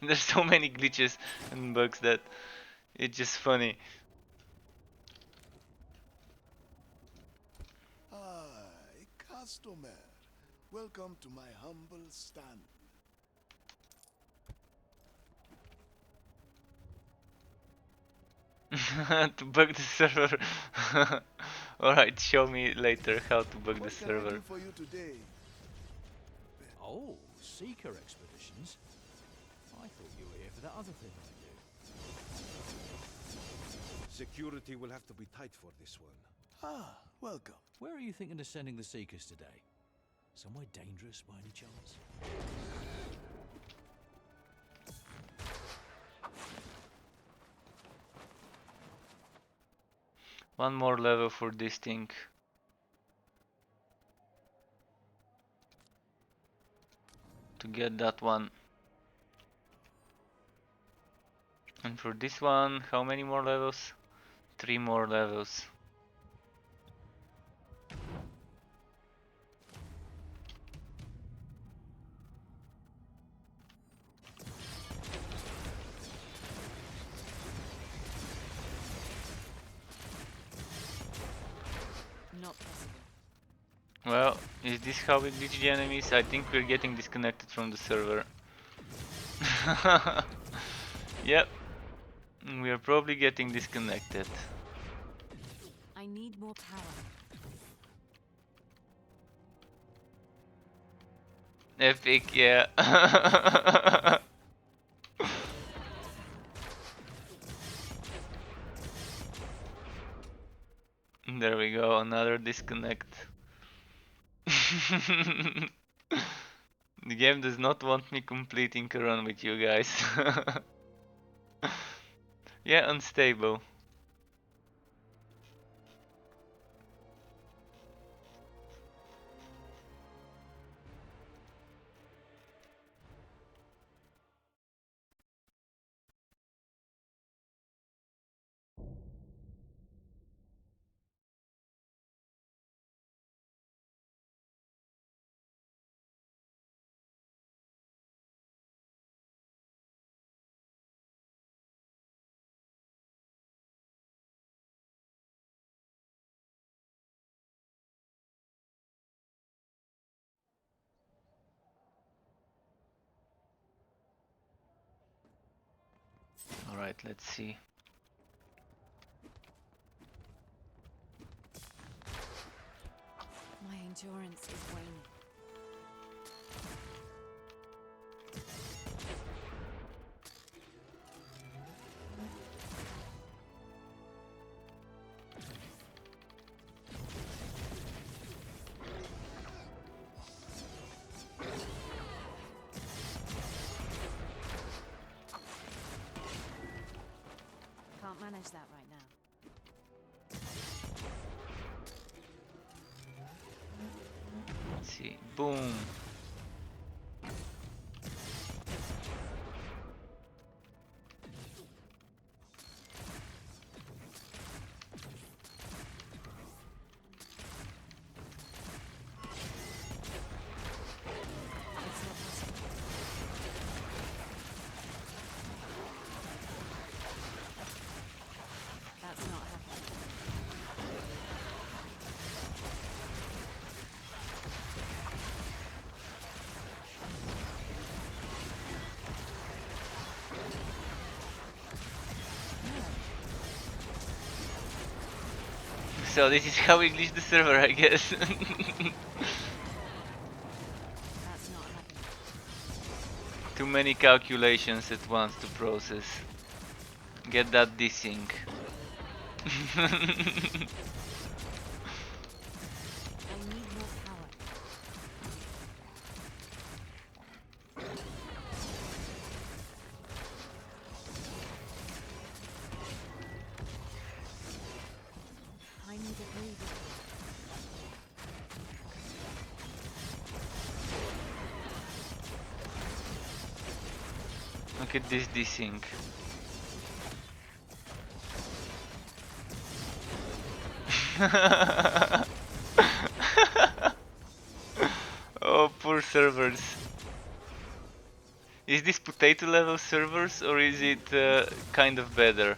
There's so many glitches and bugs that it's just funny. Hi, customer. Welcome to my humble stand. To bug the server. Alright, show me later how to bug the What can I server. do for you today? Oh, Seeker expeditions. I thought you were here for that other thing I do. Security will have to be tight for this one. Ah, welcome. Where are you thinking of sending the Seekers today? Somewhere dangerous by any chance? One more level for this thing. To get that one. And for this one, how many more levels? 3 more levels. Not possible. Well, is this how we glitch the enemies? I think we're getting disconnected from the server. Yep. We are probably getting disconnected. I need more power. Epic, yeah. There we go, another disconnect. The game does not want me completing a run with you guys. Yeah, unstable. Alright, let's see. My endurance is waning. Can't manage that right now. Let's see. Boom. It's not possible. So this is how we glitch the server, I guess. That's not happening. Too many calculations at once to process. Get that desync. I need more power. I need a breather. Look at this desync. Oh, poor servers. Is this potato level servers or is it kind of better?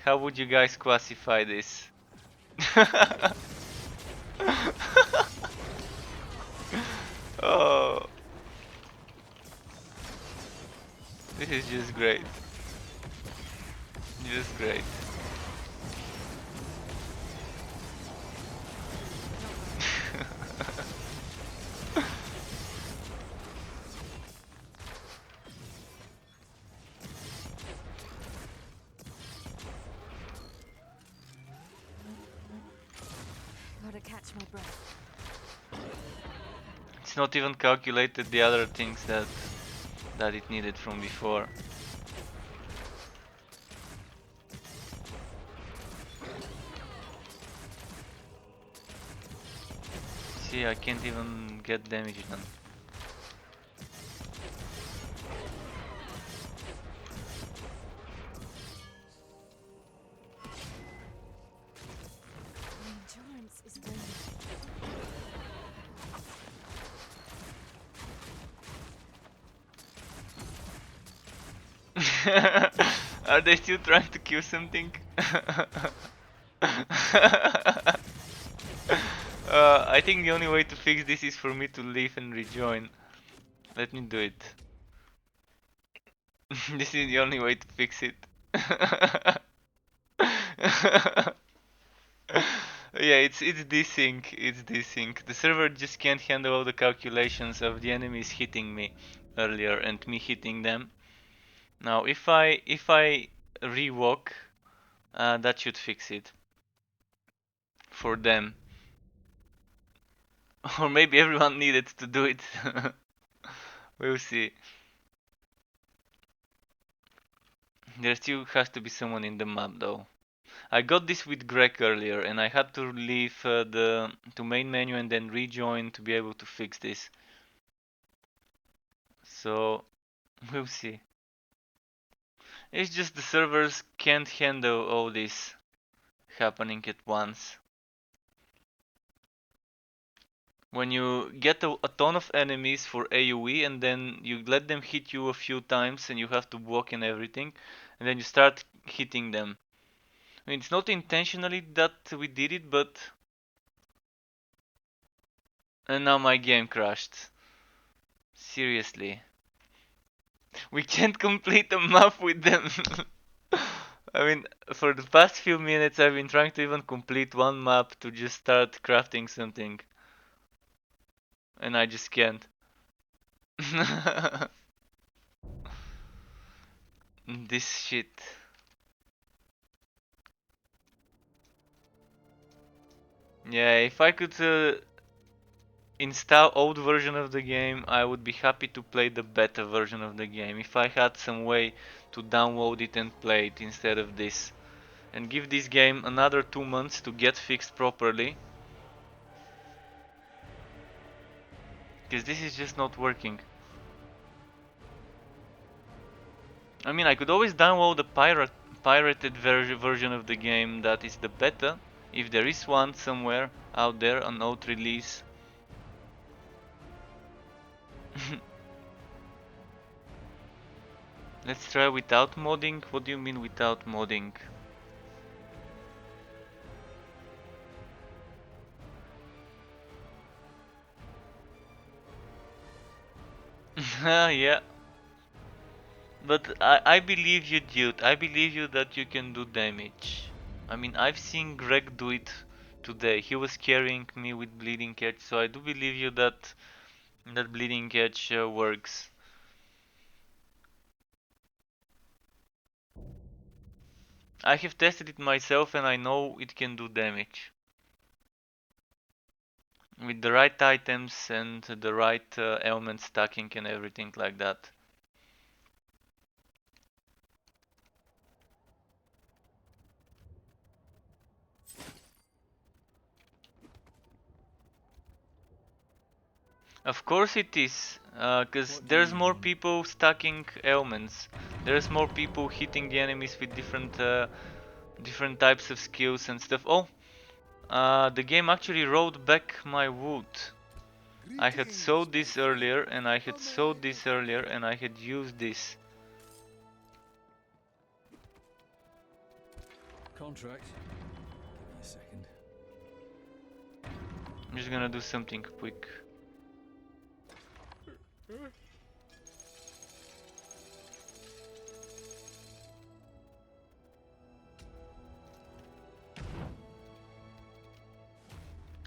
How would you guys classify this? Oh, this is just great. Just great. Gotta catch my breath. It's not even calculated the other things that it needed from before. See, I can't even get damage done. My endurance is waning. Are they still trying to kill something? I think the only way to fix this is for me to leave and rejoin. Let me do it. This is the only way to fix it. Yeah, it's desync. It's desync. The server just can't handle all the calculations of the enemies hitting me earlier and me hitting them. Now, if I rewalk, that should fix it for them. Or maybe everyone needed to do it. We'll see. There still has to be someone in the map though. I got this with Greg earlier and I had to leave the main menu and then rejoin to be able to fix this. So we'll see. It's just the servers can't handle all this happening at once. When you get a ton of enemies for AoE and then you let them hit you a few times and you have to block and everything, and then you start hitting them. I mean, it's not intentionally that we did it, but... And now my game crashed. Seriously. We can't complete a map with them. I mean, for the past few minutes I've been trying to even complete one map to just start crafting something. And I just can't. This shit. Yeah, if I could install old version of the game, I would be happy to play the beta version of the game. If I had some way to download it and play it instead of this. And give this game another 2 months to get fixed properly. Because this is just not working. I mean, I could always download the pirated version of the game that is the beta, if there is one somewhere out there, an old release. Let's try without modding. What do you mean without modding? Yeah. But I believe you, dude. I believe you that you can do damage. I mean, I've seen Greg do it today. He was carrying me with Bleeding Edge, so I do believe you that Bleeding Edge works. I have tested it myself and I know it can do damage. With the right items and the right element stacking and everything like that. Of course it is, because there's more people stacking ailments. There's more people hitting the enemies with different types of skills and stuff. Oh, the game actually rolled back my wood. I had sowed this earlier, and I had sowed this earlier, and I had used this. Contract. Give me a second. I'm just gonna do something quick.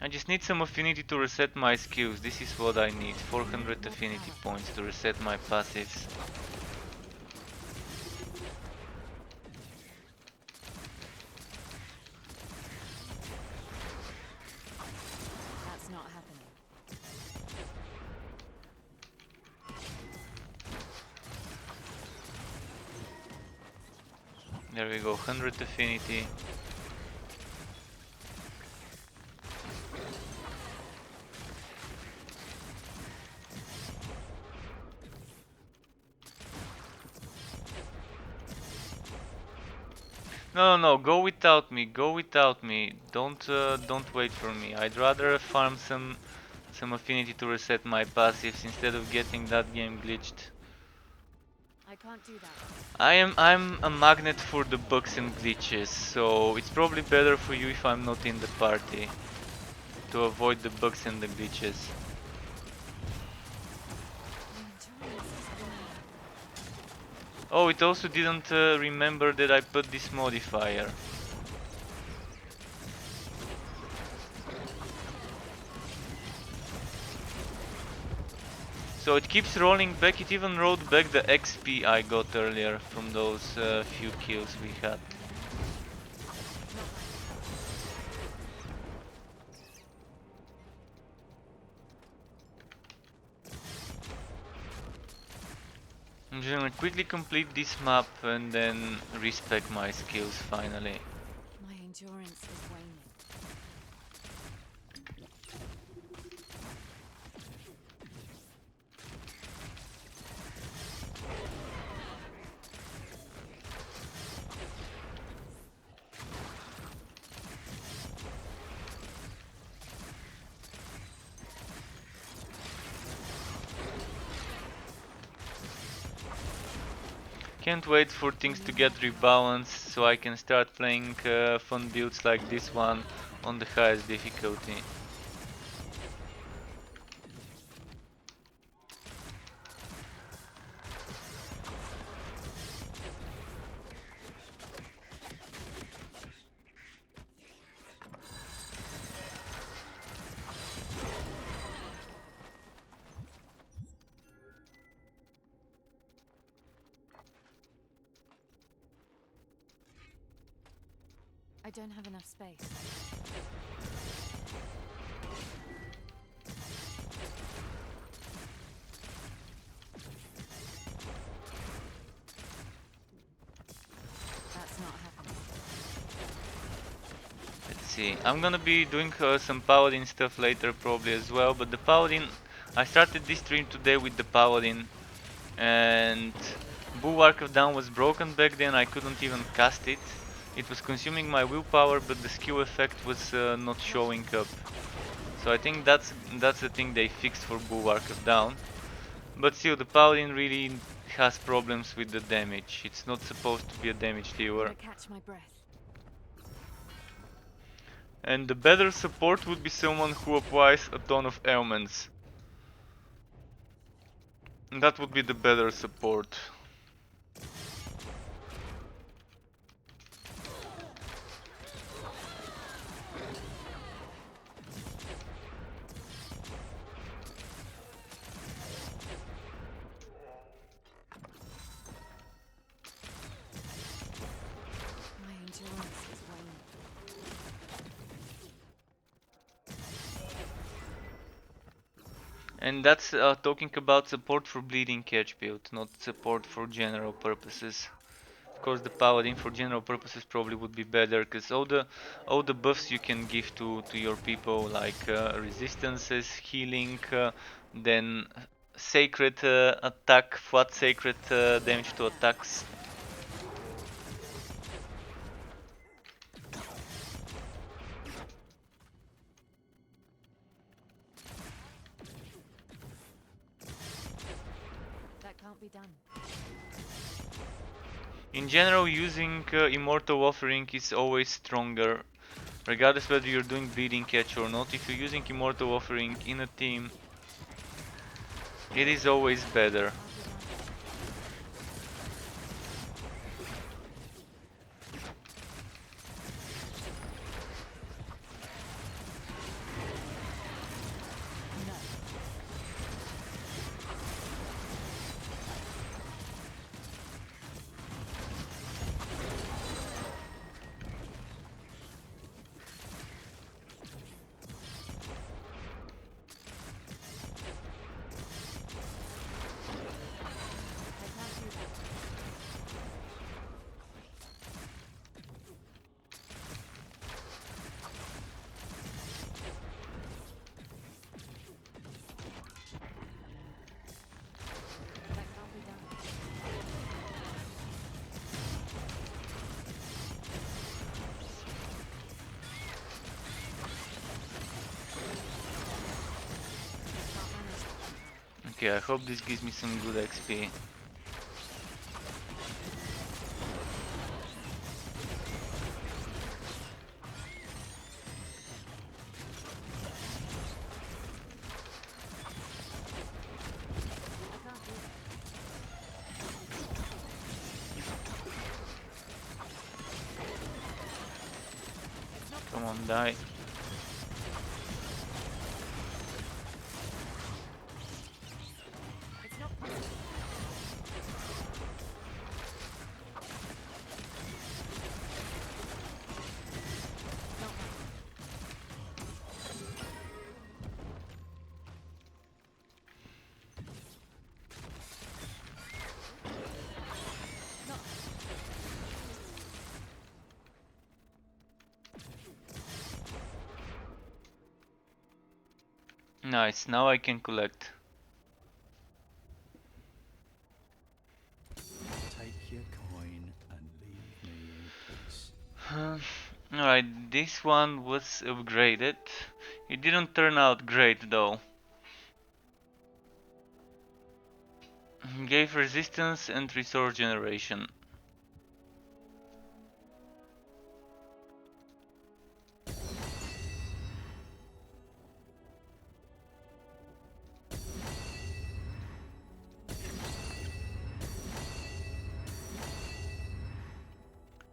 I just need some affinity to reset my skills. This is what I need. 400 affinity points to reset my passives. That's not happening. There we go, 100 affinity. No, go without me. Go without me. Don't wait for me. I'd rather farm some affinity to reset my passives instead of getting that game glitched. I can't do that. I'm a magnet for the bugs and glitches, so it's probably better for you if I'm not in the party to avoid the bugs and the glitches. Oh, it also didn't remember that I put this modifier. So it keeps rolling back. It even rolled back the XP I got earlier from those few kills we had. I'm just gonna quickly complete this map and then respec my skills finally. My endurance is waning. Can't wait for things to get rebalanced so I can start playing fun builds like this one on the highest difficulty. I don't have enough space. That's not happening. Let's see, I'm gonna be doing some paladin stuff later probably as well, but the paladin, I started this stream today with the paladin and Bulwark of Down was broken back then. I couldn't even cast it. It was consuming my willpower, but the skill effect was not showing up. So I think that's the thing they fixed for Bulwark of Down. But still, the Paladin really has problems with the damage. It's not supposed to be a damage dealer. Catch my breath. And the better support would be someone who applies a ton of ailments. That would be the better support. And that's talking about support for bleeding catch build, not support for general purposes. Of course, the paladin for general purposes probably would be better, because all the buffs you can give to your people, like resistances, healing, then sacred attack, flat sacred damage to attacks. That can't be done. In general, using Immortal Offering is always stronger, regardless whether you're doing bleeding catch or not. If you're using Immortal Offering in a team, it is always better. Okay, I hope this gives me some good XP. Come on, die. Nice, now I can collect. Take your coin and leave me in peace. Alright, this one was upgraded. It didn't turn out great though. Gave resistance and resource generation.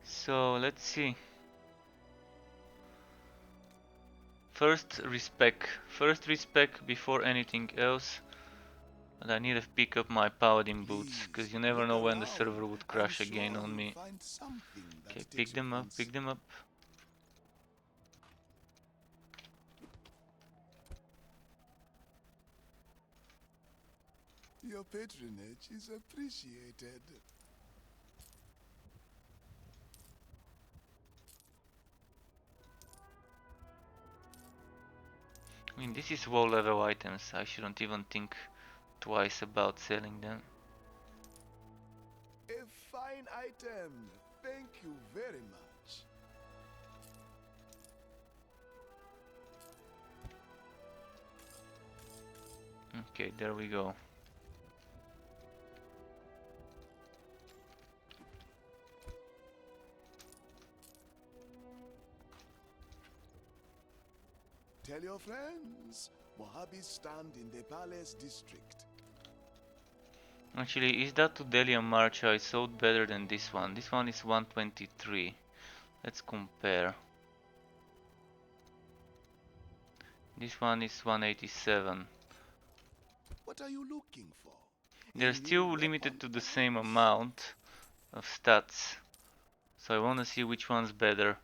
So let's see. First respec before anything else. But I need to pick up my paladin boots, because you never Look know when the around. server would I'm crash sure again on you'll me. find something that Okay, takes pick your them up, fancy. pick them up. Your patronage is appreciated. I mean, this is low level items, I shouldn't even think twice about selling them. A fine item. Thank you very much. Okay, there we go. Tell your friends, Mohabis stand in the palace district. Actually, is that to Delia Marcha? I sold better than this one. This one is 123. Let's compare. This one is 187. What are you looking for? They're A still new limited weapon, to the same perhaps? amount of stats. So I wanna see which one's better.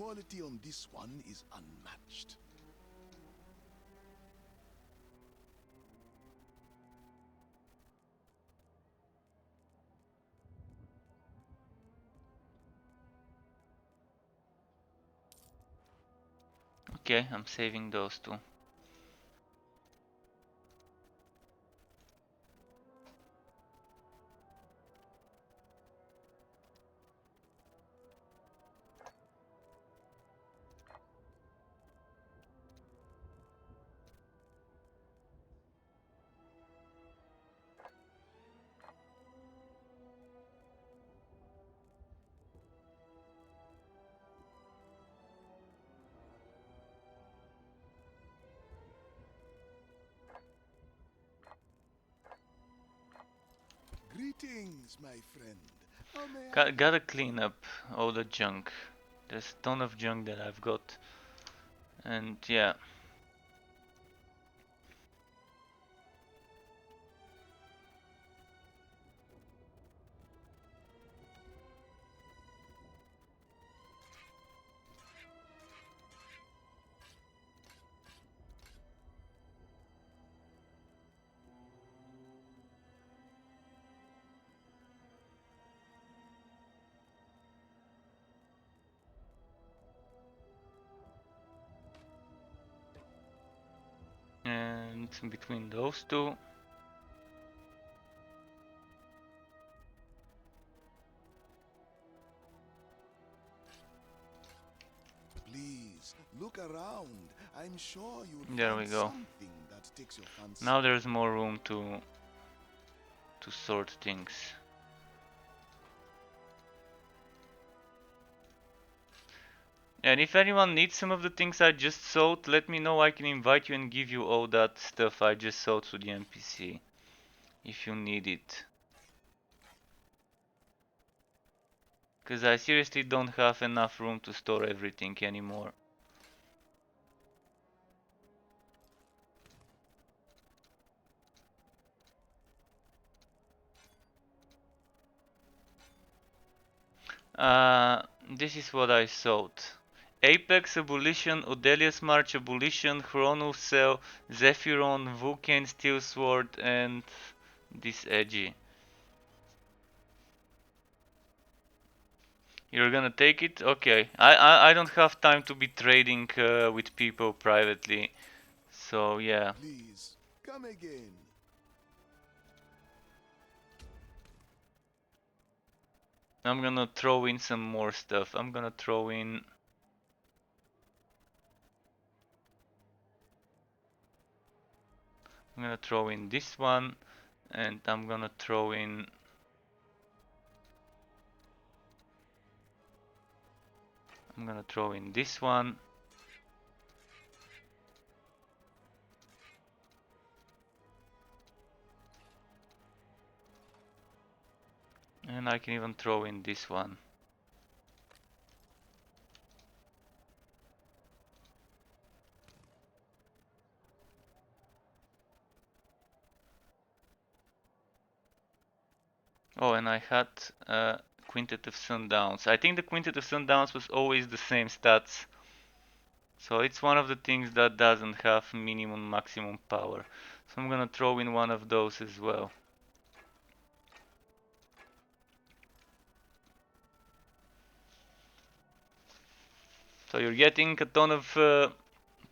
quality on this one is unmatched. Okay, I'm saving those two. Greetings, my friend. How may I Gotta clean up all the junk. There's a ton of junk that I've got. And yeah. And between those two. please look around? I'm sure you'll There find we go. something that takes your fancy. Now there's more room to sort things. And if anyone needs some of the things I just sold, let me know. I can invite you and give you all that stuff I just sold to the NPC. If you need it. Because I seriously don't have enough room to store everything anymore. This is what I sold. Apex Abolition, Odelius March Abolition, Chronus Cell, Zephyron, Vulcan Steel Sword, and this Edgy. You're gonna take it? Okay. I don't have time to be trading with people privately. So yeah. Please come again. I'm gonna throw in some more stuff. I'm gonna throw in this one, and I'm gonna throw in this one. And I can even throw in this one. Oh, and I had Quintet of Sundowns. I think the Quintet of Sundowns was always the same stats. So it's one of the things that doesn't have minimum maximum power. So I'm gonna throw in one of those as well. So you're getting a ton of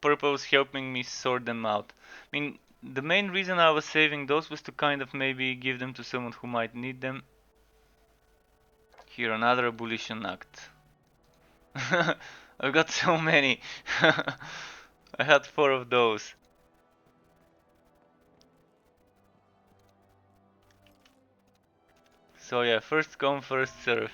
purples helping me sort them out. I mean, the main reason I was saving those was to kind of maybe give them to someone who might need them. Here, another abolition act. I've got so many. I had 4 of those. So yeah, first come, first serve.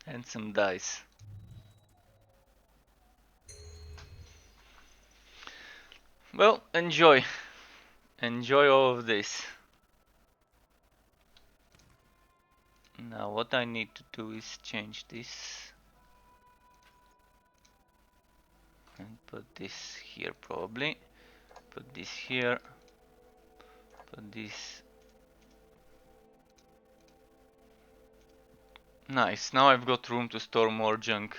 And some dice. Well, enjoy. Enjoy all of this. Now what I need to do is change this. And put this here probably. Put this here. Put this. Nice, now I've got room to store more junk.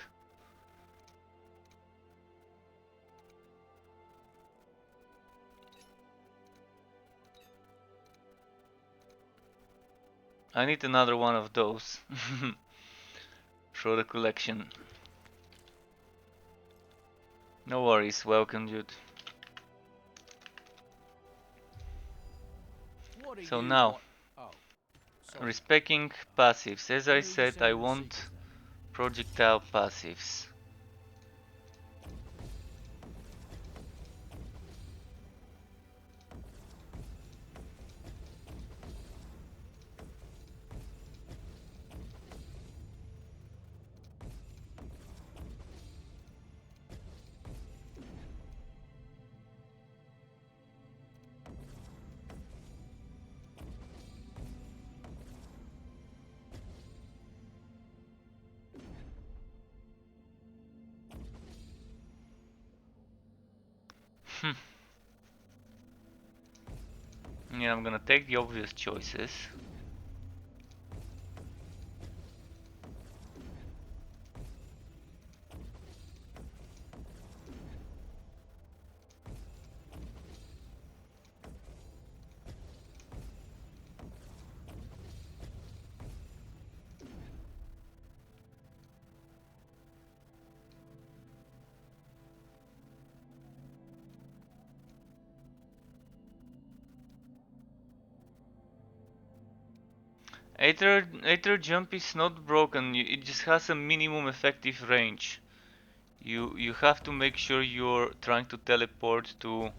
I need another one of those for the collection. No worries, welcome dude. What are So you now, want? Oh, sorry. respecting passives. As Where I are you said, I sending the want seekers then? projectile passives. Yeah, I'm gonna take the obvious choices. Aether jump is not broken, it just has a minimum effective range. You have to make sure you're trying to teleport to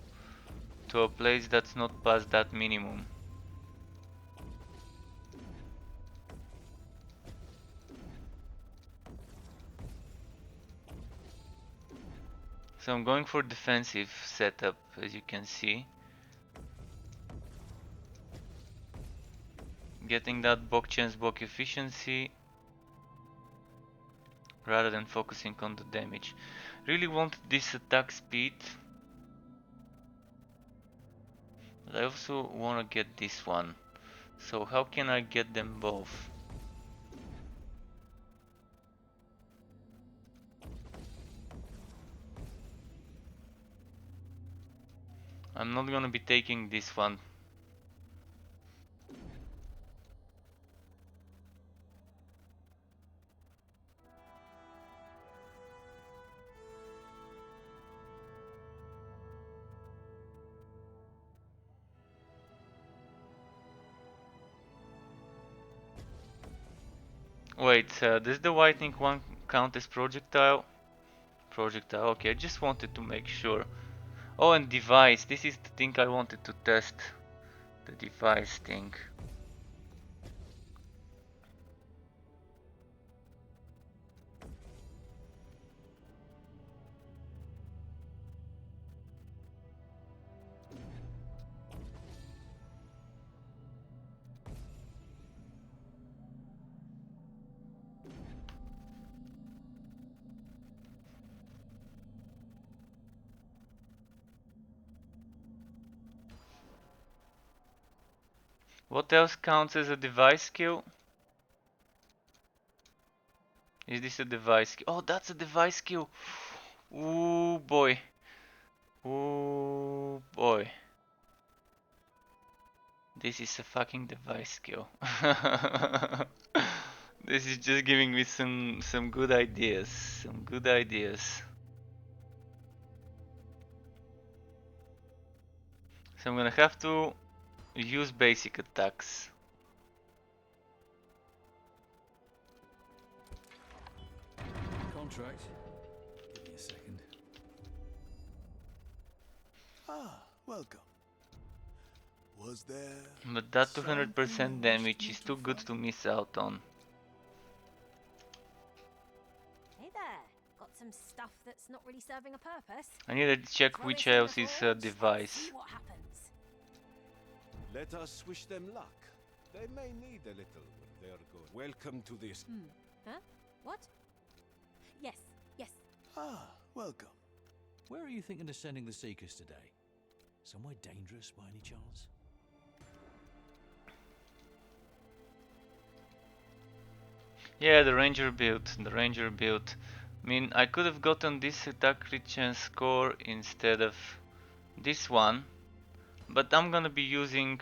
a place that's not past that minimum. So I'm going for defensive setup, as you can see. Getting that bok chance bok efficiency rather than focusing on the damage. Really want this attack speed, but I also want to get this one. So how can I get them both? I'm not gonna be taking this one. Wait, does the whitening one count as projectile? Projectile, okay, I just wanted to make sure. Oh, and device, this is the thing I wanted to test. The device thing. What else counts as a device skill? Is this a device skill? Oh, that's a device skill! Ooh boy. Ooh boy. This is a fucking device skill. This is just giving me some good ideas. Some good ideas. So I'm gonna have to use basic attacks. Contract. Give me a second. Ah, welcome. Was there But that something 200% you wished damage me is to too good find? to miss out on. Hey there. Got some stuff that's not really serving a purpose. I need to check Throw which this in the else is a forge and see device. what happens. Let us wish them luck. They may need a little when they're good. Welcome to this. Huh? What? Yes, yes. Ah, welcome. Where are you thinking of sending the Seekers today? Somewhere dangerous by any chance? Yeah, the Ranger build. The Ranger build. I mean, I could have gotten this attack crit chance score instead of this one, but I'm gonna be using.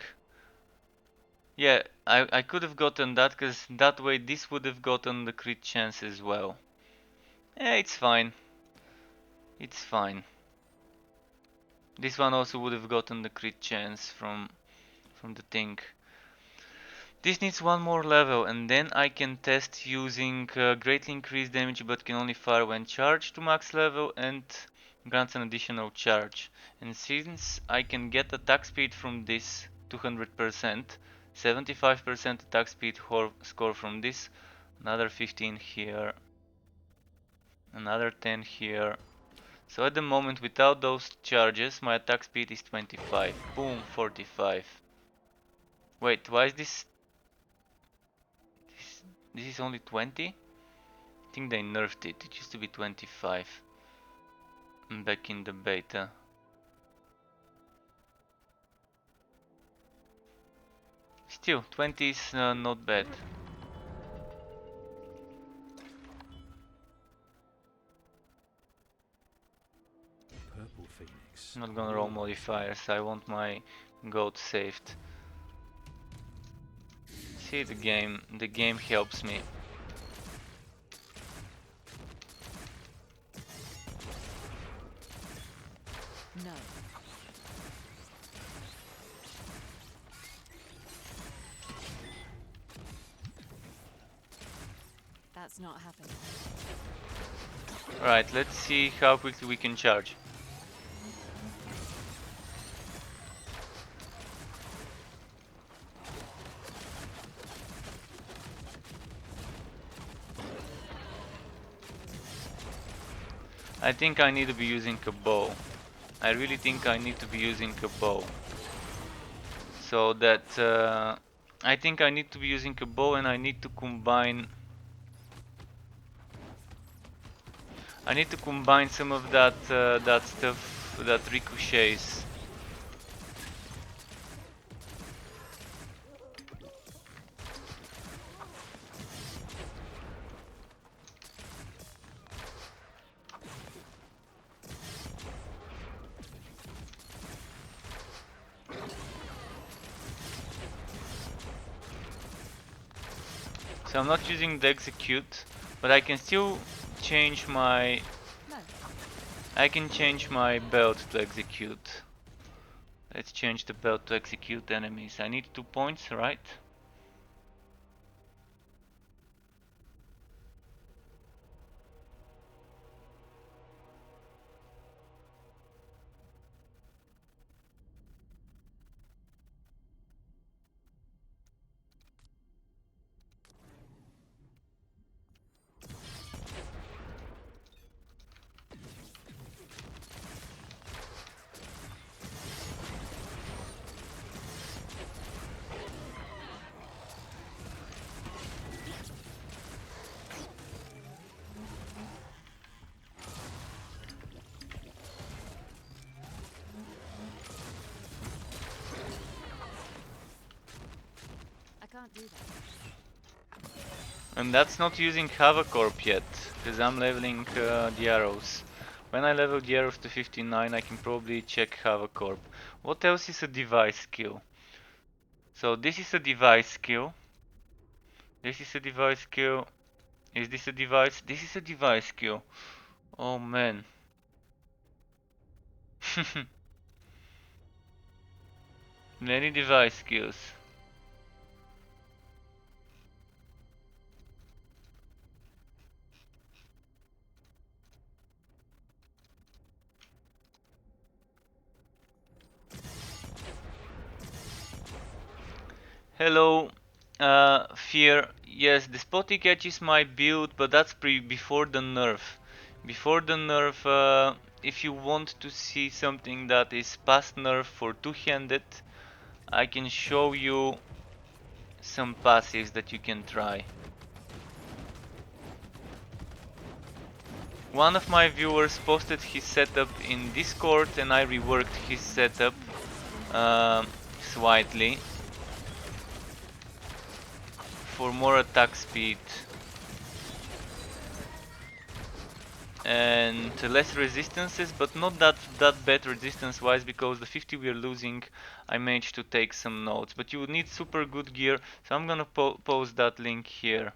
Yeah, I could have gotten that, because that way this would have gotten the crit chance as well. Yeah, it's fine. It's fine. This one also would have gotten the crit chance from the thing. This needs one more level, and then I can test using greatly increased damage but can only fire when charged to max level and grants an additional charge. And since I can get attack speed from this 200%, 75% attack speed score from this, another 15 here, another 10 here. So at the moment, without those charges, my attack speed is 25. Boom, 45. Wait, why is this? This is only 20? I think they nerfed it. It used to be 25 back in the beta. Still, 20 is not bad. Purple Phoenix. Not gonna roll modifiers. I want my goat saved. See, the game helps me. No. That's not happening. Alright, let's see how quickly we can charge. I think I need to be using a bow. I really think I need to be using a bow. So that I think I need to be using a bow, and I need to combine. I need to combine some of that that stuff that ricochets. So I'm not using the execute, but I can still change my. No. I can change my belt to execute. Let's change the belt to execute enemies. I need 2 points, right? I can't do that. And that's not using Havocorp yet, because I'm leveling the arrows. When I level the arrows to 59, I can probably check Havocorp. What else is a device skill? So this is a device skill. This is a device skill. Is this a device? This is a device skill. Oh man. Many device skills. Hello, Fear. Yes, the spotty catch is my build, but that's before the nerf. Before the nerf, if you want to see something that is past nerf for two-handed, I can show you some passives that you can try. One of my viewers posted his setup in Discord and I reworked his setup slightly for more attack speed and less resistances, but not that bad resistance wise, because the 50 we are losing I managed to take some notes. But you would need super good gear, so I'm gonna post that link here.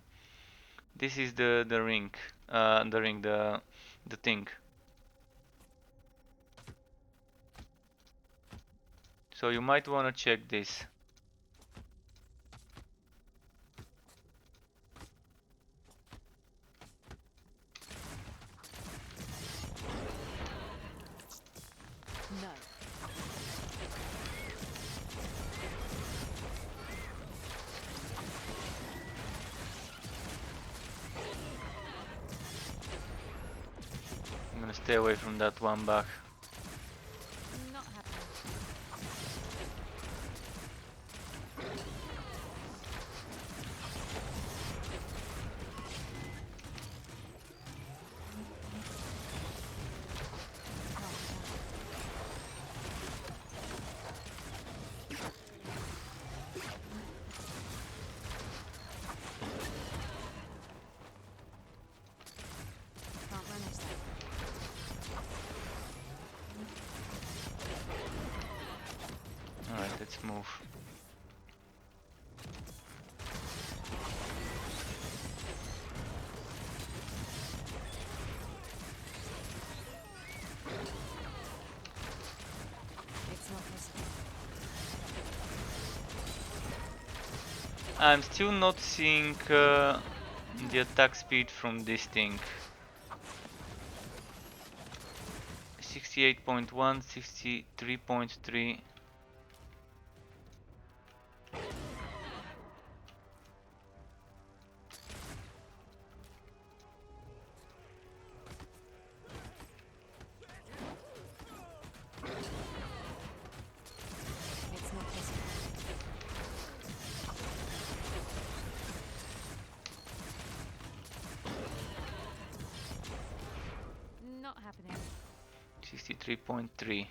This is the ring, the thing. So you might wanna check this. No. I'm gonna stay away from that one back. Not happening. Can't manage that. Alright, let's move. It's not possible. I'm still not seeing the attack speed from this thing. 68.1, 63.3. It's not possible. Not happening. 63.3.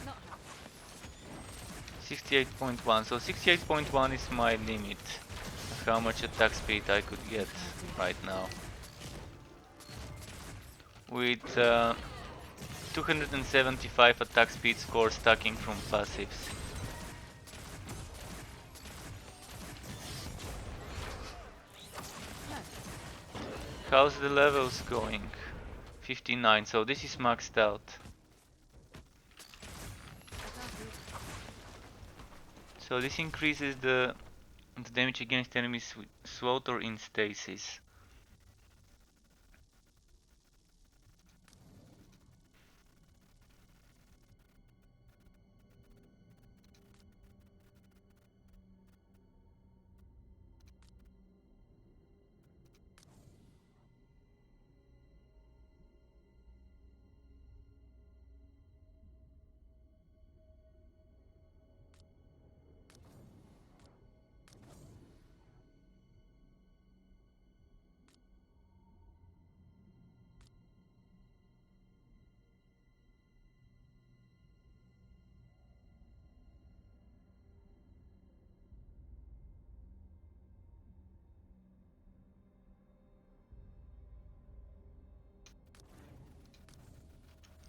Not happening. 68.1. So 68.1 is my limit of how much attack speed I could get right now. With 275 attack speed score stacking from passives. How's the levels going? 59, so this is maxed out. So this increases the damage against enemies with SWOT or in stasis.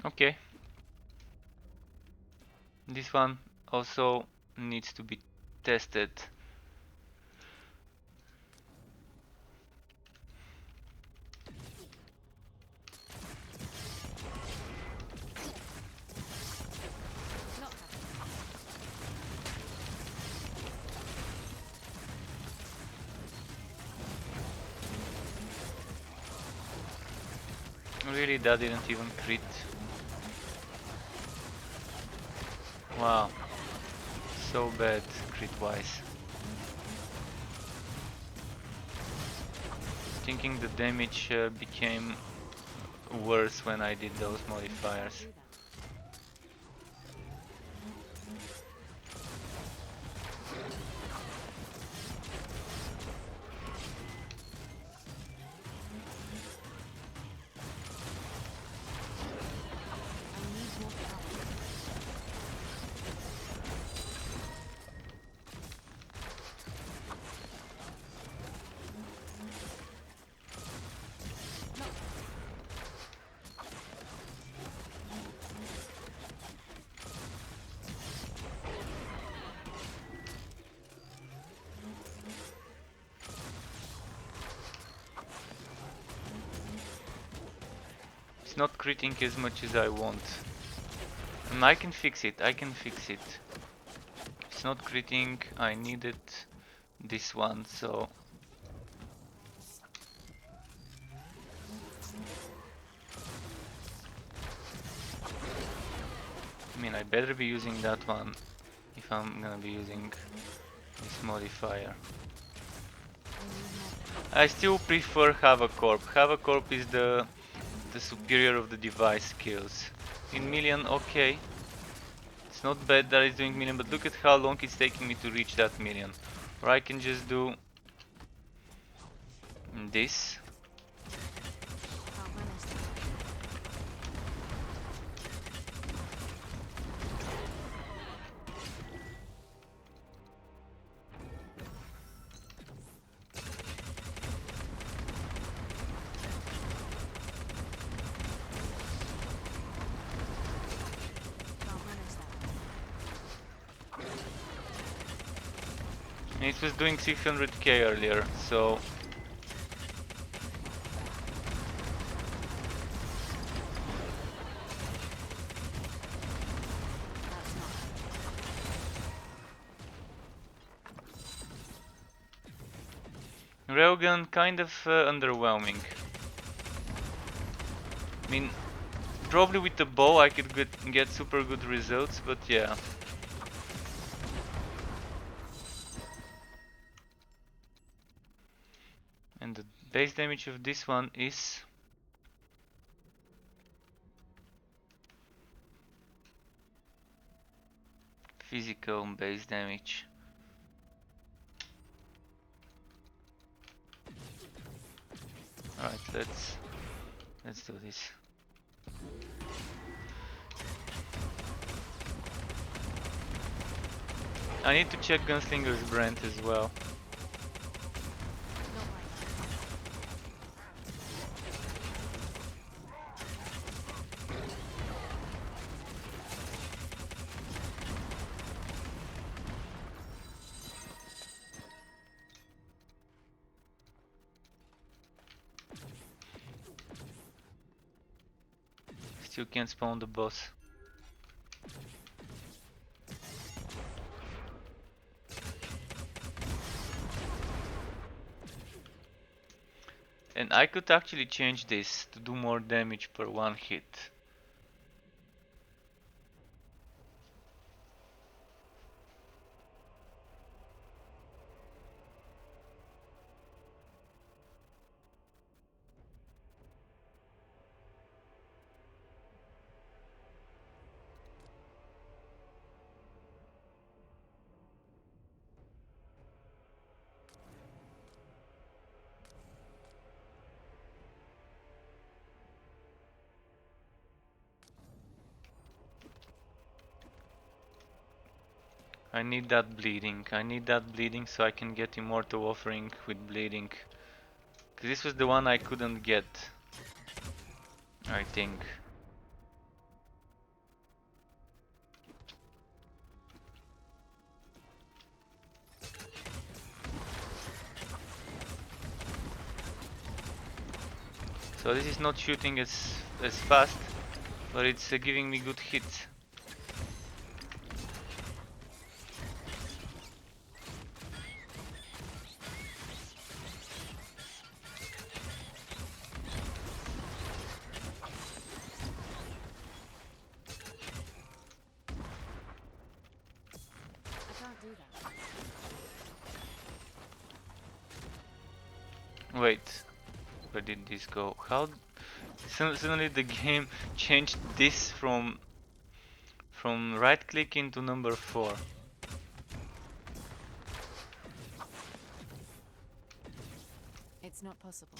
Okay. This one also needs to be tested. Not happening. Really, that didn't even crit. Wow. So bad crit wise. Thinking the damage became worse when I did those modifiers. Do that. It's not critting as much as I want. And I can fix it, I can fix it. It's not critting, I needed this one, so... I mean, I better be using that one if I'm gonna be using this modifier. I still prefer Havocorp. Havocorp is the superior of the device skills. In million, okay. It's not bad that it's doing million, but look at how long it's taking me to reach that million. Or I can just do this. And it was doing 600k earlier, so... Railgun kind of underwhelming. I mean, probably with the bow I could get super good results, but yeah. And the base damage of this one is... physical base damage. Alright, let's do this. I need to check Gunslinger's brand as well. Still can't spawn the boss. And I could actually change this to do more damage per one hit. I need that bleeding. I need that bleeding so I can get Immortal Offering with bleeding. Cause this was the one I couldn't get, I think. So this is not shooting as fast, but it's giving me good hits. Wait, where did this go? How suddenly the game changed this from right click into number 4? It's not possible.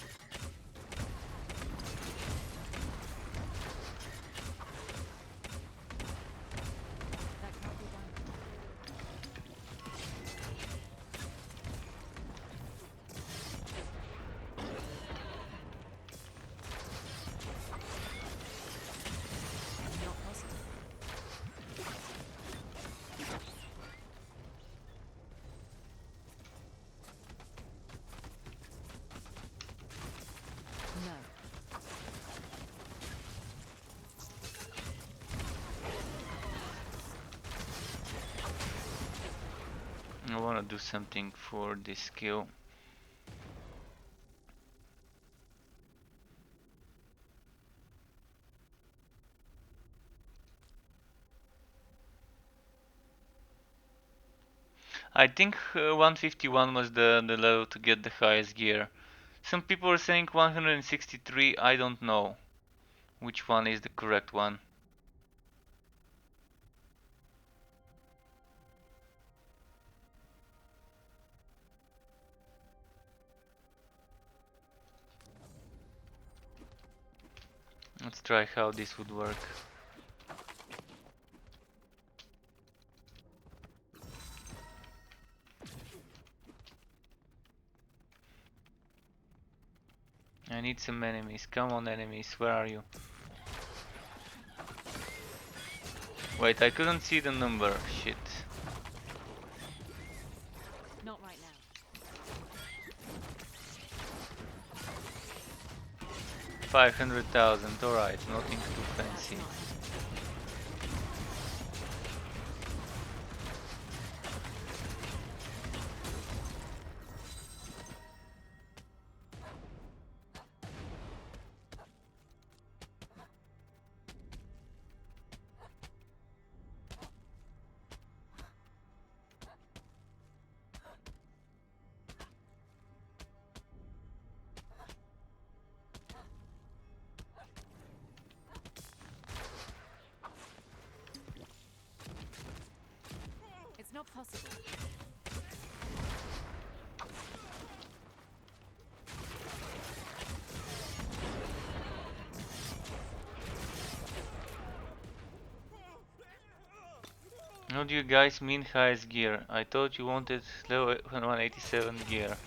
That can't be done. Not possible. wanna do something for this skill. I think 151 was the level to get the highest gear. Some people are saying 163, I don't know which one is the correct one. Let's try how this would work. I need some enemies. Come on, enemies, where are you? Wait, I couldn't see the number. Shit. Not right now. 500,000, alright, nothing too fancy. It's not possible. What do you guys mean highest gear? I thought you wanted level 187 gear.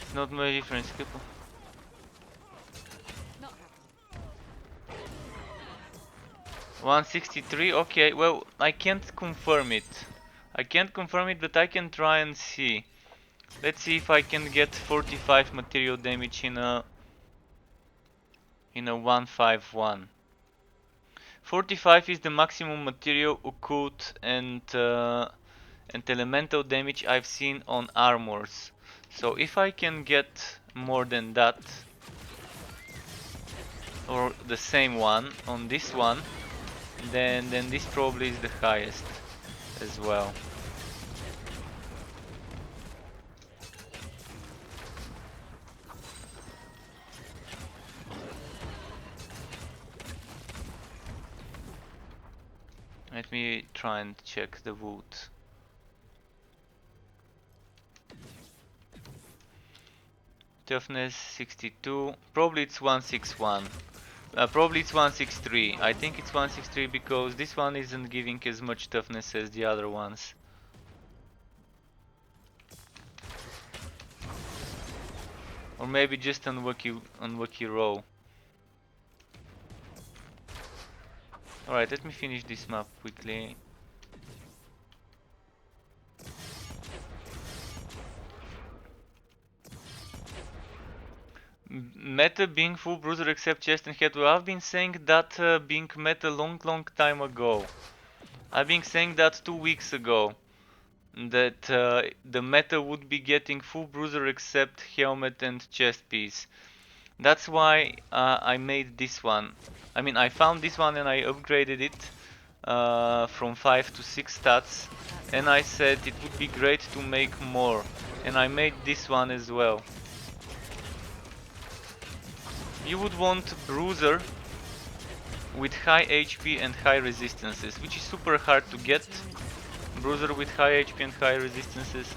It's not much difference, people. Not happening. 163, okay, well, I can't confirm it. I can't confirm it, but I can try and see. Let's see if I can get 45 material damage in a 151. 45 is the maximum material, occult and elemental damage I've seen on armors. So if I can get more than that, or the same one on this one, then this probably is the highest as well. Let me try and check the wood. Toughness 62, probably it's 161. Probably it's 163. I think it's 163 because this one isn't giving as much toughness as the other ones. Or maybe just unlucky roll. Alright, let me finish this map quickly. Meta being full bruiser except chest and head. Well, I've been saying that being meta long time ago. I've been saying that 2 weeks ago. That the meta would be getting full bruiser except helmet and chest piece. That's why I made this one. I mean, I found this one and I upgraded it from 5 to 6 stats. And I said it would be great to make more. And I made this one as well. You would want bruiser with high HP and high resistances, which is super hard to get. Bruiser with high HP and high resistances.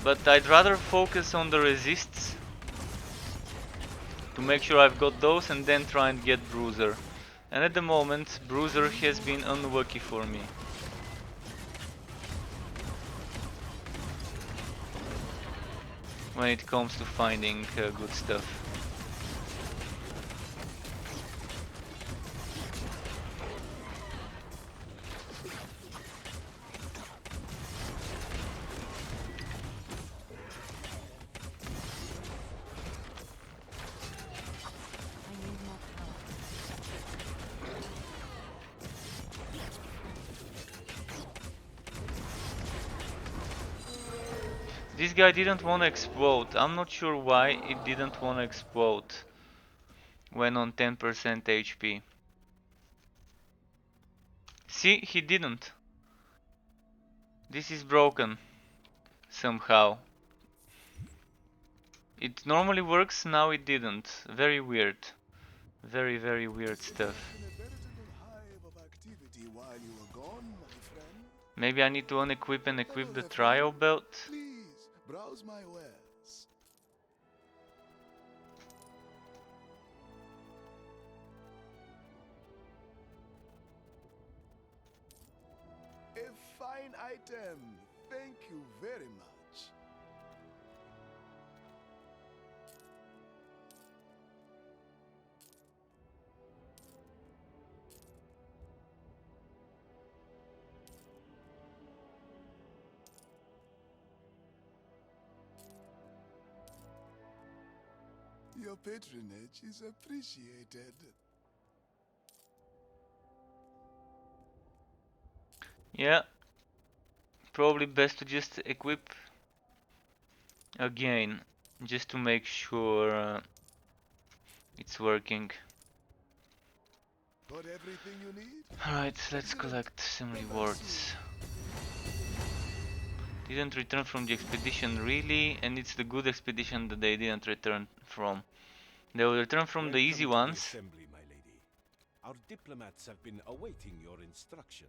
But I'd rather focus on the resists to make sure I've got those and then try and get bruiser. And at the moment, bruiser has been unlucky for me. When it comes to finding good stuff. This guy didn't want to explode. I'm not sure why it didn't want to explode when on 10% HP. See, he didn't. This is broken somehow. It normally works, now it didn't. Very weird. Very, very weird stuff. In a veritable hive of activity while you were gone, my friend. Maybe I need to unequip and equip Hello the there, trial friend. belt. Please browse my wares. A fine item. Thank you very much. Your patronage is appreciated. Yeah, probably best to just equip again, just to make sure it's working. Got everything you need? Alright, let's Excellent. collect some Come back rewards. Didn't return from the expedition really, and it's the good expedition that they didn't return from. They will return from the easy Welcome to ones. the assembly, my lady. Our diplomats have been awaiting your instruction.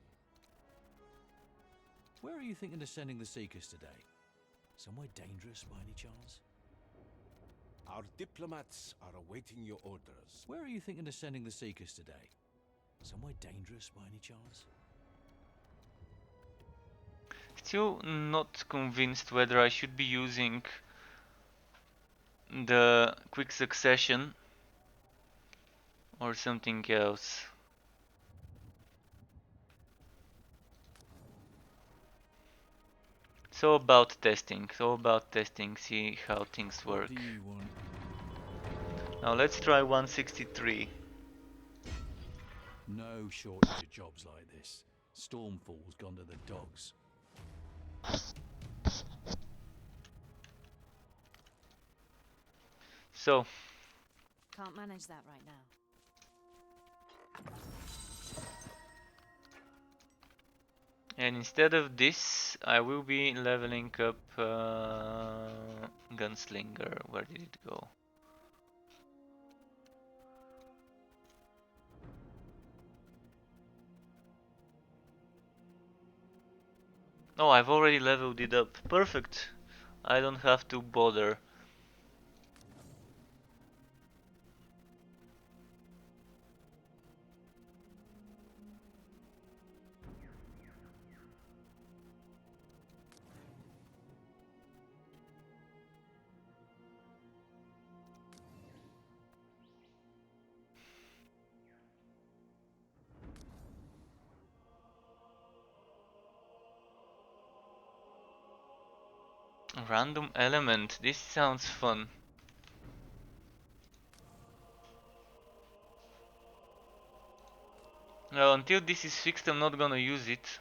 Where are you thinking of sending the Seekers today? Somewhere dangerous by any chance? Our diplomats are awaiting your orders. Where are you thinking of sending the Seekers today? Somewhere dangerous by any chance? Still not convinced whether I should be using the quick succession or something else. So about testing, see how things work. What do you want? Now let's try 163. No shortage of jobs like this. Stormfall's gone to the dogs. So, Can't manage that right now. and instead of this, I will be leveling up Gunslinger. Where did it go? Oh, I've already leveled it up. Perfect. I don't have to bother. Random element. This sounds fun. Well, until this is fixed, I'm not gonna use it.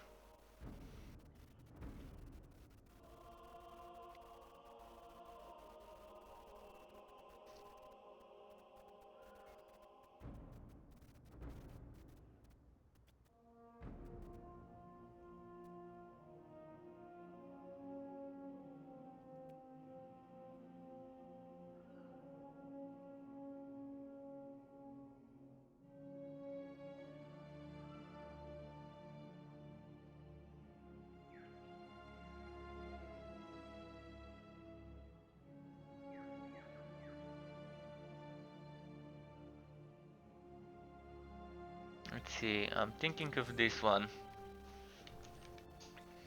Let's see, I'm thinking of this one.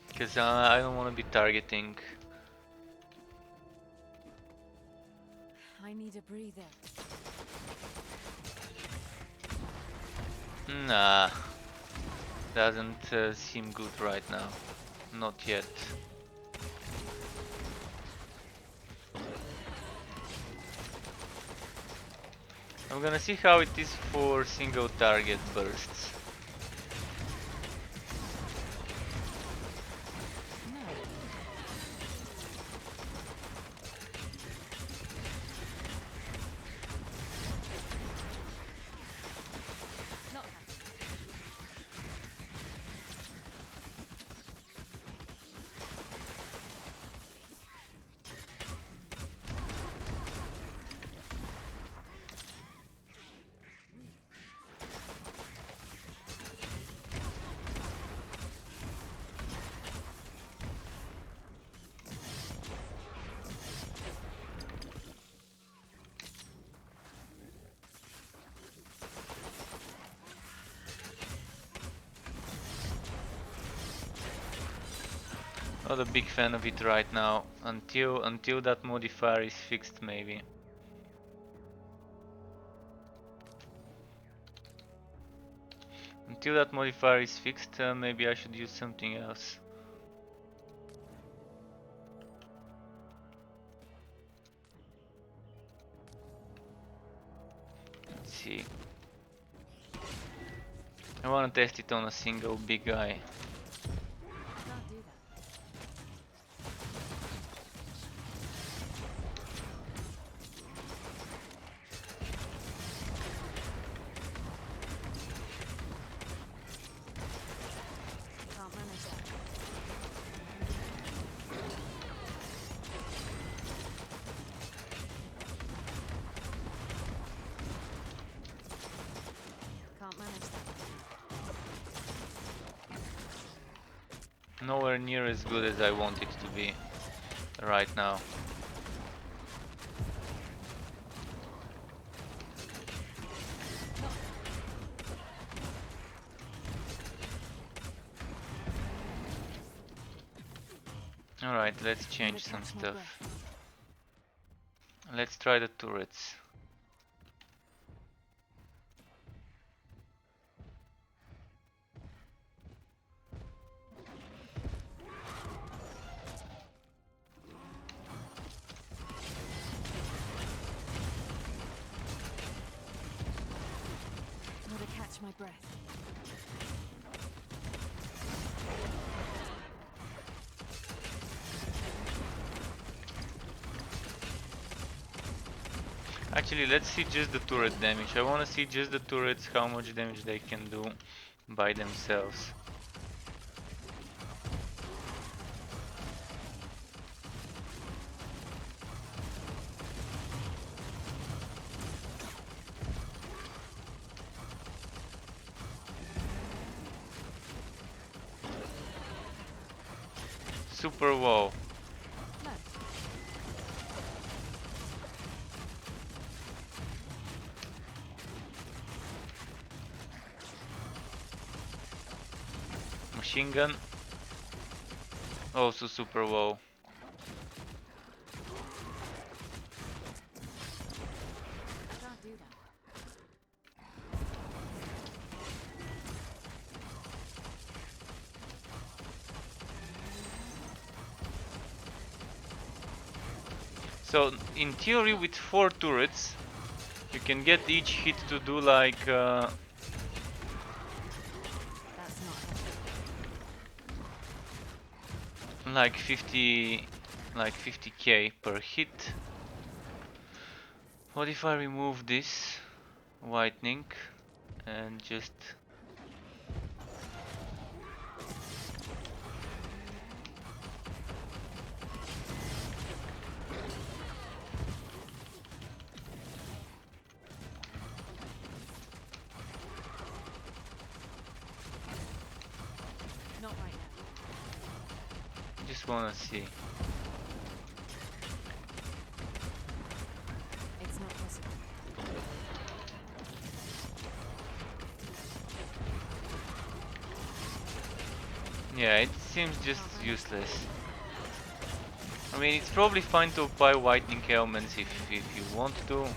Because I don't want to be targeting. I need a breather. Nah, doesn't seem good right now. Not yet. I'm gonna see how it is for single target bursts. Not a big fan of it right now, until that modifier is fixed maybe. Until that modifier is fixed, maybe I should use something else. Let's see. I wanna test it on a single big guy. Can't do that. Can't manage that. Can't manage that. Nowhere near as good as I want it to be right now. Alright, let's change some catch my stuff. breath. Let's try the turrets. Gotta catch my breath. Actually, let's see just the turret damage. I wanna see just the turrets, how much damage they can do by themselves. Super wow. No. Machine gun. Also super wow. Can't do that. So in theory with 4 turrets you can get each hit to do like That's not helpful. like 50k per hit. What if I remove this whitening and just Not right now. wanna see? It's not possible. Yeah, it seems just useless. I mean, it's probably fine to buy whitening elements if you want to. I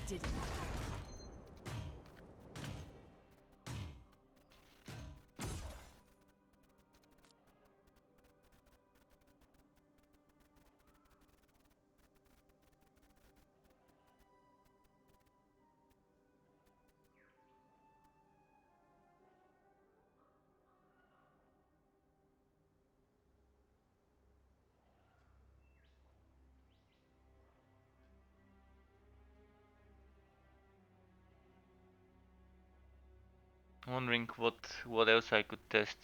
didn't. Wondering what else I could test.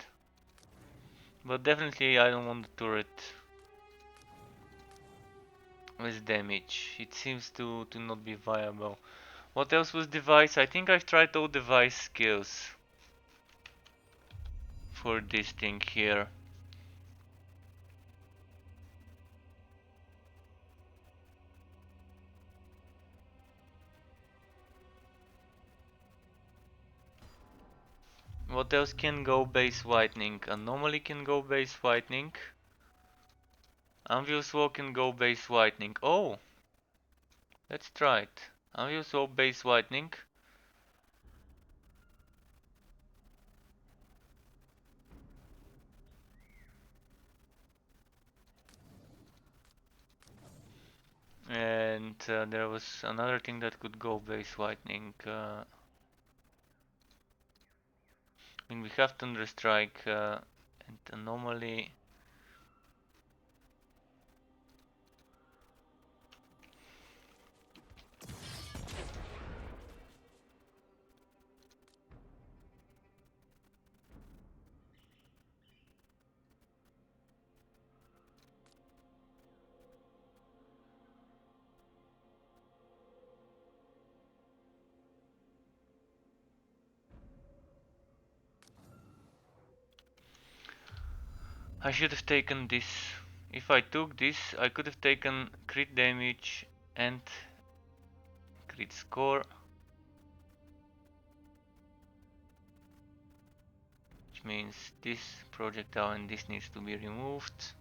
But definitely I don't want the turret with damage. It seems to not be viable. What else was device? I think I've tried all device skills for this thing here. What else can go base whitening? Anomaly can go base whitening. Anvil's Wall can go base whitening. Oh! Let's try it. Anvil's Wall base whitening. And there was another thing that could go base whitening. I mean, we have Thunderstrike and Anomaly. I should have taken this. If I took this, I could have taken crit damage and crit score. Which means this projectile and this needs to be removed.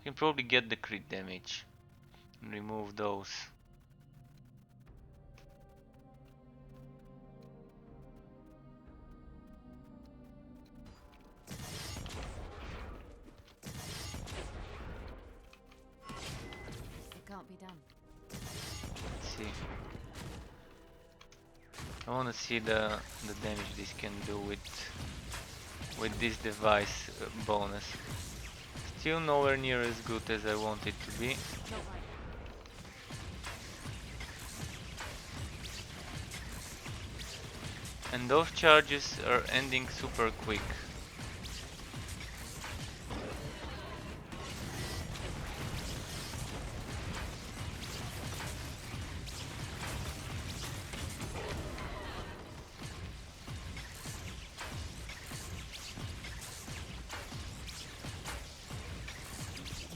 I can probably get the crit damage and remove those. It can't be done. Let's see. I want to see the damage this can do with this device bonus. Still nowhere near as good as I want it to be. Not right And those charges are ending super quick.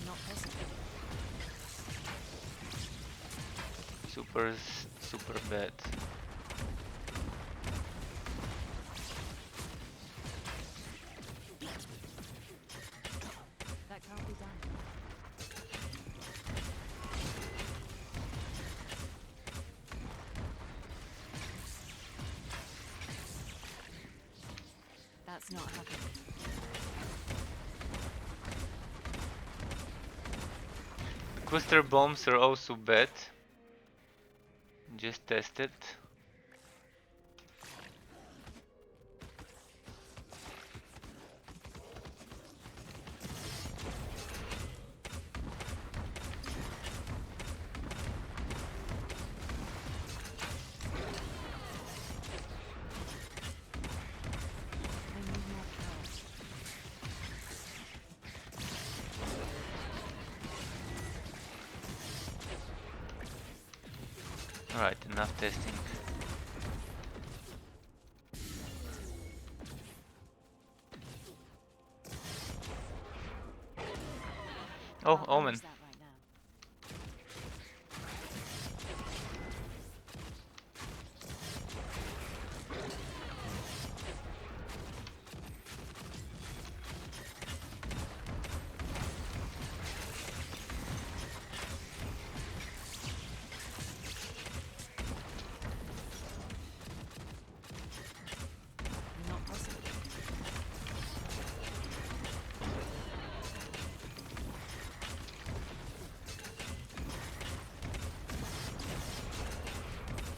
now. Not possible. Super bad. That can't be done. That's not happening. The cluster bombs are also bad. Just test it. I need more power. Alright, enough testing. Oh, Can't Omen. manage that right now. Not possible.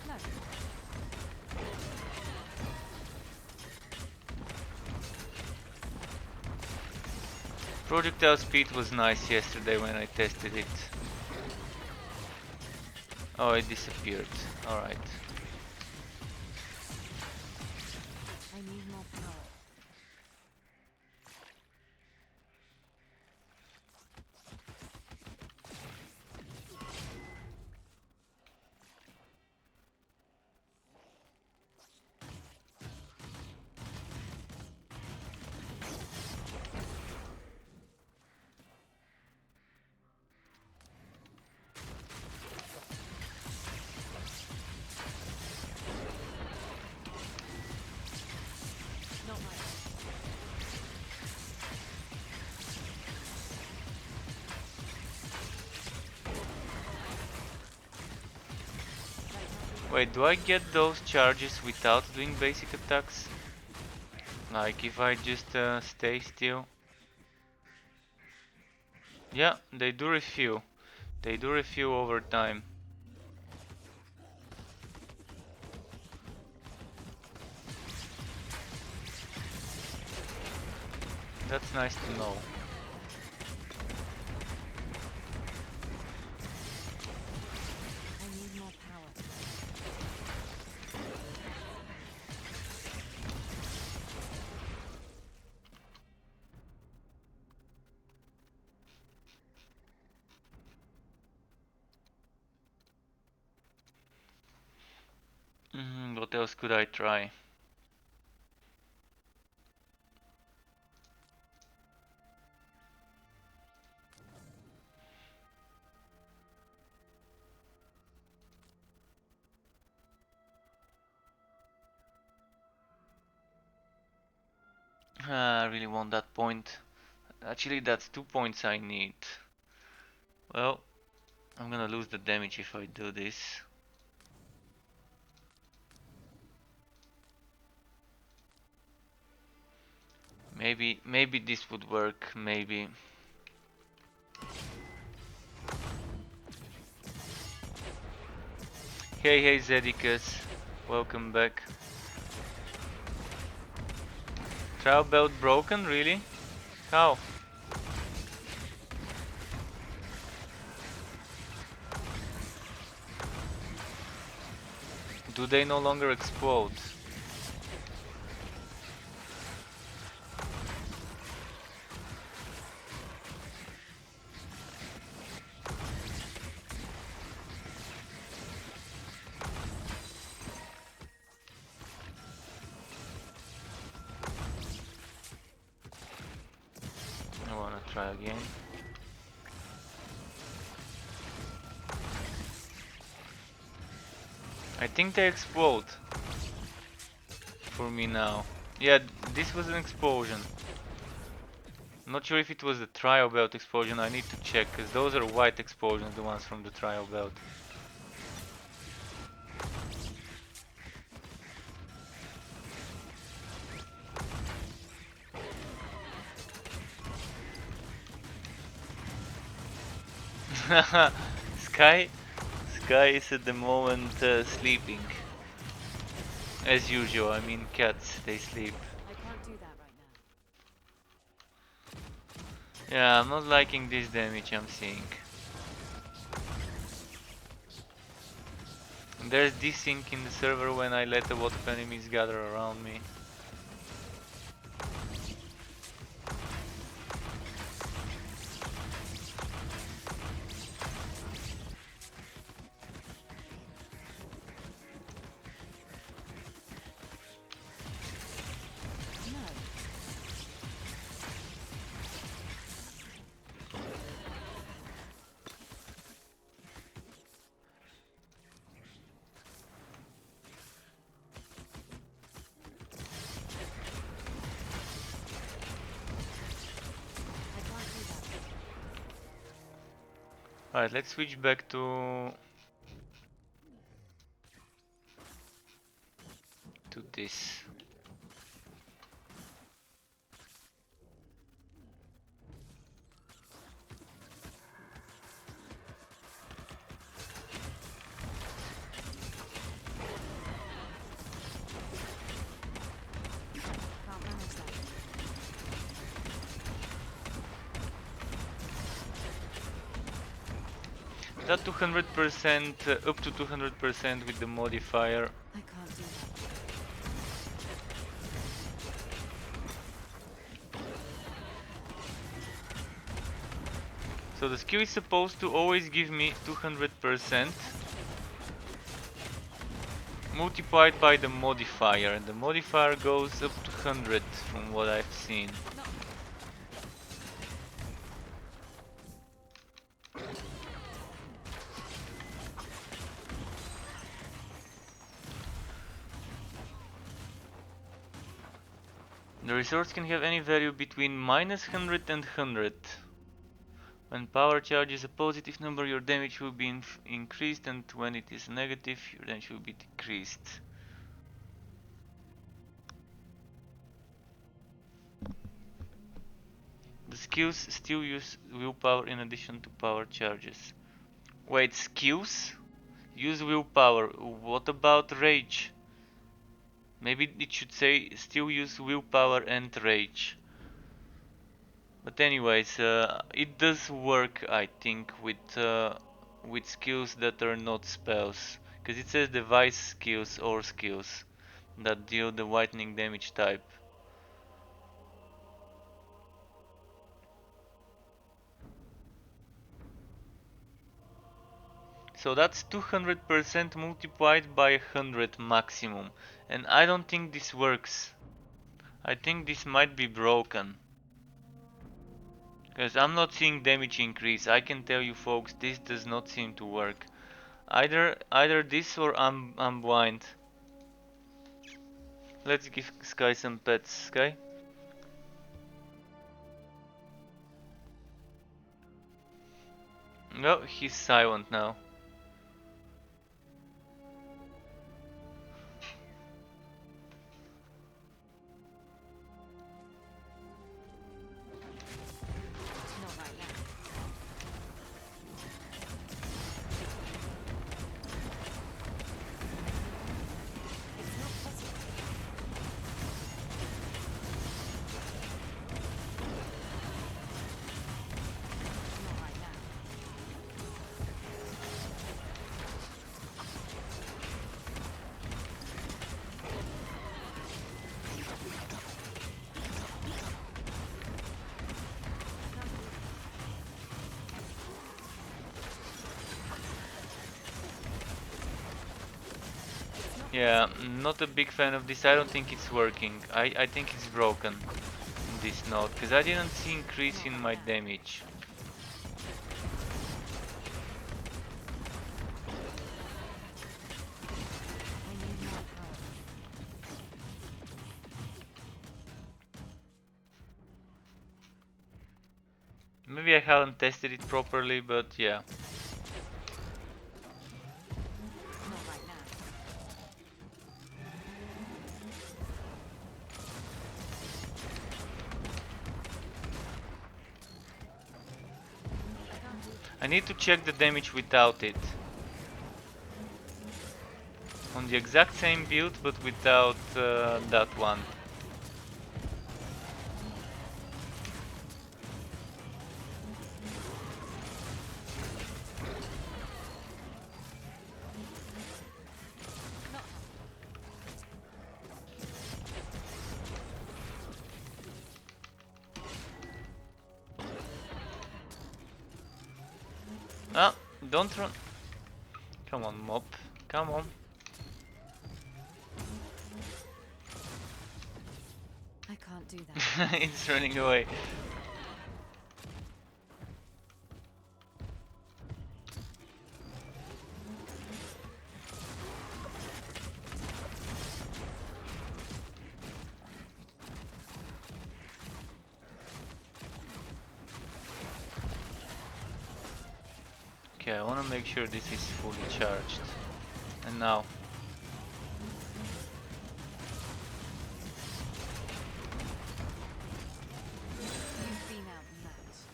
No. Projectile speed was nice yesterday when I tested it. Oh, it disappeared. Alright. I need more power. Wait, do I get those charges without doing basic attacks? Like if I just stay still? Yeah, they do refuel. They do refuel over time. That's nice to know. I need more power. What else could I try? I really want that point. Actually, that's 2 points I need. Well, I'm gonna lose the damage if I do this. Maybe this would work, maybe. Hey Zedicus, welcome back. Trial belt broken, really? How? Do they no longer explode? I wanna try again. I think they explode for me now. Yeah, this was an explosion. I'm not sure if it was the trial belt explosion. I need to check, because those are white explosions, the ones from the trial belt. Sky is at the moment sleeping. As usual, I mean cats, they sleep. I can't do that right now. Yeah, I'm not liking this damage I'm seeing. There's desync in the server when I let a lot of enemies gather around me. Alright, let's switch back to this. Can't manage that. That 200%, up to 200% with the modifier. I can't do that. So the skill is supposed to always give me 200% multiplied by the modifier, and the modifier goes up to 100 from what I've seen. The resource can have any value between -100 and 100. When power charge is a positive number, your damage will be increased, and when it is negative, your damage will be decreased. The skills still use willpower in addition to power charges. Wait, skills? Use willpower. What about rage? Maybe it should say still use willpower and rage. But anyways, it does work, I think, with skills that are not spells, because it says device skills or skills that deal the whitening damage type. So that's 200% multiplied by 100 maximum, and I don't think this works. I think this might be broken. Because I'm not seeing damage increase. I can tell you folks, this does not seem to work. Either this or I'm blind. Let's give Sky some pets. Sky? No, he's silent now. Not right now. It's not possible. Not right now. Yeah, not a big fan of this. I don't think it's working. I think it's broken in this node, because I didn't see increase in my damage. I need more power. Maybe I haven't tested it properly, but yeah. Not right now. I need to check the damage without it. On the exact same build, but without that one. Ah, don't run. Come on, mop. Come on. I can't do that. It's running away. Okay, I want to make sure this is fully charged. And now. You've been outmatched.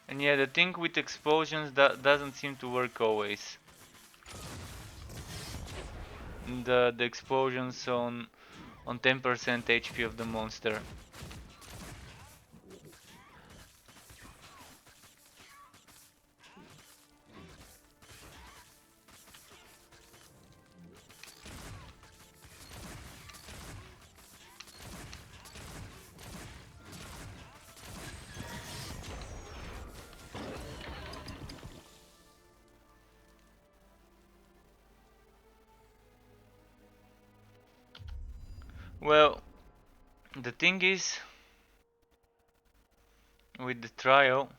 And yeah, the thing with explosions that doesn't seem to work always. The explosions on 10% HP of the monster. Well, the thing is, with the trial,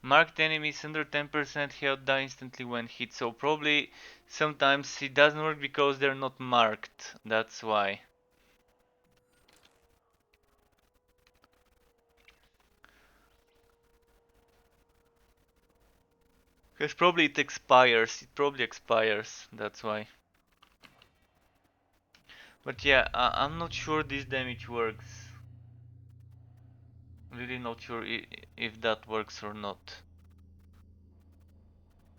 marked enemies under 10% health die instantly when hit, so probably sometimes it doesn't work because they're not marked, that's why. Because probably it expires. It probably expires. That's why. But yeah, I'm not sure this damage works. Really not sure if that works or not.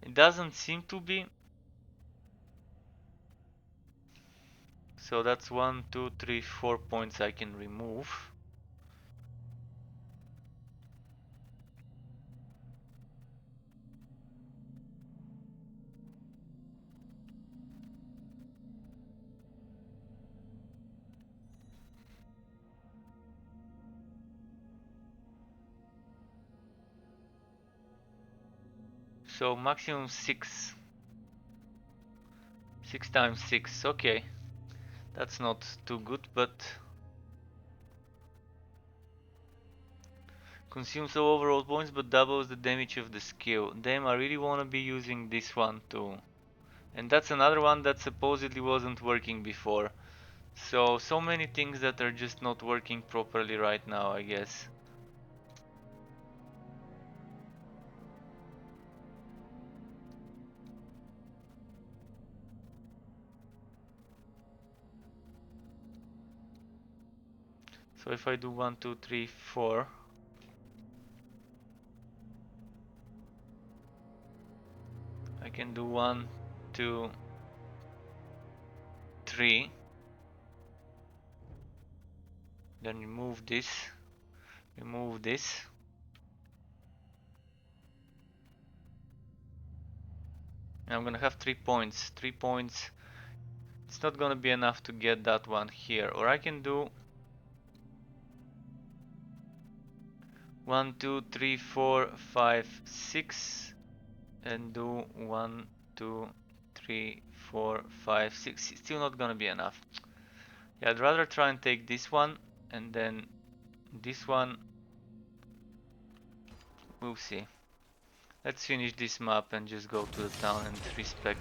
It doesn't seem to be. So that's 1, 2, 3, 4 points I can remove. So maximum 6. 6 times 6, okay. That's not too good, but consumes all overall points but doubles the damage of the skill. Damn, I really wanna be using this one too. And that's another one that supposedly wasn't working before. So many things that are just not working properly right now, I guess. So if I do 1, 2, 3, 4. I can do 1, 2, 3. Then remove this. Remove this. And I'm gonna have 3 points. 3 points. It's not gonna be enough to get that one here. Or I can do 1, 2, 3, 4, 5, 6. And do 1, 2, 3, 4, 5, 6. It's still not gonna be enough. Yeah, I'd rather try and take this one and then this one. We'll see. Let's finish this map and just go to the town and respec.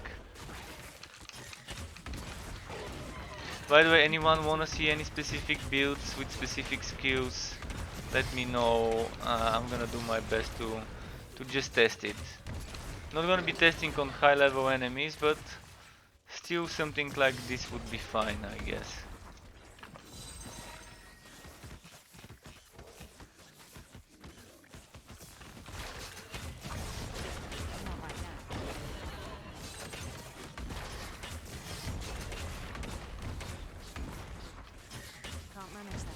By the way, anyone wanna see any specific builds with specific skills? Let me know. I'm gonna do my best to just test it. Not gonna be testing on high level enemies, but still something like this would be fine, I guess. Can't manage that.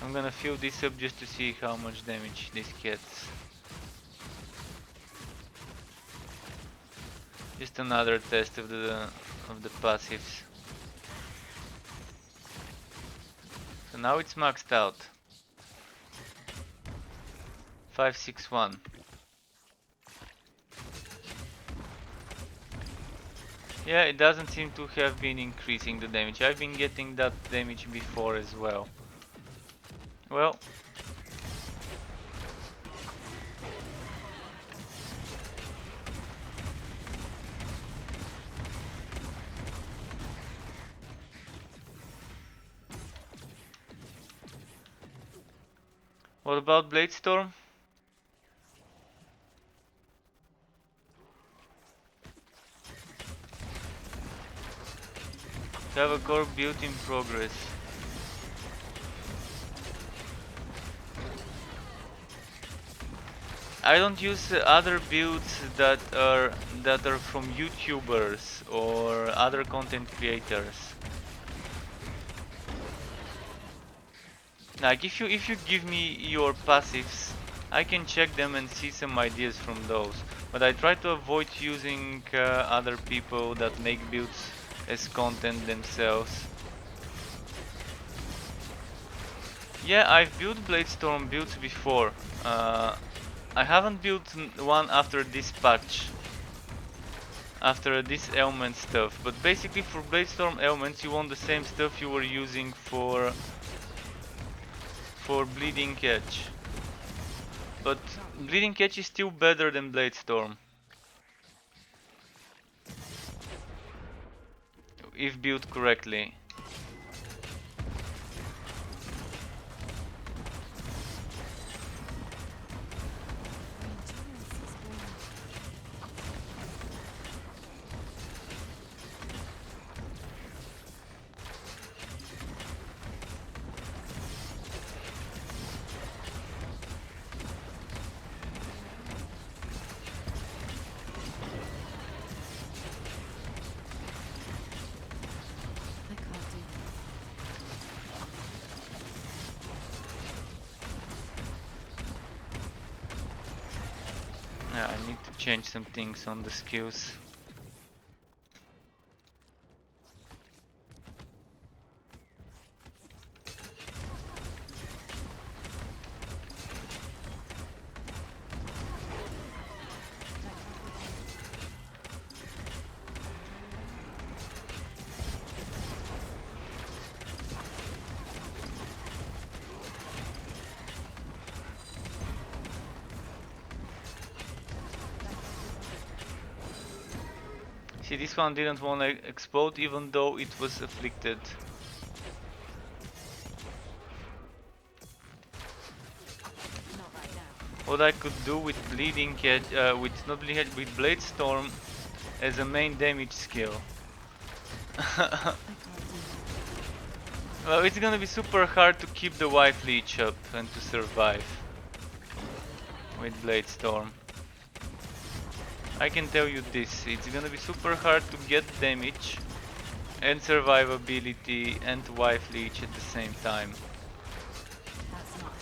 I'm gonna fill this up just to see how much damage this gets. Just another test of the passives. So now it's maxed out. 561. Yeah, it doesn't seem to have been increasing the damage. I've been getting that damage before as well. Well, what about Bladestorm? Have a core built in progress. I don't use other builds that are from YouTubers or other content creators. Like if you give me your passives, I can check them and see some ideas from those. But I try to avoid using other people that make builds as content themselves. Yeah, I've built Bladestorm builds before. I haven't built one after this patch, after this ailment stuff, but basically for Bladestorm ailments you want the same stuff you were using for Bleeding Edge. But Bleeding Edge is still better than Bladestorm. if built correctly. I can't do Yeah, I need to change some things on the skills. See, this one didn't want to explode even though it was afflicted. not right now. What I could do with bleeding edge, with not bleeding edge, with blade storm as a main damage skill. I can't do that. Well, it's gonna be super hard to keep the wife leech up and to survive with blade storm. I can tell you this, it's gonna be super hard to get damage and survivability and wife leech at the same time. That's not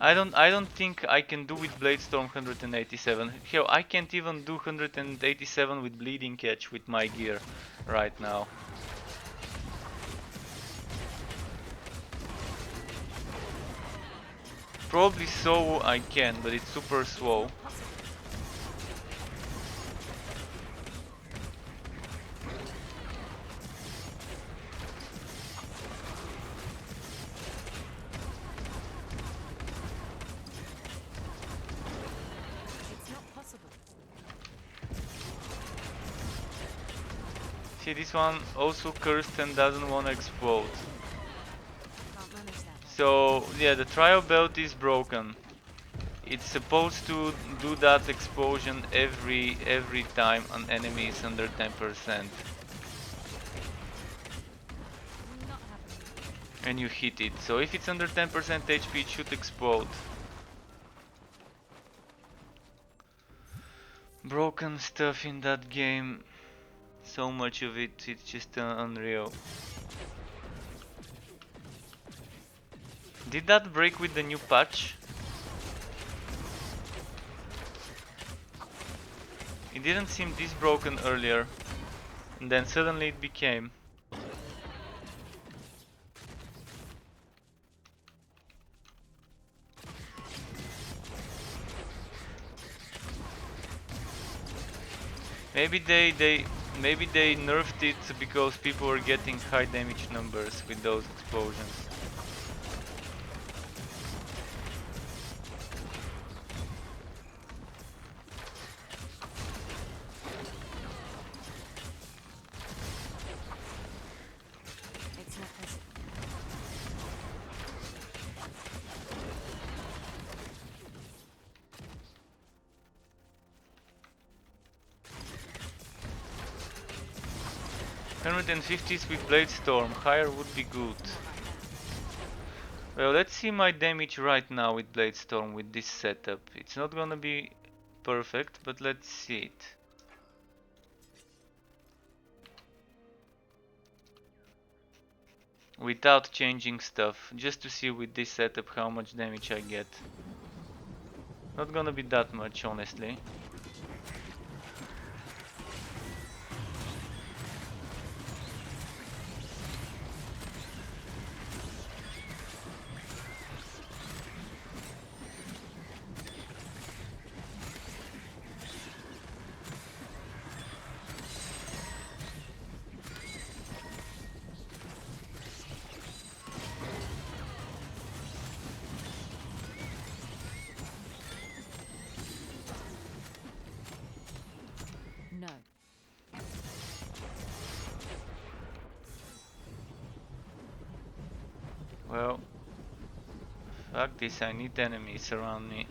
happening. I don't think I can do with blade storm 187. Hell, I can't even do 187 with bleeding edge with my gear right now. Probably so I can, but it's super slow. It's not possible. See, this one also cursed and doesn't want to explode. Can't manage that one. So yeah, the trial belt is broken. It's supposed to do that explosion every time an enemy is under 10%. Not happening. And you hit it. So if it's under 10% HP, it should explode. Broken stuff in that game. So much of it, it's just unreal. Did that break with the new patch? It didn't seem this broken earlier, and then suddenly it became. Maybe they nerfed it because people were getting high damage numbers with those explosions. It's not possible. $150s with Blade Storm, higher would be good. Well, let's see my damage right now with Blade Storm with this setup. It's not gonna be perfect, but let's see it. Without changing stuff, just to see with this setup how much damage I get. Not gonna be that much, honestly. Well, fuck this, I need enemies around me.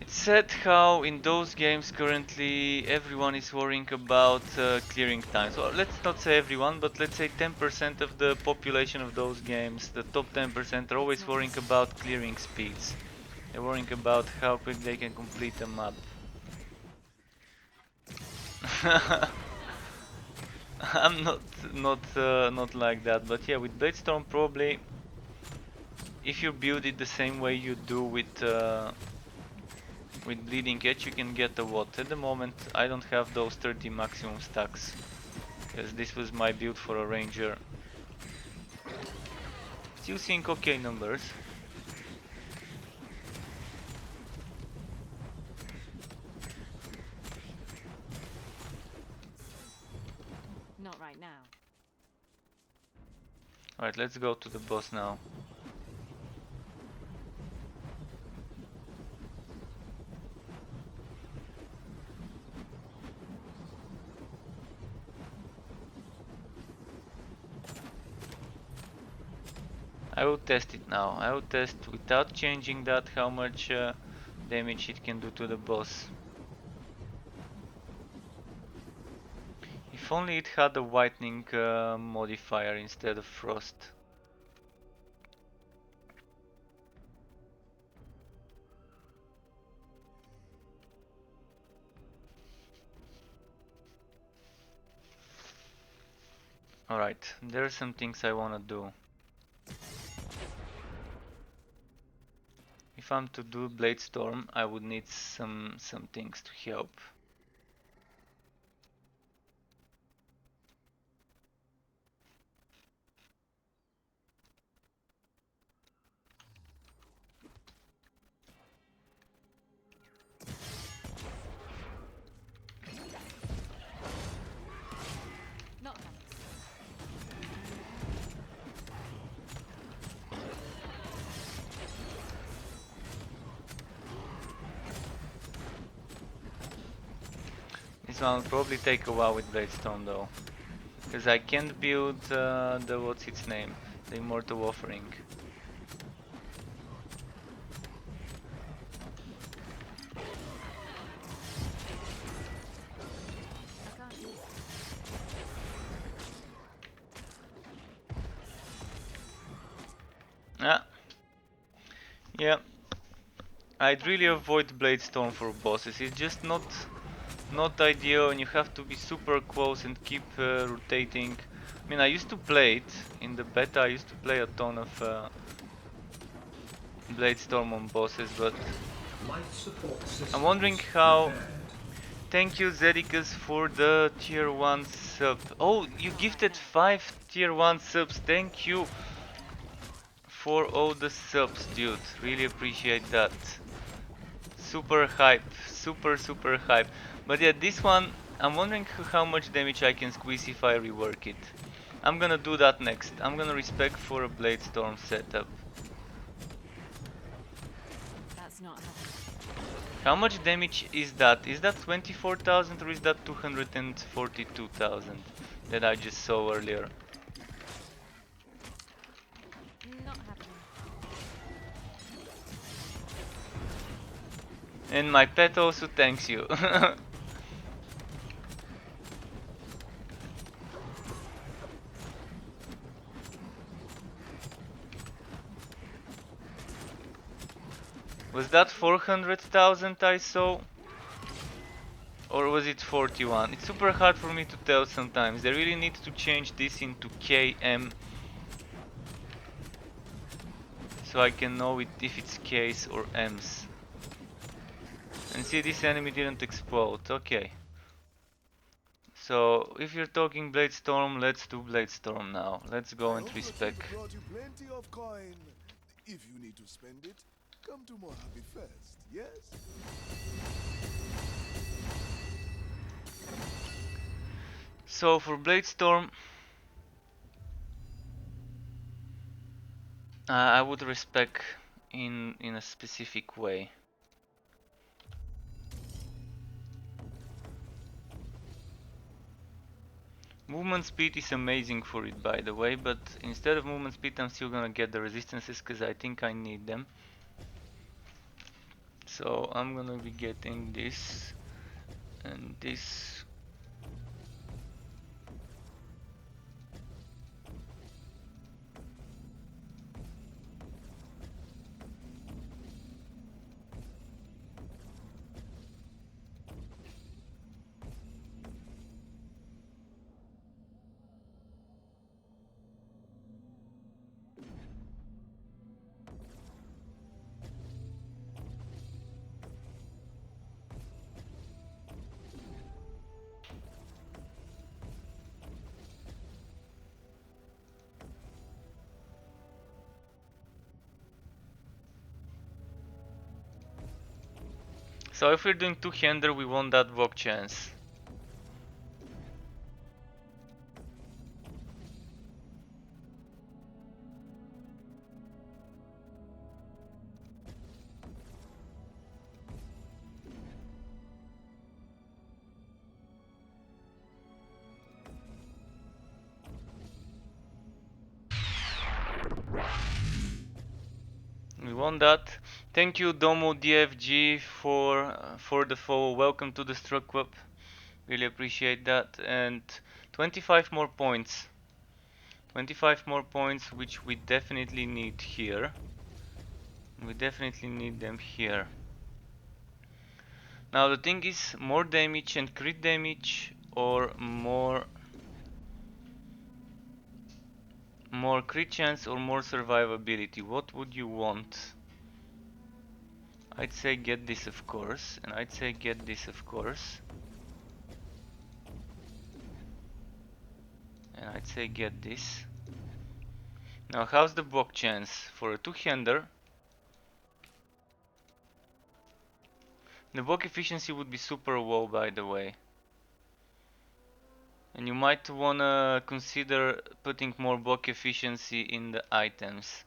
It's sad how in those games currently everyone is worrying about clearing times. Well, let's not say everyone, but let's say 10% of the population of those games, the top 10% are always worrying about clearing speeds. They're worrying about how quick they can complete a map. I'm not like that, but yeah, with Bladestorm probably, if you build it the same way you do with Bleeding Edge, you can get a what? At the moment, I don't have those 30 maximum stacks, because this was my build for a ranger. Still seeing okay numbers. Not right now. Alright, let's go to the boss now. I will test it now. I will test without changing that how much damage it can do to the boss. If only it had a whitening modifier instead of frost. Alright, there are some things I wanna do. If I'm to do Bladestorm, I would need some things to help. Not happening. This one will probably take a while with Bladestorm though. Because I can't build the what's its name? The Immortal Offering. I can't use it. Ah, yeah. I'd really avoid Bladestorm for bosses. It's just not ideal, and you have to be super close and keep rotating. I mean, I used to play it in the beta. I used to play a ton of Bladestorm on bosses, but I'm wondering how. Thank you, Zedicus, for the tier 1 sub. Oh, you gifted 5 tier 1 subs. Thank you for all the subs, dude. Really appreciate that. Super hype, super hype. But yeah, this one, I'm wondering how much damage I can squeeze if I rework it. I'm gonna do that next. I'm gonna respec for a Bladestorm setup. That's not happening. How much damage is that? Is that 24,000 or is that 242,000 that I just saw earlier? Not happening. And my pet also thanks you. Was that 400,000 I saw? Or was it 41? It's super hard for me to tell sometimes. They really need to change this into KM. So I can know if it's Ks or Ms. And see, this enemy didn't explode. Okay. So, if you're talking Bladestorm, let's do Bladestorm now. Let's go I and hope the respec. trip brought you plenty of coin. If you need to spend it, come to Mojave first, yes? So, for Bladestorm, I would respec in a specific way. Movement speed is amazing for it, by the way, but instead of movement speed I'm still gonna get the resistances because I think I need them. So I'm gonna be getting this and this. So if we're doing two-hander, we want that block chance. We want that. Thank you Domo DFG for the follow. Welcome to the Struck Club. Really appreciate that. And 25 more points. 25 more points, which we definitely need here. We definitely need them here. Now the thing is, more damage and crit damage or more crit chance or more survivability. What would you want? I'd say get this, of course, and I'd say get this, of course. And I'd say get this. Now how's the block chance? For a two-hander, the block efficiency would be super low, by the way. And you might wanna consider putting more block efficiency in the items.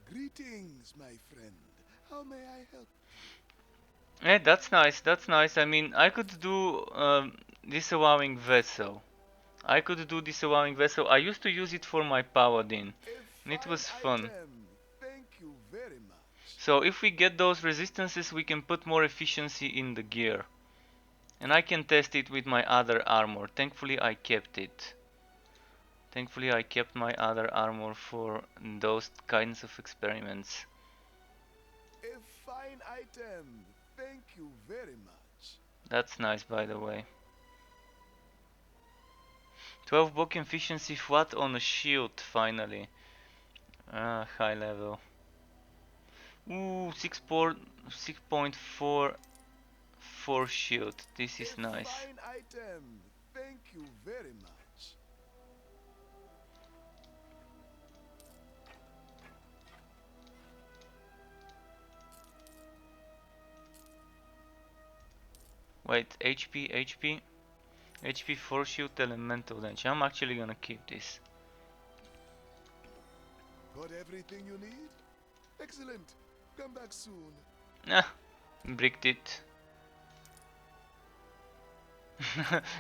Greetings, my friend. How may I help? Yeah, that's nice, that's nice. I mean, I could do disallowing vessel. I could do disallowing vessel. I used to use it for my paladin, A and it fine was fun. item. Thank you very much. So if we get those resistances, we can put more efficiency in the gear. And I can test it with my other armor. Thankfully I kept it. Thankfully I kept my other armor for those kinds of experiments. A fine item. Thank you very much. That's nice, by the way. 12 block efficiency flat on a shield, finally. Ah, high level. Ooh, 6.4 for shield. This is nice. A fine item. Thank you very much. Wait, HP 4 shield elemental damage. I'm actually gonna keep this. Got everything you need? Excellent. Come back soon. Nah, bricked it.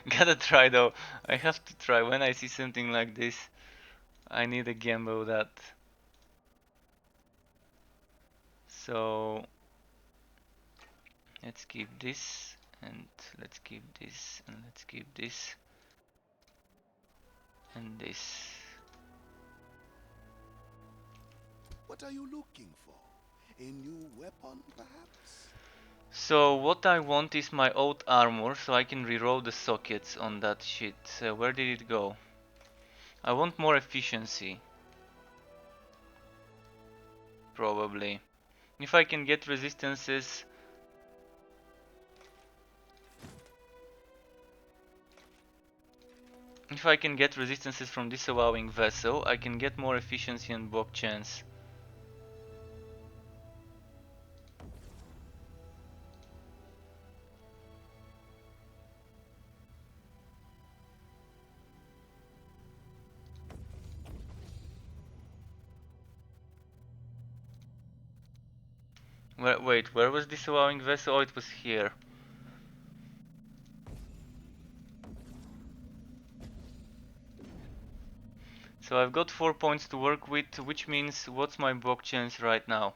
Gotta try though. I have to try. When I see something like this, I need a gamble that. So let's keep this, and let's keep this, and let's keep this, and this. What are you looking for? A new weapon, perhaps? So what I want is my old armor, so I can reroll the sockets on that shit. Where did it go? I want more efficiency. Probably. If I can get resistances. If I can get resistances from disallowing vessel, I can get more efficiency and block chance. Wait, where was this allowing vessel? Oh, it was here. So I've got 4 points to work with, which means what's my block chance right now?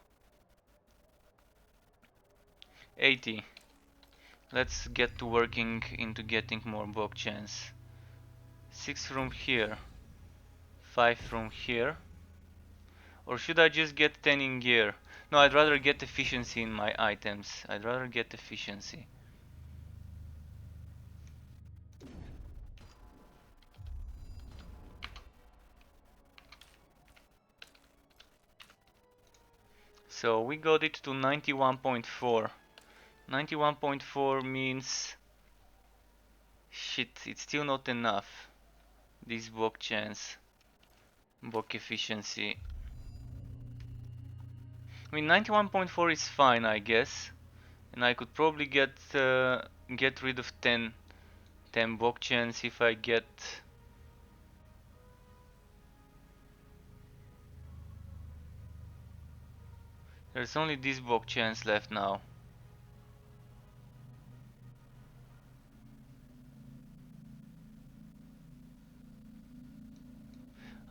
80. Let's get to working into getting more block chance. 6 from here, 5 from here. Or should I just get 10 in gear? No, I'd rather get efficiency in my items. I'd rather get efficiency. So we got it to 91.4. 91.4 means... Shit, it's still not enough. This block chance. Block efficiency. I mean, 91.4 is fine, I guess. And I could probably get rid of 10 block chance if I get... There's only this block chance left now.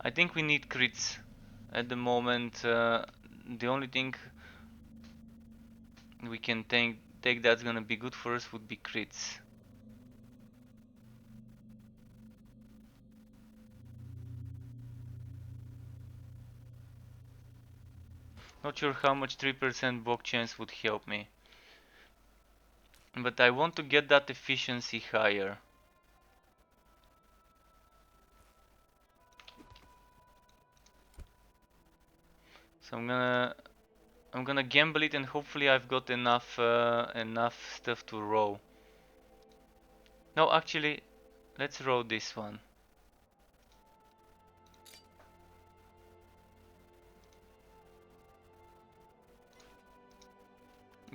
I think we need crits at the moment. The only thing we can take that's gonna be good for us would be crits. Not sure how much 3% block chance would help me. But I want to get that efficiency higher. So I'm gonna gamble it, and hopefully I've got enough stuff to row. No, actually, let's row this one.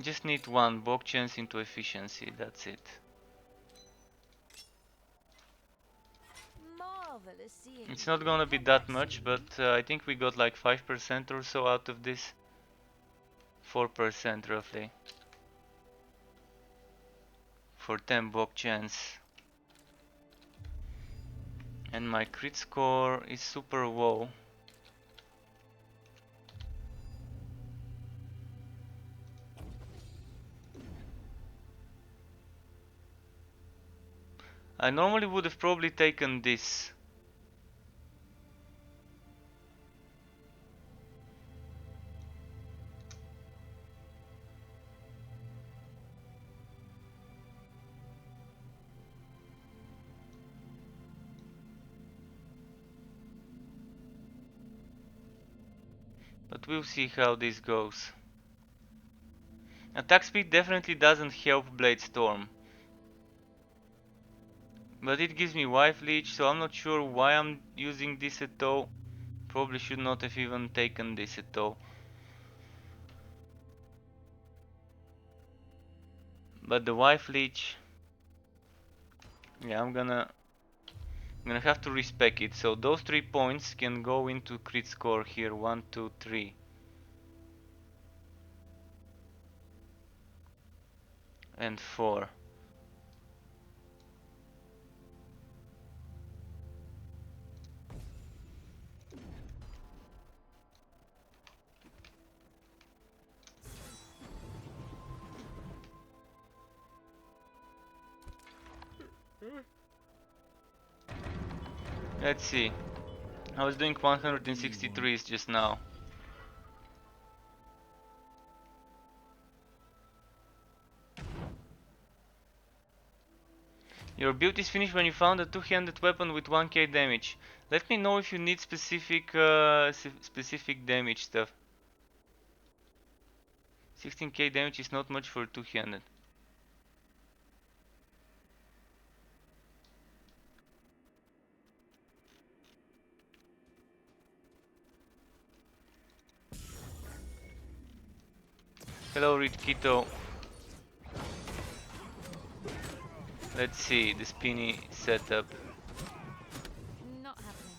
Just need one block chance into efficiency, that's it. Marvelous seeing It's you. not gonna be Come that back much, soon. but I think we got like 5% or so out of this. 4% roughly. For 10 block chance. And my crit score is super low. I normally would have probably taken this. But we'll see how this goes. Attack speed definitely doesn't help Blade Storm. But it gives me Wife Leech, so I'm not sure why I'm using this at all. Probably should not have even taken this at all. But the Wife Leech... Yeah, I'm gonna have to respec it. So those 3 points can go into crit score here. 1, 2, 3. And 4. Let's see. I was doing 163s just now. Your build is finished when you found a two-handed weapon with 1k damage. Let me know if you need specific damage stuff. 16k damage is not much for two-handed. Hello, Ritkito. Let's see the spinny setup. Not happening.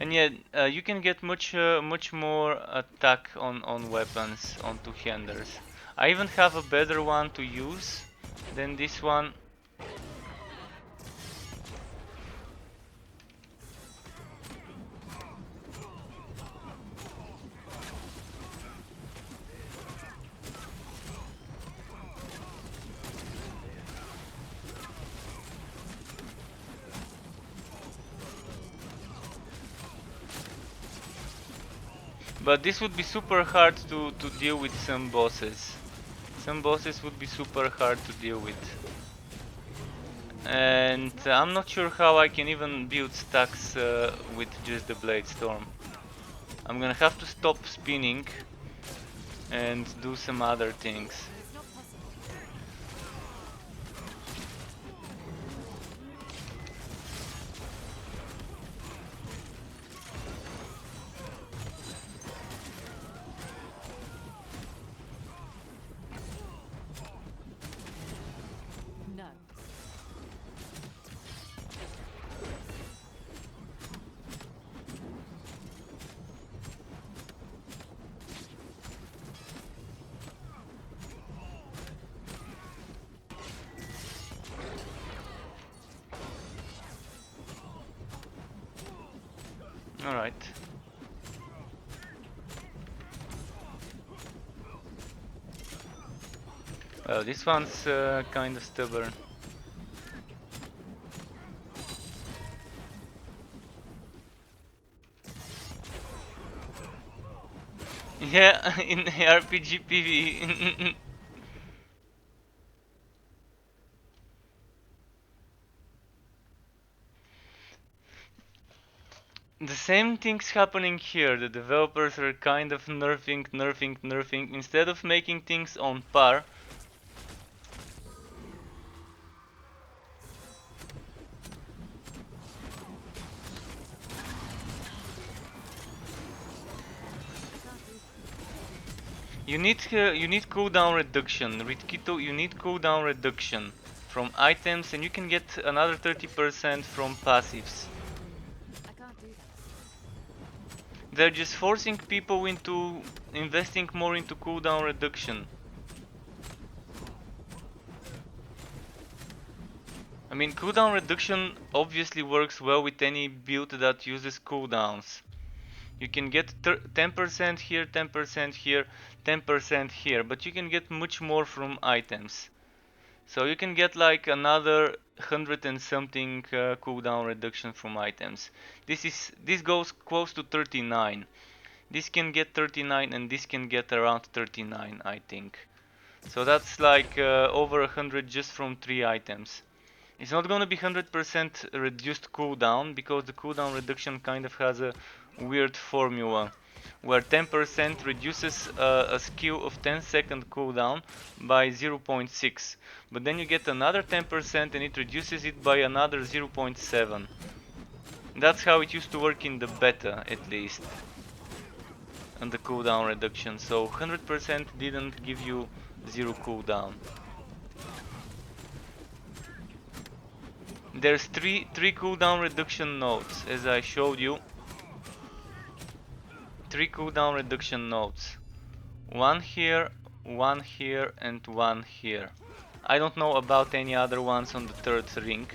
And yeah, you can get much more attack on weapons, on two-handers. I even have a better one to use than this one. But this would be super hard to deal with some bosses. Some bosses would be super hard to deal with. And I'm not sure how I can even build stacks with just the Blade Storm. I'm gonna have to stop spinning and do some other things. No. Alright. Well, this one's kind of stubborn. Yeah, in RPG PvE. The same thing's happening here. The developers are kind of nerfing. Instead of making things on par. You need cooldown reduction. Ritkito, you need cooldown reduction from items, and you can get another 30% from passives. I can't do that. They're just forcing people into investing more into cooldown reduction. I mean, cooldown reduction obviously works well with any build that uses cooldowns. You can get 10% here, 10% here, 10% here, but you can get much more from items. So you can get like another 100 and something cooldown reduction from items. This goes close to 39. This can get 39 and this can get around 39, I think. So that's like over 100 just from 3 items. It's not gonna be 100% reduced cooldown because the cooldown reduction kind of has a weird formula where 10% reduces a skill of 10-second cooldown by 0.6, but then you get another 10% and it reduces it by another 0.7. That's how it used to work in the beta, at least, on the cooldown reduction. So 100% didn't give you 0 cooldown. There's three cooldown reduction nodes, as I showed you. 3 cooldown reduction nodes. One here, and one here. I don't know about any other ones on the third ring,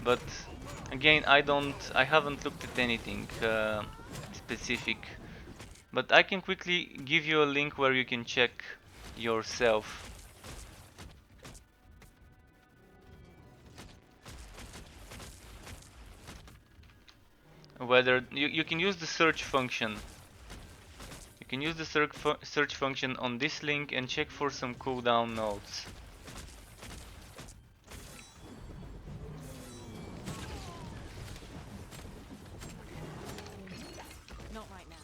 but again, I haven't looked at anything specific. But I can quickly give you a link where you can check yourself. Whether you can use the search function. You can use the search function on this link and check for some cooldown nodes. Not right now.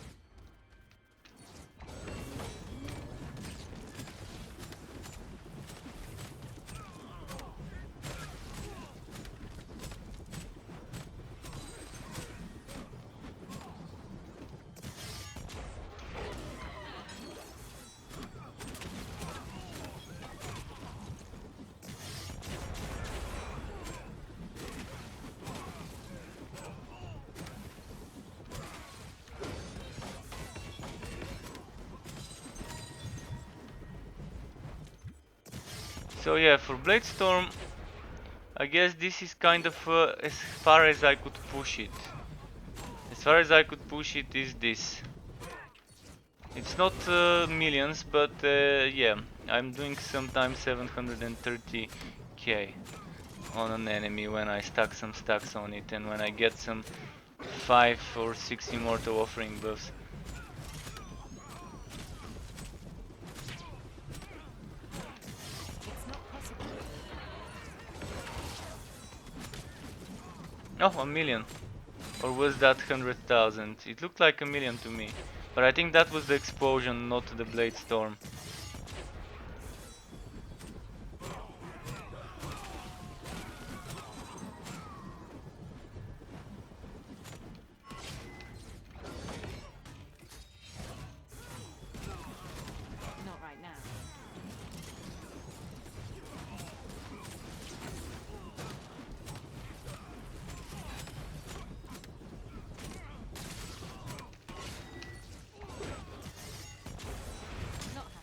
So yeah, for Bladestorm, I guess this is kind of as far as I could push it. As far as I could push it is this. It's not millions, but yeah, I'm doing sometimes 730k on an enemy when I stack some stacks on it, and when I get some 5 or 6 immortal offering buffs. It's not possible. Oh, a million. Or was that 100,000? It looked like a million to me. But I think that was the explosion, not the blade storm. Not right now. Not happy.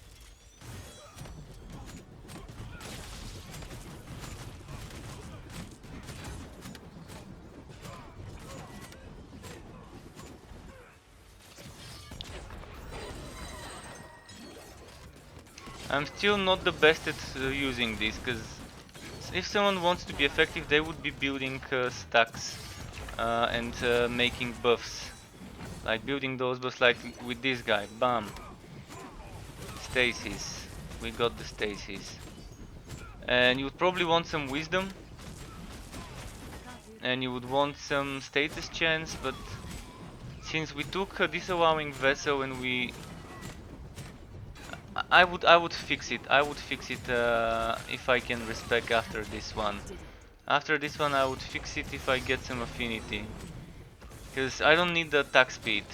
I'm still not the best at using this, because if someone wants to be effective, they would be building stacks and making buffs. Like building those buffs like with this guy. Bam. Stasis. We got the stasis. And you would probably want some wisdom. And you would want some status chance, but since we took a disallowing vessel and we... I would fix it. I would fix it if I can respec after this one. After this one I would fix it if I get some affinity. Because I don't need the attack speed.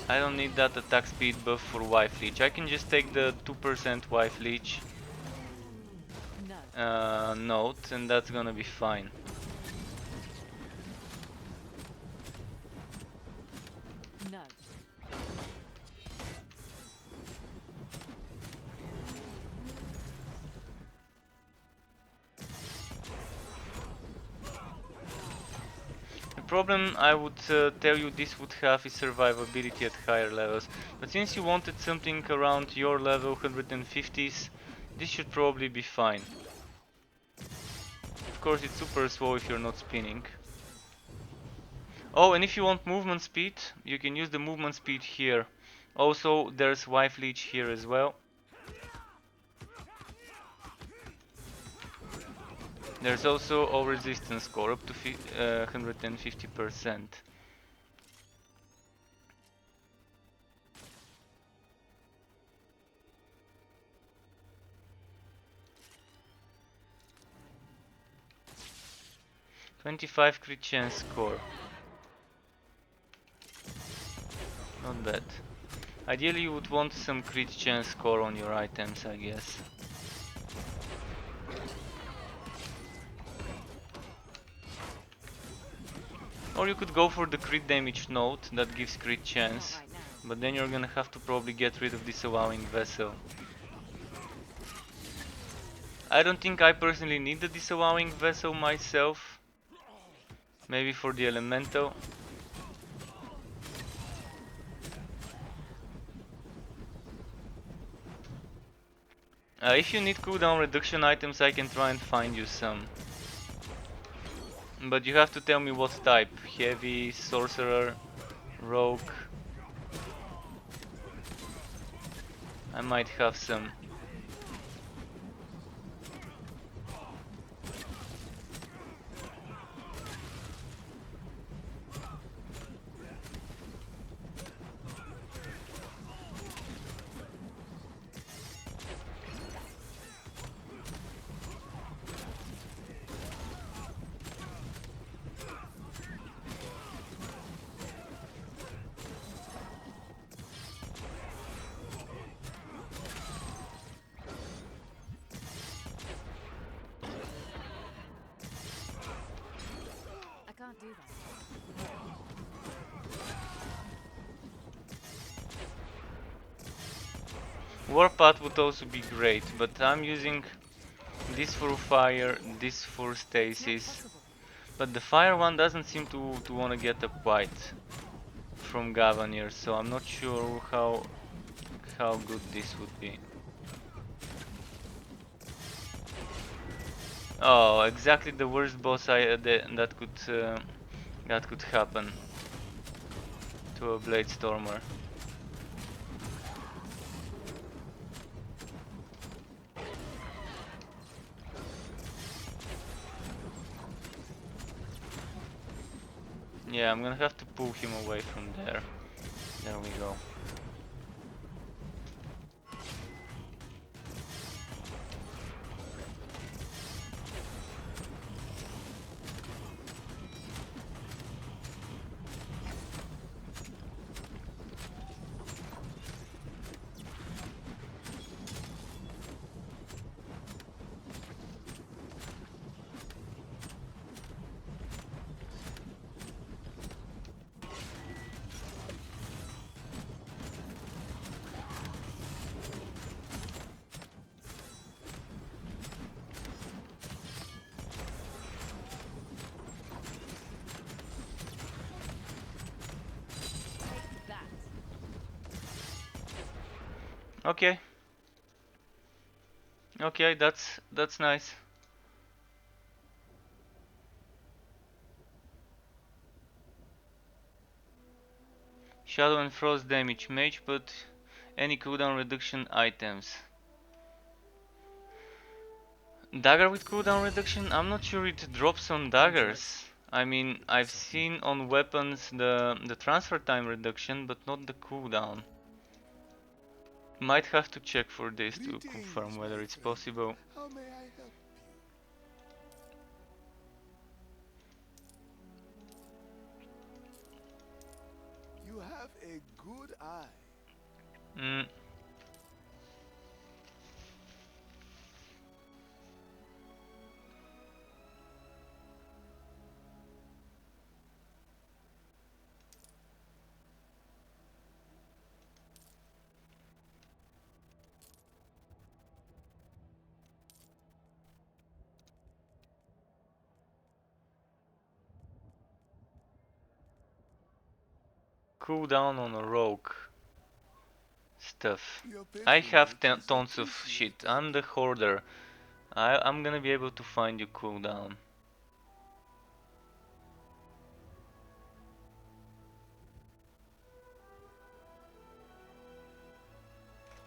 I don't need that attack speed buff for wife leech. I can just take the 2% wife leech note and that's gonna be fine. No. The problem I would tell you this would have is survivability at higher levels. But since you wanted something around your level 150s, this should probably be fine. Of course it's super slow if you're not spinning. Oh, and if you want movement speed, you can use the movement speed here. Also, there's wife leech here as well. There's also all resistance score up to 150%. $25 crit chance score. Not bad. Ideally you would want some crit chance score on your items, I guess. Or you could go for the crit damage note that gives crit chance, but then you're gonna have to probably get rid of this allowing vessel. I don't think I personally need the disallowing vessel myself. Maybe for the elemental. If you need cooldown reduction items, I can try and find you some. But you have to tell me what type. Heavy, sorcerer, rogue. I might have some. Warpath would also be great, but I'm using this for fire, this for stasis. But the fire one doesn't seem to want to get up quite from Gavanir, so I'm not sure how good this would be. Oh, exactly the worst boss that could happen to a Blade Stormer. Yeah, I'm gonna have to pull him away from there. There we go. Okay. Okay, that's nice. Shadow and frost damage mage, but any cooldown reduction items. Dagger with cooldown reduction? I'm not sure it drops on daggers. I mean, I've seen on weapons the transfer time reduction, but not the cooldown. Might have to check for this to confirm whether it's possible. How may I help you? You have a good eye. Mm. Cooldown on a rogue stuff. I have tons of shit. I'm the hoarder. I'm gonna be able to find you cooldown.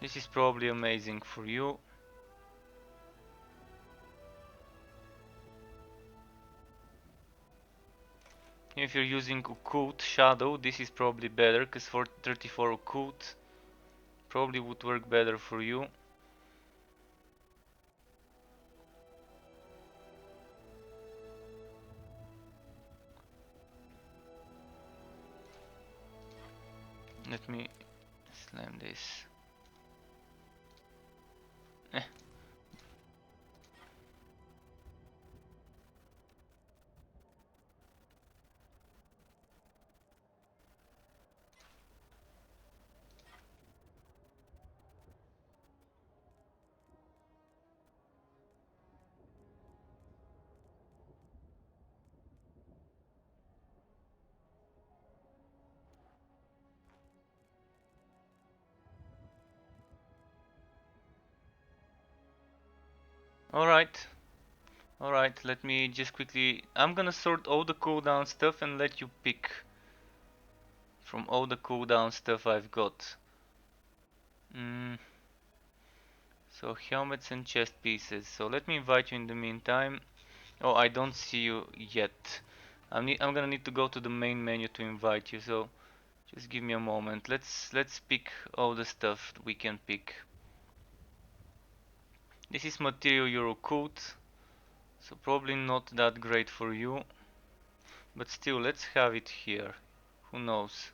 This is probably amazing for you. If you're using Occult Shadow, this is probably better, because for 34 Occult probably would work better for you. Let me slam this. Eh. Alright. Alright, let me just quickly... I'm gonna sort all the cooldown stuff and let you pick from all the cooldown stuff I've got. So helmets and chest pieces. So let me invite you in the meantime. Oh, I don't see you yet. I'm gonna need to go to the main menu to invite you, so just give me a moment. Let's pick all the stuff we can pick. This is material you're occult, so probably not that great for you. But still, let's have it here. Who knows?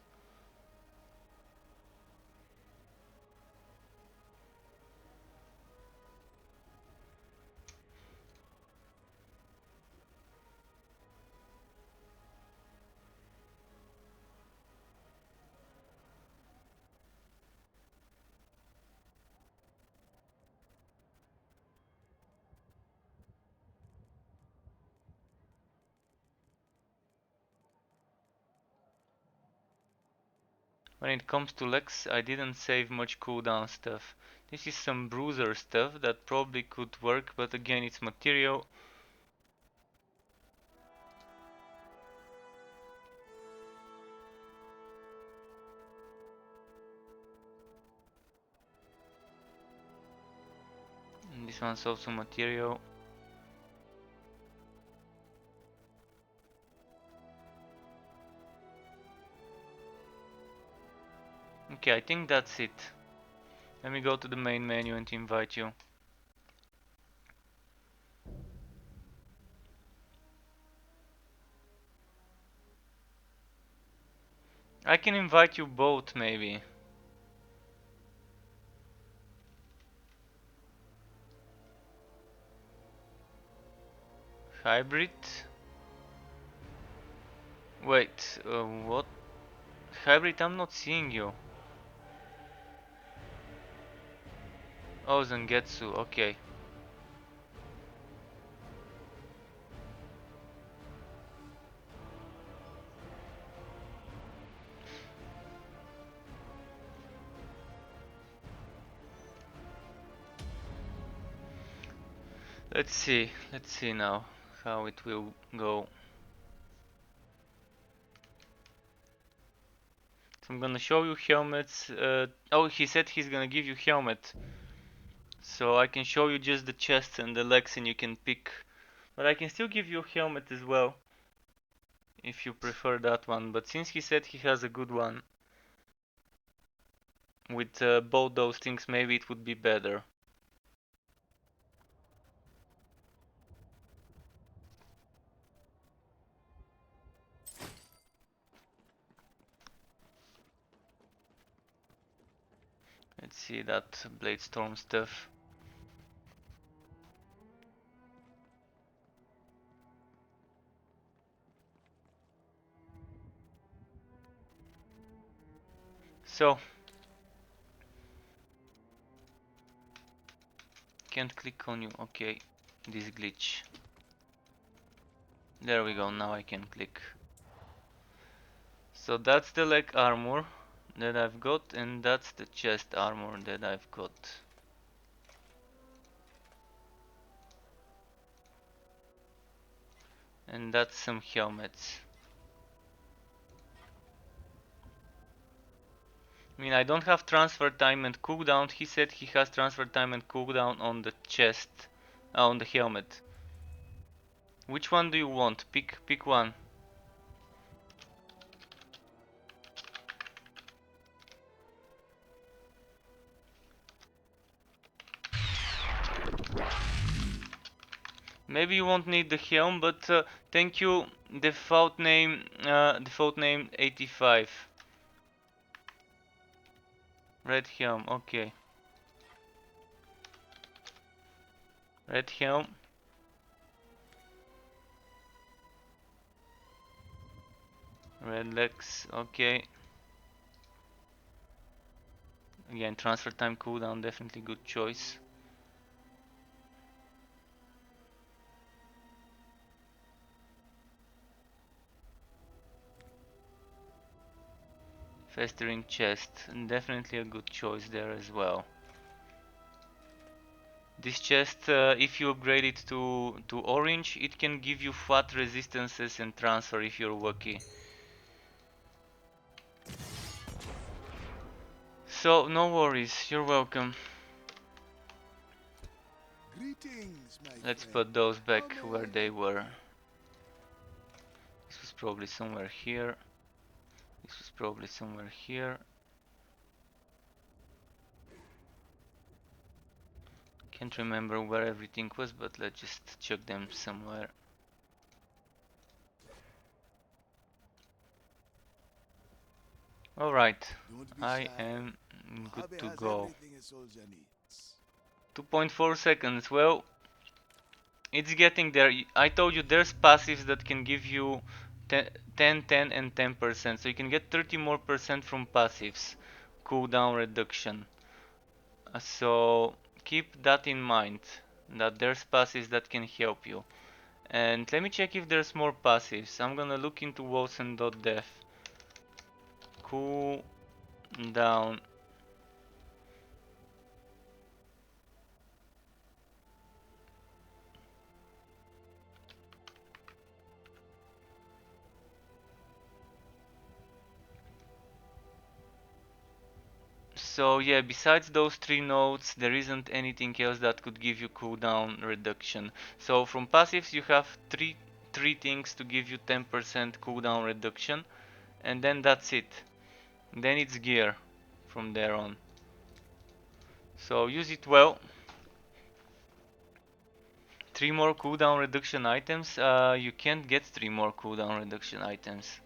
When it comes to legs, I didn't save much cooldown stuff. This is some bruiser stuff that probably could work, but again it's material. And this one's also material. Okay, I think that's it. Let me go to the main menu and invite you. I can invite you both, maybe. Hybrid? Wait, what? Hybrid, I'm not seeing you. Oh, Zangetsu, okay. Let's see now how it will go. So I'm gonna show you helmets. Oh, he said he's gonna give you helmet. So I can show you just the chests and the legs and you can pick. But I can still give you a helmet as well, if you prefer that one. But since he said he has a good one with both those things, maybe it would be better. Let's see that Blade Storm stuff. So, can't click on you. Okay, this glitch. There we go, now I can click. So that's the leg armor that I've got, and that's the chest armor that I've got. And that's some helmets. I mean, I don't have transfer time and cooldown. He said he has transfer time and cooldown on the chest, on the helmet. Which one do you want? Pick one. Maybe you won't need the helm, but thank you. Default name 85. Red helm. Okay. Red helm. Red legs. Okay. Again, transfer time cooldown, definitely good choice. Festering chest, definitely a good choice there as well. This chest, if you upgrade it to orange, it can give you fat resistances and transfer if you're lucky. So, no worries, you're welcome. Greetings, my Let's friend. put those back How may where I they help were. you? This was probably somewhere here. This was probably somewhere here. Can't remember where everything was, but let's just check them somewhere. Alright, Don't be I shy. am good Mojave to has go. everything a soldier needs. 2.4 seconds, well, it's getting there. I told you there's passives that can give you 10, 10 and 10%, so you can get 30 more percent from passives. Cooldown reduction. So keep that in mind, that there's passives that can help you. And let me check if there's more passives. I'm gonna look into Wolcen.dev. Cool down. So yeah, besides those 3 nodes, there isn't anything else that could give you cooldown reduction. So from passives you have three things to give you 10% cooldown reduction, and then that's it. Then it's gear from there on. So use it well. 3 more cooldown reduction items. You can't get 3 more cooldown reduction items.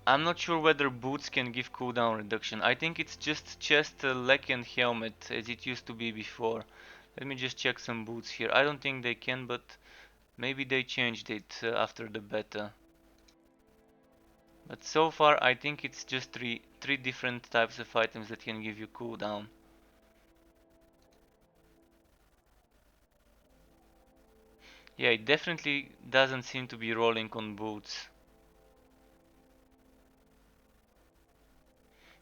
I'm not sure whether boots can give cooldown reduction. I think it's just chest, leg and helmet as it used to be before. Let me just check some boots here. I don't think they can, but maybe they changed it after the beta. But so far I think it's just three different types of items that can give you cooldown. Yeah, it definitely doesn't seem to be rolling on boots.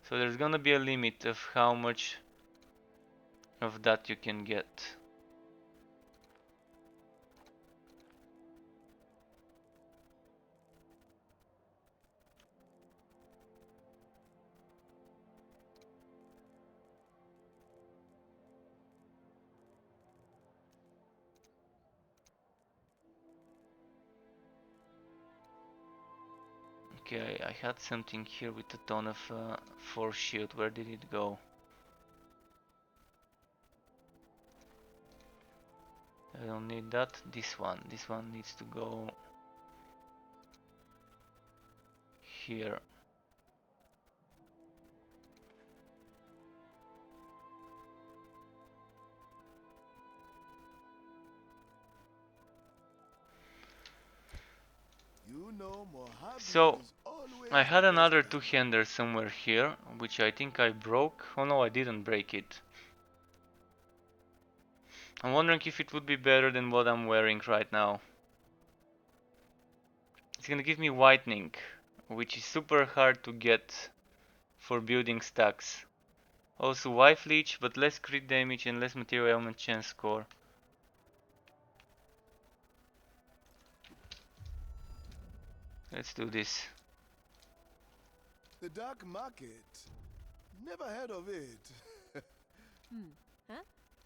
So there's gonna be a limit of how much of that you can get. Okay, I had something here with a ton of force shield. Where did it go? I don't need that. This one needs to go here. You know Mojave So is always I had the another best two-hander somewhere here, which I think I broke. Oh no, I didn't break it. I'm wondering if it would be better than what I'm wearing right now. It's gonna give me whitening, which is super hard to get for building stacks. Also wife leech, but less crit damage and less material element chance score. Let's do this. The dark market. Never heard of it. Huh?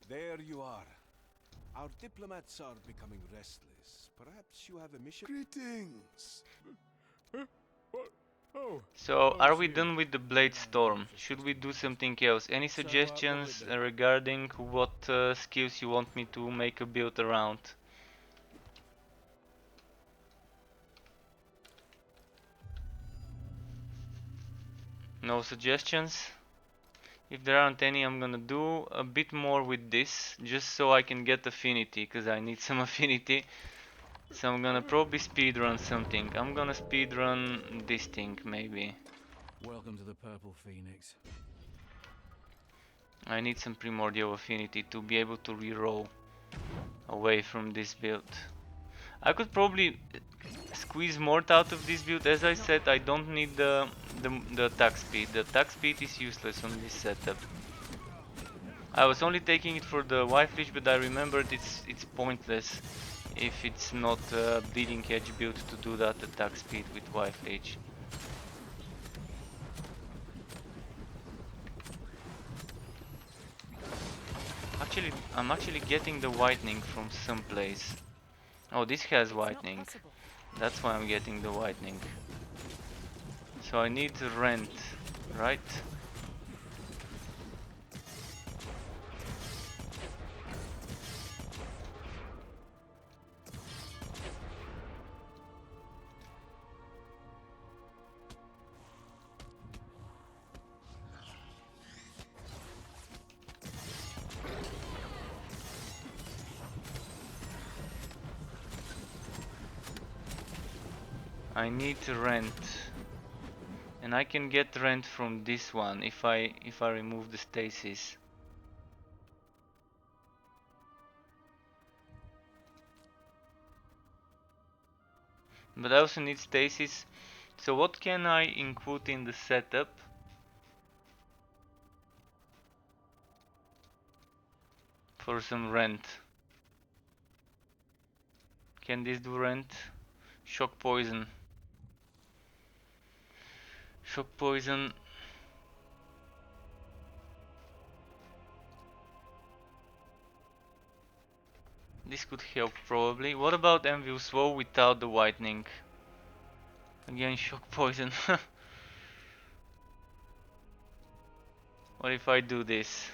There you are. Our diplomats are becoming restless. Perhaps you have a mission? Greetings. So, are we done with the Blade Storm? Should we do something else? Any suggestions regarding what skills you want me to make a build around? No suggestions? If there aren't any, I'm gonna do a bit more with this, just so I can get affinity, because I need some affinity. So I'm gonna probably speedrun something. I'm gonna speedrun this thing, maybe. Welcome to the Purple Phoenix. I need some primordial affinity to be able to reroll away from this build. I could probably squeeze more out of this build. As I said, I don't need the attack speed. The attack speed is useless on this setup. I was only taking it for the wife leech, but I remembered it's pointless if it's not a bleeding edge build to do that attack speed with wife leech. I'm actually getting the whitening from someplace. Oh, this has whitening. That's why I'm getting the whitening. So I need rent, right? I need rent, and I can get rent from this one if I remove the stasis. But I also need stasis So what can I include in the setup? For some rent. Can this do rent? Shock poison. Shock poison. This could help probably. What about Envious Woe without the whitening? Again, shock poison. What if I do this?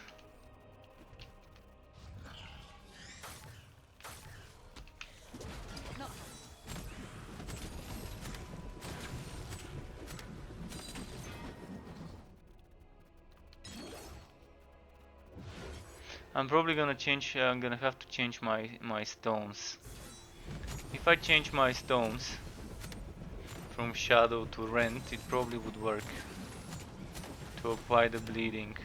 I'm probably gonna change. I'm gonna have to change my stones. If I change my stones from shadow to rent, it probably would work to apply the bleeding.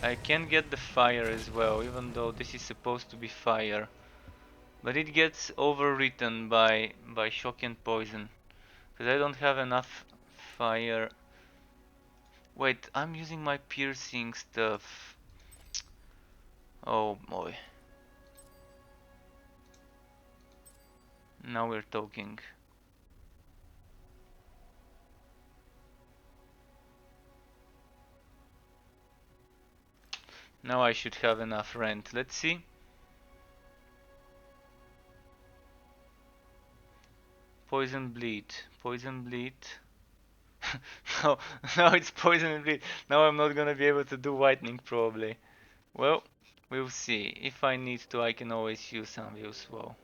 I can get the fire as well, even though this is supposed to be fire, but it gets overwritten by shock and poison because I don't have enough fire. Wait, I'm using my piercing stuff. Oh boy. Now we're talking. Now I should have enough rent. Let's see. Poison bleed. Poison bleed. No, now it's poison and bleed. Now I'm not gonna be able to do whitening probably. Well, we'll see. If I need to, I can always use some use well.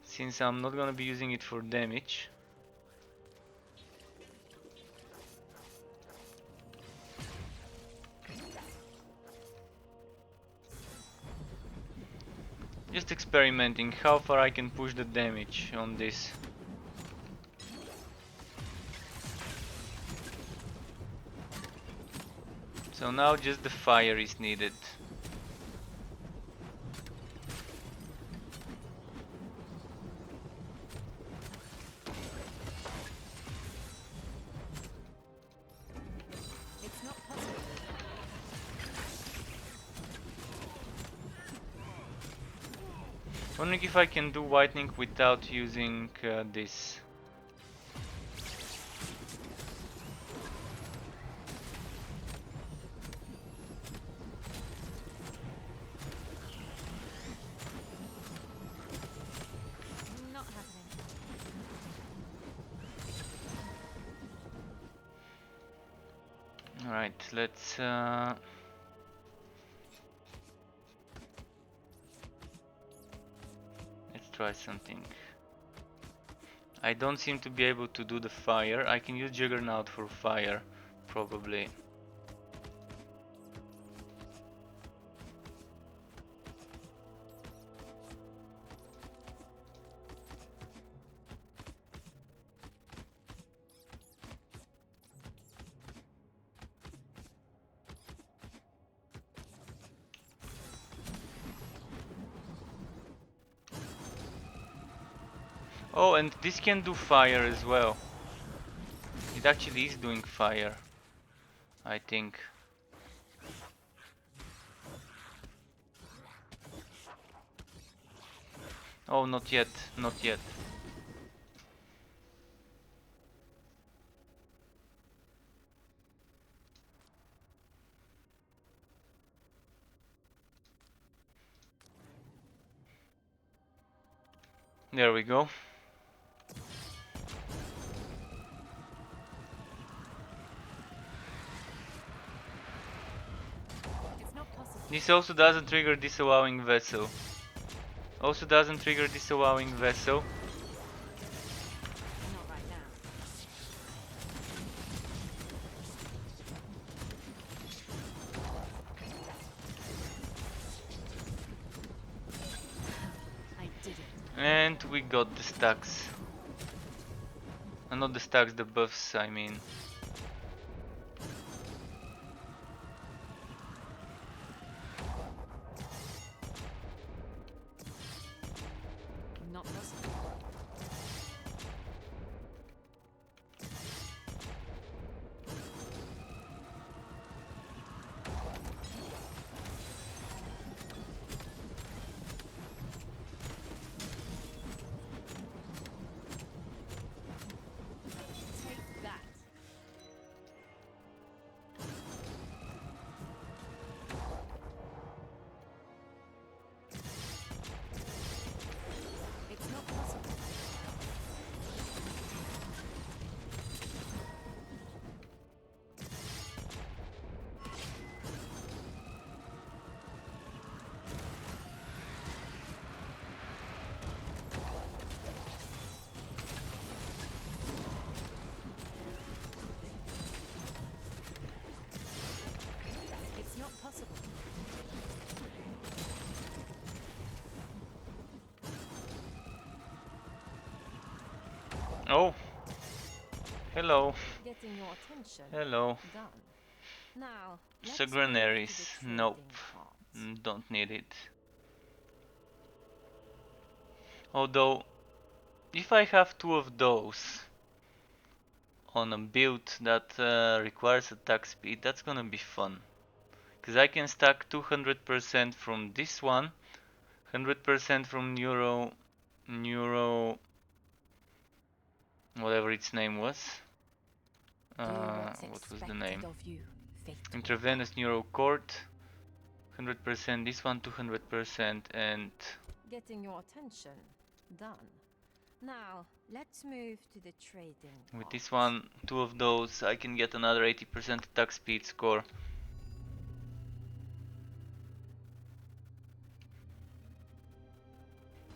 Since I'm not gonna be using it for damage. Just experimenting how far I can push the damage on this. So now just the fire is needed. It's not possible. Wondering if I can do whitening without using this. Not happening. Alright, let's try something. I don't seem to be able to do the fire. I can use Juggernaut for fire, probably. Oh, and this can do fire as well. It actually is doing fire, I think. Oh, not yet, not yet. There we go. It's not possible. This also doesn't trigger disallowing vessel. Also doesn't trigger disallowing vessel. Not right now. I did it. And we got the stacks. Not the stacks, the buffs, I mean. Not possible. Take that. It's not possible. It's not possible. Oh! Hello. Getting your attention. Hello. Done. Now, let's Sagranaries. move to the Nope. trading part. Don't need it. Although, if I have two of those on a build that requires attack speed, that's gonna be fun. Because I can stack 200% from this one, 100% from Neuro, whatever its name was. What was the name? Intravenous Neuro Cord, 100% this one, 200%, and Getting your attention. Done. Now, let's move to the trading with part. this one, two of those, I can get another 80% attack speed score.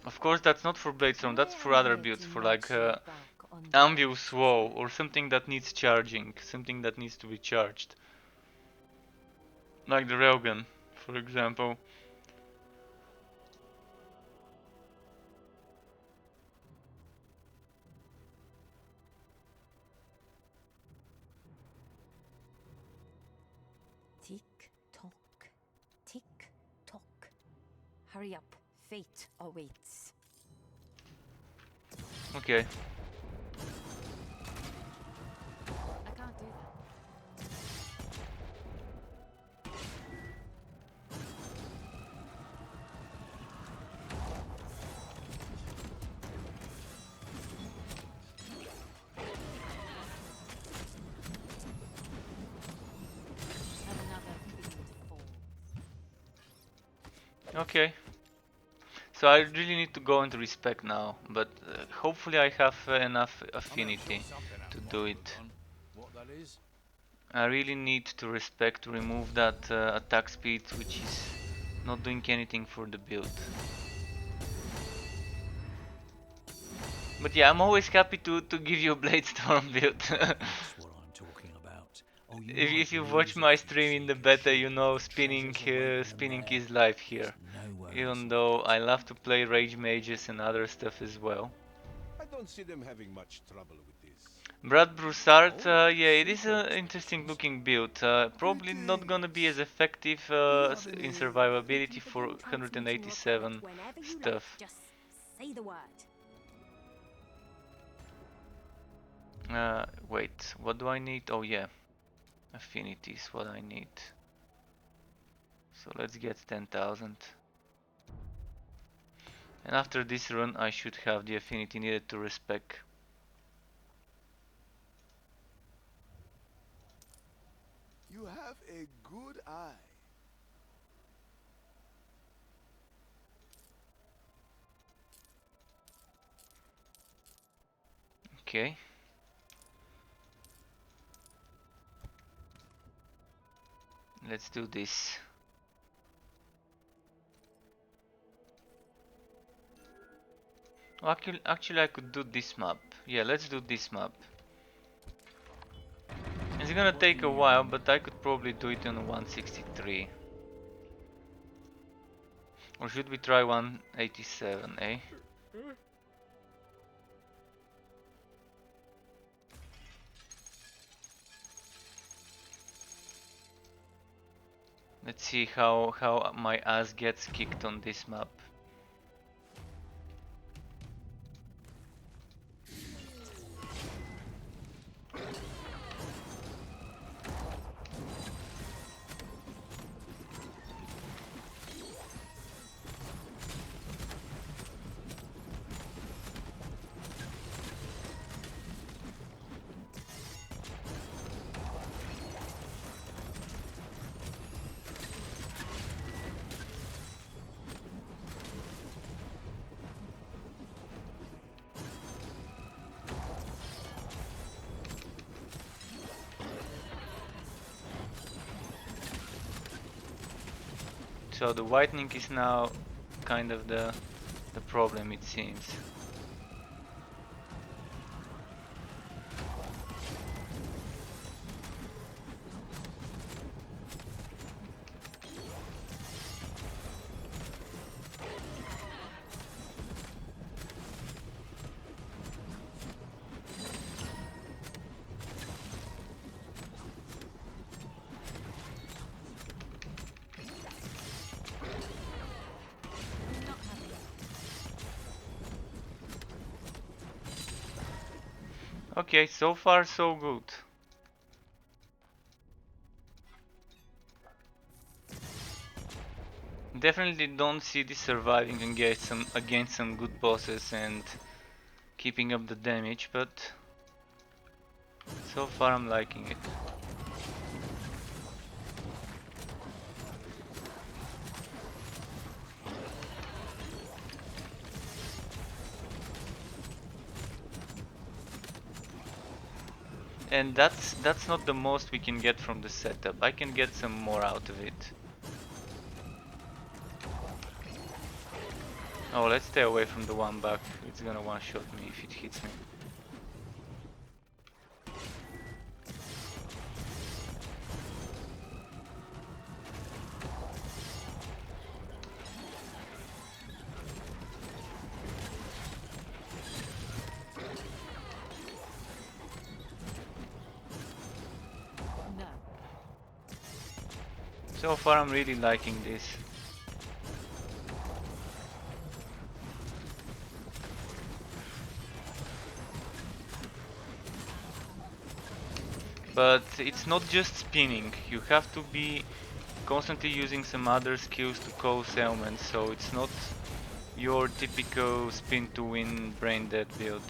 Of course, that's not for Bladestorm, that's for other builds, for like Ambius Woe or something that needs charging, something that needs to be charged. Like the Railgun, for example. Tick tock. Tick tock. Hurry up. Fate awaits. Okay. I can't do that. Another field falls. Okay. So I really need to go into respect now, but hopefully I have enough affinity to do it. What that is? I really need to respect to remove that attack speed, which is not doing anything for the build. But yeah, I'm always happy to give you a Bladestorm build. That's what I'm talking about. Oh, you If you've watched my stream in the beta, you know spinning is life here. Even though I love to play rage mages and other stuff as well. I don't see them having much trouble with this. Brad Broussard, yeah, it is an interesting looking build. Probably not gonna be as effective in survivability for 187 stuff. Just say the word. Wait, what do I need? Oh yeah, affinity is what I need. So let's get 10,000. And after this run I should have the affinity needed to respec. You have a good eye. Okay. Let's do this. Actually I could do this map. Yeah, let's do this map. It's gonna take a while, but I could probably do it on 163. Or should we try 187, eh? Let's see how my ass gets kicked on this map. So the whitening is now kind of the problem, it seems. Okay, so far so good. Definitely don't see this surviving against some good bosses and keeping up the damage, but so far I'm liking it. And that's not the most we can get from the setup. I can get some more out of it. Oh, let's stay away from the one back. It's gonna one-shot me if it hits me. No. So far I'm really liking this. But it's not just spinning, you have to be constantly using some other skills to cause ailments, so it's not your typical spin to win brain dead build.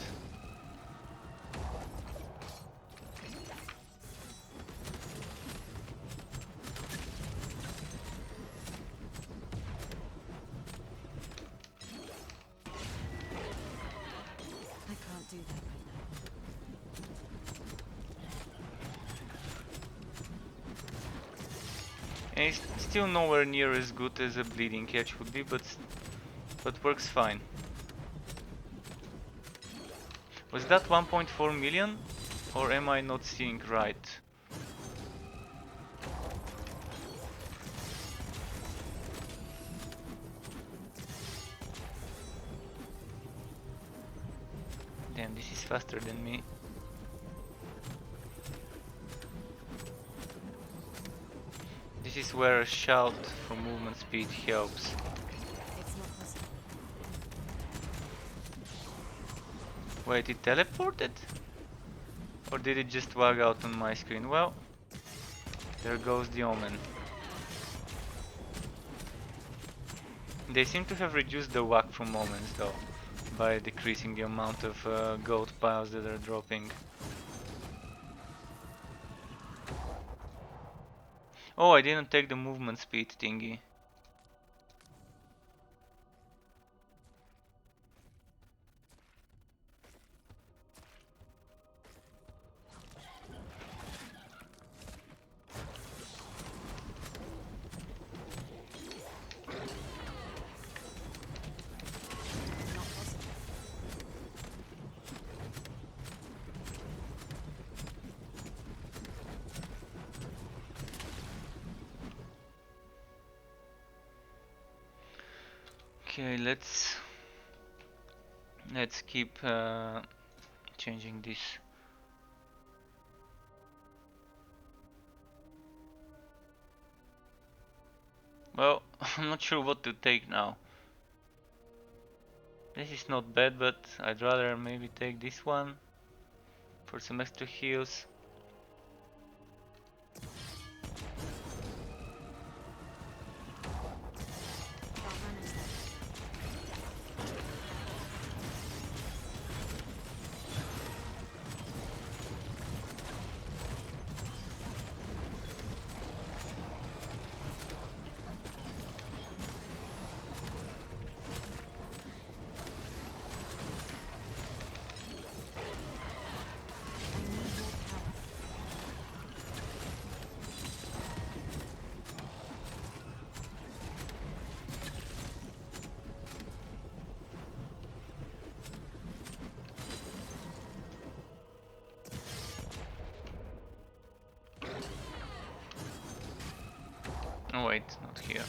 I can't do that right now. And it's still nowhere near as good as a bleeding catch would be, but works fine. Was that 1.4 million? Or am I not seeing right? Damn, this is faster than me. This is where a shout for movement speed helps. It's not possible. Wait, it teleported? Or did it just wag out on my screen? Well, there goes the omen. They seem to have reduced the whack from omens though, by decreasing the amount of gold piles that are dropping. Oh, I didn't take the movement speed thingy. Not possible. Okay, let's keep changing this. Well, I'm not sure what to take now. This is not bad, but I'd rather maybe take this one for some extra heals. Oh wait, not here.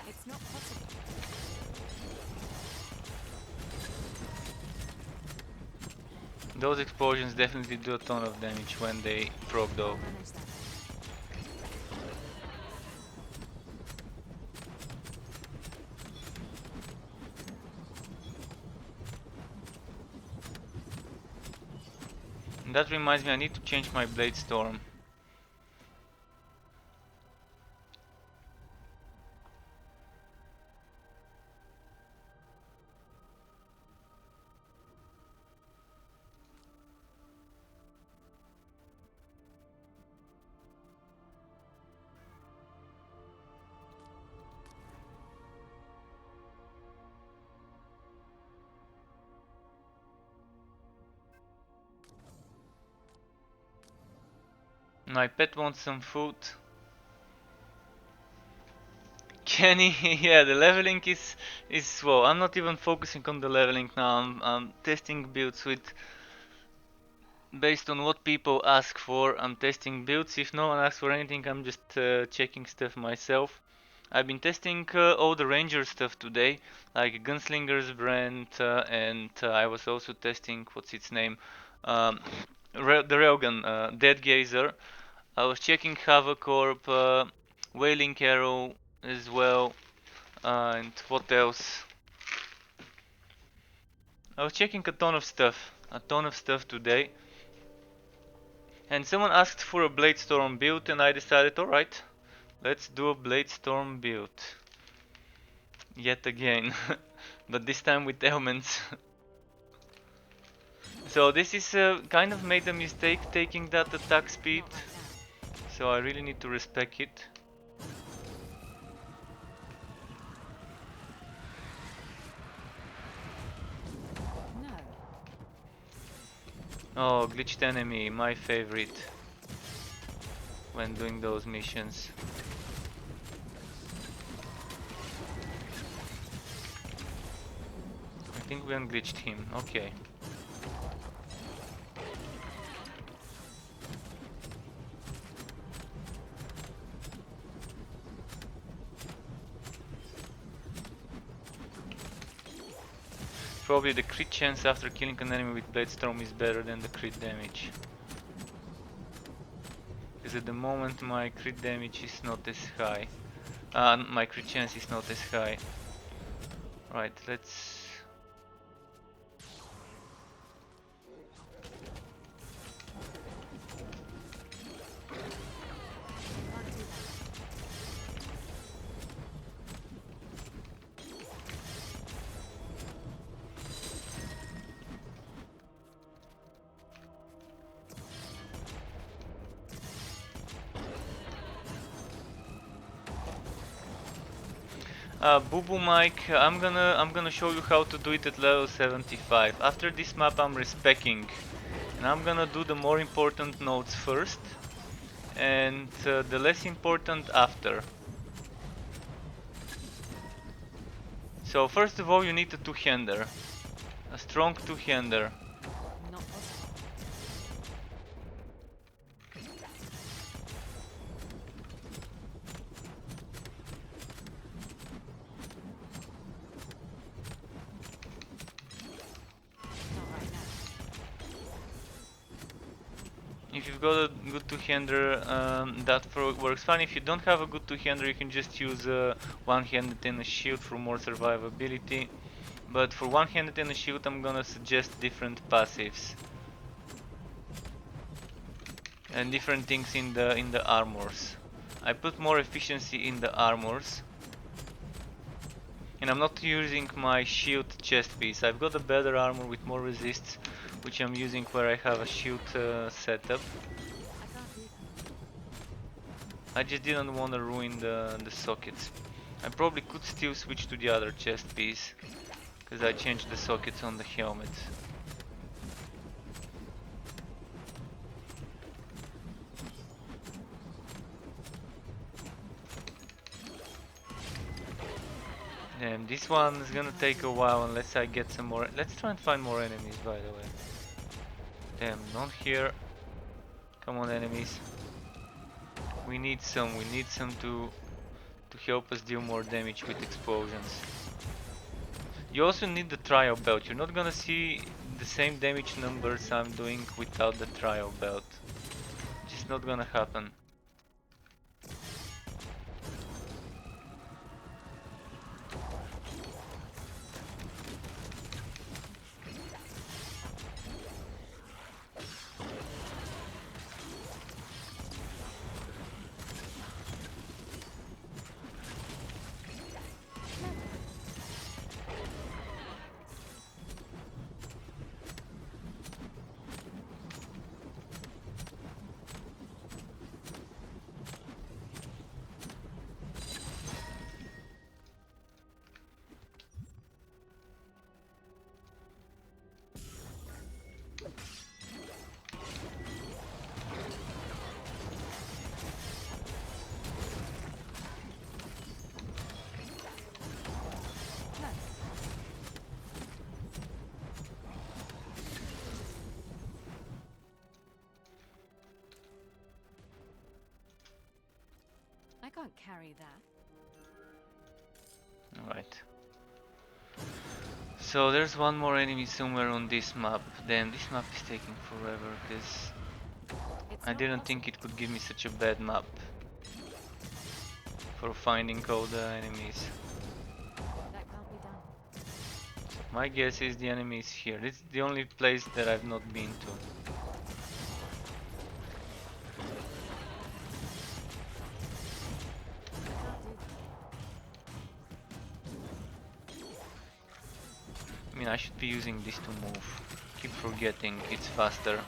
It's not possible. Those explosions definitely do a ton of damage when they proc though. Manage that. And that reminds me, I need to change my blade storm. My pet wants some food. Kenny, yeah, the leveling is well. I'm not even focusing on the leveling now. I'm testing builds with based on what people ask for. I'm testing builds. If no one asks for anything, I'm just checking stuff myself. I've been testing all the ranger stuff today, like Gunslinger's brand, and I was also testing what's its name, the railgun, Dead Gazer. I was checking Havoc Orb, Wailing Arrow as well, and what else? I was checking a ton of stuff today. And someone asked for a Bladestorm build, and I decided, alright, let's do a Bladestorm build. Yet again, but this time with elements. So this is kind of made a mistake taking that attack speed, so I really need to respect it. No. Oh, glitched enemy, my favorite when doing those missions. I think we unglitched him, okay. Probably the crit chance after killing an enemy with Bladestorm is better than the crit damage. Because at the moment my crit damage is not as high. My crit chance is not as high. Right, let's... Boo Boo Mike, I'm gonna show you how to do it at level 75. After this map I'm respecking, and I'm gonna do the more important nodes first, and the less important after. So first of all you need a two-hander, a strong two-hander. Not possible. Not right now. If you've got a good two-hander, that works fine. If you don't have a good two-hander, you can just use one-handed and a shield for more survivability. But for one-handed and a shield, I'm gonna suggest different passives and different things in the armors. I put more efficiency in the armors, and I'm not using my shield chest piece. I've got a better armor with more resists, which I'm using where I have a shield setup. I can't do that. I just didn't want to ruin the sockets. I probably could still switch to the other chest piece, because I changed the sockets on the helmet. And this one is gonna take a while unless I get some more. Let's try and find more enemies, by the way. Damn, not here. Come on, enemies. We need some to help us deal more damage with explosions. You also need the trial belt. You're not gonna see the same damage numbers I'm doing without the trial belt. Just not gonna happen. I can't carry that. Alright. So there's one more enemy somewhere on this map. Damn, this map is taking forever because It's I not didn't possible. think it could give me such a bad map for finding all the enemies. That can't be done. My guess is the enemy is here. It's the only place that I've not been to. I mean, I should be using this to move. Keep forgetting it's faster.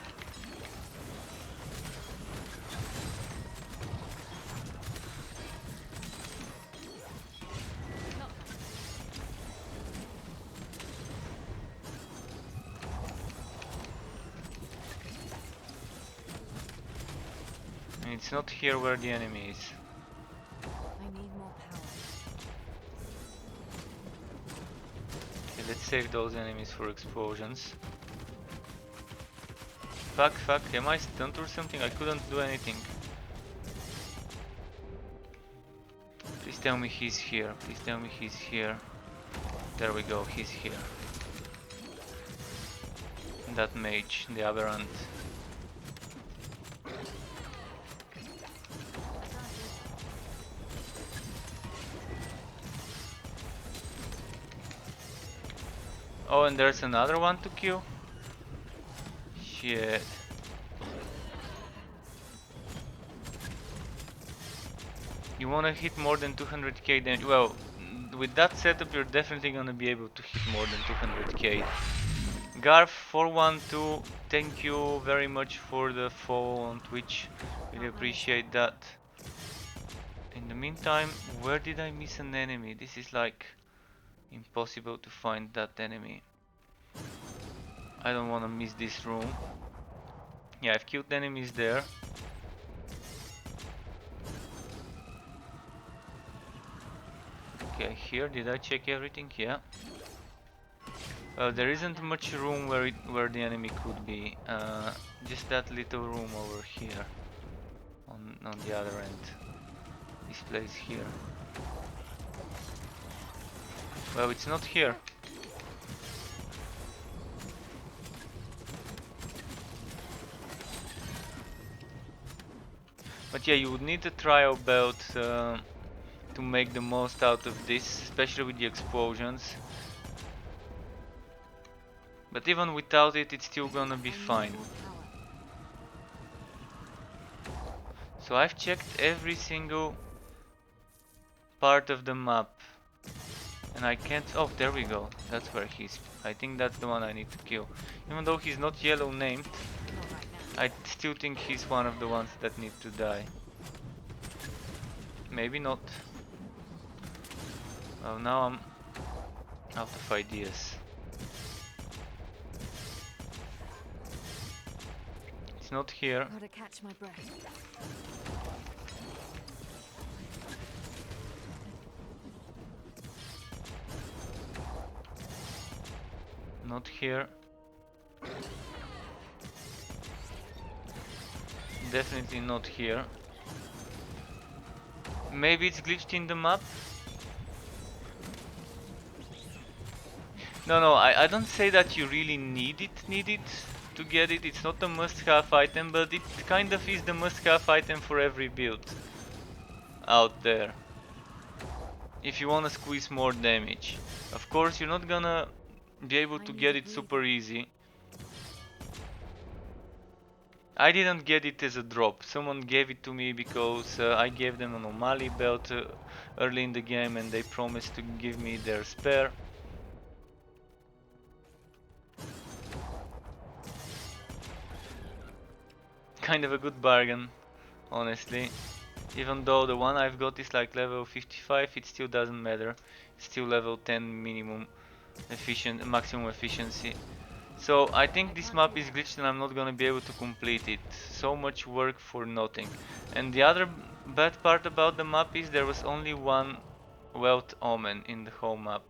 And it's not here where the enemy is. I need more power. Okay, let's save those enemies for explosions. Fuck, am I stunned or something? I couldn't do anything. Please tell me he's here. Please tell me he's here. There we go, he's here. That mage, the aberrant. Oh, and there's another one to kill? Shit. You wanna hit more than 200k damage? Well, with that setup you're definitely gonna be able to hit more than 200k. Garf412, thank you very much for the follow on Twitch. Really appreciate that. In the meantime, where did I miss an enemy? This is like impossible to find that enemy. I don't want to miss this room. Yeah, I've killed enemies there. Okay, here, did I check everything? Yeah. There isn't much room where the enemy could be. Just that little room over here. On the other end. This place here. Well, it's not here. But yeah, you would need a trial belt to make the most out of this, especially with the explosions. But even without it, it's still gonna be fine. So I've checked every single part of the map. And I can't... Oh, there we go. That's where he's... I think that's the one I need to kill. Even though he's not yellow named, I still think he's one of the ones that need to die. Maybe not. Well, now I'm out of ideas. It's not here. Gotta catch my breath. Not here. Definitely not here. Maybe it's glitched in the map? No, I don't say that you really need it to get it. It's not a must-have item, but it kind of is the must-have item for every build out there. If you wanna squeeze more damage. Of course, you're not gonna be able to get it super easy. I didn't get it as a drop. Someone gave it to me because I gave them an O'Malley belt early in the game and they promised to give me their spare. Kind of a good bargain, honestly. Even though the one I've got is like level 55, it still doesn't matter. It's still level 10 minimum maximum efficiency. So I think this map is glitched and I'm not gonna be able to complete it. So much work for nothing. And the other bad part about the map is there was only one Wealth Omen in the whole map.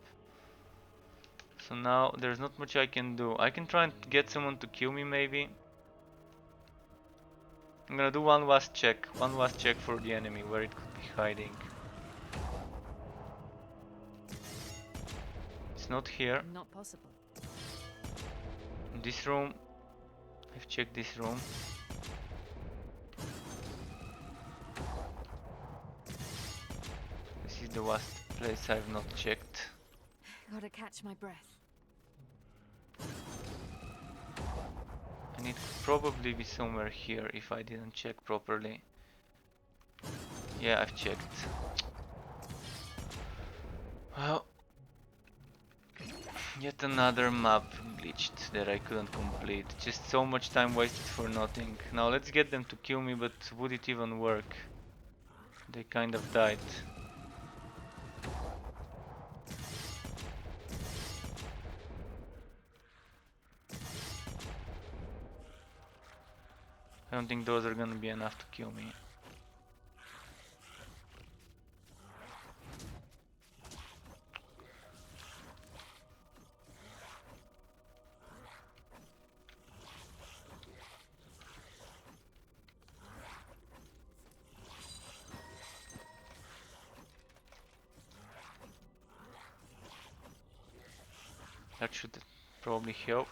So now there's not much I can do. I can try and get someone to kill me maybe. I'm gonna do one last check for the enemy where it could be hiding. It's not here. Not possible. In this room, I've checked this room. This is the last place I've not checked. Gotta catch my breath. And it could probably be somewhere here if I didn't check properly. Yeah, I've checked. Well, yet another map glitched that I couldn't complete. Just so much time wasted for nothing. Now let's get them to kill me, but would it even work? They kind of died. I don't think those are gonna be enough to kill me. That should probably help.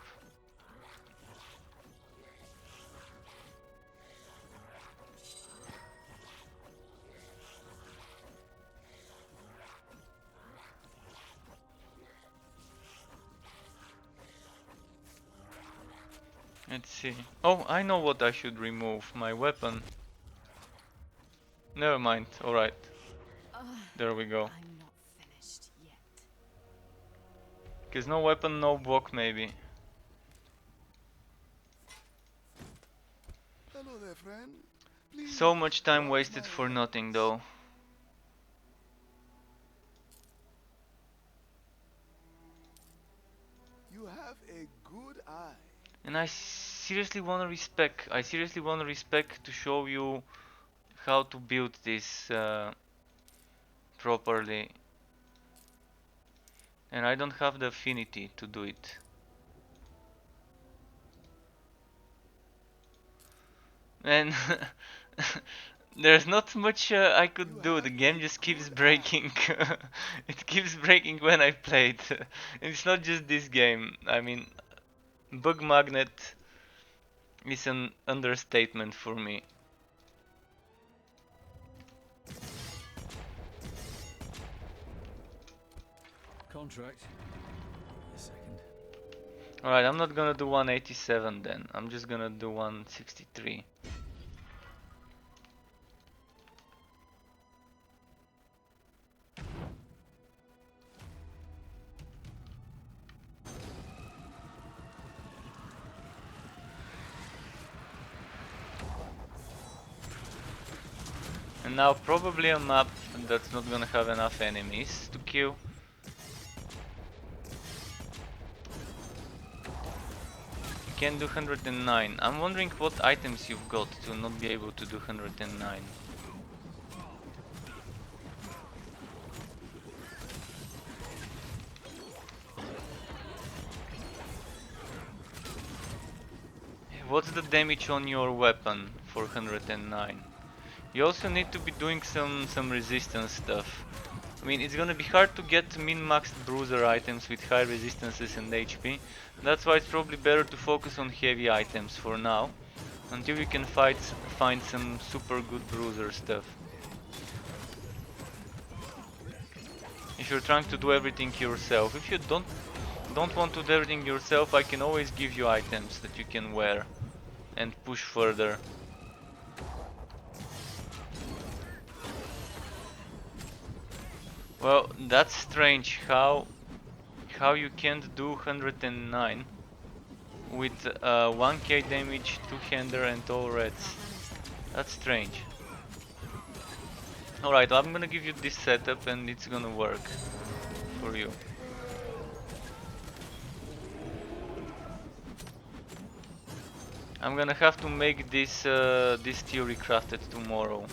Let's see. Oh, I know what I should remove. My weapon. Never mind. Alright. There we go. I'm not finished yet. Because no weapon, no block maybe. Hello there, friend. Please So much time watch wasted my for hands. nothing though. You have a good eye. And I seriously wanna respec. I seriously wanna respec to show you how to build this properly. And I don't have the affinity to do it. And there's not much I could do. The game just keeps breaking. It keeps breaking when I play it. And it's not just this game. I mean, Bug Magnet is an understatement for me. Contract. A second. Alright, I'm not gonna do 187 then. I'm just gonna do 163. And now probably a map that's not gonna have enough enemies to kill. You can do 109. I'm wondering what items you've got to not be able to do 109. What's the damage on your weapon for 109? You also need to be doing some resistance stuff. I mean, it's gonna be hard to get min-maxed bruiser items with high resistances and HP. That's why it's probably better to focus on heavy items for now, until you can find some super good bruiser stuff. If you're trying to do everything yourself. If you don't want to do everything yourself, I can always give you items that you can wear and push further. Well, that's strange how you can't do 109 with 1k damage, 2-hander and all reds. That's strange. Alright, I'm gonna give you this setup and it's gonna work for you. I'm gonna have to make this theory crafted tomorrow.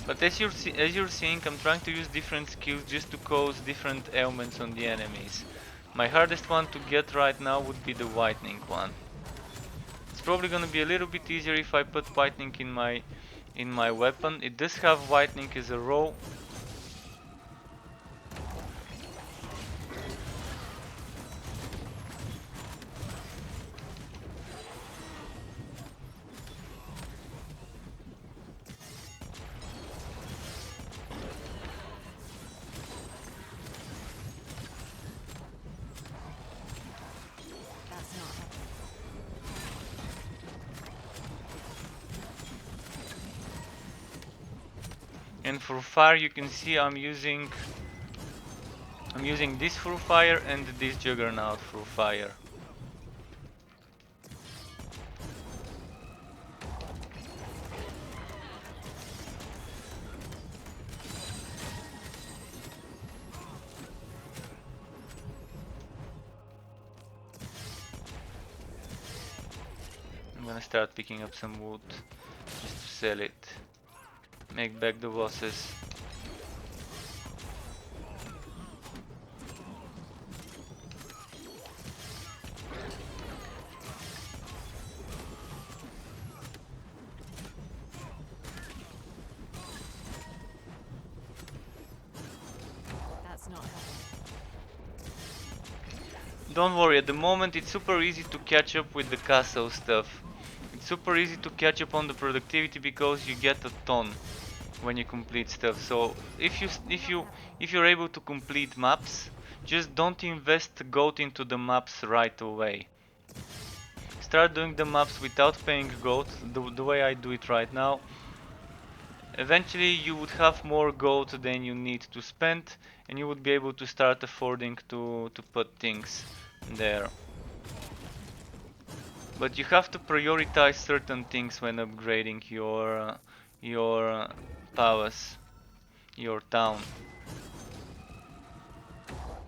But as you're seeing, I'm trying to use different skills just to cause different ailments on the enemies. My hardest one to get right now would be the whitening one. It's probably gonna be a little bit easier if I put whitening in my weapon. It does have whitening as a row. And for fire, you can see I'm using this for fire and this juggernaut for fire. I'm gonna start picking up some wood just to sell it. Make back the bosses. That's not helping. Don't worry, at the moment it's super easy to catch up with the castle stuff. It's super easy to catch up on the productivity because you get a ton when you complete stuff. So if you're able to complete maps, just don't invest gold into the maps right away. Start doing the maps without paying gold, the way I do it right now. Eventually you would have more gold than you need to spend, and you would be able to start affording to put things there. But you have to prioritize certain things when upgrading your palace, your town.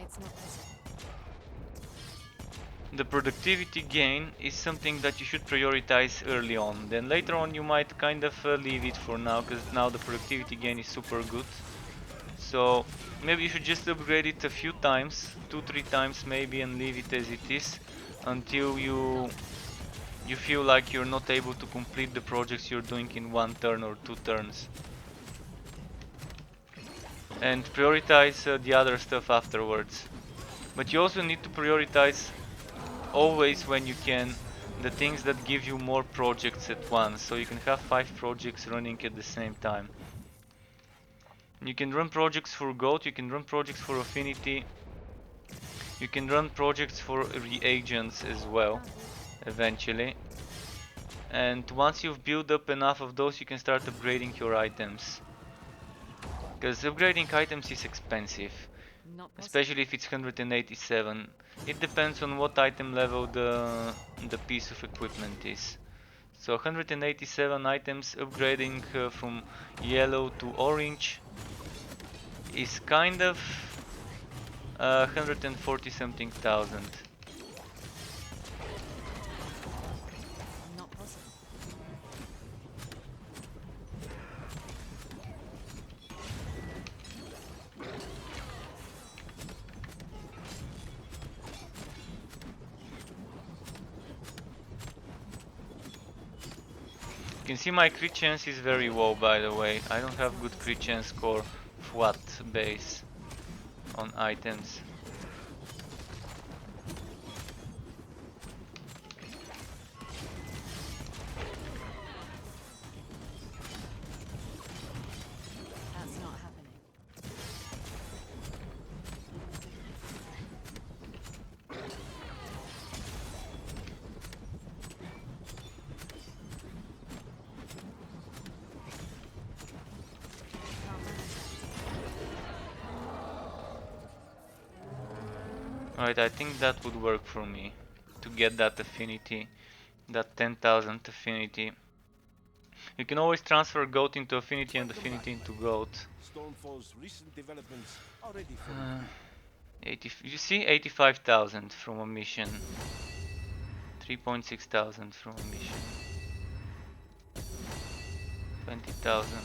It's not possible. The productivity gain is something that you should prioritize early on. Then later on you might kind of leave it for now, because now the productivity gain is super good. So maybe you should just upgrade it a few times, 2-3 times maybe, and leave it as it is until you feel like you're not able to complete the projects you're doing in 1 turn or 2 turns. And prioritize the other stuff afterwards. But you also need to prioritize always when you can the things that give you more projects at once, so you can have 5 projects running at the same time. You can run projects for gold, you can run projects for affinity, you can run projects for reagents as well eventually. And once you've built up enough of those, you can start upgrading your items, because upgrading items is expensive. Not possible. Especially if it's 187. It depends on what item level the piece of equipment is. So 187 items upgrading from yellow to orange is kind of 140 something thousand. Not possible. You can see my crit chance is very low, by the way. I don't have good crit chance score FWAT base on items. That's not happening. Can't manage that. Alright, I think that would work for me to get that affinity, that 10,000 affinity. You can always transfer goat into affinity and affinity into goat. Stormfall's recent developments are ready for review. 80, you see 85,000 from a mission, 3.6 thousand from a mission, 20,000.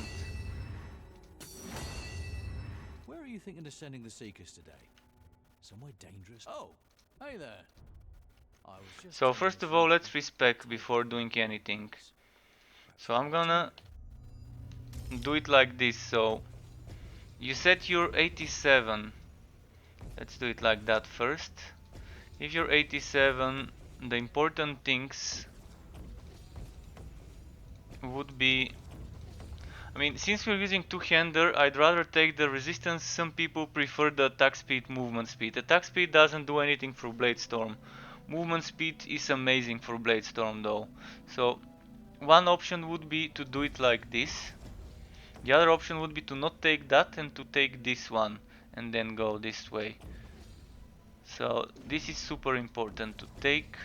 Where are you thinking of sending the Seekers today? Somewhere dangerous? Oh, hey there. I was just So telling first this of all, young let's man respec to before take doing the anything. Perhaps So I'm gonna do it like this. So you set your 87. Let's do it like that first. If you're 87, the important things would be, I mean, since we're using two-hander, I'd rather take the resistance. Some people prefer the attack speed, movement speed. Attack speed doesn't do anything for Bladestorm. Movement speed is amazing for Bladestorm though. So one option would be to do it like this. The other option would be to not take that and to take this one and then go this way. So this is super important to take.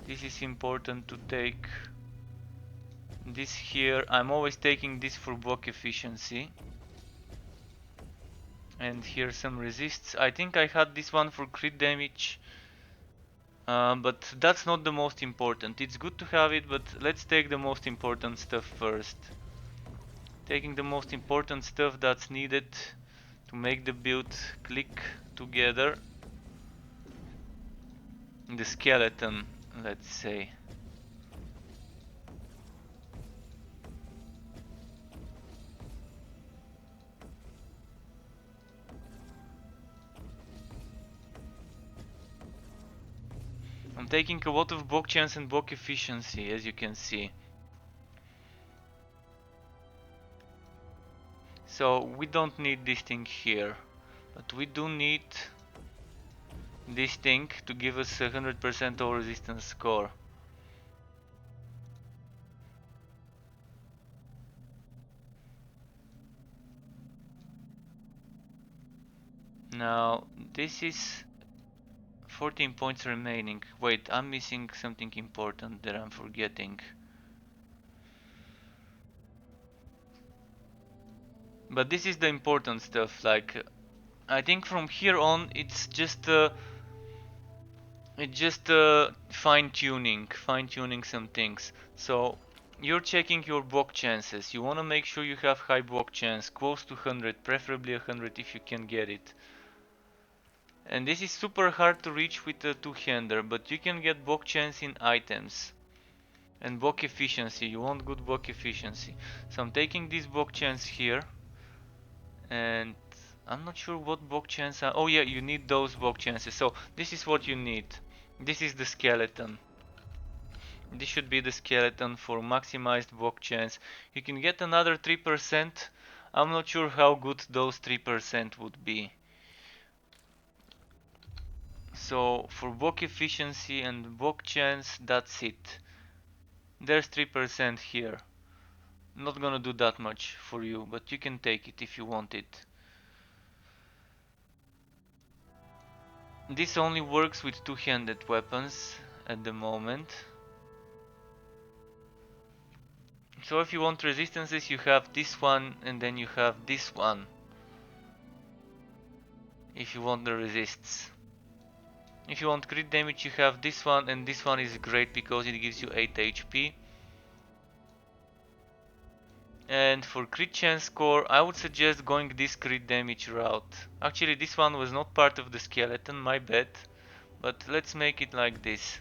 This is important to take. This here, I'm always taking this for block efficiency. And here some resists. I think I had this one for crit damage. But that's not the most important. It's good to have it, but let's take the most important stuff first. Taking the most important stuff that's needed to make the build click together. The skeleton, let's say. I'm taking a lot of block chance and block efficiency, as you can see. So we don't need this thing here, but we do need this thing to give us 100% all resistance score. Now this is 14 points remaining. Wait, I'm missing something important that I'm forgetting. But this is the important stuff, like I think from here on it's just fine-tuning some things. So you're checking your block chances. You want to make sure you have high block chance, close to 100, preferably 100 if you can get it. And this is super hard to reach with a two-hander, but you can get block chance in items. And block efficiency, you want good block efficiency. So I'm taking this block chance here. And I'm not sure what block chance are. Oh yeah, you need those block chances. So this is what you need. This is the skeleton. This should be the skeleton for maximized block chance. You can get another 3%. I'm not sure how good those 3% would be. So for block efficiency and block chance, that's it. There's 3% here. Not gonna do that much for you, but you can take it if you want it. This only works with two-handed weapons at the moment. So if you want resistances, you have this one and then you have this one. If you want the resists. If you want crit damage, you have this one, and this one is great because it gives you 8 HP. And for crit chance score, I would suggest going this crit damage route. Actually, this one was not part of the skeleton, my bad. But let's make it like this.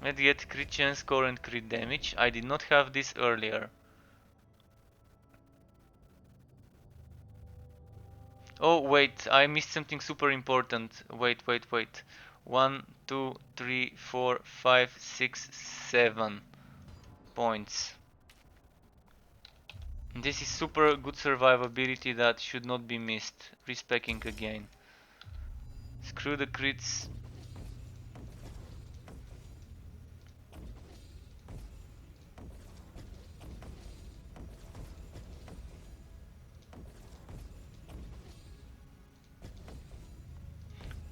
Let's get crit chance score and crit damage. I did not have this earlier. Oh wait, I missed something super important. Wait. 1, 2, 3, 4, 5, 6, 7 points. This is super good survivability that should not be missed. Respecking again. Screw the crits.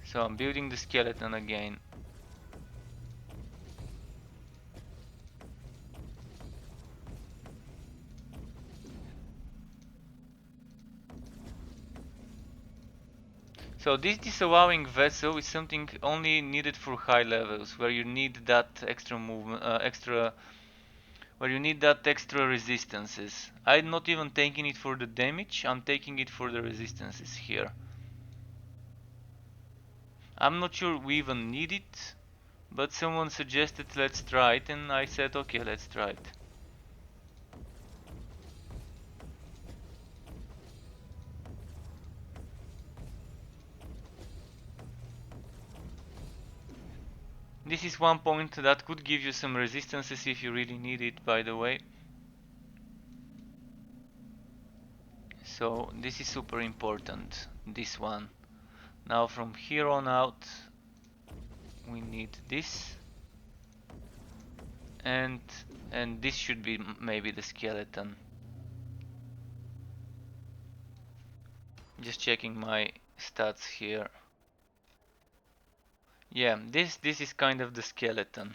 So I'm building the skeleton again. So this disallowing vessel is something only needed for high levels, where you need that extra movement, where you need that extra resistances. I'm not even taking it for the damage, I'm taking it for the resistances here. I'm not sure we even need it, but someone suggested let's try it, and I said okay, let's try it. This is one point that could give you some resistances if you really need it, by the way. So this is super important, this one. Now from here on out we need this. And this should be maybe the skeleton. Just checking my stats here. Yeah, this is kind of the skeleton.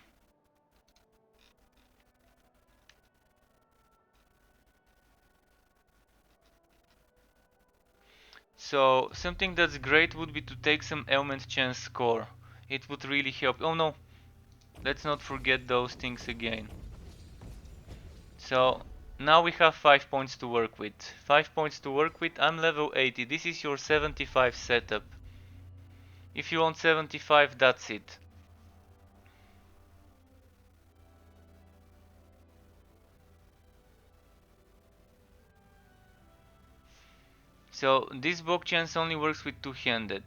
So something that's great would be to take some ailment chance score. It would really help. Oh no, let's not forget those things again. So now we have 5 points to work with. 5 points to work with. I'm level 80. This is your 75 setup. If you want 75, that's it. So this block chance only works with two-handed.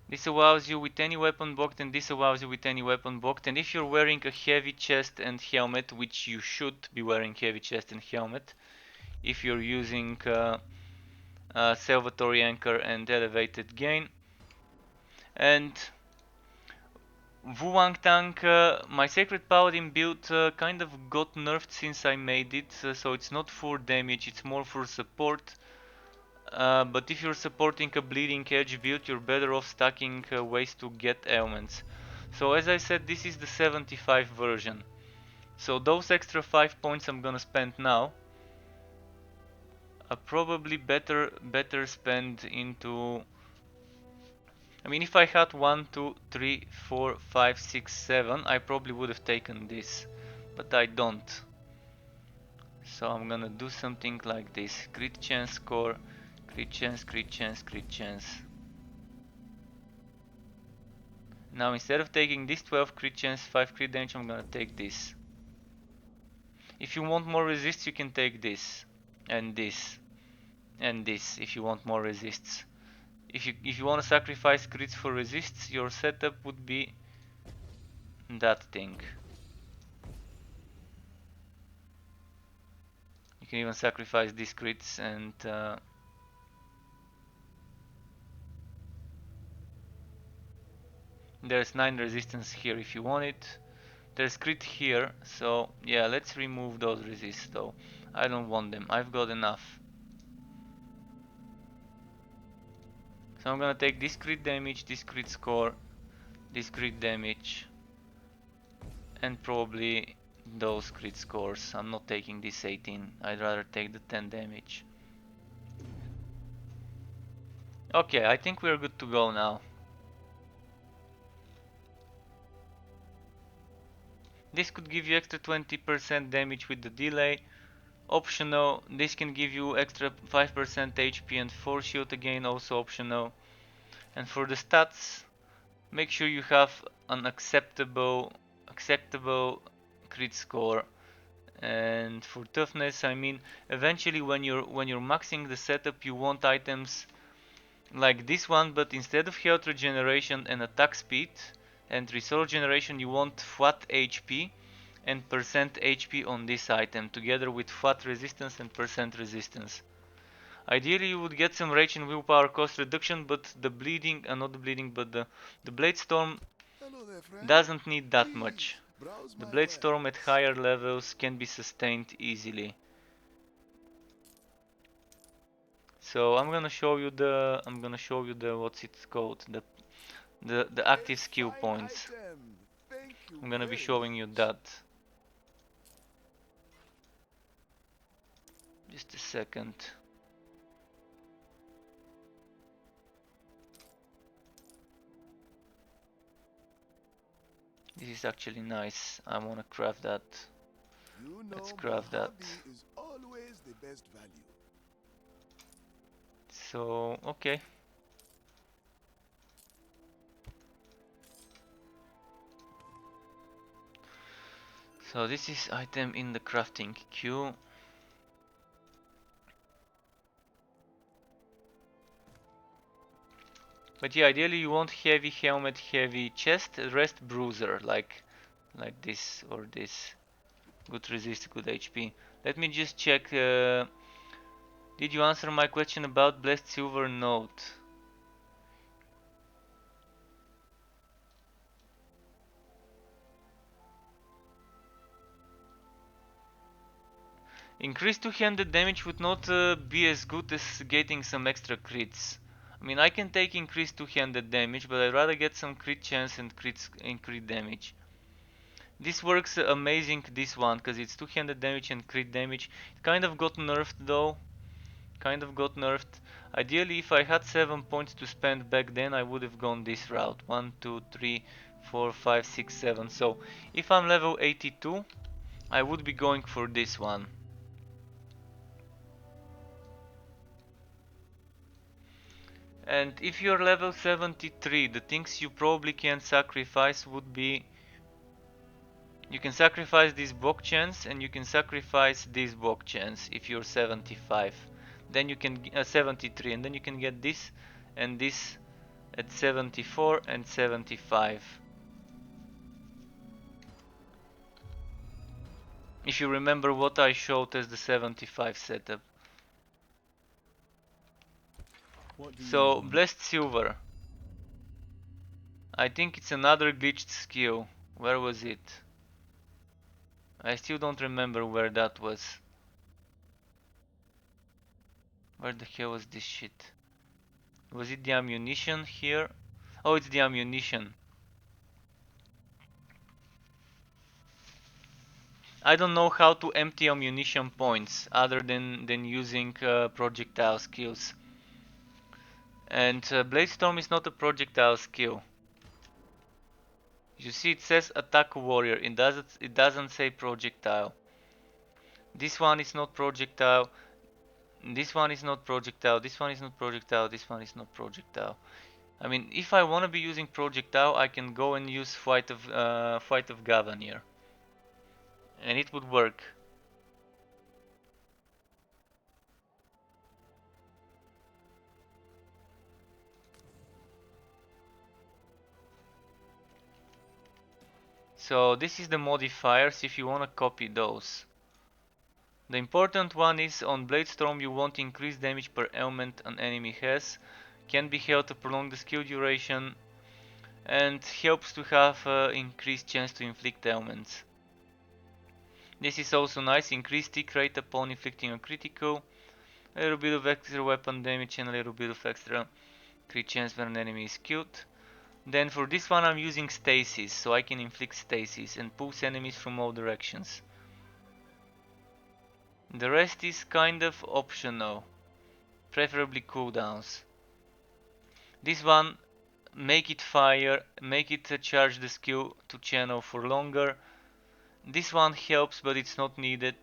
This allows you with any weapon blocked, and this allows you with any weapon blocked. And if you're wearing a heavy chest and helmet, which you should be wearing heavy chest and helmet, if you're using Salvatory Anchor and Elevated Gain. And Wuang Tang, my Sacred Paladin build kind of got nerfed since I made it, so it's not for damage, it's more for support. But if you're supporting a bleeding edge build, you're better off stacking ways to get ailments. So as I said, this is the 75 version. So those extra 5 points I'm gonna spend now are probably better spend into. I mean, if I had 1, 2, 3, 4, 5, 6, 7, I probably would have taken this, but I don't. So I'm gonna do something like this: crit chance score, crit chance, crit chance, crit chance. Now instead of taking this 12 crit chance, 5 crit damage, I'm gonna take this. If you want more resists, you can take this and this and this if you want more resists. If you want to sacrifice crits for resists, your setup would be that thing. You can even sacrifice these crits and there's 9 resistance here if you want it. There's crit here, so yeah, let's remove those resists though. I don't want them, I've got enough. So I'm gonna take this crit damage, this crit score, this crit damage, and probably those crit scores. I'm not taking this 18, I'd rather take the 10 damage. Okay, I think we're good to go now. This could give you extra 20% damage with the delay. Optional, this can give you extra 5% HP and 4 shield again, also optional. And for the stats, make sure you have an acceptable crit score. And for toughness, I mean, eventually when you're maxing the setup, you want items like this one, but instead of health regeneration and attack speed and resource generation, you want flat HP and percent HP on this item, together with flat resistance and percent resistance. Ideally you would get some rage and willpower cost reduction, but the bleeding, not the bleeding, but the blade storm Hello there, friend. doesn't need that Please much. browse The my blade wares. storm at higher levels can be sustained easily. So I'm gonna show you the what's it called, the active A skill fine points. item. Thank you I'm gonna be very showing you much. that. Just a second. This is actually nice. I wanna craft that. You know, Let's craft that. Mojave is always the best value. So, okay. So this is item in the crafting queue. But yeah, ideally you want heavy helmet, heavy chest, rest bruiser, like this or this. Good resist, good HP. Let me just check. Did you answer my question about blessed silver note? Increased two-handed damage would not be as good as getting some extra crits. I mean, I can take increased two-handed damage, but I'd rather get some crit chance and crit damage. This works amazing, this one, because it's two-handed damage and crit damage. It kind of got nerfed though. Ideally, if I had 7 points to spend back then, I would have gone this route. 1, 2, 3, 4, 5, 6, 7. So, if I'm level 82, I would be going for this one. And if you're level 73, the things you probably can sacrifice would be... You can sacrifice this bok chance and you can sacrifice this bok chance if you're 75. Then you can 73, and then you can get this and this at 74 and 75. If you remember what I showed as the 75 setup. What do you So, want? Blessed Silver. I think it's another glitched skill. Where was it? I still don't remember where that was. Where the hell was this shit? Was it the ammunition here? Oh, it's the ammunition. I don't know how to empty ammunition points other than using projectile skills. And Blade Storm is not a projectile skill. You see, it says attack warrior. It doesn't say projectile. This one is not projectile. This one is not projectile. This one is not projectile. This one is not projectile. I mean, if I want to be using projectile, I can go and use Fight of Gavanier, and it would work. So this is the modifiers if you want to copy those. The important one is on Bladestorm you want increased damage per ailment an enemy has, can be held to prolong the skill duration, and helps to have increased chance to inflict ailments. This is also nice, increased tick rate upon inflicting a critical, a little bit of extra weapon damage and a little bit of extra crit chance when an enemy is killed. Then for this one I'm using stasis, so I can inflict stasis and pulse enemies from all directions. The rest is kind of optional, preferably cooldowns. This one, make it fire, make it charge the skill to channel for longer. This one helps but it's not needed.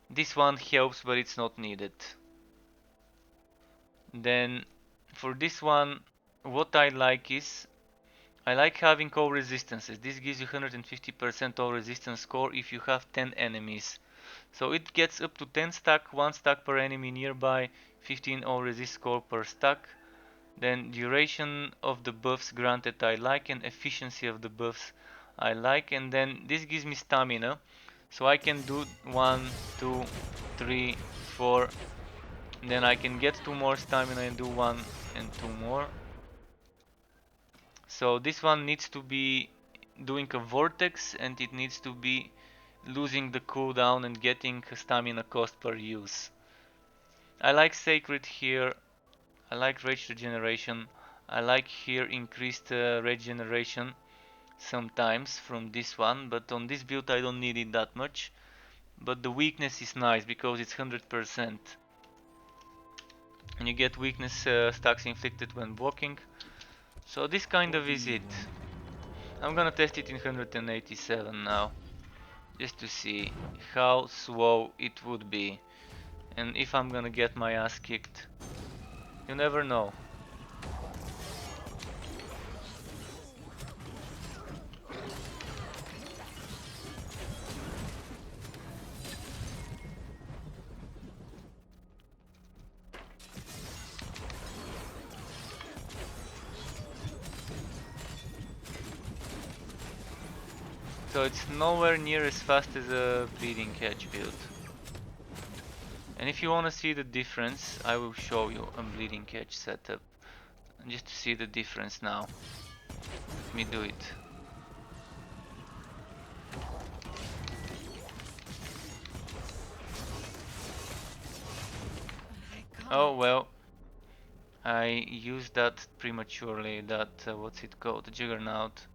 This one helps but it's not needed. Then for this one, what I like is, I like having all resistances. This gives you 150% all resistance score if you have 10 enemies. So it gets up to 10 stack, 1 stack per enemy nearby, 15 all resist score per stack. Then duration of the buffs granted I like, and efficiency of the buffs I like. And then this gives me stamina. So I can do 1, 2, 3, 4. Then I can get 2 more stamina and do 1 and 2 more. So this one needs to be doing a vortex, and it needs to be losing the cooldown and getting stamina cost per use. I like Sacred here, I like Rage Regeneration, I like here increased regeneration sometimes from this one, but on this build I don't need it that much. But the weakness is nice because it's 100%. And you get weakness stacks inflicted when walking. So this kind of is it. I'm gonna test it in 187 now, just to see how slow it would be. And if I'm gonna get my ass kicked. You never know. So it's nowhere near as fast as a Bleeding Edge build. And if you wanna see the difference, I will show you a Bleeding Edge setup. Just to see the difference now. Let me do it. Oh well, I used that prematurely, that, what's it called, the Juggernaut.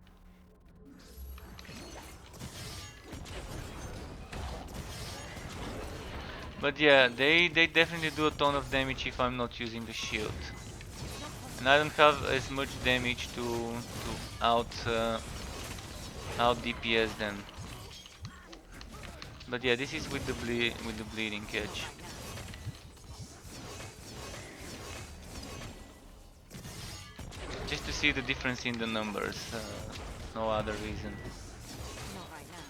But yeah, they definitely do a ton of damage if I'm not using the shield. And I don't have as much damage to out DPS them. But yeah, this is with the Bleeding Edge. Just to see the difference in the numbers, no other reason. Not right now.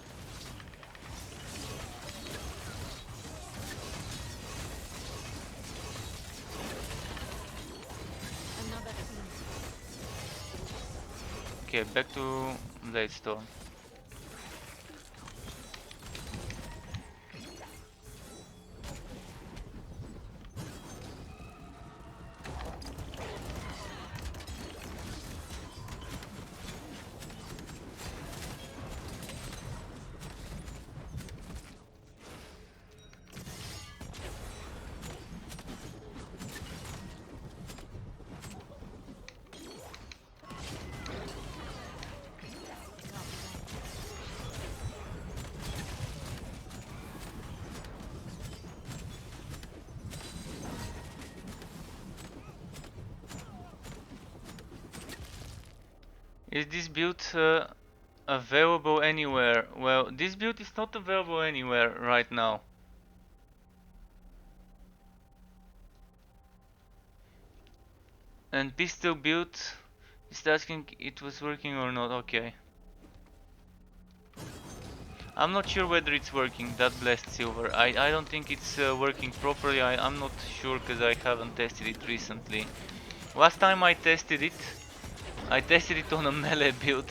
Another team. Okay, back to Bladestorm. Is this build available anywhere? Well, this build is not available anywhere right now. And pistol build is asking it was working or not. Okay. I'm not sure whether it's working, that blessed silver. I don't think it's working properly. I'm not sure because I haven't tested it recently. Last time I tested it on a melee build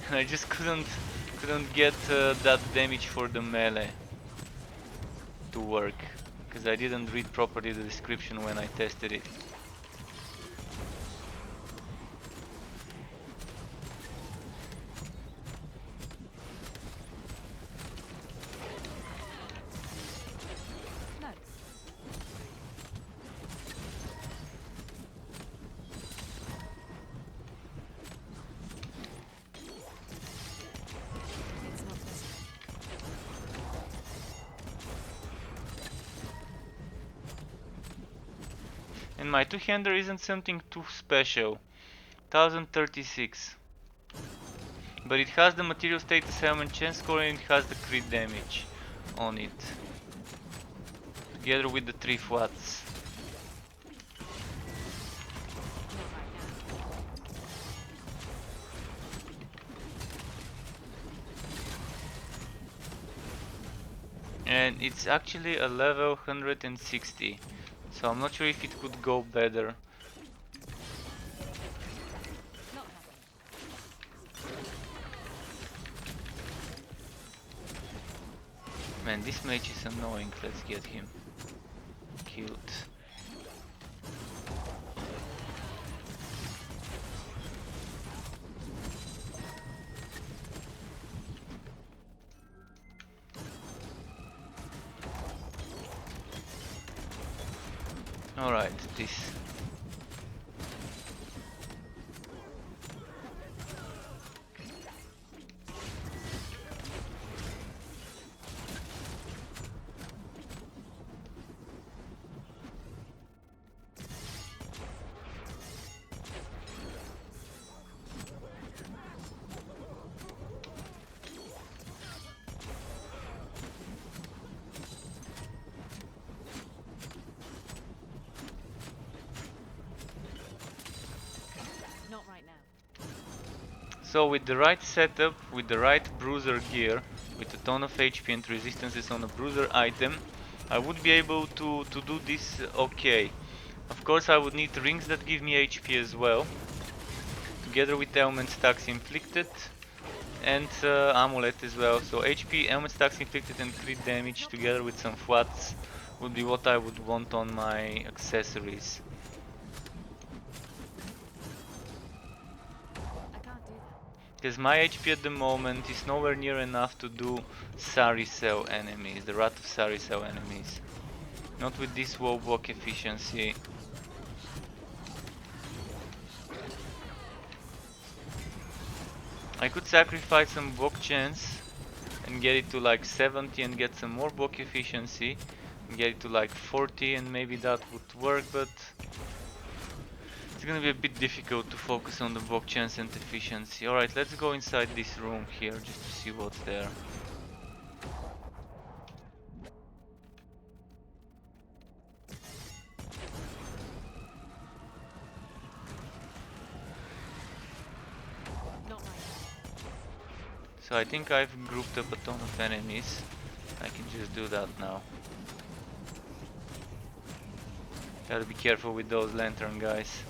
and I just couldn't get that damage for the melee to work because I didn't read properly the description when I tested it. And my two-hander isn't something too special. 1036. But it has the material status element chance score and it has the crit damage on it. Together with the 3 flats. And it's actually a level 160. So I'm not sure if it could go better. Man, this mage is annoying. Let's get him killed. Alright, this. So with the right setup, with the right bruiser gear, with a ton of HP and resistances on a bruiser item, I would be able to do this okay. Of course I would need rings that give me HP as well, together with ailment stacks inflicted and amulet as well. So HP, ailment stacks inflicted and crit damage together with some flats would be what I would want on my accessories. Because my HP at the moment is nowhere near enough to do Saricel enemies, the Wrath of Saricel enemies. Not with this low block efficiency. I could sacrifice some block chance and get it to like 70 and get some more block efficiency. And get it to like 40 and maybe that would work, but it's gonna be a bit difficult to focus on the block chance and efficiency. Alright, let's go inside this room here just to see what's there. So I think I've grouped up a ton of enemies. I can just do that now. Gotta be careful with those lantern guys.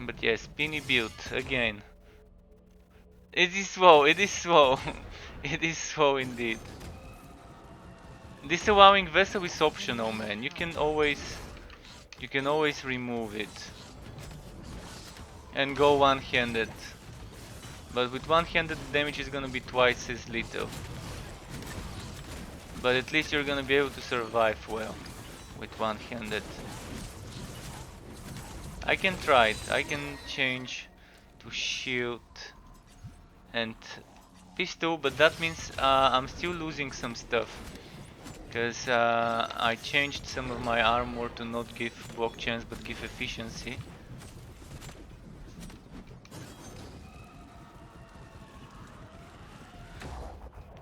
But yes, spinny build again. It is slow, it is slow. It is slow indeed. This allowing vessel is optional, man. You can always remove it. and go one-handed. But with one-handed the damage is gonna be twice as little. But at least you're gonna be able to survive well with one-handed. I can try it. I can change to shield and pistol, but that means I'm still losing some stuff. Because I changed some of my armor to not give block chance but give efficiency.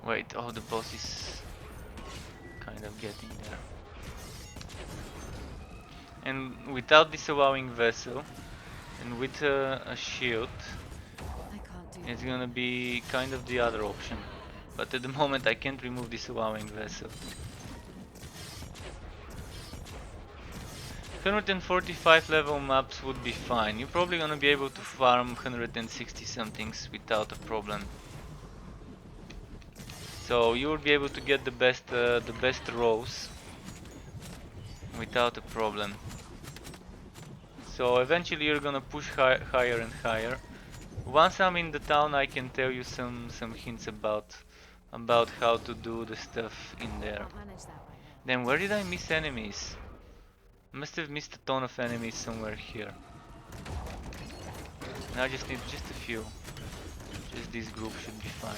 Wait, oh, the boss is kind of getting there. And without disallowing vessel and with a shield, I can't do it's gonna be kind of the other option. But at the moment I can't remove disallowing vessel. 145 level maps would be fine. You're probably gonna be able to farm 160 somethings without a problem. So you will be able to get the best rows without a problem. So eventually you're gonna push higher and higher. Once I'm in the town, I can tell you some hints about how to do the stuff in there. Can't manage that right now. Then where did I miss enemies? Must have missed a ton of enemies somewhere here. Now I just need just a few. Just this group should be fine.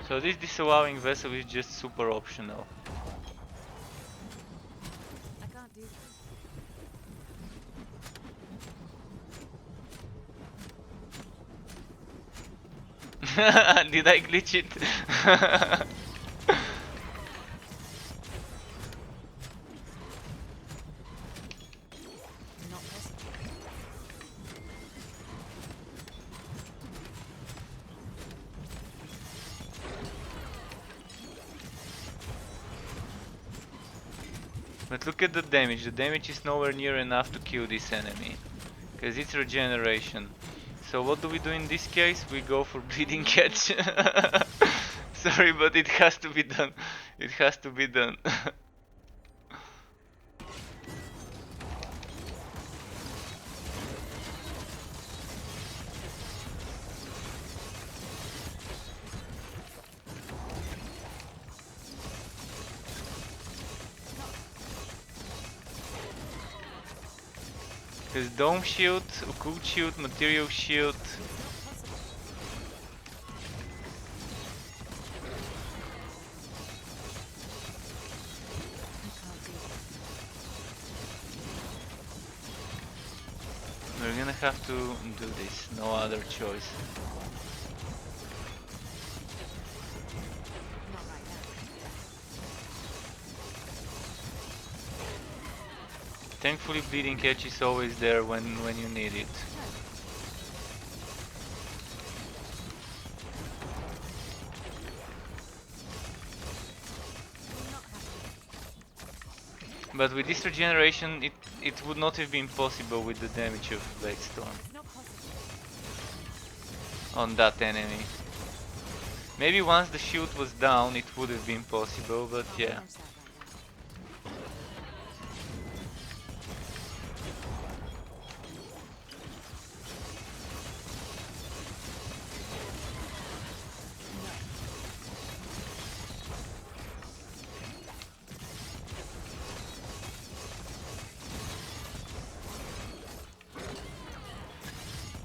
So this disallowing vessel is just super optional. I can't do that. Did I glitch it? Not possible. But look at the damage. The damage is nowhere near enough to kill this enemy, because it's regeneration. So what do we do in this case? We go for bleeding catch. Sorry, but it has to be done. It has to be done. Because dome shield, occult shield, material shield. We're gonna have to do this, no other choice. Not right now. Thankfully bleeding catch is always there when you need it. But with this regeneration it would not have been possible with the damage of Blade Storm It's not possible. on that enemy. Maybe once the shield was down it would have been possible, but Can't yeah. manage that right now.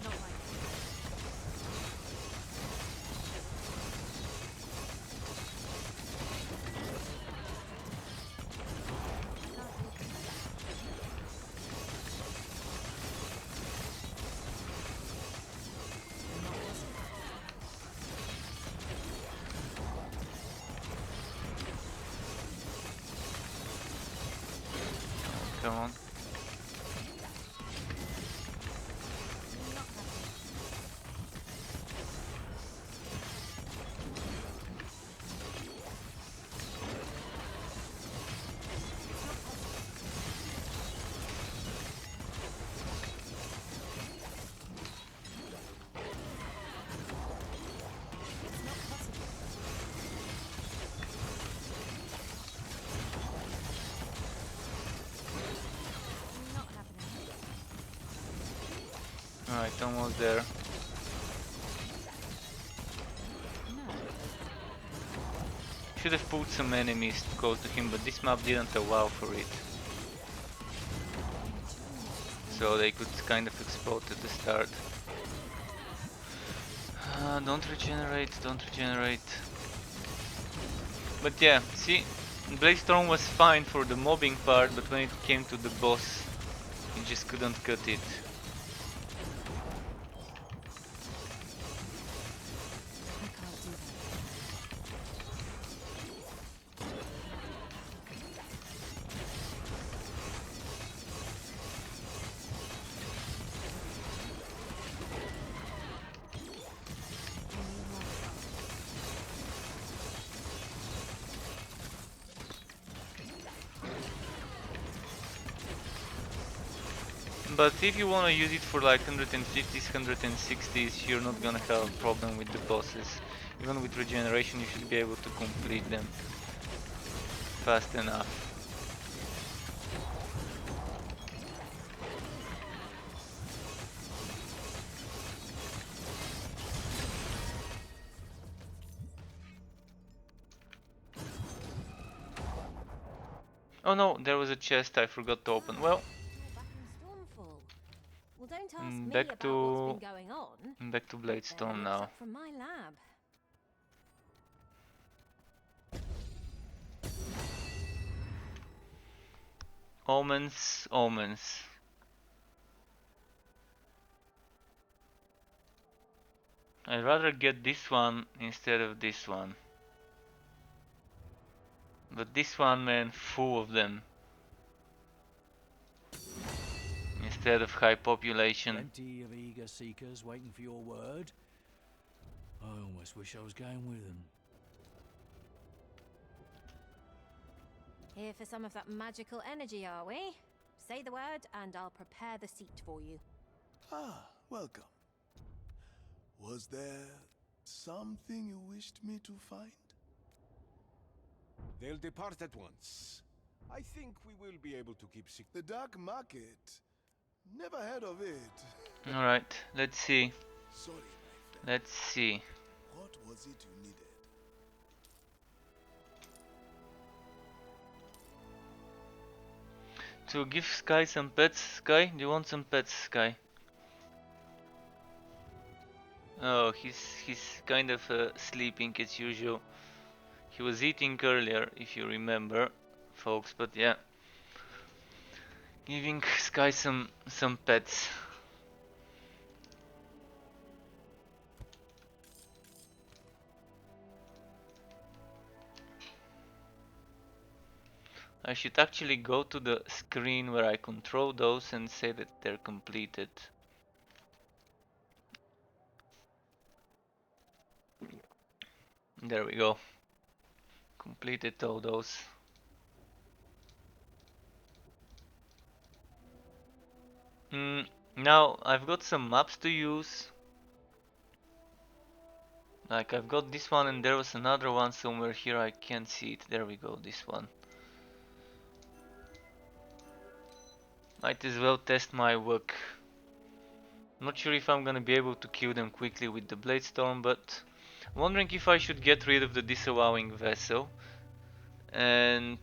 Not right now. Right, almost there. Should have put some enemies close to him, but this map didn't allow for it. So they could kind of explode at the start. Don't regenerate, don't regenerate. But yeah, see, Blade Storm was fine for the mobbing part, but when it came to the boss, he just couldn't cut it. But if you wanna use it for like 150s, 160s, you're not gonna have a problem with the bosses. Even with regeneration, you should be able to complete them fast enough. Oh no, there was a chest I forgot to open. Well, Well, don't ask me back about to what's been going on. back to Blade Storm now. Up from my lab. Omens, omens. I'd rather get this one instead of this one. But this one, man, full of them. Instead of high population. Plenty of eager seekers waiting for your word. I almost wish I was going with them. Here for some of that magical energy, are we? Say the word and I'll prepare the seat for you. Ah, welcome. Was there something you wished me to find? They'll depart at once. I think we will be able to keep The dark market. Never heard of it. Alright, let's see. Sorry, my friend. Let's see. What was it you needed? To give Sky some pets. Sky, do you want some pets, Sky? Oh, he's kind of sleeping as usual. He was eating earlier, if you remember, folks. But yeah, giving Sky some pets. I should actually go to the screen where I control those and say that they're completed. There we go. Completed all those. Now I've got some maps to use. Like I've got this one and there was another one somewhere here, I can't see it. There we go, this one. Might as well test my luck. I'm not sure if I'm gonna be able to kill them quickly with the Blade Storm, but I'm wondering if I should get rid of the disallowing vessel and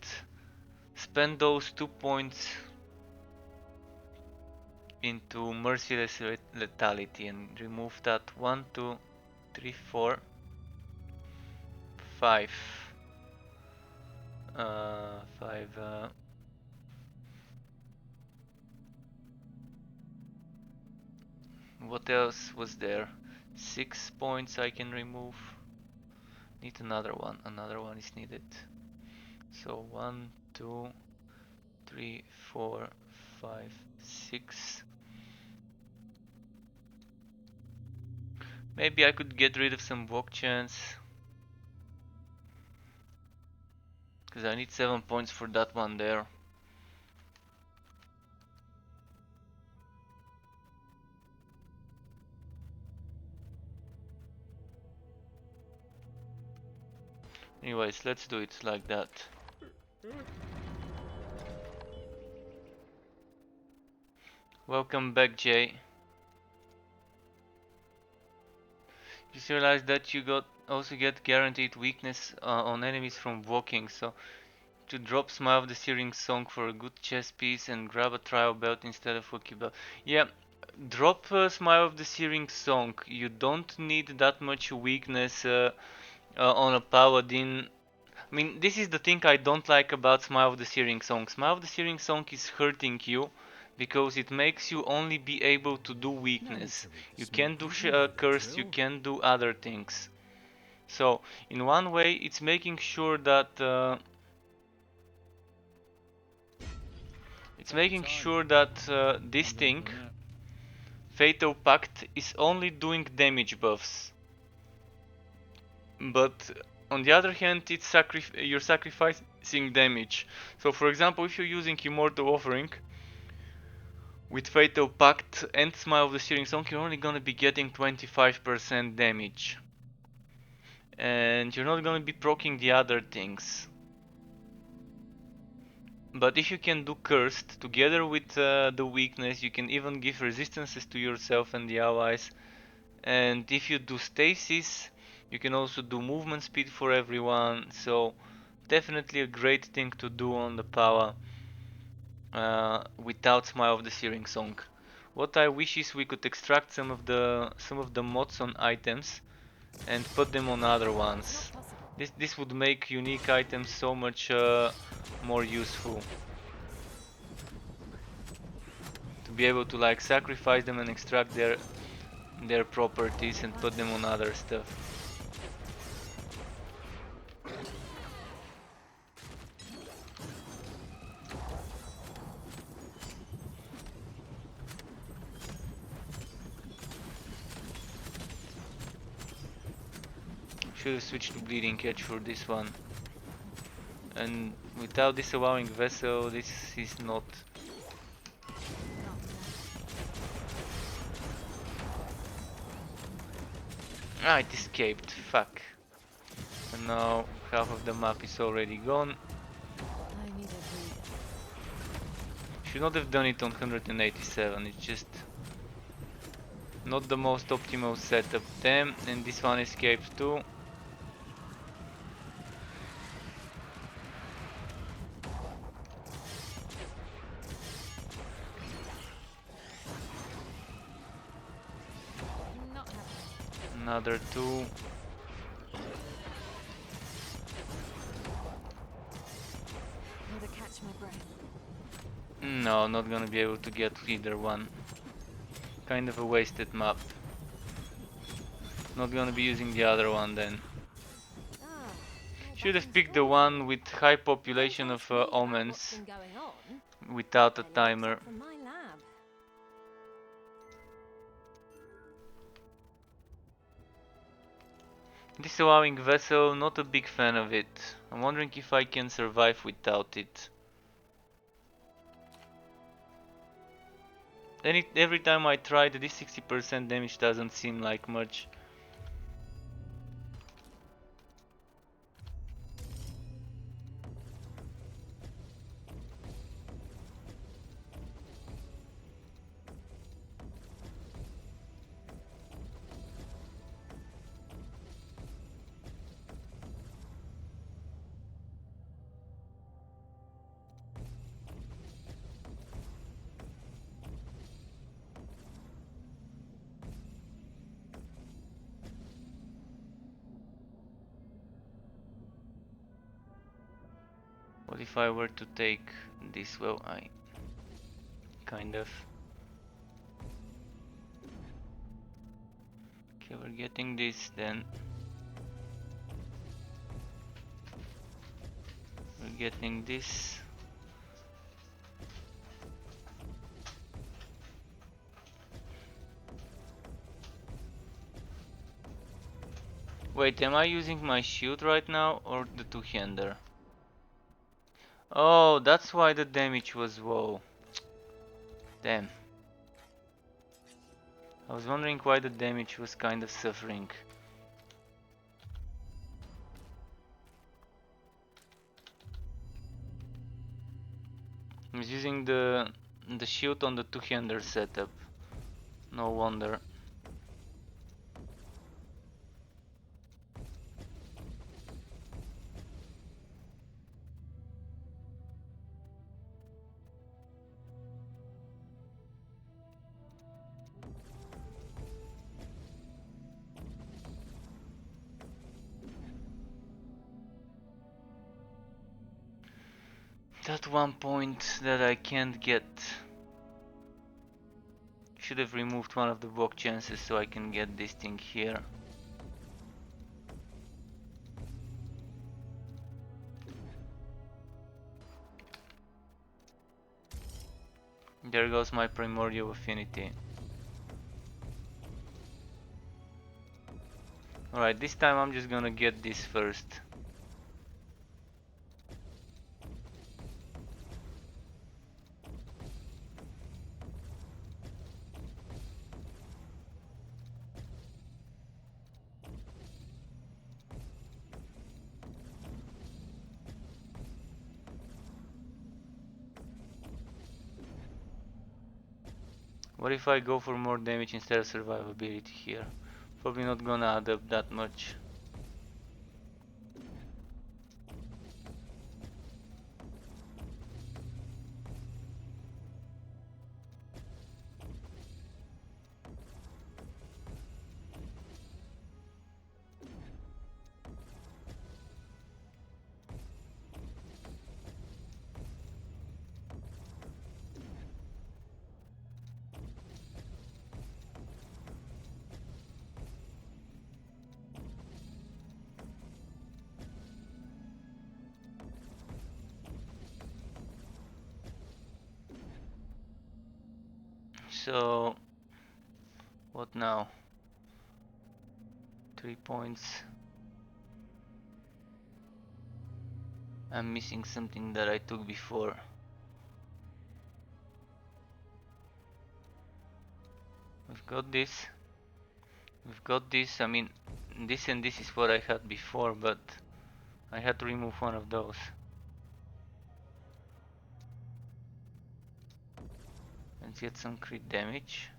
spend those 2 points into merciless lethality and remove that 1, 2, 3, 4, 5. 5. What else was there? 6 points I can remove. Need another one. Another one is needed. So 1, 2, 3, 4, 5, 6. Maybe I could get rid of some Wolcens. Because I need 7 points for that one there. Anyways, let's do it like that. Welcome back, Jay. Just realize that you also get guaranteed weakness on enemies from walking, so to drop Smile of the Searing Song for a good chest piece and grab a trial belt instead of Wookiee belt. Yeah, drop Smile of the Searing Song. You don't need that much weakness on a paladin. I mean, this is the thing I don't like about Smile of the Searing Song. Smile of the Searing Song is hurting you because it makes you only be able to do weakness. You can do curse, you can do other things. So, in one way, it's making sure that this thing, Fatal Pact, is only doing damage buffs. But on the other hand, you're sacrificing damage. So for example, if you're using Immortal Offering with Fatal Pact and Smile of the Searing Song, you're only gonna be getting 25% damage. And you're not gonna be proccing the other things. But if you can do Cursed together with the weakness, you can even give resistances to yourself and the allies. And if you do Stasis, you can also do movement speed for everyone. So definitely a great thing to do on the Power without Smile of the Searing Song. What I wish is we could extract some of the mods on items and put them on other ones. This would make unique items so much more useful. To be able to like sacrifice them and extract their properties and put them on other stuff. Should have switched to Bleeding Edge for this one. And without disallowing Vessel, this is not. Ah, it escaped. Fuck. And now half of the map is already gone. Should not have done it on 187. It's just not the most optimal setup. Damn, and this one escaped too. Another two. No, not gonna be able to get either one. Kind of a wasted map. Not gonna be using the other one then. Should have picked the one with high population of omens without a timer. Disallowing Vessel, not a big fan of it. I'm wondering if I can survive without it. Every time I try, this 60% damage doesn't seem like much. What if I were to take this? Well, I kind of. Okay, we're getting this then. We're getting this. Wait, am I using my shield right now or the two-hander? Oh, that's why the damage was low. Damn. I was wondering why the damage was kind of suffering. I was using the shield on the two-hander setup. No wonder. That 1 point that I can't get. Should have removed one of the block chances so I can get this thing here. There goes my primordial affinity. Alright, this time I'm just gonna get this first. What if I go for more damage instead of survivability here? Probably not gonna add up that much. So, what now? 3 points. I'm missing something that I took before. We've got this. We've got this. I mean, this and this is what I had before, but I had to remove one of those. Let's get some crit damage.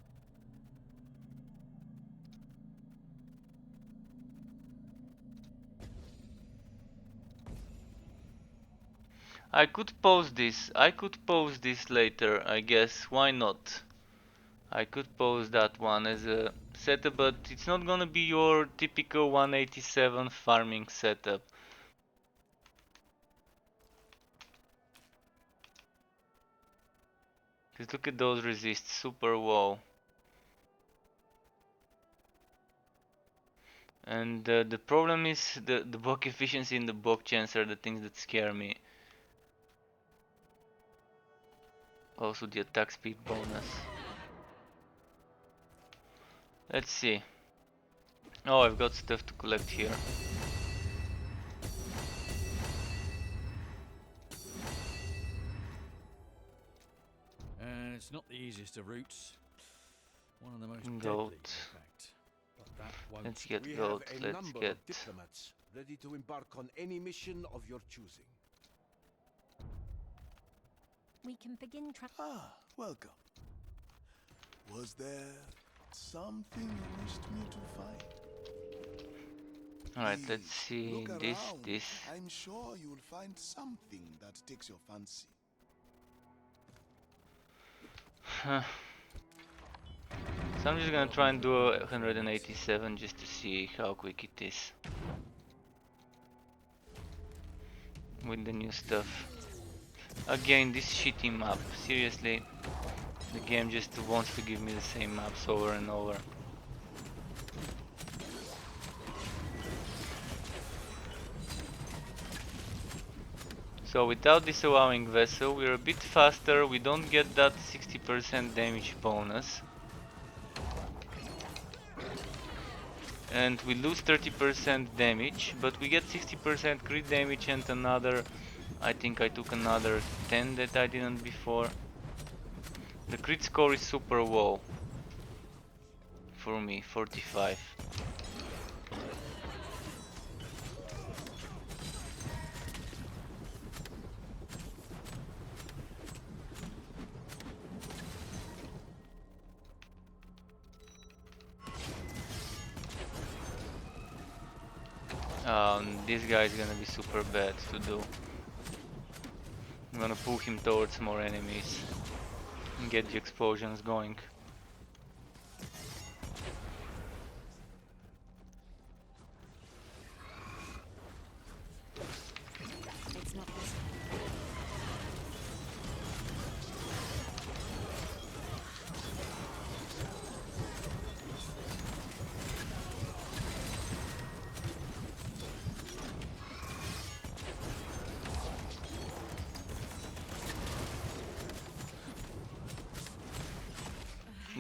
I could pause this. I could pause this later, I guess. Why not? I could pause that one as a setup, but it's not gonna be your typical 187 farming setup. Just look at those resists, super wow. And the problem is the block efficiency and the block chance are the things that scare me. Also the attack speed bonus. Let's see. Oh, I've got stuff to collect here. And it's not the easiest of routes. One of the most deadly, Goat. in fact. But that won't. Let's get We goat. have a Let's number get. of diplomats ready to embark on any mission of your choosing. We can begin Ah, welcome. Was there something you wished me to find? Alright, let's Please, see look this, around. this. I'm sure you'll find something that takes your fancy. Huh. So I'm just gonna try and do a 187 just to see how quick it is. With the new stuff. Again, this shitty map. Seriously, the game just wants to give me the same maps over and over. So without this allowing vessel, we're a bit faster, we don't get that 60% damage bonus. And we lose 30% damage, but we get 60% crit damage and another, I think I took another 10 that I didn't before. The crit score is super low for me, 45. This guy is gonna be super bad to do. I'm gonna pull him towards more enemies and get the explosions going. It's not this.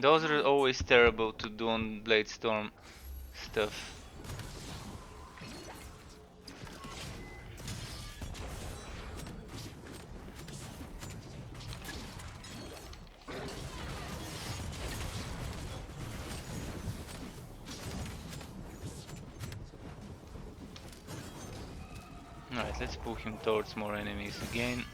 Those are always terrible to do on Bladestorm stuff. Alright, let's pull him towards more enemies again.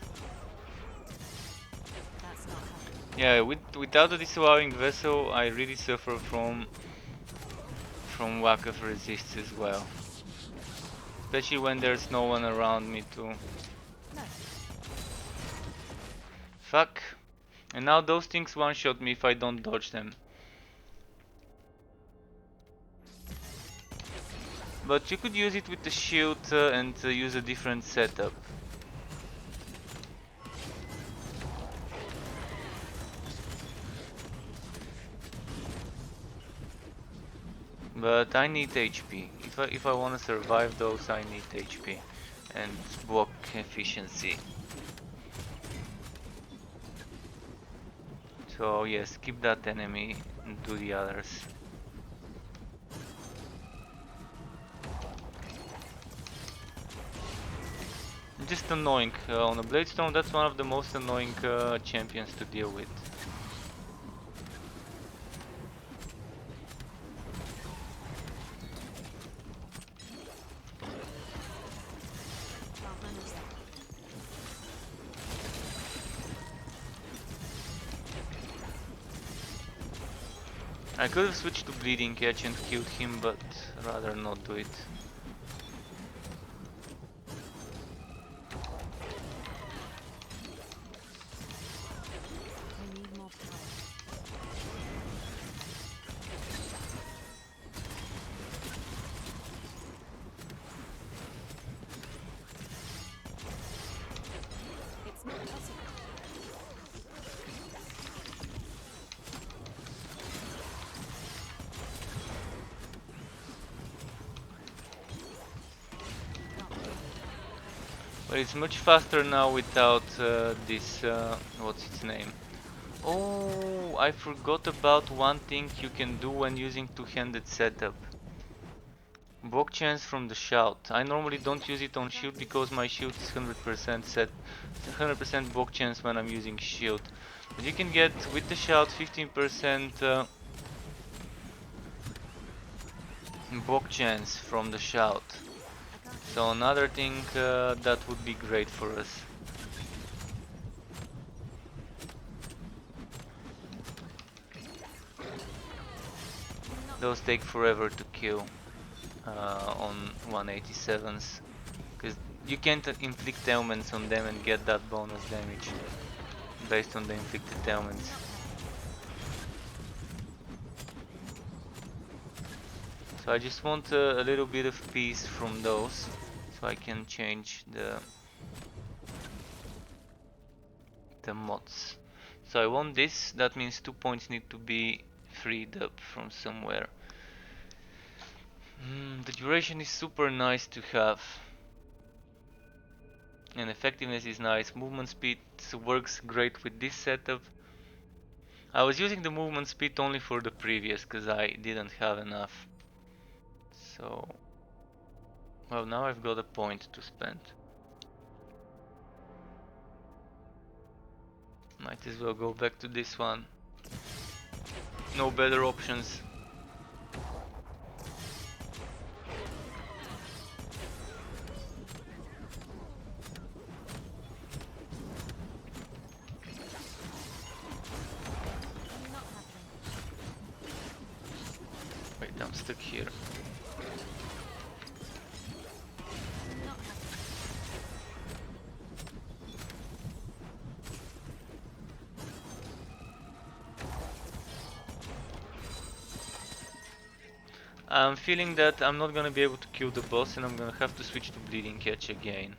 That's not happening. Yeah, without the disallowing vessel, I really suffer from lack of resist as well. Especially when there's no one around me to... No. Fuck. And now those things one-shot me if I don't dodge them. But you could use it with the shield and use a different setup. But I need HP. If I want to survive those, I need HP and block efficiency. So yes, keep that enemy and do the others. Just annoying. On a Bladestorm, that's one of the most annoying champions to deal with. I'll manage that. I could have switched to Bleeding Edge and killed him, but rather not do it. I need more power. It's not possible. But it's much faster now without this, what's its name? Oh, I forgot about one thing you can do when using two-handed setup. Block chance from the shout. I normally don't use it on shield because my shield is 100% set, 100% block chance when I'm using shield. But you can get with the shout 15% block chance from the shout. So another thing that would be great for us. Those take forever to kill on 187s, because you can't inflict ailments on them and get that bonus damage based on the inflicted ailments. So I just want a little bit of peace from those, so I can change the mods. So I want this, that means 2 points need to be freed up from somewhere. The duration is super nice to have. And effectiveness is nice. Movement speed works great with this setup. I was using the movement speed only for the previous because I didn't have enough. So, well, now I've got a point to spend. Might as well go back to this one. No better options. Not happening. Wait, I'm stuck here. Not happening. I'm feeling that I'm not gonna be able to kill the boss and I'm gonna have to switch to Bleeding Edge again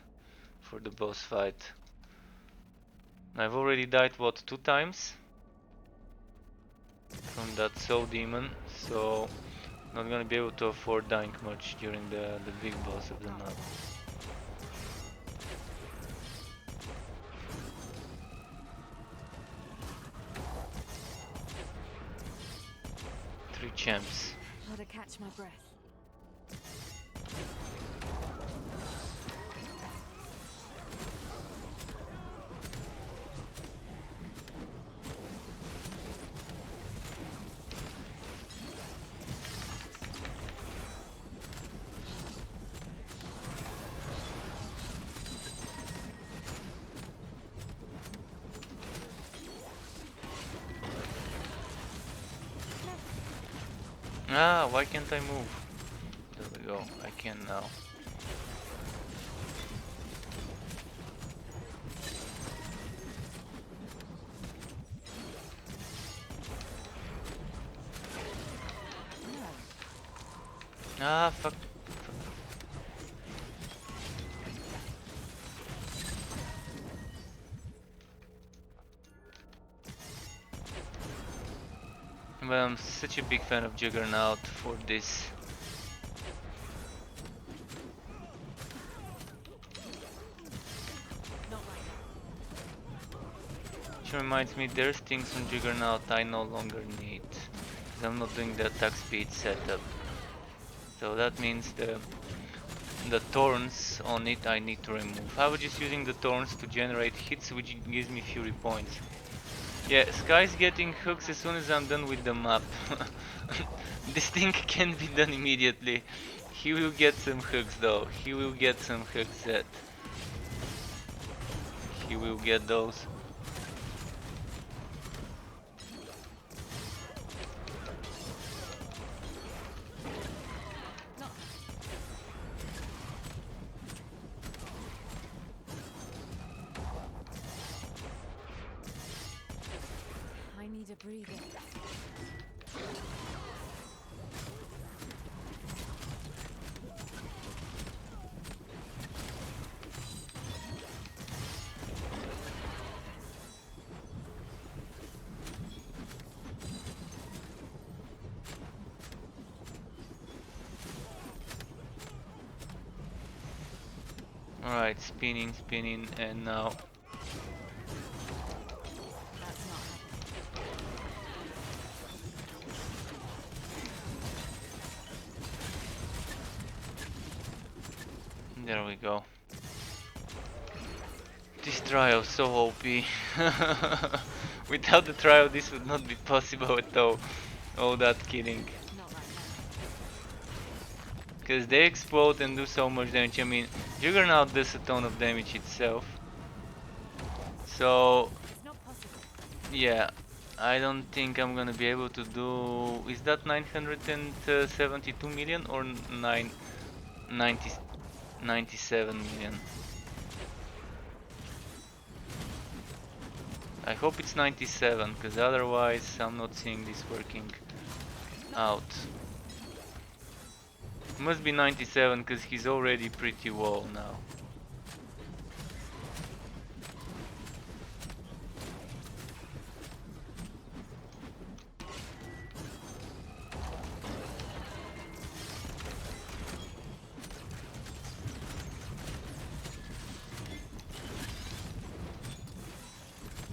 for the boss fight. I've already died, what, 2 times? From that Soul Demon, so not gonna be able to afford dying much during the big boss of the map. champs. How to catch my breath. Ah, why can't I move? There we go, I can now. Ah, fuck. Well, I'm such a big fan of Juggernaut for this. Which reminds me, there's things on Juggernaut I no longer need. 'Cause I'm not doing the attack speed setup. So that means the thorns on it I need to remove. I was just using the thorns to generate hits, which gives me fury points. Yeah, Sky's getting hooks as soon as I'm done with the map. This thing can be done immediately. He will get some hooks though. He will get some hooks that he will get those. I need a breather. Alright, spinning, spinning, and now. That's not happening. There we go. This trial so OP. Without the trial this would not be possible at all. Oh, that kidding. Not right now. Because they explode and do so much damage. I mean, Juggernaut does a ton of damage itself. So, It's not possible. yeah, I don't think I'm gonna be able to do... Is that 972 million or 97 million? I hope it's 97, because otherwise I'm not seeing this working out. Must be 97, because he's already pretty low now.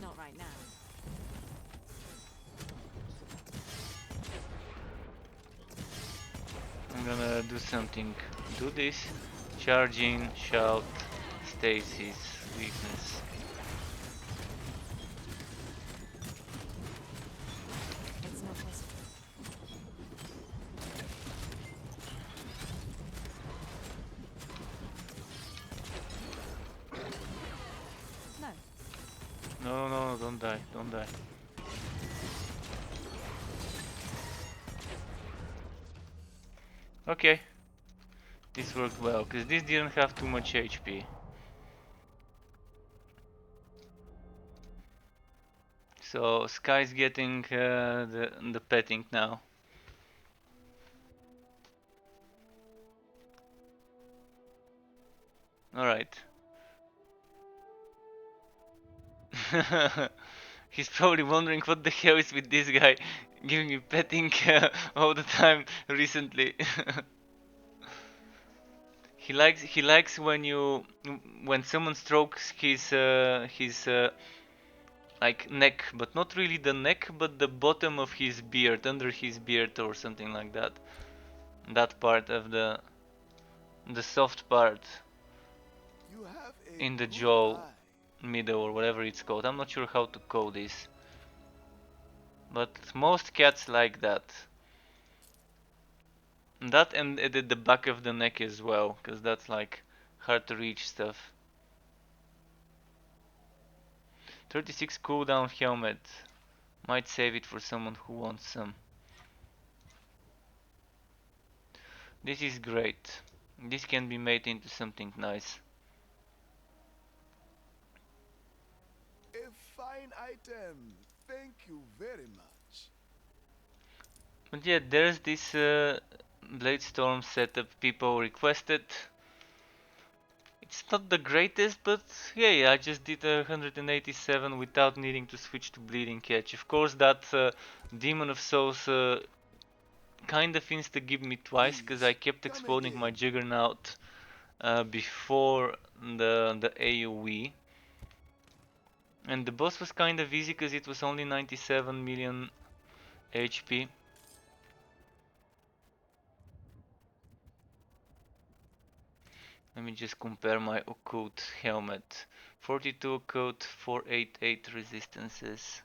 Not right now. I'm gonna do something. Do this. Charging, shout, stasis, weakness. It's not possible. No. No, no, no, don't die, don't die. Okay. This worked well, because this didn't have too much HP. So Sky's getting the petting now. Alright. He's probably wondering what the hell is with this guy giving me petting all the time recently. He likes when someone strokes his like neck, but not really the neck, but the bottom of his beard, under his beard or something like that. That part of the soft part You have a in the good jaw eye. middle or whatever it's called. I'm not sure how to call this, but most cats like that. That and the back of the neck as well, because that's like hard to reach stuff. 36 cooldown helmet. Might save it for someone who wants some. This is great. This can be made into something nice. A fine item. Thank you very much. But yeah, there's this Bladestorm setup people requested. It's not the greatest, but yeah, I just did 187 without needing to switch to Bleeding Catch. Of course, that Demon of Souls kind of insta-give me twice, because I Please, kept come exploding my again. Juggernaut before the AoE. And the boss was kind of easy because it was only 97 million HP. Let me just compare my occult helmet. 42 occult, 488 resistances.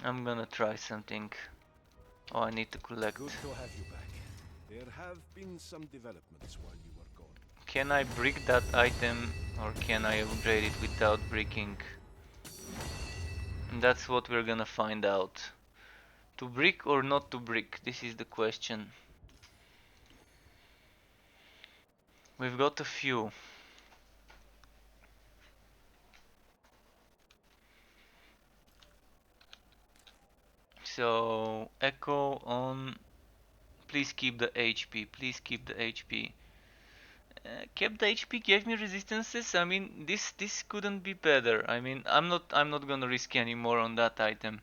I'm gonna try something. Oh, I need to collect. Good to have you back. There have been some developments while you were gone. Can I brick that item or can I upgrade it without bricking? And that's what we're gonna find out. To brick or not to brick? This is the question. We've got a few. So, echo on. Please keep the HP. Please keep the HP. Kept the HP, gave me resistances. I mean, this couldn't be better. I mean, I'm not gonna risk any more on that item.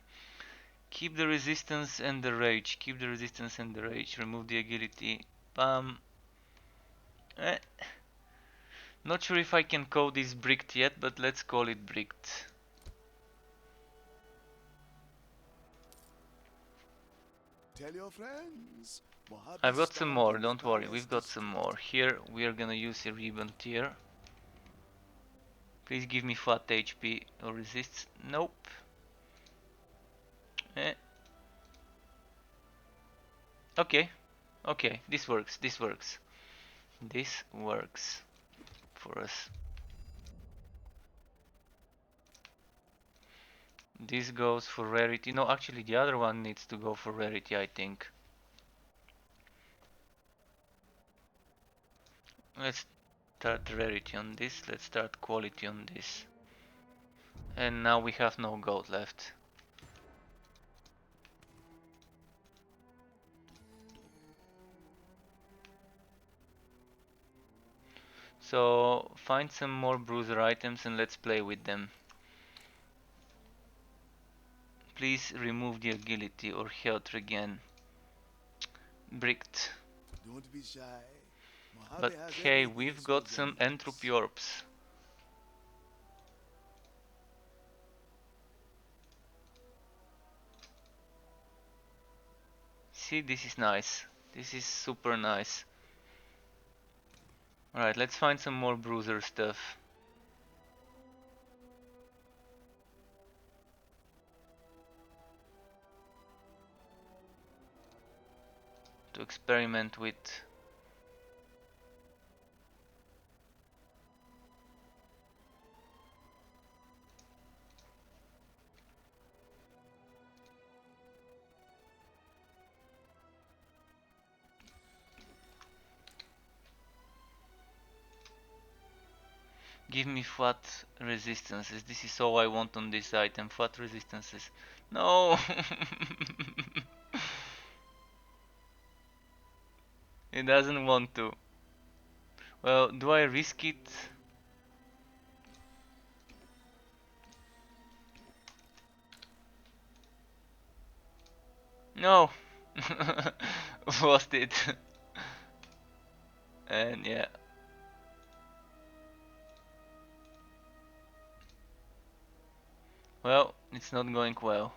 Keep the resistance and the rage. Keep the resistance and the rage. Remove the agility. Bam. Eh. Not sure if I can call this bricked yet, but let's call it bricked. Tell your friends. I've Mohabit's got some star more, in the don't worry, palace we've got some district. more. Here we are gonna use a ribbon tier. Please give me flat HP or resists. Nope. Eh. Okay, okay, this works, this works. This works for us. This goes for rarity. No, actually the other one needs to go for rarity, I think. Let's start rarity on this, let's start quality on this. And now we have no gold left. So find some more bruiser items and let's play with them. Please remove the agility or health regen. Bricked. Don't be shy. But Mojave has hey, everything we've got soldier some entropy needs. orbs. See, this is nice. This is super nice. Alright, let's find some more bruiser stuff. To experiment with. Give me flat resistances. This is all I want on this item. Flat resistances. No! It doesn't want to. Well, do I risk it? No! Lost it. And yeah. Well, it's not going well.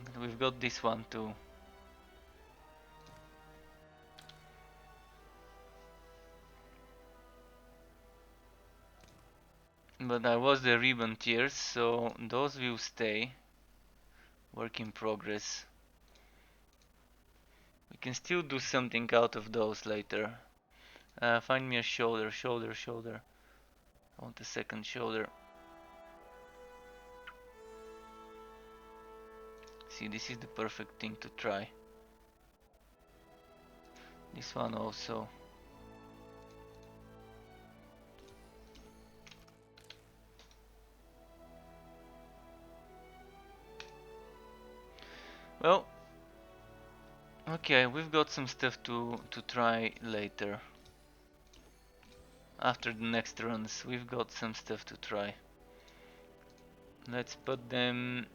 But we've got this one too. But I was the ribbon tiers, so those will stay. Work in progress. We can still do something out of those later. Find me a shoulder, shoulder, shoulder. I want a second shoulder. See, this is the perfect thing to try. This one also. Well, okay, we've got some stuff to try later. After the next runs, we've got some stuff to try. Let's put them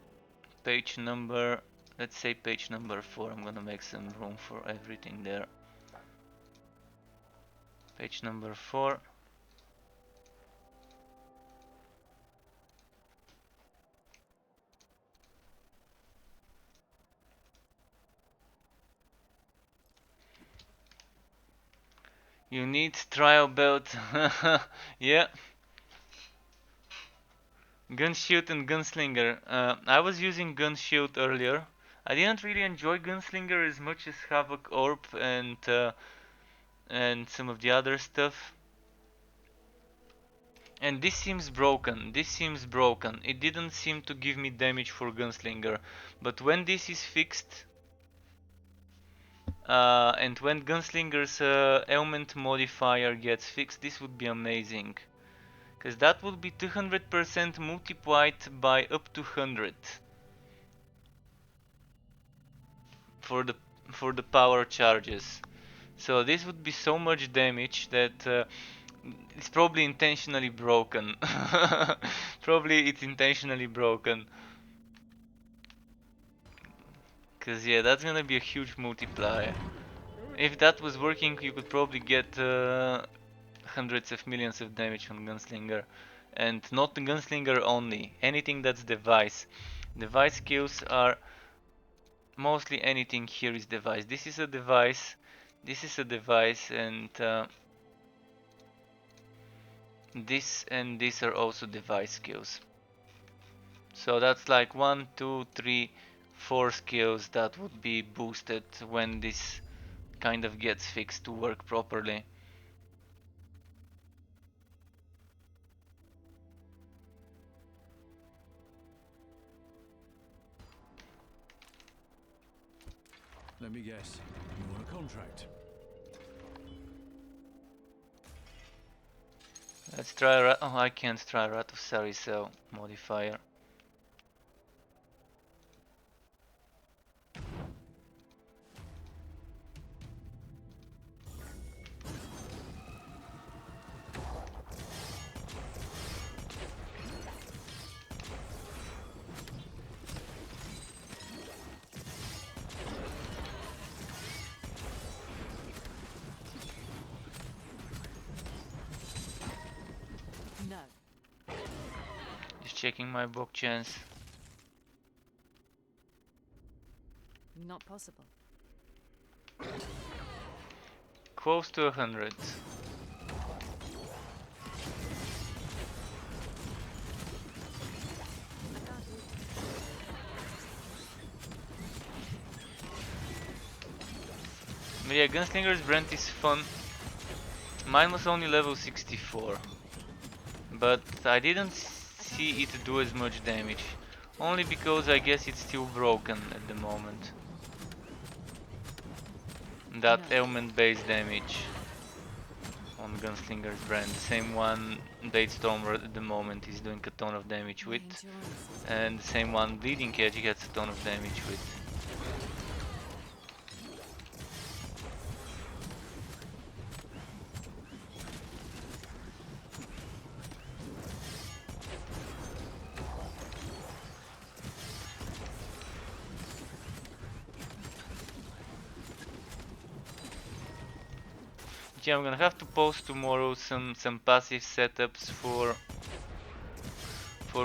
page number, let's say page number 4. I'm gonna make some room for everything there. Page number 4. You need trial belt. Yeah. Gunshield and Gunslinger. I was using Gunshield earlier. I didn't really enjoy Gunslinger as much as Havoc Orb and some of the other stuff. And this seems broken. This seems broken. It didn't seem to give me damage for Gunslinger. But when this is fixed, and when Gunslinger's ailment modifier gets fixed, this would be amazing. Because that would be 200% multiplied by up to 100 for the power charges. So this would be so much damage that it's probably intentionally broken. Probably it's intentionally broken. Cause yeah, that's gonna be a huge multiplier. If that was working, you could probably get hundreds of millions of damage on Gunslinger. And not the Gunslinger only, anything that's device. Device skills are mostly anything here is device. This is a device, this is a device, and this and this are also device skills. So that's like 1, 2, 3, 4 skills that would be boosted when this kind of gets fixed to work properly. Let me guess. You want a contract? Let's try. Oh, I can't try Rat of Saricel modifier. No. Just checking my book chance. Not possible. Close to 100. But yeah, Gunslinger's brand is fun. Mine was only level 64. But I didn't see it do as much damage. Only because I guess it's still broken at the moment. That ailment based damage on Gunslinger's brand. Same one Datestorm at the moment is doing a ton of damage with. And the same one Bleeding Edge gets a ton of damage with. yeah, I'm gonna have to post tomorrow some passive setups for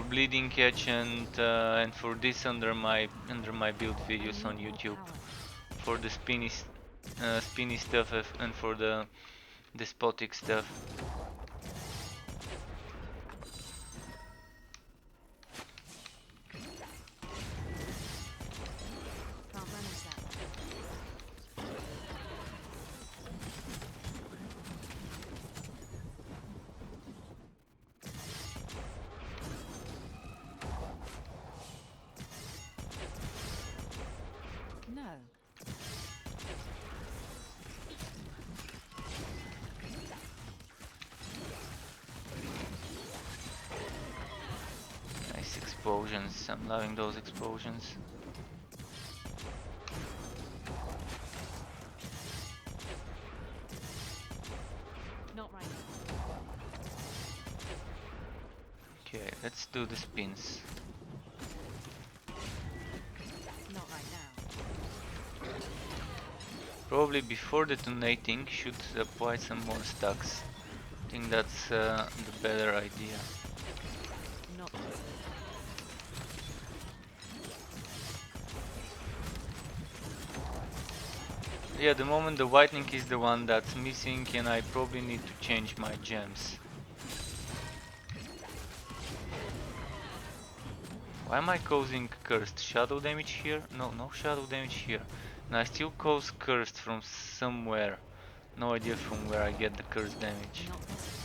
bleeding catch and for this under my build videos on YouTube for the spinny stuff and for the despotic stuff. No. Nice explosions. I'm loving those explosions. Not right now. Okay, let's do the spins. Not right now. Probably before detonating should apply some more stacks. I think that's the better idea. Not possible. Yeah, the moment the whitening is the one that's missing and I probably need to change my gems. Why am I causing cursed shadow damage here? No, no shadow damage here. And I still cause cursed from somewhere. No idea from where I get the cursed damage. Not possible.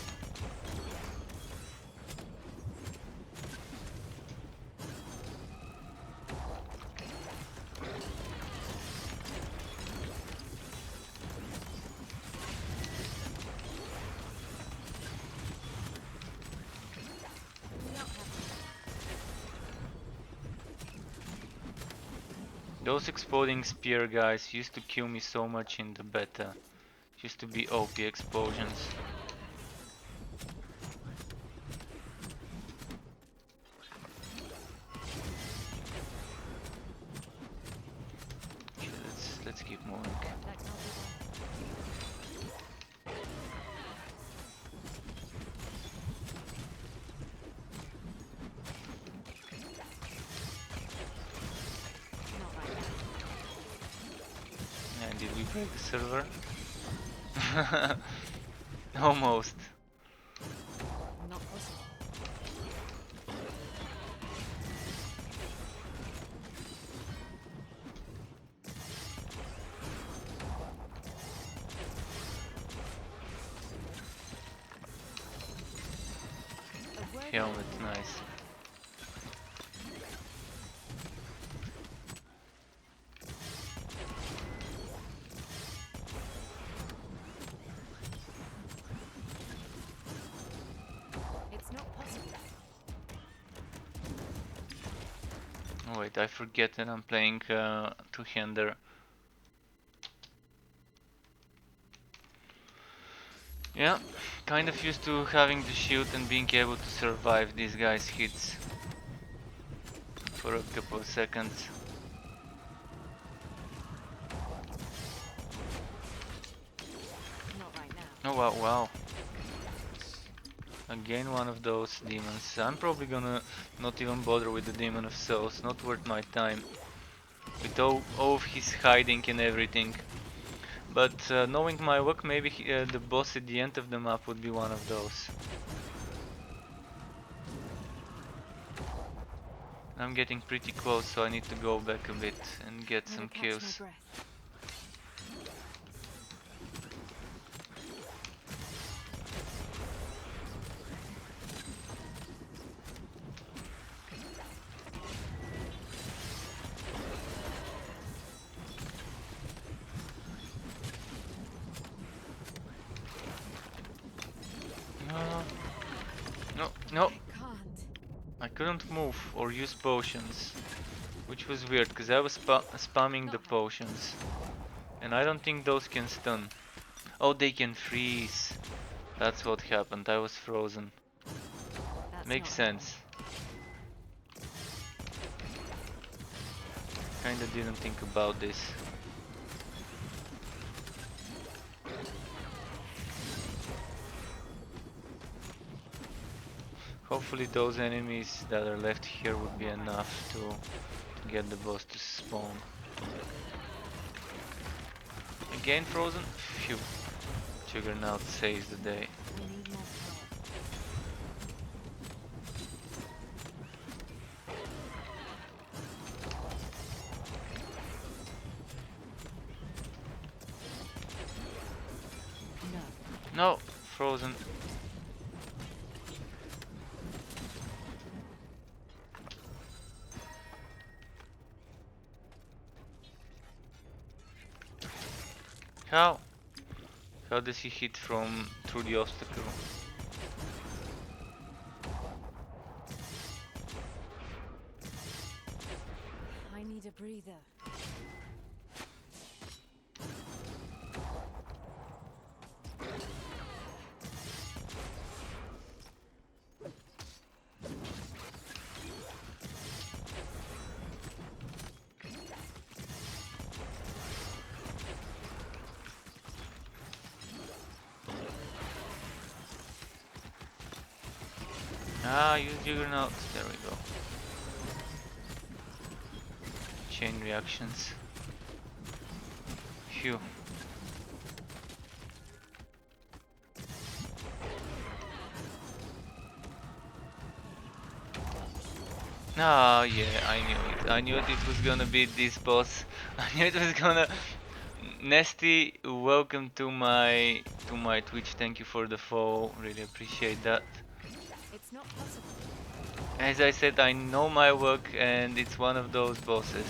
Those exploding spear guys used to kill me so much in the beta. Used to be OP explosions. Okay, let's keep moving. That can't be done. Not right now. And did we break the server? Almost. Not possible. A word Helmet, nice. It's not possible. Oh wait, I forget that I'm playing two-hander. Yeah, kind of used to having the shield and being able to survive these guys' hits for a couple of seconds. Not right now. Oh wow, wow. Again one of those demons. I'm probably gonna not even bother with the Demon of Souls, not worth my time. With all of his hiding and everything. But knowing my luck, maybe the boss at the end of the map would be one of those. I'm getting pretty close, so I need to go back a bit and get some Catch my kills. breath. No, no, I can't. I couldn't move or use potions, which was weird because I was spamming the potions, and I don't think those can stun. Oh, they can freeze. That's what happened. I was frozen. That's Makes not sense. Kinda didn't think about this. Hopefully those enemies that are left here would be enough to get the boss to spawn. Again frozen? Phew. Juggernaut saves the day. We need more power. No, frozen. How? How does he hit from through the obstacle? I need a breather. Ah, use Juggernaut. There we go. Chain reactions. Phew. Ah, yeah, I knew it. I knew it was gonna be this boss. I knew it was gonna. Nesty, welcome to my Twitch. Thank you for the follow. Really appreciate that. It's not possible. As I said, I know my work, and it's one of those bosses.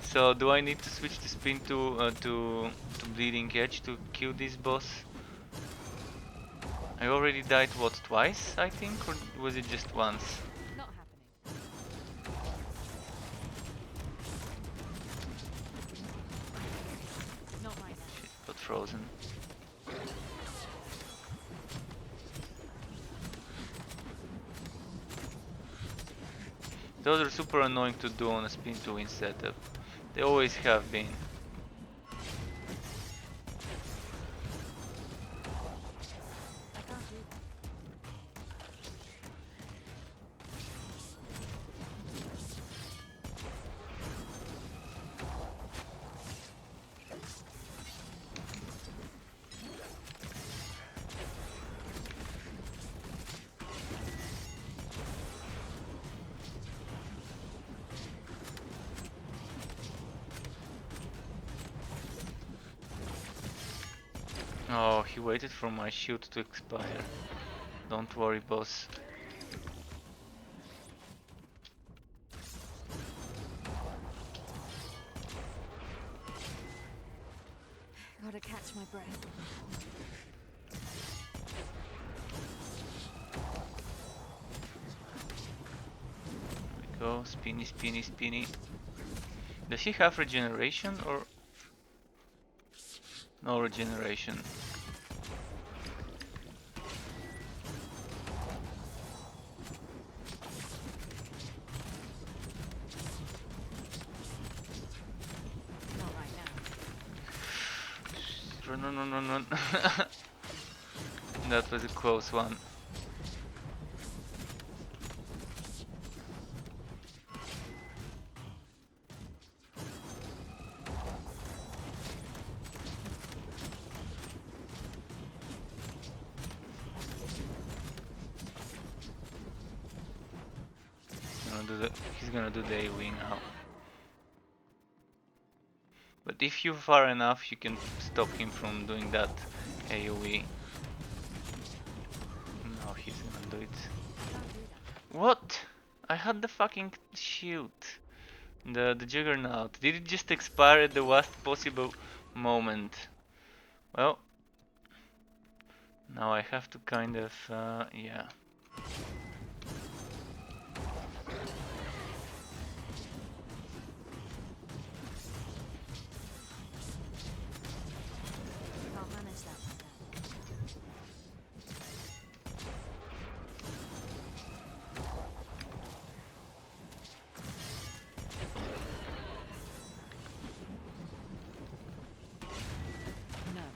So, do I need to switch the spin to bleeding edge to kill this boss? I already died what, twice, I think, or was it just once? Not happening. Not right now. Shit, got frozen. Those are super annoying to do on a spin to win setup. They always have been. I can't do that. Oh, he waited for my shield to expire. Don't worry, boss. Gotta catch my breath. There we go, spinny, spinny, spinny. Does he have regeneration or no regeneration? Not right now. Run, run, run, run, run. That was a close one. He's gonna do the AoE now. But if you're far enough, you can stop him from doing that AoE. No, he's gonna do it. What? I had the fucking shield. The Juggernaut. Did it just expire at the worst possible moment? Well, now I have to kind of, yeah. Can't manage that right now. No.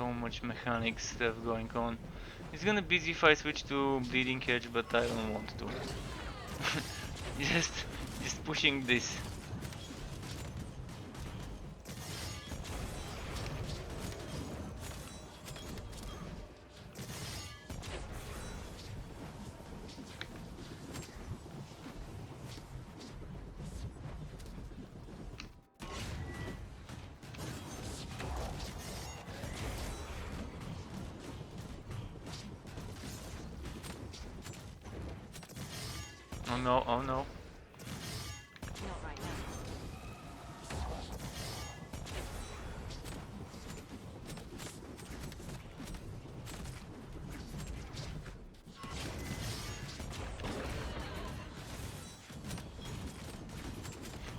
so much mechanic stuff going on. It's gonna be easy if I switch to Bleeding Edge, but I don't want to. just, just pushing this. Oh no, oh no. Not right now.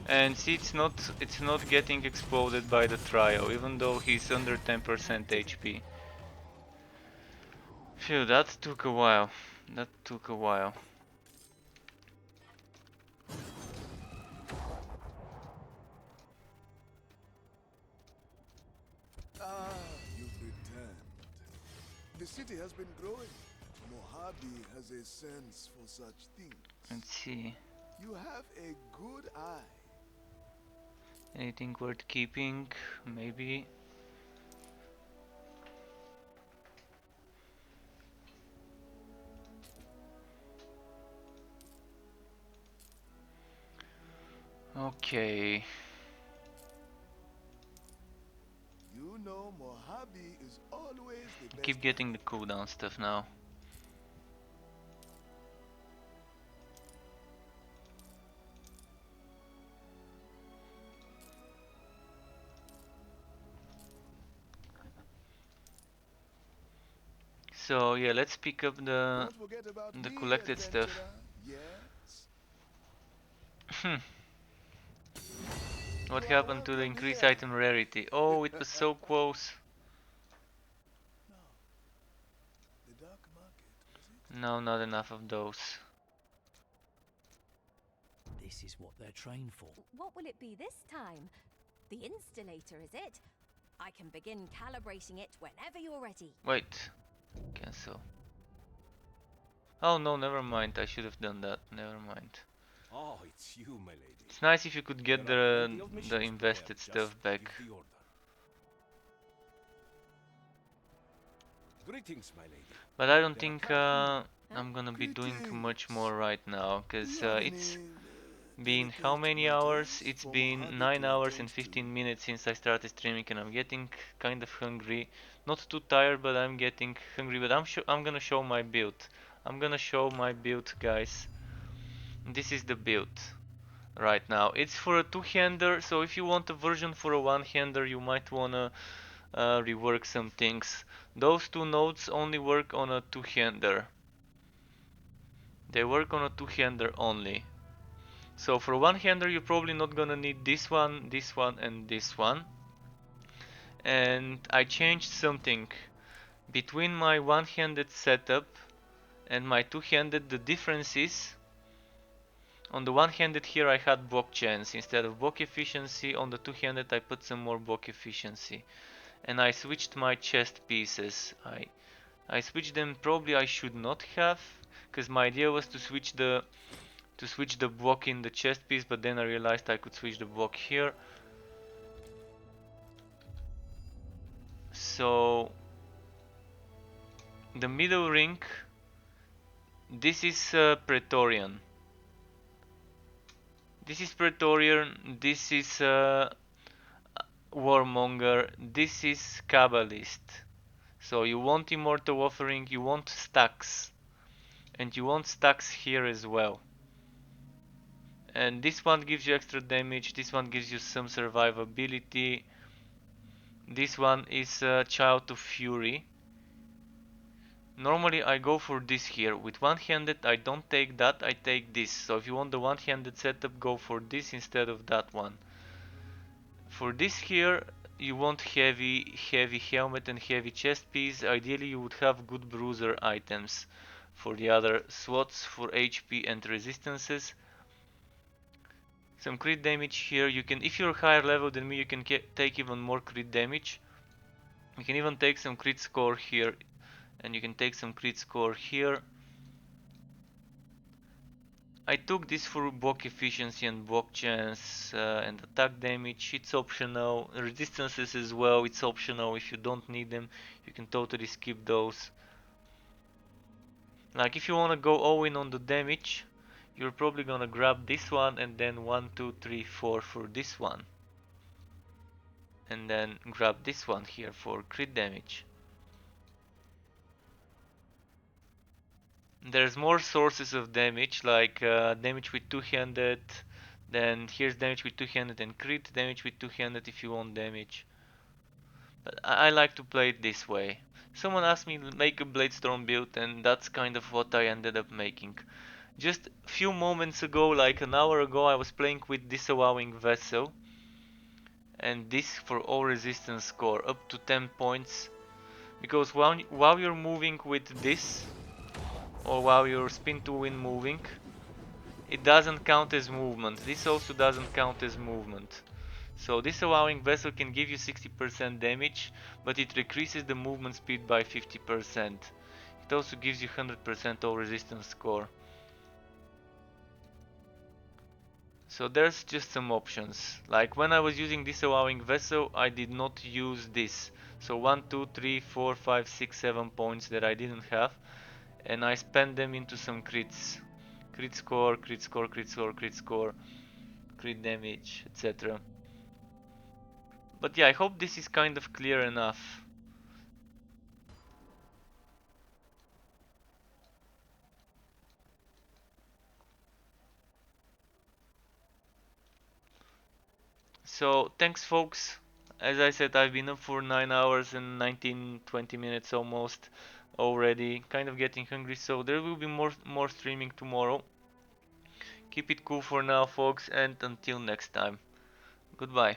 And see, it's not getting exploded by the trio, even though he's under 10% HP. Phew, that took a while. That took a while. Ah, you pretend. The city has been growing. Mojave has a sense for such things. Let's see. You have a good eye. Anything worth keeping? Maybe. Okay. You know Mojave is always the best. Keep getting the cooldown stuff now. So yeah, let's pick up the Don't forget about me, collected stuff. adventurer. Yes. What You are happened to the welcome increased here. item rarity? Oh, it was so close. No. The dark market, was it? No, not enough of those. This is what they're trained for. What will it be this time? The installator, is it? I can begin calibrating it whenever you're ready. Wait. Cancel. Oh no, never mind. I should have done that. Never mind. Oh, it's you, my lady. It's nice if you could get There are plenty of the missions invested prepared stuff just back. give the order. Greetings, my lady. But I don't There are think customers. I'm gonna be doing much Greetings. more right now, Do cause you have it's any been how delicate many hours? matters It's for been Mojave 9 to hours and attend 15 to? minutes since I started streaming, and I'm getting kind of hungry. Not too tired, but I'm getting hungry. But I'm gonna show my build. I'm gonna show my build, guys. This is the build right now. It's for a two-hander, so if you want a version for a one-hander, you might wanna rework some things. Those two nodes only work on a two-hander. They work on a two-hander only. So for one-hander, you're probably not gonna need this one, and this one. And I changed something between my one-handed setup and my two-handed. The difference is, on the one-handed here I had block chance instead of block efficiency. On the two-handed I put some more block efficiency. And I switched my chest pieces. I switched them. Probably I should not have, because my idea was to switch the block in the chest piece, but then I realized I could switch the block here. So the middle ring, this is Praetorian. This is Praetorian. This is Warmonger. This is Kabbalist. So you want Immortal Offering, you want stacks, and you want stacks here as well. And this one gives you extra damage, this one gives you some survivability. This one is Child of Fury. Normally I go for this here. With one-handed I don't take that, I take this. So if you want the one-handed setup, go for this instead of that one. For this here, you want heavy helmet and heavy chest piece. Ideally you would have good bruiser items for the other slots for HP and resistances. Some crit damage here. You can, if you're higher level than me, you can take even more crit damage. You can even take some crit score here, and you can take some crit score here. I took this for block efficiency and block chance and attack damage. It's optional. Resistances as well, it's optional. If you don't need them, you can totally skip those. Like if you want to go all in on the damage, you're probably gonna grab this one and then 1, 2, 3, 4 for this one. And then grab this one here for crit damage. There's more sources of damage, like damage with two-handed, then here's damage with two-handed and crit damage with two-handed if you want damage. But I like to play it this way. Someone asked me to make a Bladestorm build, and that's kind of what I ended up making. Just a few moments ago, like an hour ago, I was playing with Disallowing Vessel, and this for all resistance score, up to 10 points. Because while you're moving with this, or while you're spin to win moving, it doesn't count as movement. This also doesn't count as movement. So Disallowing Vessel can give you 60% damage, but it decreases the movement speed by 50%. It also gives you 100% all resistance score. So there's just some options. Like when I was using Disallowing Vessel, I did not use this. So 1, 2, 3, 4, 5, 6, 7 points that I didn't have, and I spent them into some crits. Crit score, crit score, crit score, crit score, crit damage, etc. But yeah, I hope this is kind of clear enough. So thanks folks. As I said, I've been up for 9 hours and 19-20 minutes almost already. Kind of getting hungry, so there will be more streaming tomorrow. Keep it cool for now folks, and until next time. Goodbye.